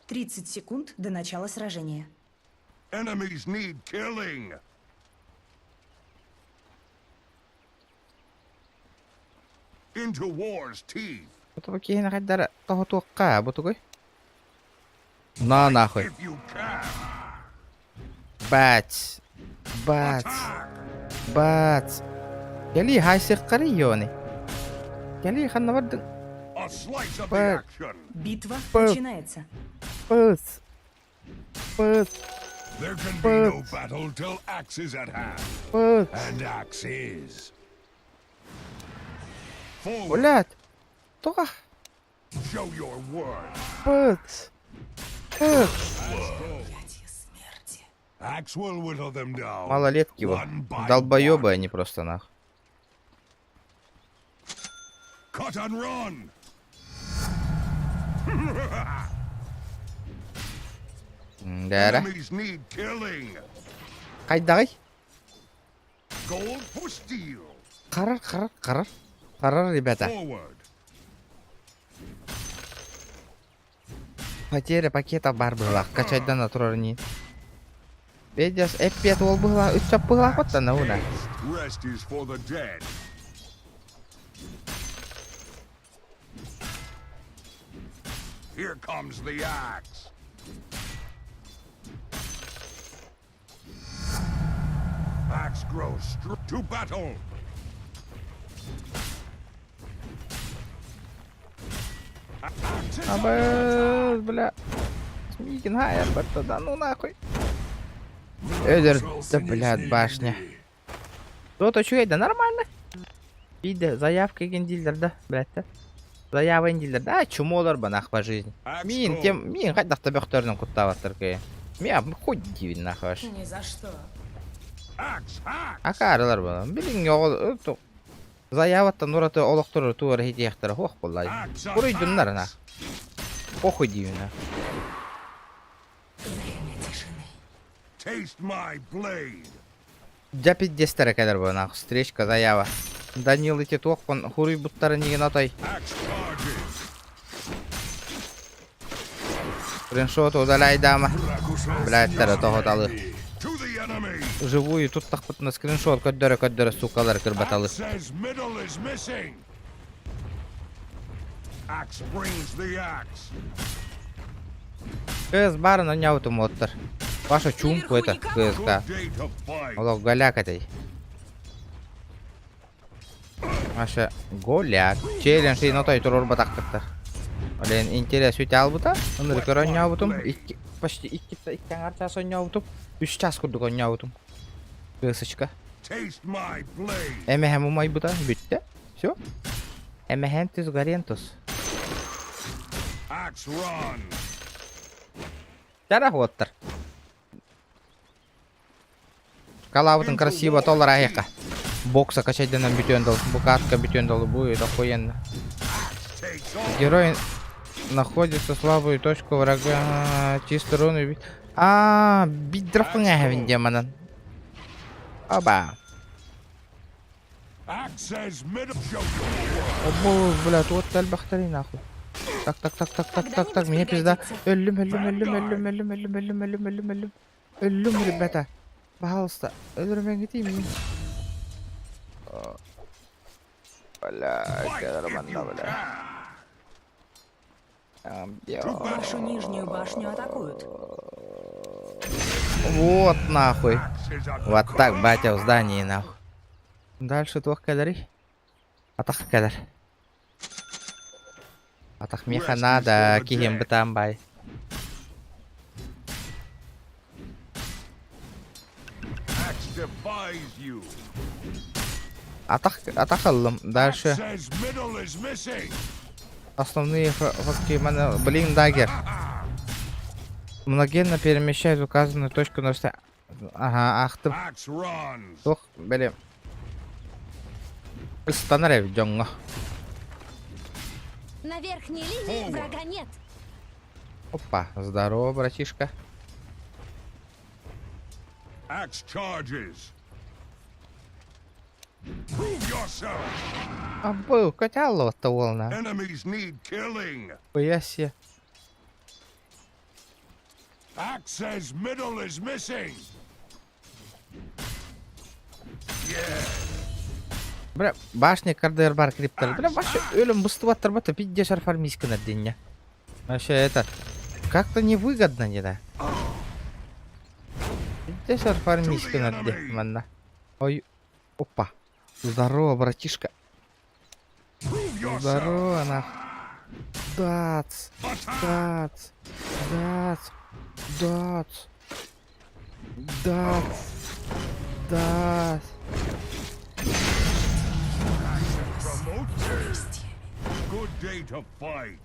30 секунд до начала сражения. Enemies need killing. Into war's teeth. Бұты кейіні қайдары тоғы тоққа, бұты қой. На нахуй. If you can. Бәц. Гәли хайсық қари йоны. Гәли қанна бардың. A slice of the Back. action. Битва Пэт. начинается. Пыц. There can be no battle till axe is at hand. Пыц. And axe is. Forward. Блядь. Тоға. Show your worth. Пыц. Axe will whittle them down. Малолетки его. One by Долбоёбы one. они просто нах. Cut and run. Дәрі. Enemies need killing. Қайдағай? Gold for steel. Қарар, ребята. Forward. Потеря пакета бар была. Качайдан атурарни. Ведяс эппет ол была. Үтчап была хотта науна. Rest is for the dead. Here comes the axe. Axe grows to battle. Axe is Абыз, бля. Смикин хайер бартта, да ну нахуй. Öldürdü, блядь, башня. Кто-то чует, да нормально. Види, заявка гендилдер, да, блядь, да. Заява гендилдер, да, чумолар банах по жизни. Мин, хоть дахта бөхтердің құттаваттыр кей. Мен, хоть дивин нахуй. Ни за что. axe. Акарылар бана. Билин оғыл, заяваттан ураты олықтыры туары хетияқтары хоқ болай. Құрыйдынлар нах. Похуй дивин нах. Taste my blade. Джапит дестері кәдір бұл нах. Встречка, заява. Данил ете тоқпын, хуруй бұттары неген атай. Axe charges. Скриншот удаляй дама. Блядь, тәрі тоғыталы. To the enemy. Живую тут тақпытына скриншот көддері сукалар кірбаталы. Axe says middle is missing. Axe brings the axe. Кыз барына няутым оттыр. Ваша чумку это кызға. Good day to fight. Олық галяк әтей. Аша голяк. Челлендж и нотой турор батактыктар. Олен интерес үте албыта. Онды көрөн яабытым. Почти 2 арча сон яабытым. 3 час курдук он яабытым. Кысычка. Эмехем умай бута бүтте. Всё. Эмехем тиз гарентус. Жара хоттар. Калабытын красиво толар аяка. Бокса качайдан бүтөн дал. Букатка бүтөн дал. Бу это охуенно. Герой находится слабую точку врага. Чисто руну бит. Бит драфтың әвін деманан. Оба. Обо, блядь, вот даль бахтари нахуй. Так, меня пизда. Ölüm, ребята. Пожалуйста, ölürüm gideyim. Бля, нормально, бля. Вашу нижнюю башню атакуют. Вот нахуй. Вот так, батя, в здании нахуй. Дальше твох кадари. Атах кадар. Атах меха надо, кихем бытам бай. Атахаллым. Дальше. Основные факты. Блин, дагер. Мгновенно перемещает в указанную точку на расстоянии. Ага, ах ты. Ох, блин. Станарев джонго. На верхней линии врага нет. Опа, здорово, братишка. А был, котяло-то волна. Поясе. Бля, башня кардер бар криптор. Бля, вообще ölüm быстываттар бата пиздец арфармийский на день. Вообще это как-то невыгодно, не да? Пиздец арфармийский на день, манна. Ой, опа. Здорово, братишка. Здорово, нахуй. Дац. Good day to fight.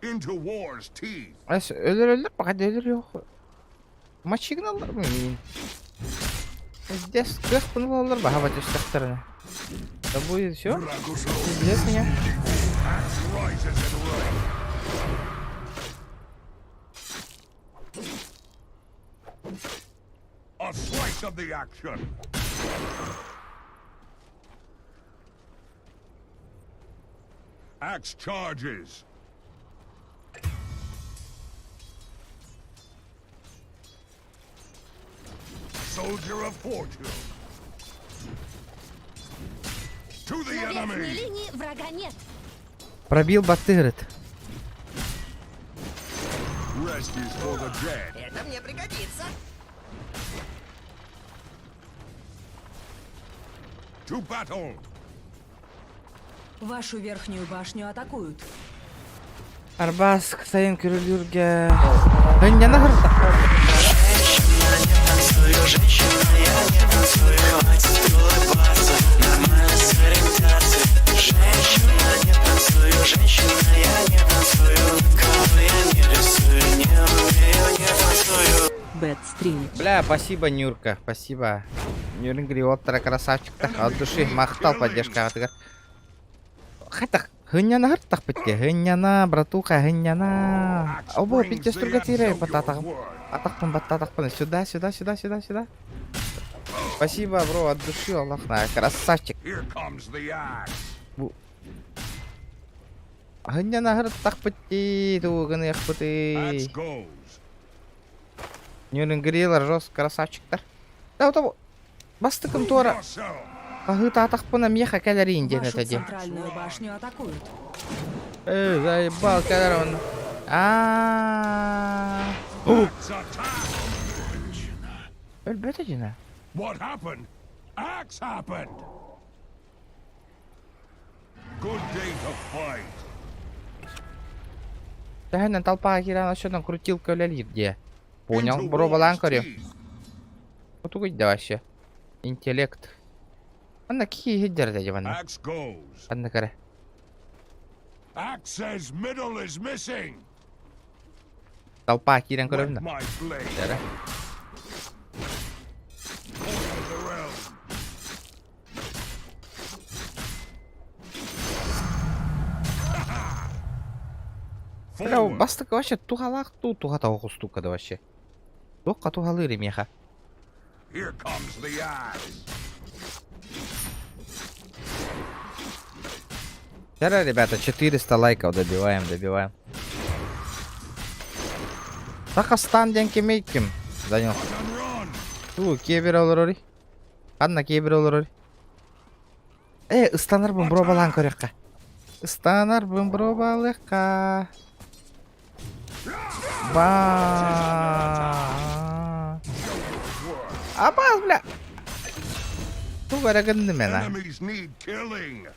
Into war's teeth. Ölür bak ölür yok. Maç signallar mı? Здесь как поняло бы, хавать с стороны. Это будет все. Здесь меня. A slice of the action. Axe charges. Soldier of fortune. To the На верхней enemy. линии врага нет. Пробил батырит. Rest is for the dead. Это мне пригодится. To battle. Вашу верхнюю башню атакуют. Арбас, Ксаин, Кирюлюрге. Да не нахрен-то. Женщина, я не танцую, хватит улыбаться. Нормально с ориентацией. Женщина, не танцую, женщина, я не танцую. Кого я не рисую, не умею, не танцую. Бэтстрим. Бля, спасибо, Нюрка, спасибо. Нюрингри, оттара красавчик-то. От души махтал поддержка. Хотя, гыняна гыртах бітке. Гыняна, братуха, гыняна. Обо, бітте струга тирай, бататағым. Атақпын, бататақпын. Сюда. Спасибо, бро, от души, Аллахна. Красавчик. Гыняна гыртах бітте. Туғыны яқ бітте. Нюрингрилар, жос, красавчиктар. Да, вот бастыкым тора. Кагыта атақпына меха кәләрин ден Вашу это ден. центральную башню атакуют. Заебал, кәләр он. Өлбөт эдине. What happened? Axe happened. Good day to fight. Тәһәннән толпага кирән ошодан крутилка өлелир де. Понял, бро балан көрү. Утугуйда вообще. Интеллект. Анда ки хиддер де жабанна. Axe goes. Анда каре. Axe says middle is missing. Толпа кирән Wet көрөмдө. my blade. Дәре. Coil the realm. Бля, Forward. бастык вообще тугалак туга таугу стукады вообще. Токка тугалыр меха. Here comes the axe. Вчера, ребята, 400 лайков добиваем. Сакастан деньки мейким. Данил. And run. Ту, кебер olur ори. Анна кебер olur ори. Ыстанарбын бро балан көрөкка. Ыстанарбын бро балыкка. Ба. Апас, бля. Ту гарагынды мена. Enemies need killing.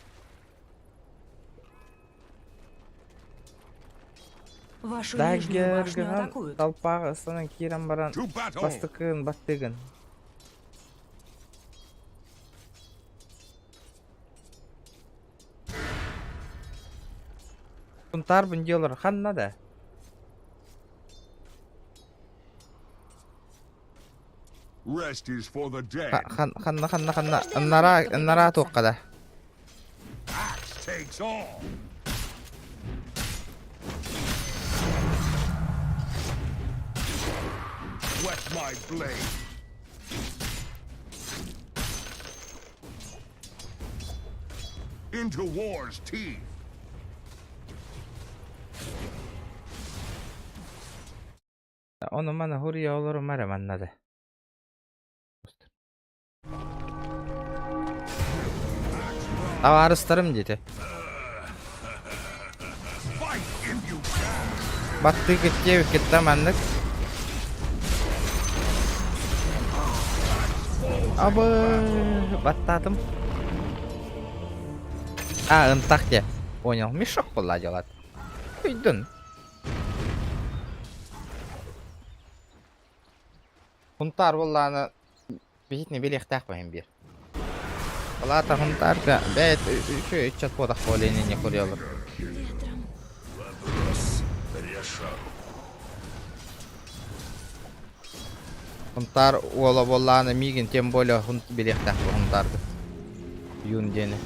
Вашу нижнюю башню Дагерган атакуют. толпага станан кирен баран. To battle. Бастыкын, баттыгын. Тунтарбын диyorlar. Ханна да. Rest is for the dead. Ханна. Нара тоққада. Axe takes all. Wet my blade. Into war's teeth. Onu mana huriya olur mara mannada. Tavarıstarım dedi. Fight if you can. Battı gitti gitti manlık. Abı battadım. Ынтақ де. Понял, мешок қолла делат. Үйдін. Хунтар болланы бейітіне белек тақпайын бер. Олата хунтарға бәйт үші үтчат подақ болейіне не көрелер. Хунтар ола болланы мигін тем более белек тақпай хунтарды. Юн дені.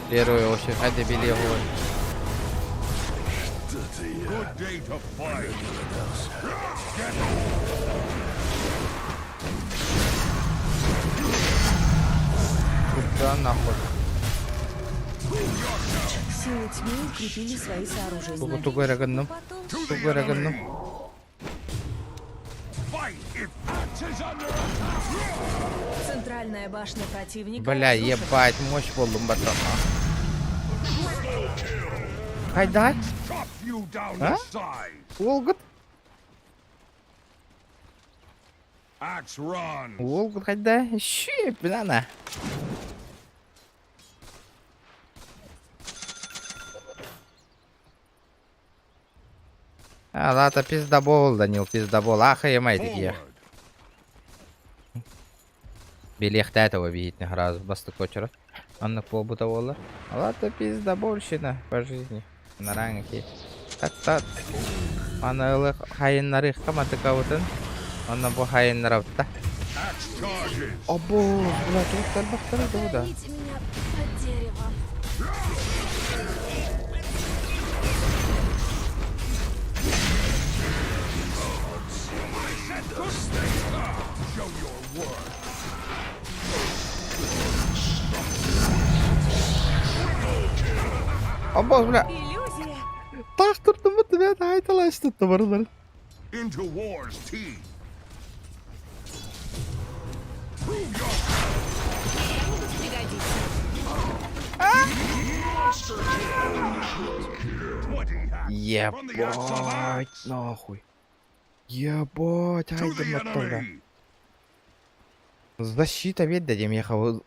Первый вообще хотя белее ой. Good day to fight. Куда нахуй? Силы тьмы укрепили свои сооружения. Тугой раганным. Тугой раганным. Fight if axe is under attack. Центральная башня противника. Бля, ебать, мощь болдым батон. Хайда? Chop you down Huh? to size. Волгут? Axe runs. Волгут хайда? Щи, блана. Лата пиздабол, Данил, пиздабол. Ахаемай такие. Forward. Белехта этого видеть не раз. Басты кочера. Анна побута вола. Лата пиздабольщина по жизни. На ранге. Тат-тат. Ана ылы хайыннары каматы кавытын. Ана бу хайыннары авытта. Axe charges. Або, бля, тут тальбақтары да. меня под деревом. Show your worth. Або, бля. Иллюзия. Тақтырдым ба тебе айталашты табарылар. Into war's teeth. Ебать, нахуй. Ебать, To айда the мотора. enemy. Защита ведь дадим, ехал.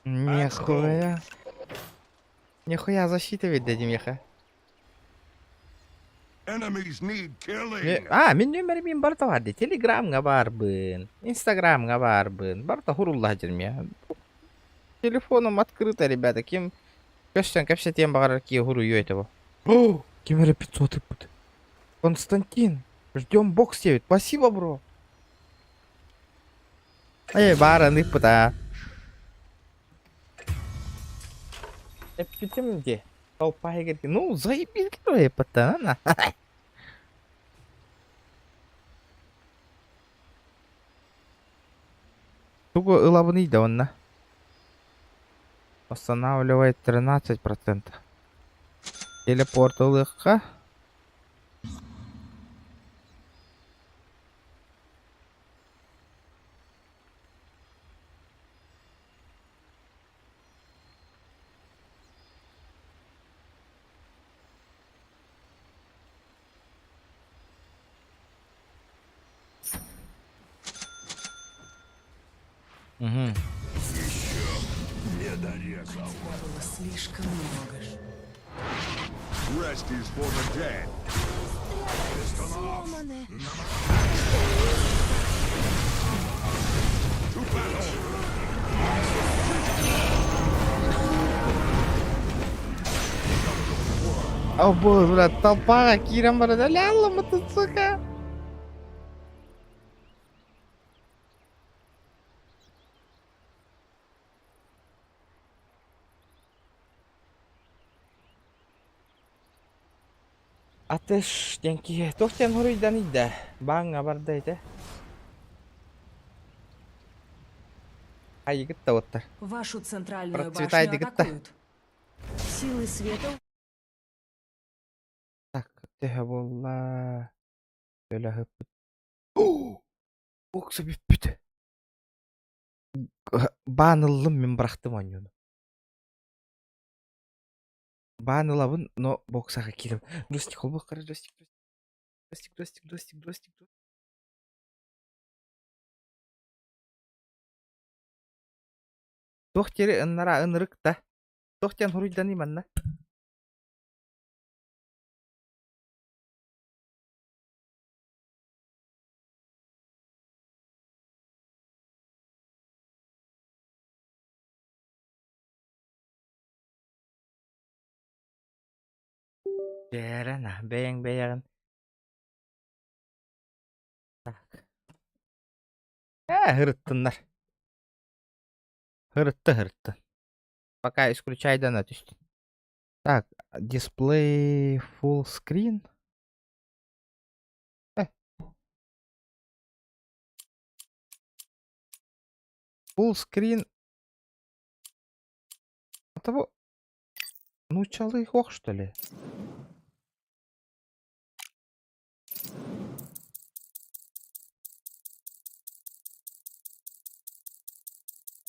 Нихуя. Нихуя защита ведь дадим, ехал. Enemies need killing. Мен нөмірмен барта бар де. Телеграмға барбын. Инстаграмға барбын. Барта хурулла жүрме. Телефоном открыто, ребята. Кем... Көштен көпсе тем бағар ки хуру ю этого. О, кемере 500 ипут. Константин. Ждем бокс 9. Спасибо, бро. Барын ипут, а. Эпитем где? Толпа игрки. Ну, заебись, кто ипут-то, на. Туго ылабыны да он, Восстанавливает 13%. Телепорт улыхка. Угу. Слишком много. Rest is for the dead. To battle. О боже, блядь, толпа, Киром, блядь, ляла мотоцикл. Ateş denki. Tohten horuydan ide. Banga bardaydı. Ай, гитта вот так. Вашу центральную Процветай, башню гитта. атакуют. Силы света. Так, теге болла. Böyle hıpıt. Boksa bir püt. Banılım men bıraktım onu. Банылабын, но боксаға келіп. Достик, ол баққара, достик. Тоқтері ыннара ынырықта. Тоқтен хуруйдан иманна. Järänä, bäng. Так. Hırıttınlar. Hırıttı. Пока исключай да натисни. Так, дисплей full screen. Full screen. Это вот. Ну, чалы хох, что ли?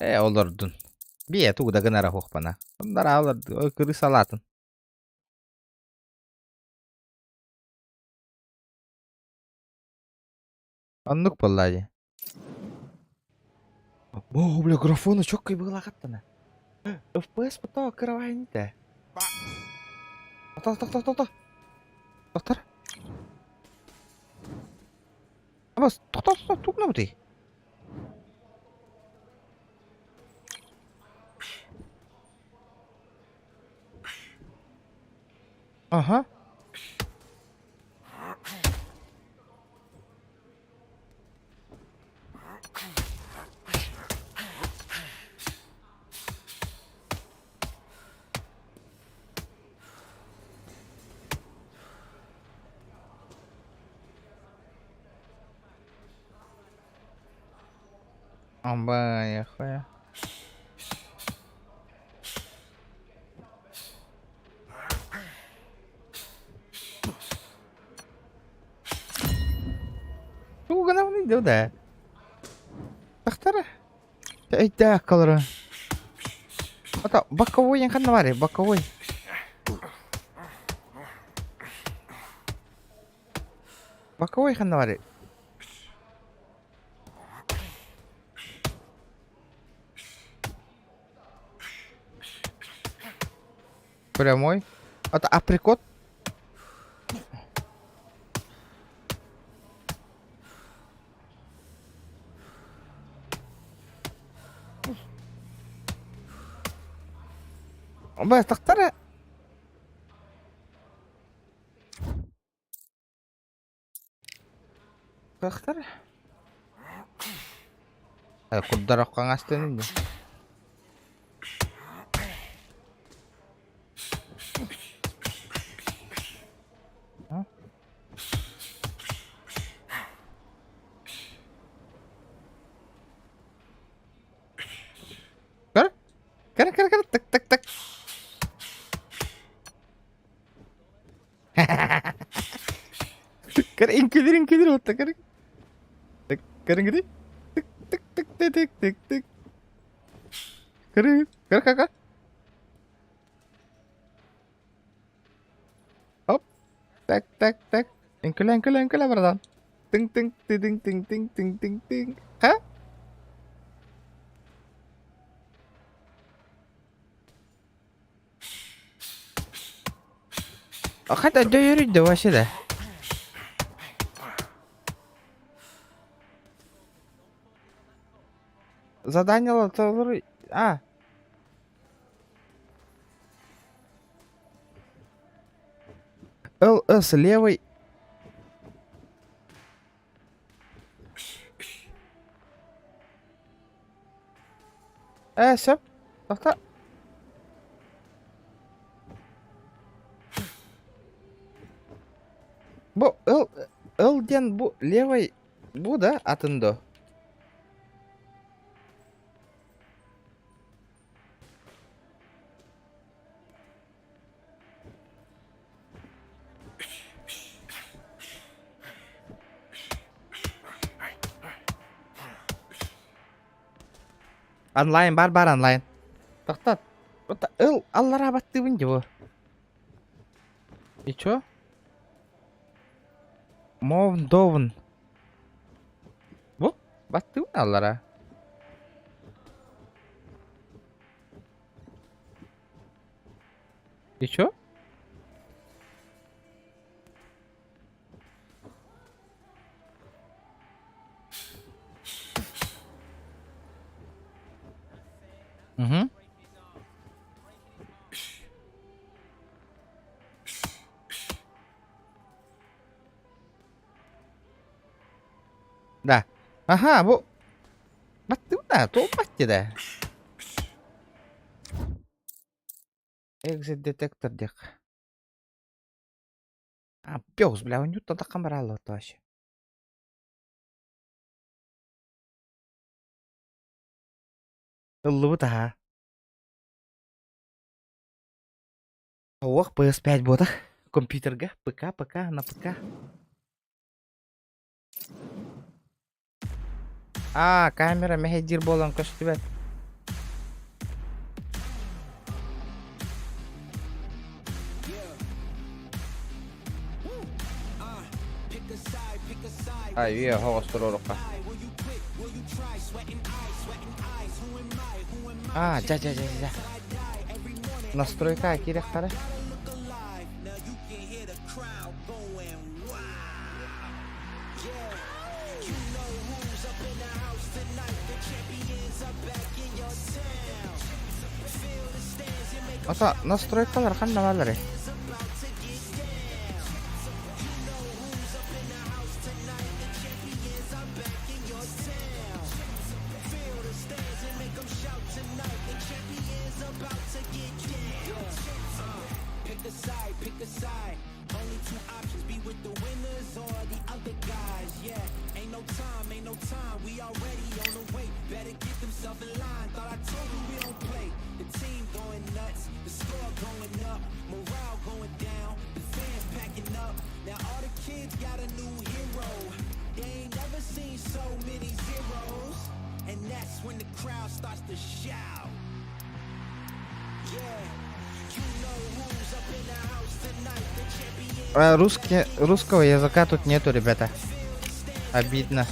Olurdun. Bir tuğda gınara hok bana. Bunlar alırdı. O kırı salatın. Anlık vallahi. О, бля, графоны чёткой было каттана. FPS потом кровай не те. Тоқтар. Абас, тоқтар, тугна бу ти. Ага. Амбая, хуя. Тугана не дeu да. Тахтара. Айда калра. Ата боковой yang kan var боковой. Боковой kan var. Прямой. Это априкот. Бля, тақтара. Тақтара. Куддарак қаңастын енді. Кара, так. Кара, инкедер, вот так, кара. Так, кара, гиди. Тик. Кара. Оп. Так. Инкуля, братан. Тинг. Ха? Хотя да юрить да вообще да. Задание то ЛС левый. Все. Так. Бу Лден бу левый бу да атындо. Онлайн бар онлайн. Тоқтат. Аллара баттыбын жебо. И чё? Мовдовн. Бу? Баттыбын аллара. И чё? Угу. Да. Ага, бу. Баттыбын то батты да. Экзит детектор дек. Пёс, бля, у него туда камерало вообще. Лута. Ох, PS5 бота. Компьютерга, ПК, на ПК. Камера мехедир болан көштүбөт. Вие хогостурурукка. Ja. Настройка керек кара. Ата настройкалар кандай балары? Русского языка тут нету, ребята. Обидно.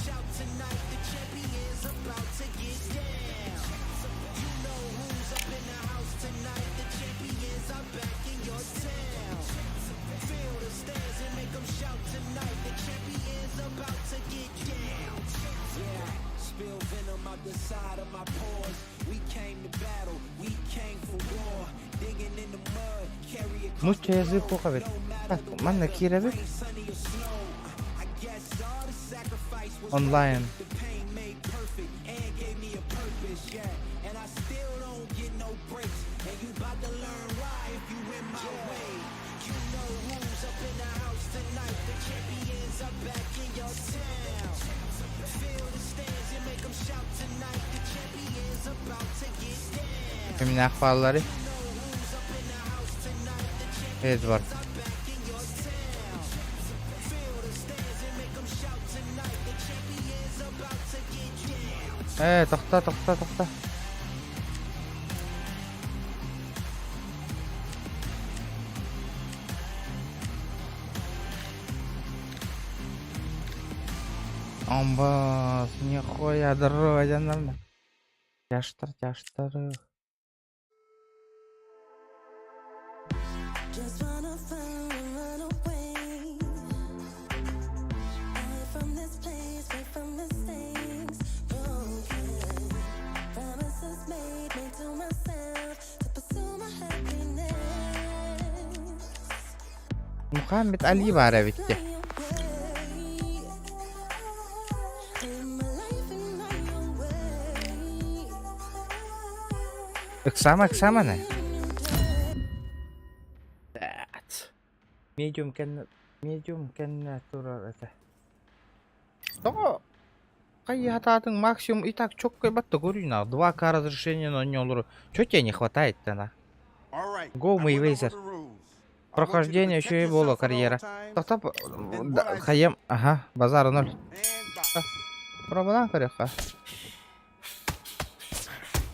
Mucho язык пока ведь. Так, манна кира ведь. Онлайн. Kimin ahvalları? Edward. To'xta. Амбас, нихуя дорога, нормально. Тяштыр. Just wanna find and run away. Away from this place, away from mistakes. Broken promises made to myself to pursue my happiness. Muhammed Ali var bitti. Иксама не? Medium can турар это. Что? Кайятатын максимум и так чок кайбатта говорю на 2К разрешение на нем. Чё тебе не хватает-то на? Go Mayweather. Прохождение еще и было карьера. Хаем, ага, базар 0. Пробовал кореха.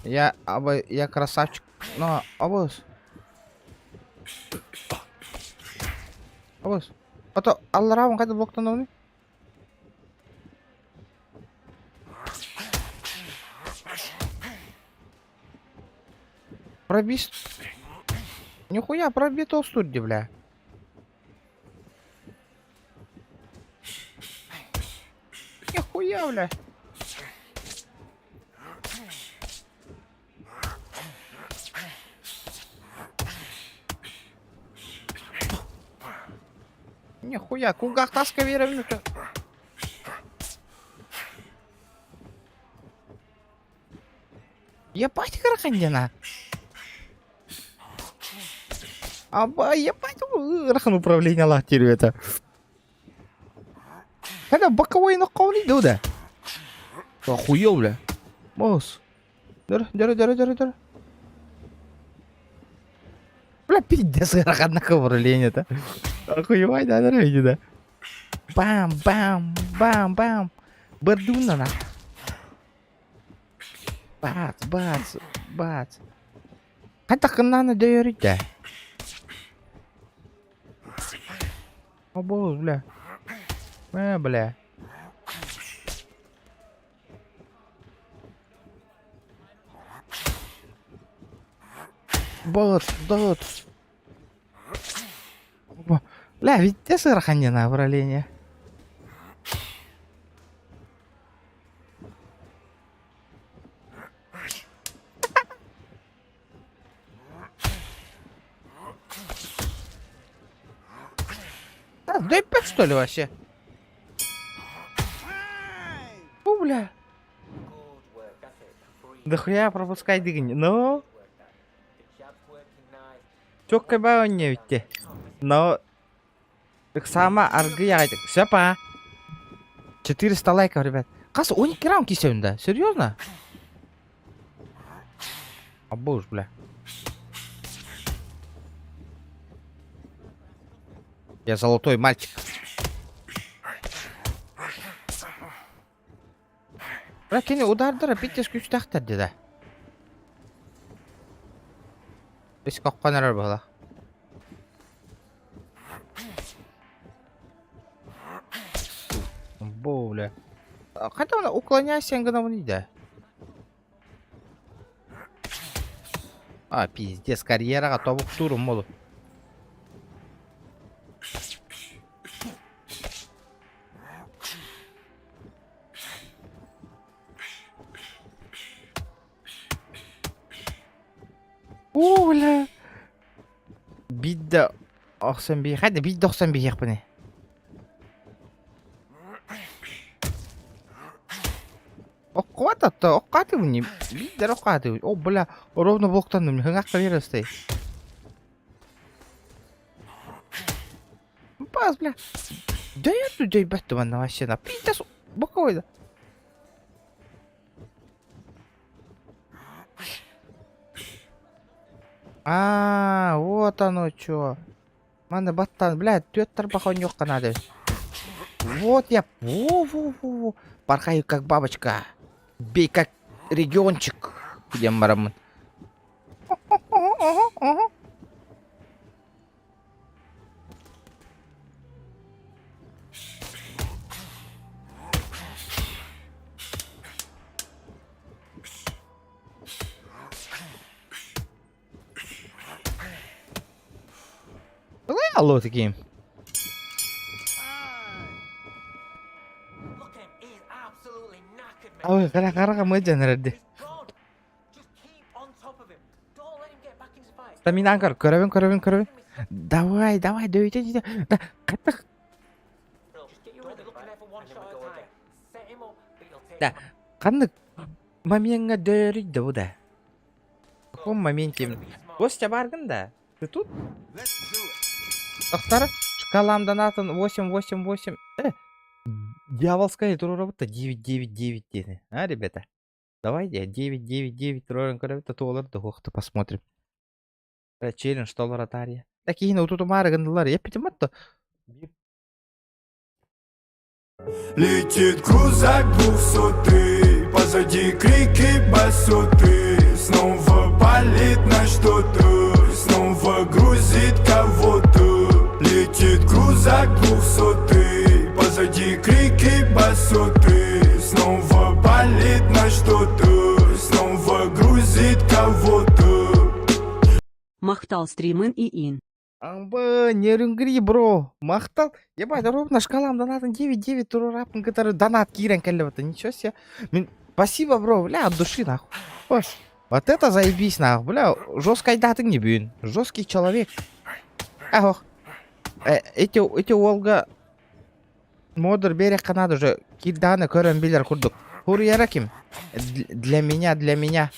Я красавчик. Но обоз. А то Алларам кайда блоктан оны? Пробис. Нихуя пробит остудди, бля. Нихуя, бля. Нихуя, кугах таска веревнута. Ебать, карахандина. Аба, ебать, рахан управление лахтирю это. Когда боковой нокаули дуда. Охуел, бля. Мос. Дара. Бля, пиздец, рахан на управление-то. Охуевай, да, дорогие, да. Бам. Бардуна на. Бац. Хата ханана дайорить, да. Обоз, бля. Бля. Дот. Бля, ведь те сыраханье на управление. Дай 5, что ли, вообще? Бля. Да хуя пропускай дыгань. Ну? Чок кайбай он не ведь. Но... Так сама аргы ягайдык. Все, па. 400 лайков, ребят. Касы, 12 раунд кисеун, да? Серьезно? Обуж, бля. Я золотой мальчик. Бля, кені удардыра биттес күч тақтар, деда. Бес қаққанарар бала. Бля. Қайда оны уклоняйся, гына мұны да. Пиздец, карьераға тобук турым болу. Бля. Бидді 95, қайда бидді 95 екпіне. Оққуататты, оққаты бұны, биддер оққаты. О, бля, ровно блоктан бұны, хыңаққа верестай. Бас, бля. Да я тут бәтті бәнді вообще, на биддес, боковойда. Вот оно чё. Мана баттан, блядь, тёттар похонь ёққа надо. Вот я, во. Порхаю как бабочка. Бей как региончик. Где марамын. Алло, такие. Ой, кара мы жанрады. Стаминан көрөбүн. Давай, дөйте. Да, каттык. Да, кандык моментга дөйрүйдү бу да. Каком моменте? Гостя баргын да. Ты тут? Тоқтар, шкаламдан атын 8. Дьяволская тура работа 9 деді. А, ребята? Давайте 9 турорын көріп, толарды хоқты посмотрим. Челлендж толар атария. Так кейін ұтуты марығындылар. Епетім атты. Летит крузак 200, позади крики басоты. Снова палит на что-то, снова грузит кого-то. Летит крузак 200, позади крики басоты. Снова палит на что-то, снова грузит кого-то. Махтал стримын и ин. Амбы, не рюнгри, бро. Махтал. Ебать, ровно шкаламдан атын 9 турораптың который донат кирен кәлі. Ничего себе. Спасибо, бро, бля, от души, нахуй. Вот это заебись, нахуй, бля. Жесткой датың не бүйін. Жесткий человек. Ах, эти Волга модер берег Канады уже киданы көрен билер курдук. Хур яраким. Для меня.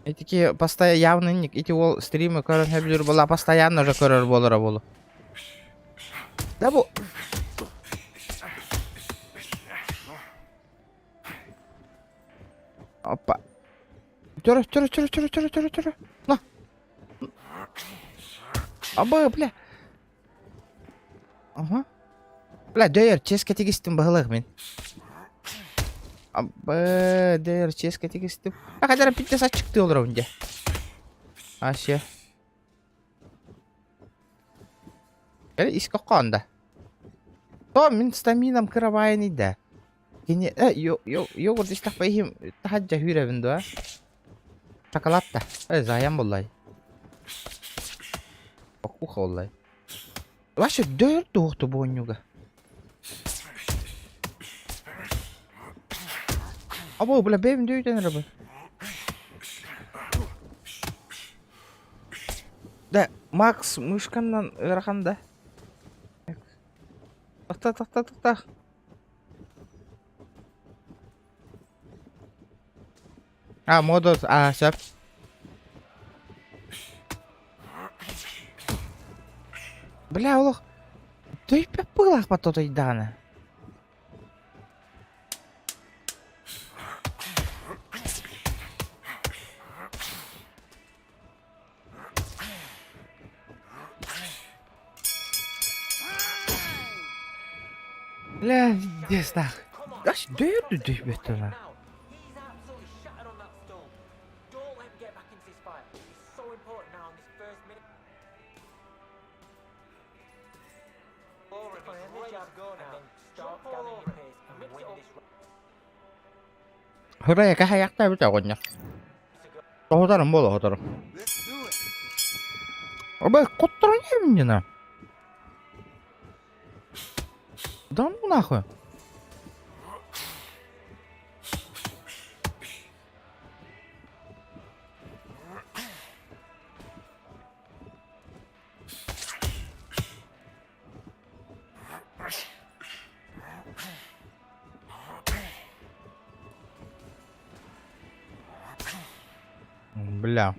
Эти постоянно ник, эти стримы көрен билер была постоянно уже көрер болу. Да бу. Опа. Тёрі. На. Абы, бля. Ага. Бля, дөйір, ческе тегістім бағылық мен. Абы, дөйір, ческе тегістім. Қайдара питтес ашчықты олыр önce. Аще. Әлі искі қонда. То, мен стаминам кыравайын иді. Кене, йогурт істақ байхим, тахаджа хүревінді, а? Шоколадта. Заян болай. Покуха олай. Вообще дөйір доқты bu oyunuga. Abo, bula benim döyden araba. Da, Max mышканнан ыраханда. Так. А, модус, söp. Бля, олох. Дöypep pılaq pa totoy dana. Бля, здесь так. Аж дöyürdü döypep ona. 그래, 하얗다 해보자거든요. 호다는 뭐다, 호다는. 뭐, 꽃들은 예민이나. 넌 нахуй. Бля.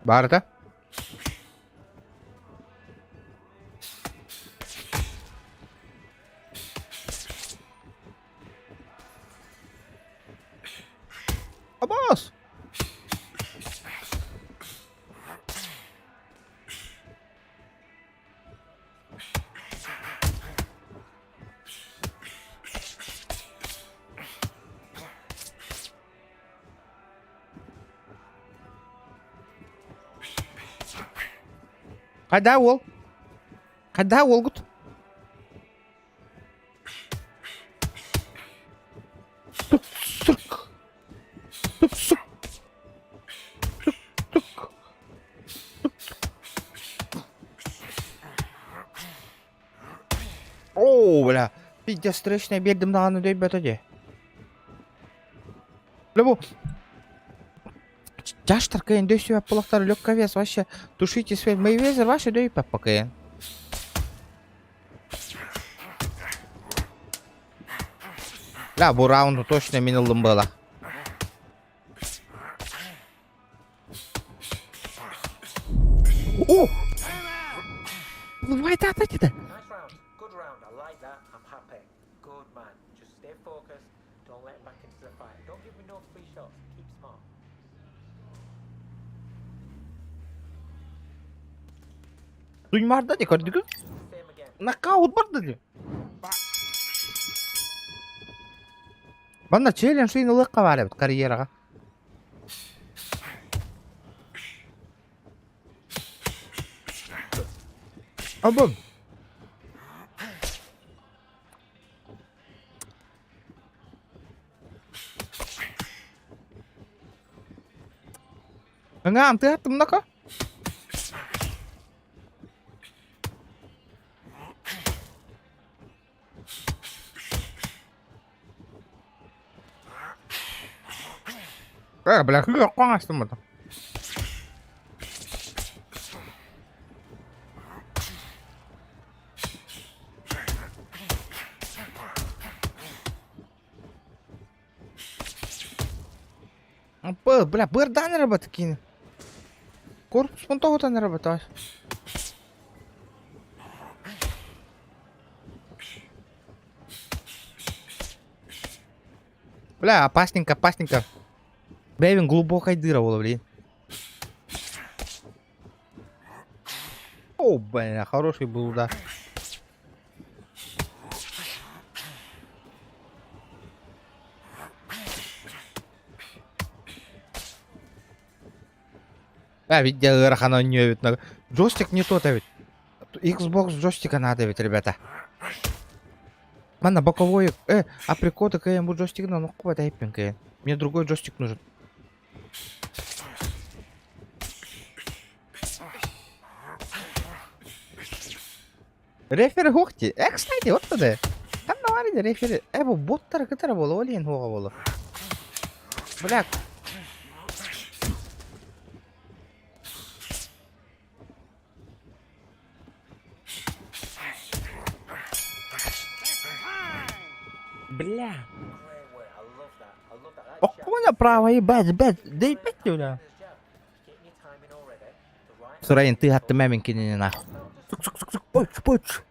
Барда? Абас! Қайда ол? Қайда ол құт? О, бля. Пиздец, страшная бердім дағаны дөй бәтіде. Бля, бұл... Жаштар кайын дөй сөйіп бұлақтар лёгка вес, вообще. Тушите свет, мой везер, вообще дөй пәп покайын. Бля, бұл раунду точно минулым было. О! Давай, да. Good round, I like that, I'm happy. Good man, just stay focused, don't let him back into the fight. Don't give me no free shots, keep smart. Дуймарда де көрдігі? Same again. Нокаут барды де. Банда челлендж үйін ұлыққа бар әбіт карьераға. Абым. Ngam ты attım naka? Бля, хыгар қоңастым бұды. Бля, бырда не работает кинь. Корпус вон того-то не работает. Бля, опасненько. Бэвин глубокая дыра была, блин. О, бля, хороший был удар. Ведь Рахана не ведь на... Джойстик не тот, ведь. Xbox джойстика надо ведь, ребята. Мана боковой... а прикол такая ему джойстик, ну какой-то эппинг. Мне другой джойстик нужен. Рефери хохти. Кстати, вот туда. Там наварили рефери. Бу боттар кытара болу, олин хога болу. Бля. Бля. Окуня право ебать, да и пять бля. Сурайын, ты атты мәмінкені не нахуй. Сук, поч.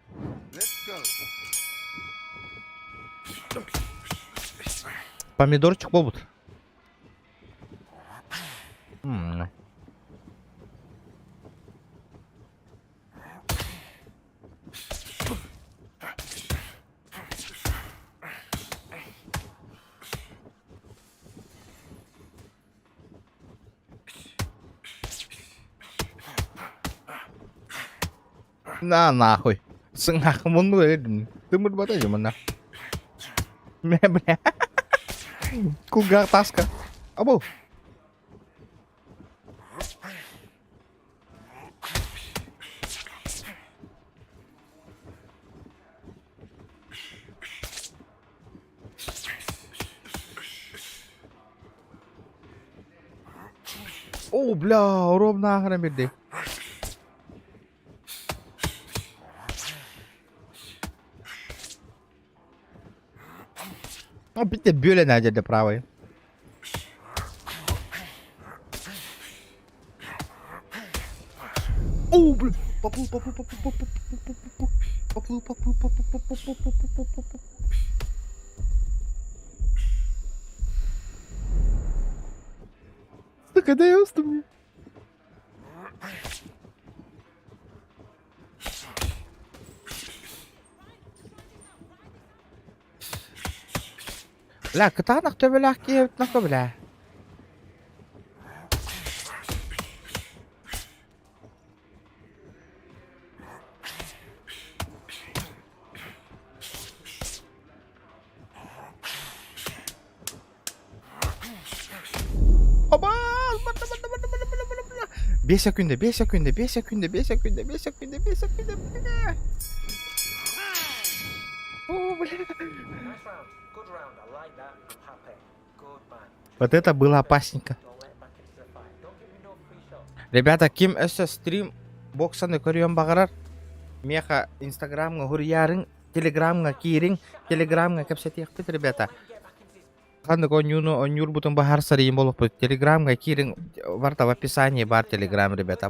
Помидорчик болбут. На нахуй. Сынах мұны өйдім. Ты мұр бата жемін на. Мә, бля. Кулгар таска. Абу. О, бля, ровно ағырын берді. Bitti böyle nerede правый. О, блин, поплыл. Сука, дай усту мне. Бля, катанах то бля, киев на то бля. Оба! 5 секунды. О, бля. Вот это было опасненько. Ребята, ким өсі стрим боксаны көрген бағарар. Меха инстаграмға ғұрярың, телеграмға кейрің, телеграмға кәпсеті еқпет, ребята. Қанды онюр бұтын бағар сарайын болып бұд. Телеграмға кейрің, барда в описании бар телеграм, ребята.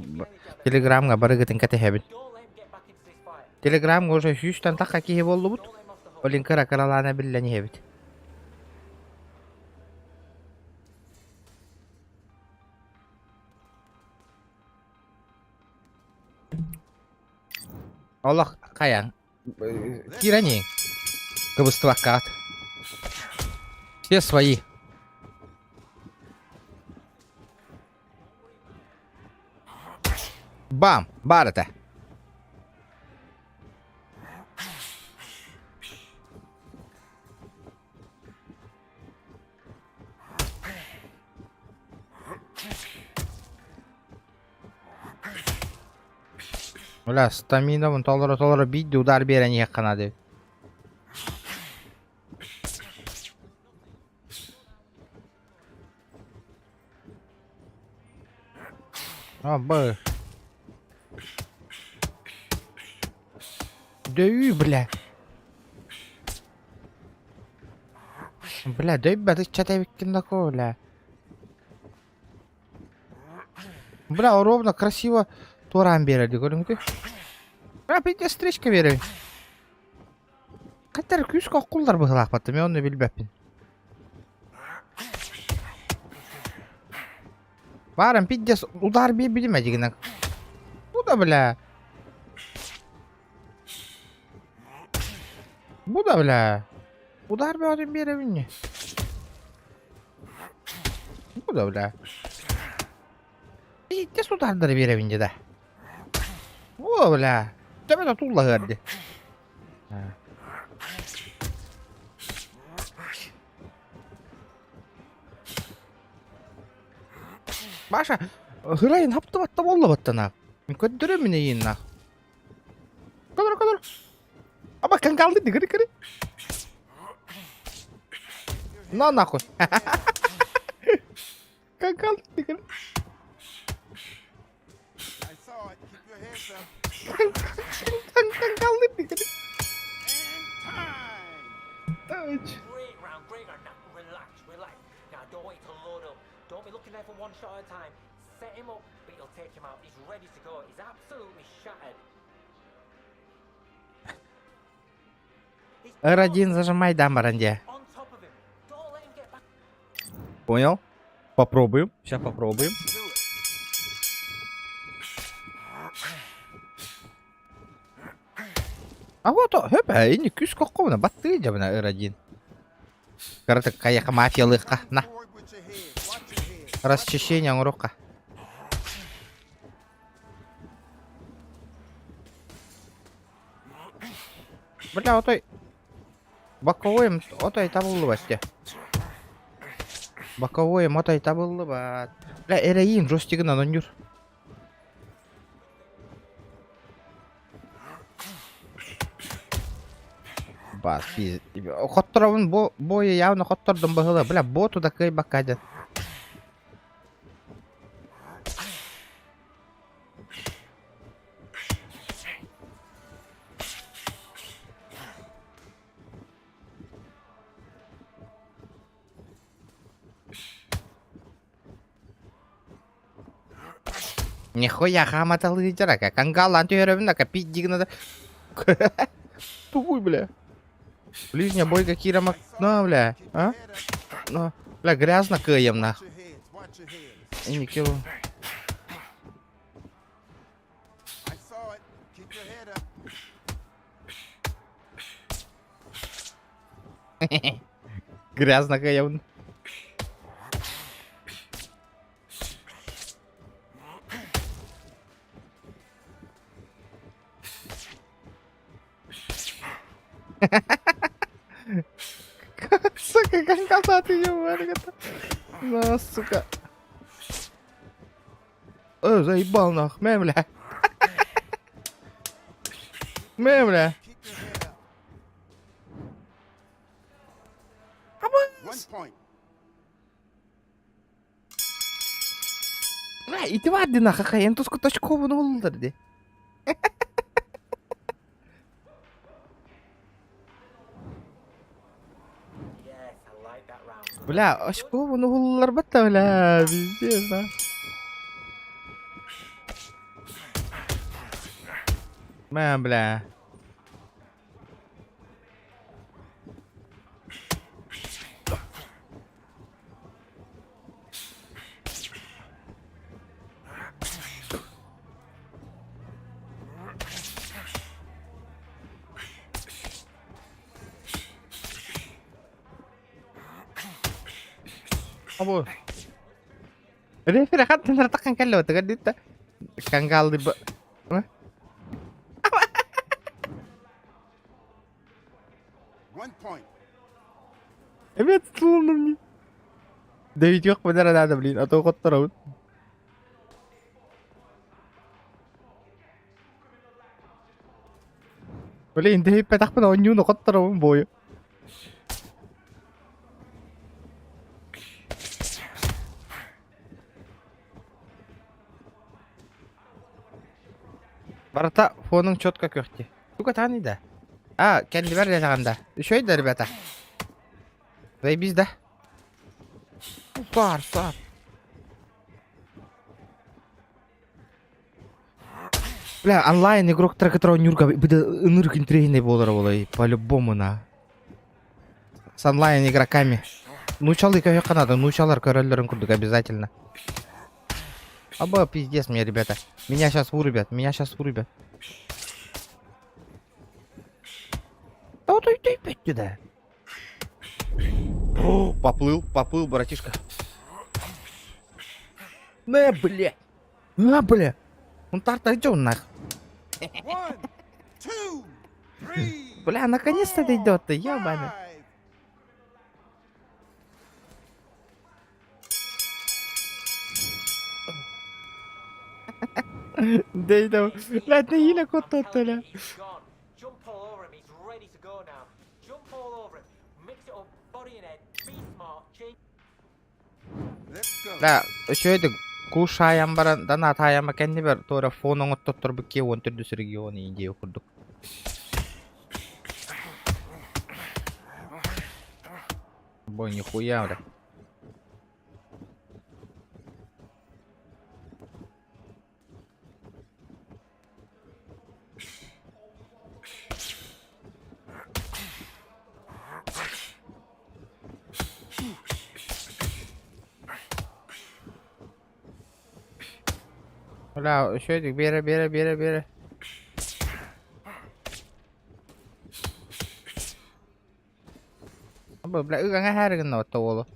Телеграмға барығытын кәті хәбін. Телеграмға уже 3 таққа кейі болды бұд. Олин кыра каралана билләни хәбіт. Аллах каян. Киранин. Кабыствакат. Все свои. Бам! Барата. Бля, стамина вон толора бить, удар берен яқана деп. Б. Дөй, бля. Бля, дөй бәді чатавиккен такой, бля. Бля, ровно, красиво туран береді, көріңді. Бля, бейде встречка береді. Қаттар күшкі құлдар бұғылақ бәтті, мен оны білбәппін. Барым, бейде удар бей білмәдігінен. Bu da bля. Bu da bля. Uдар bir adam bir evini. Bu da bля. Des udarları bir evinde de. Bu da bля. Deme de tuğla hırdı. Başa. Hırayın haptı battı bolla battana. Kötürü mü neyin na? Kadar. Ama kan kaldı dikkat. Na nahoj. Kan kaldı dikkat. Kan kaldı dikkat. Don't be looking there for one shot at a time. Set him up, but you'll take him out. He's ready to go. He's absolutely shattered. R1 зажимай, да, Маранде. On top of him. Don't let him get back. Понял? Попробуем. Сейчас попробуем. А вот, höpä, inni kyskokkovana, battıyacağına R1. Короче, каяка мафиялыхка, на. Расчищение урока. Бля, отой. Боковой отой табылды басте. Боковой отой табылды бат. Бля, эрейин жостигынан онюр. Бас, пиз. Хотторовын бою явно хоттордун быгылы. Бля, боту да кый бакадят. Нихуя хаматалы джарака. Кангалан тюревна копить дигнада. Туй, бля. Ближняя бойка Кира Макна, бля. А? Ну, бля, грязно каем, нахуй. И не кило. Грязно каем. Сука, как ты ебаный. На, сука. Заебал нах, мемля. Мемля. Бля, иди вады нах, ахай, ен туску точкову нолдырды. Бля, очкову нолдыр бата, бля, пиздец, да. Бля. Abo. Refere hatta nartakan kallo tagaddita. Kangal di ba? Evet, tulunum. David yok mu nerede bilin? Atı kottaraut. Wala hindi petak pa na onyo no kottaraut boy. Барата фонun четко köhti. Сука тани да. А, kendi ver yazağında. Şöyle ребята. Ve bizde. Сар. Бля, онлайн игроктар, которого нюрга, буде ныркин трейный болар олай, по-любому на. С онлайн игроками. Нучалы как надо, нучалар королером курдук обязательно. Аба, пиздец мне, ребята. Меня сейчас вырубят. Да вот ты опять сюда. О, поплыл, братишка. На, бля. Он тарта идёт нах. Бля, наконец-то идёт-то, ебаный. Дейдо. لا تنيله كنت طلع. لا şöyle kuşayan baran dana atayama kendi bir tora fonun ottur bu ki on türlü regionu ince okurduk. Boy нихуя, бля. Бля, şöyle бери. Бля, ыгаңа härgin no тоолу.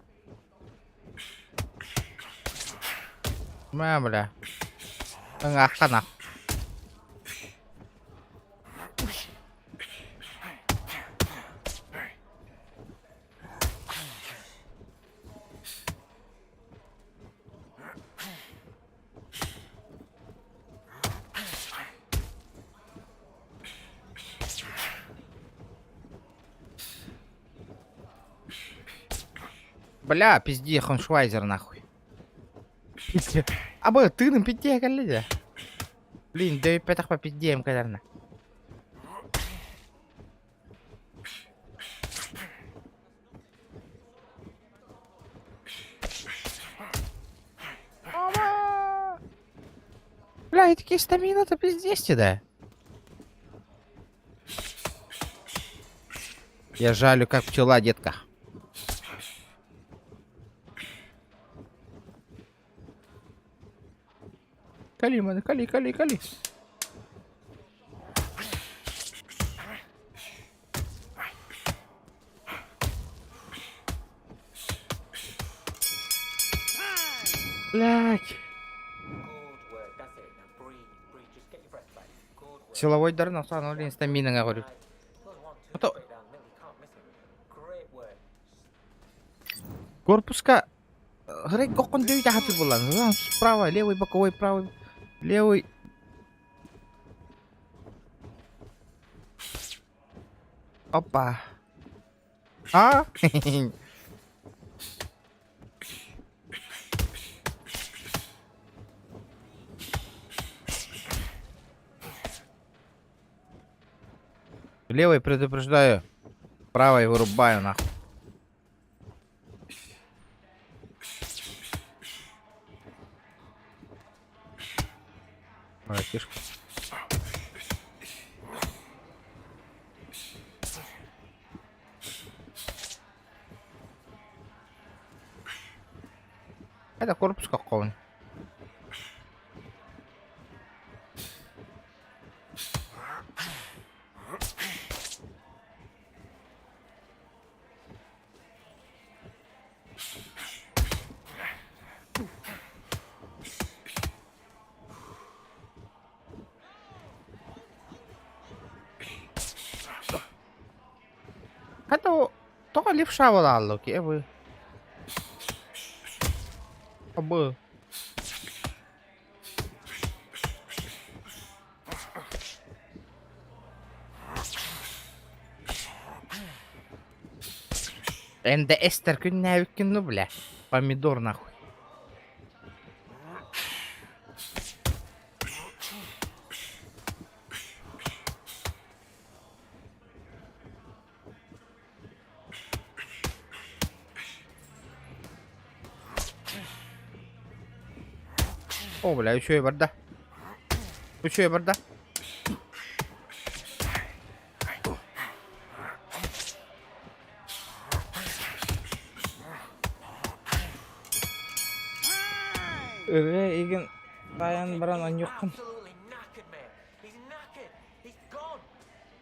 Мә, бля. Ыга ахтанак. Бля, пизди, Хоншвайзер нахуй. Абы, тыным пизде кәлледе. Блин, дөйіп пәтақ па пиздеем кәдәрні. Бля, и такие стамина-то пиздец, да. Я жалю, как пчела, детка. Кали, маны, кали, кали, кали. Блядь. Силовой дар на установление стамина, говорю. А то... Корпуска... Грей, как он дает хаты была? Справа, левый, боковой, правый, левый. Опа. А? Левый предупреждаю. Правый вырубаю, нахуй. Братишка. Это корпус какого-нибудь. Это только левша была, луки, вы. Абы. Энде эстер күнне өккенді, бля. Помидор, нахуй. О, бля, еще и борда. Еще и борда. Igen tayan baran анюхом.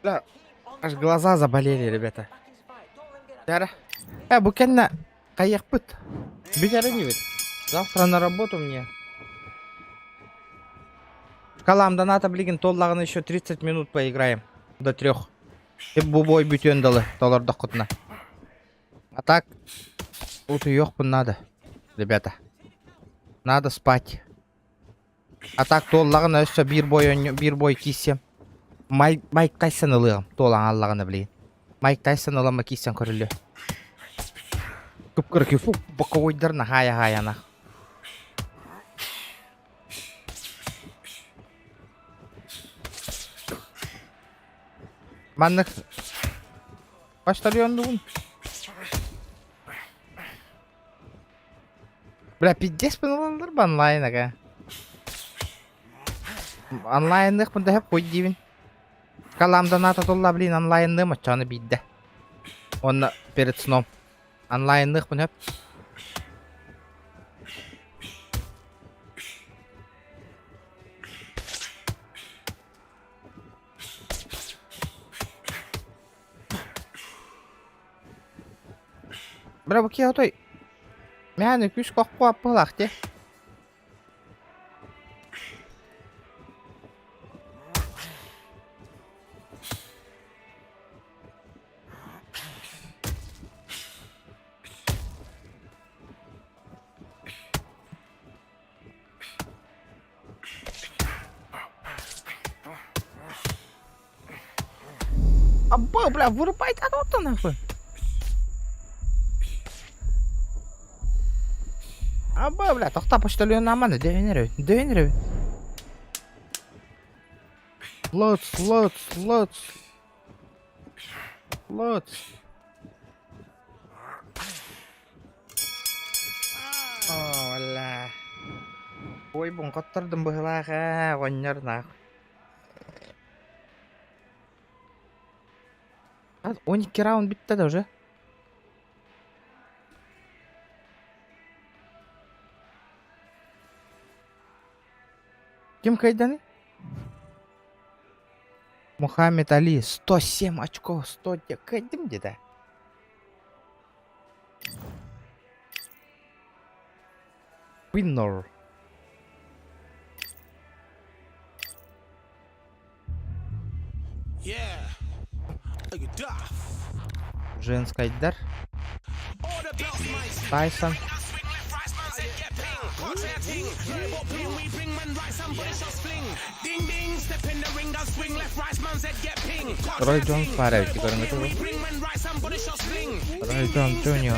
Да, аж глаза заболели, ребята. Яра. Букенна каяк пыт. Бедера не ведь. Завтра на работу мне. Калам доната, блин, толлагын еще 30 минут поиграем. До 3. И бубой бютен далы. Толар дохотна. А так, тут ёхпын надо, ребята. Надо спать. А так толлагын өсө бир бой кисем. Майк Тайсон ылыгым. Толан аллагыны блин. Майк Тайсон ылама кисем көрүлө. Кыпкырки фу боковойдарна хая-хаяна. Маннык почтальон дугун. Бля, 50 минут онлайн, ага. Онлайнных мында хеп кой дейбин. Каламда ната толла, блин, онлайнны мачаны бидде. Онна перед сном. Онлайнных мында хеп. Бля, буки отой. Мяны күш коққу аппылақ де. Абба, бля, вырубай оттан нахуй. Абба, бля, тоқта почтальон аманы, дövенер. Лотс. О, бля. Ой, бун коттырдым быһылааха, гоннор нах. 12 раунд битті да уже. Кем кайданы? Мухаммед Али, 107 очков, 100 кайдым деда. Winner. Женс кайдар. Тайсон. Рой Джонс парають, тепер не того. Рой Джонс Джуніор.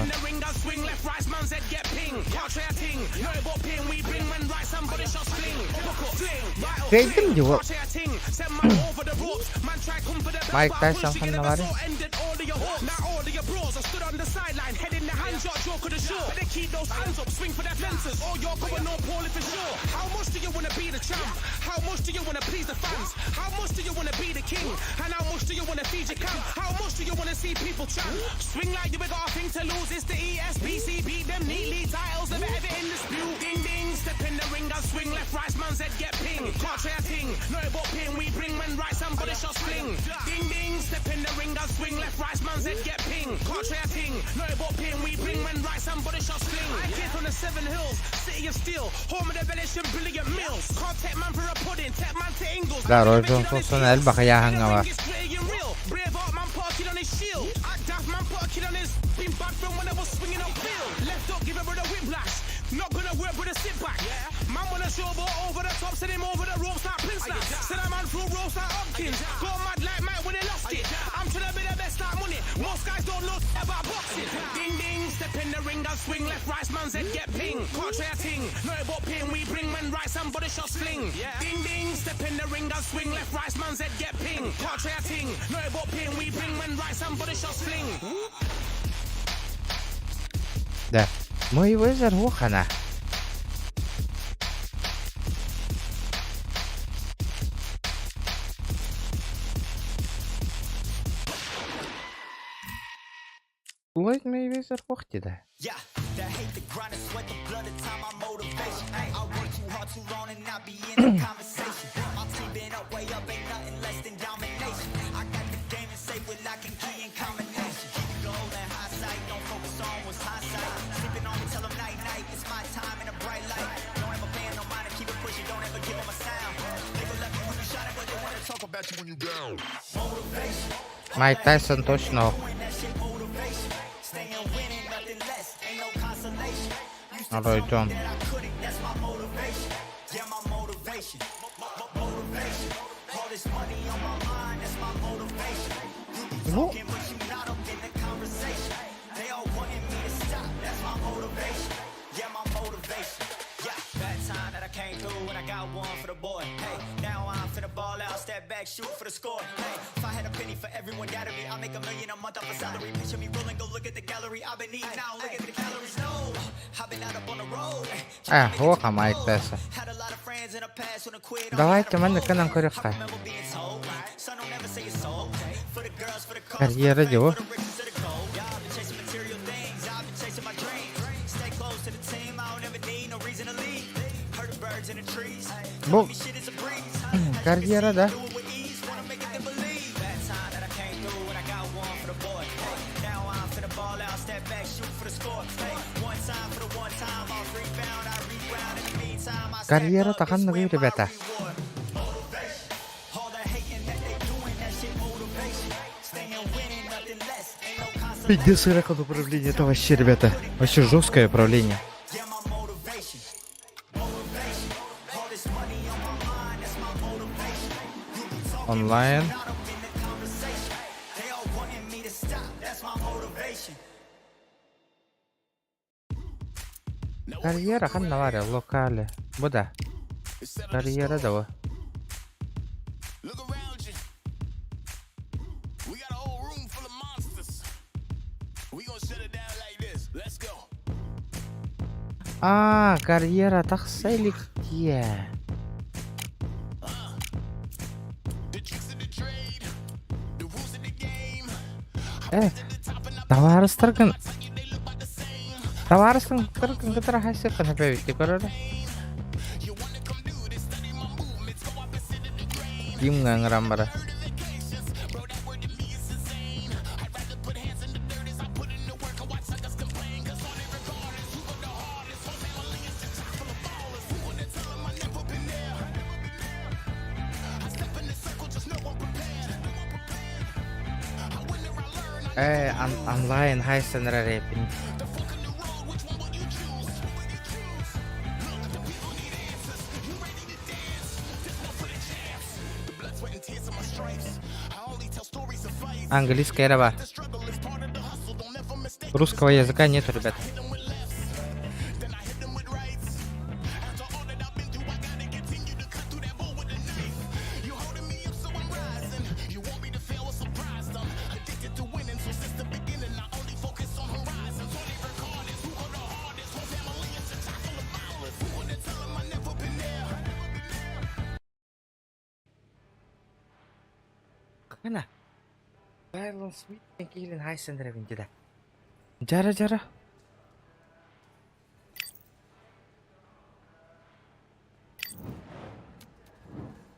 Кайдым его. Майк Тайсон ханнавари. How much do you wanna be the champ? How much do you wanna please the fans? How much do you wanna be the king? And how much do you wanna feed your camp? How much do you wanna see people chant? Swing like you got a thing to lose. It's the ESBC, beat them neatly. Titles never ever in dispute. Ding ding, step in the ring and swing left, right, man's head get ping. Can't try a thing, no but ping. We bring when right, somebody shot sling. Ding ding, step in the ring and swing left, right, man's head get ping. Can't try a thing, no but ping. We bring when right, somebody shot sling. I came from the 7 Hills, city of steel, home of the village and brilliant mills. Can't take man for a pudding, take man to Ingles. Да, Рой Джонс olsun el bakayahan nga var. Brave art man put a kid on his shield. Act daft man put a kid on his. Been bad from when I was swinging on field. Left up, give it with a whiplash. Not gonna work with a sit back. Man wanna show but over the top, send him over the ropes like Prince Lass. Send a man through ropes like Hopkins. Go mad like Mike when they lost it. I'm trying to be the best like money. Most guys don't know about boxing. Ding ding, step in the ring and swing left, right, man's head get ping. Can't try a thing, no but ping. We bring when right, somebody shot sling. Ding ding, step in the ring and swing left, right, man's head get ping. Can't try a thing, no but ping. We bring when right, somebody shot sling. Да. Мой вызор вухана. Лойд мой вызор вухти да. Yeah, the hate, the grind, the sweat, the blood, the time, my motivation. I work too hard, too long, and not be in the conversation. My team been up, way up, ain't nothing less than domination. I got the game and safe with lock and key and combination. Keep it goal and high sight, don't focus on what's hindsight. Sleeping on me, tell them night, night, it's my time in a bright light. Don't ever pay no mind and keep it pushing, don't ever give them a sound. They gon' love you when you shine it, but they wanna talk about you when you down. Motivation. Майк Тайсон точно. Рой Джонс. Ну. Shoot for the score. Hey, if I had a penny for everyone doubted me, I'll make $1 million a month off a salary. Picture me rolling, go look at the gallery. I've been eating now, look at the calories. No, I've been out up on the road. Воха Майк Тайсон. Had a lot of friends in the past when I quit. Давайте мене канам корюха. Кар'єра діво. Бо. Кар'єра, да. Карьера тахан нагы, ребята. $50 управление, это вообще, ребята, вообще жесткое управление. Онлайн. Карьера ханнавари, локали. Буда. Карьера дава. Карьера тахсайлик Yeah. Товарыстыргын. Товарыстың кыргын кытыра хайсыркын опять көрөрө. Ким ngangram бара. Онлайн хайсынра репин. Английская раба. Русского языка нету, ребят. Mana? Balance with killing high center event. Jara.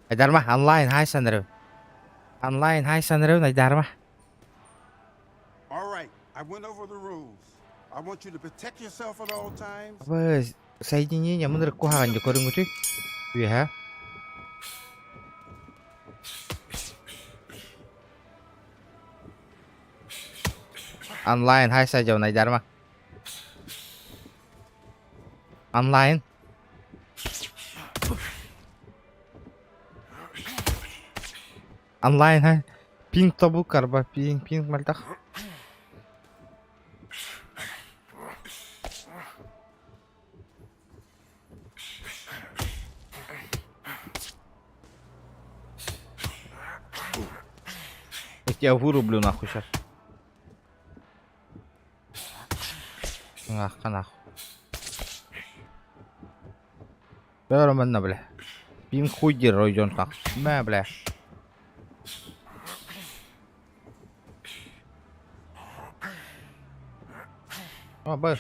Dharma online high center. Online high center này Dharma. All right, I went over the rules. I want you to protect yourself at all times. Apa соединение мы рекухан же көрүнгү тү. Иә. Online hai saja này Dharma. Online. Online hai. Ping tabu karba ping maltak. Я вырублю нахуй сейчас. Ах, нахуй. Нормально, бля. Пин хуй ройдён так. Мэ, бля. О, бэс.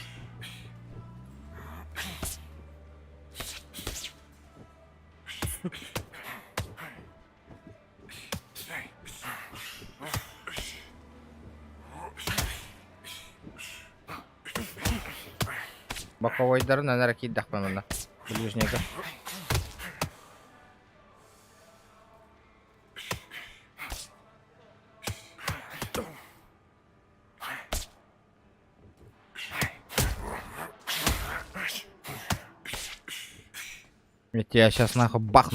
Боковойдарын анар киддакпын мына. Ближнего. Я тебя сейчас нахуй бахну.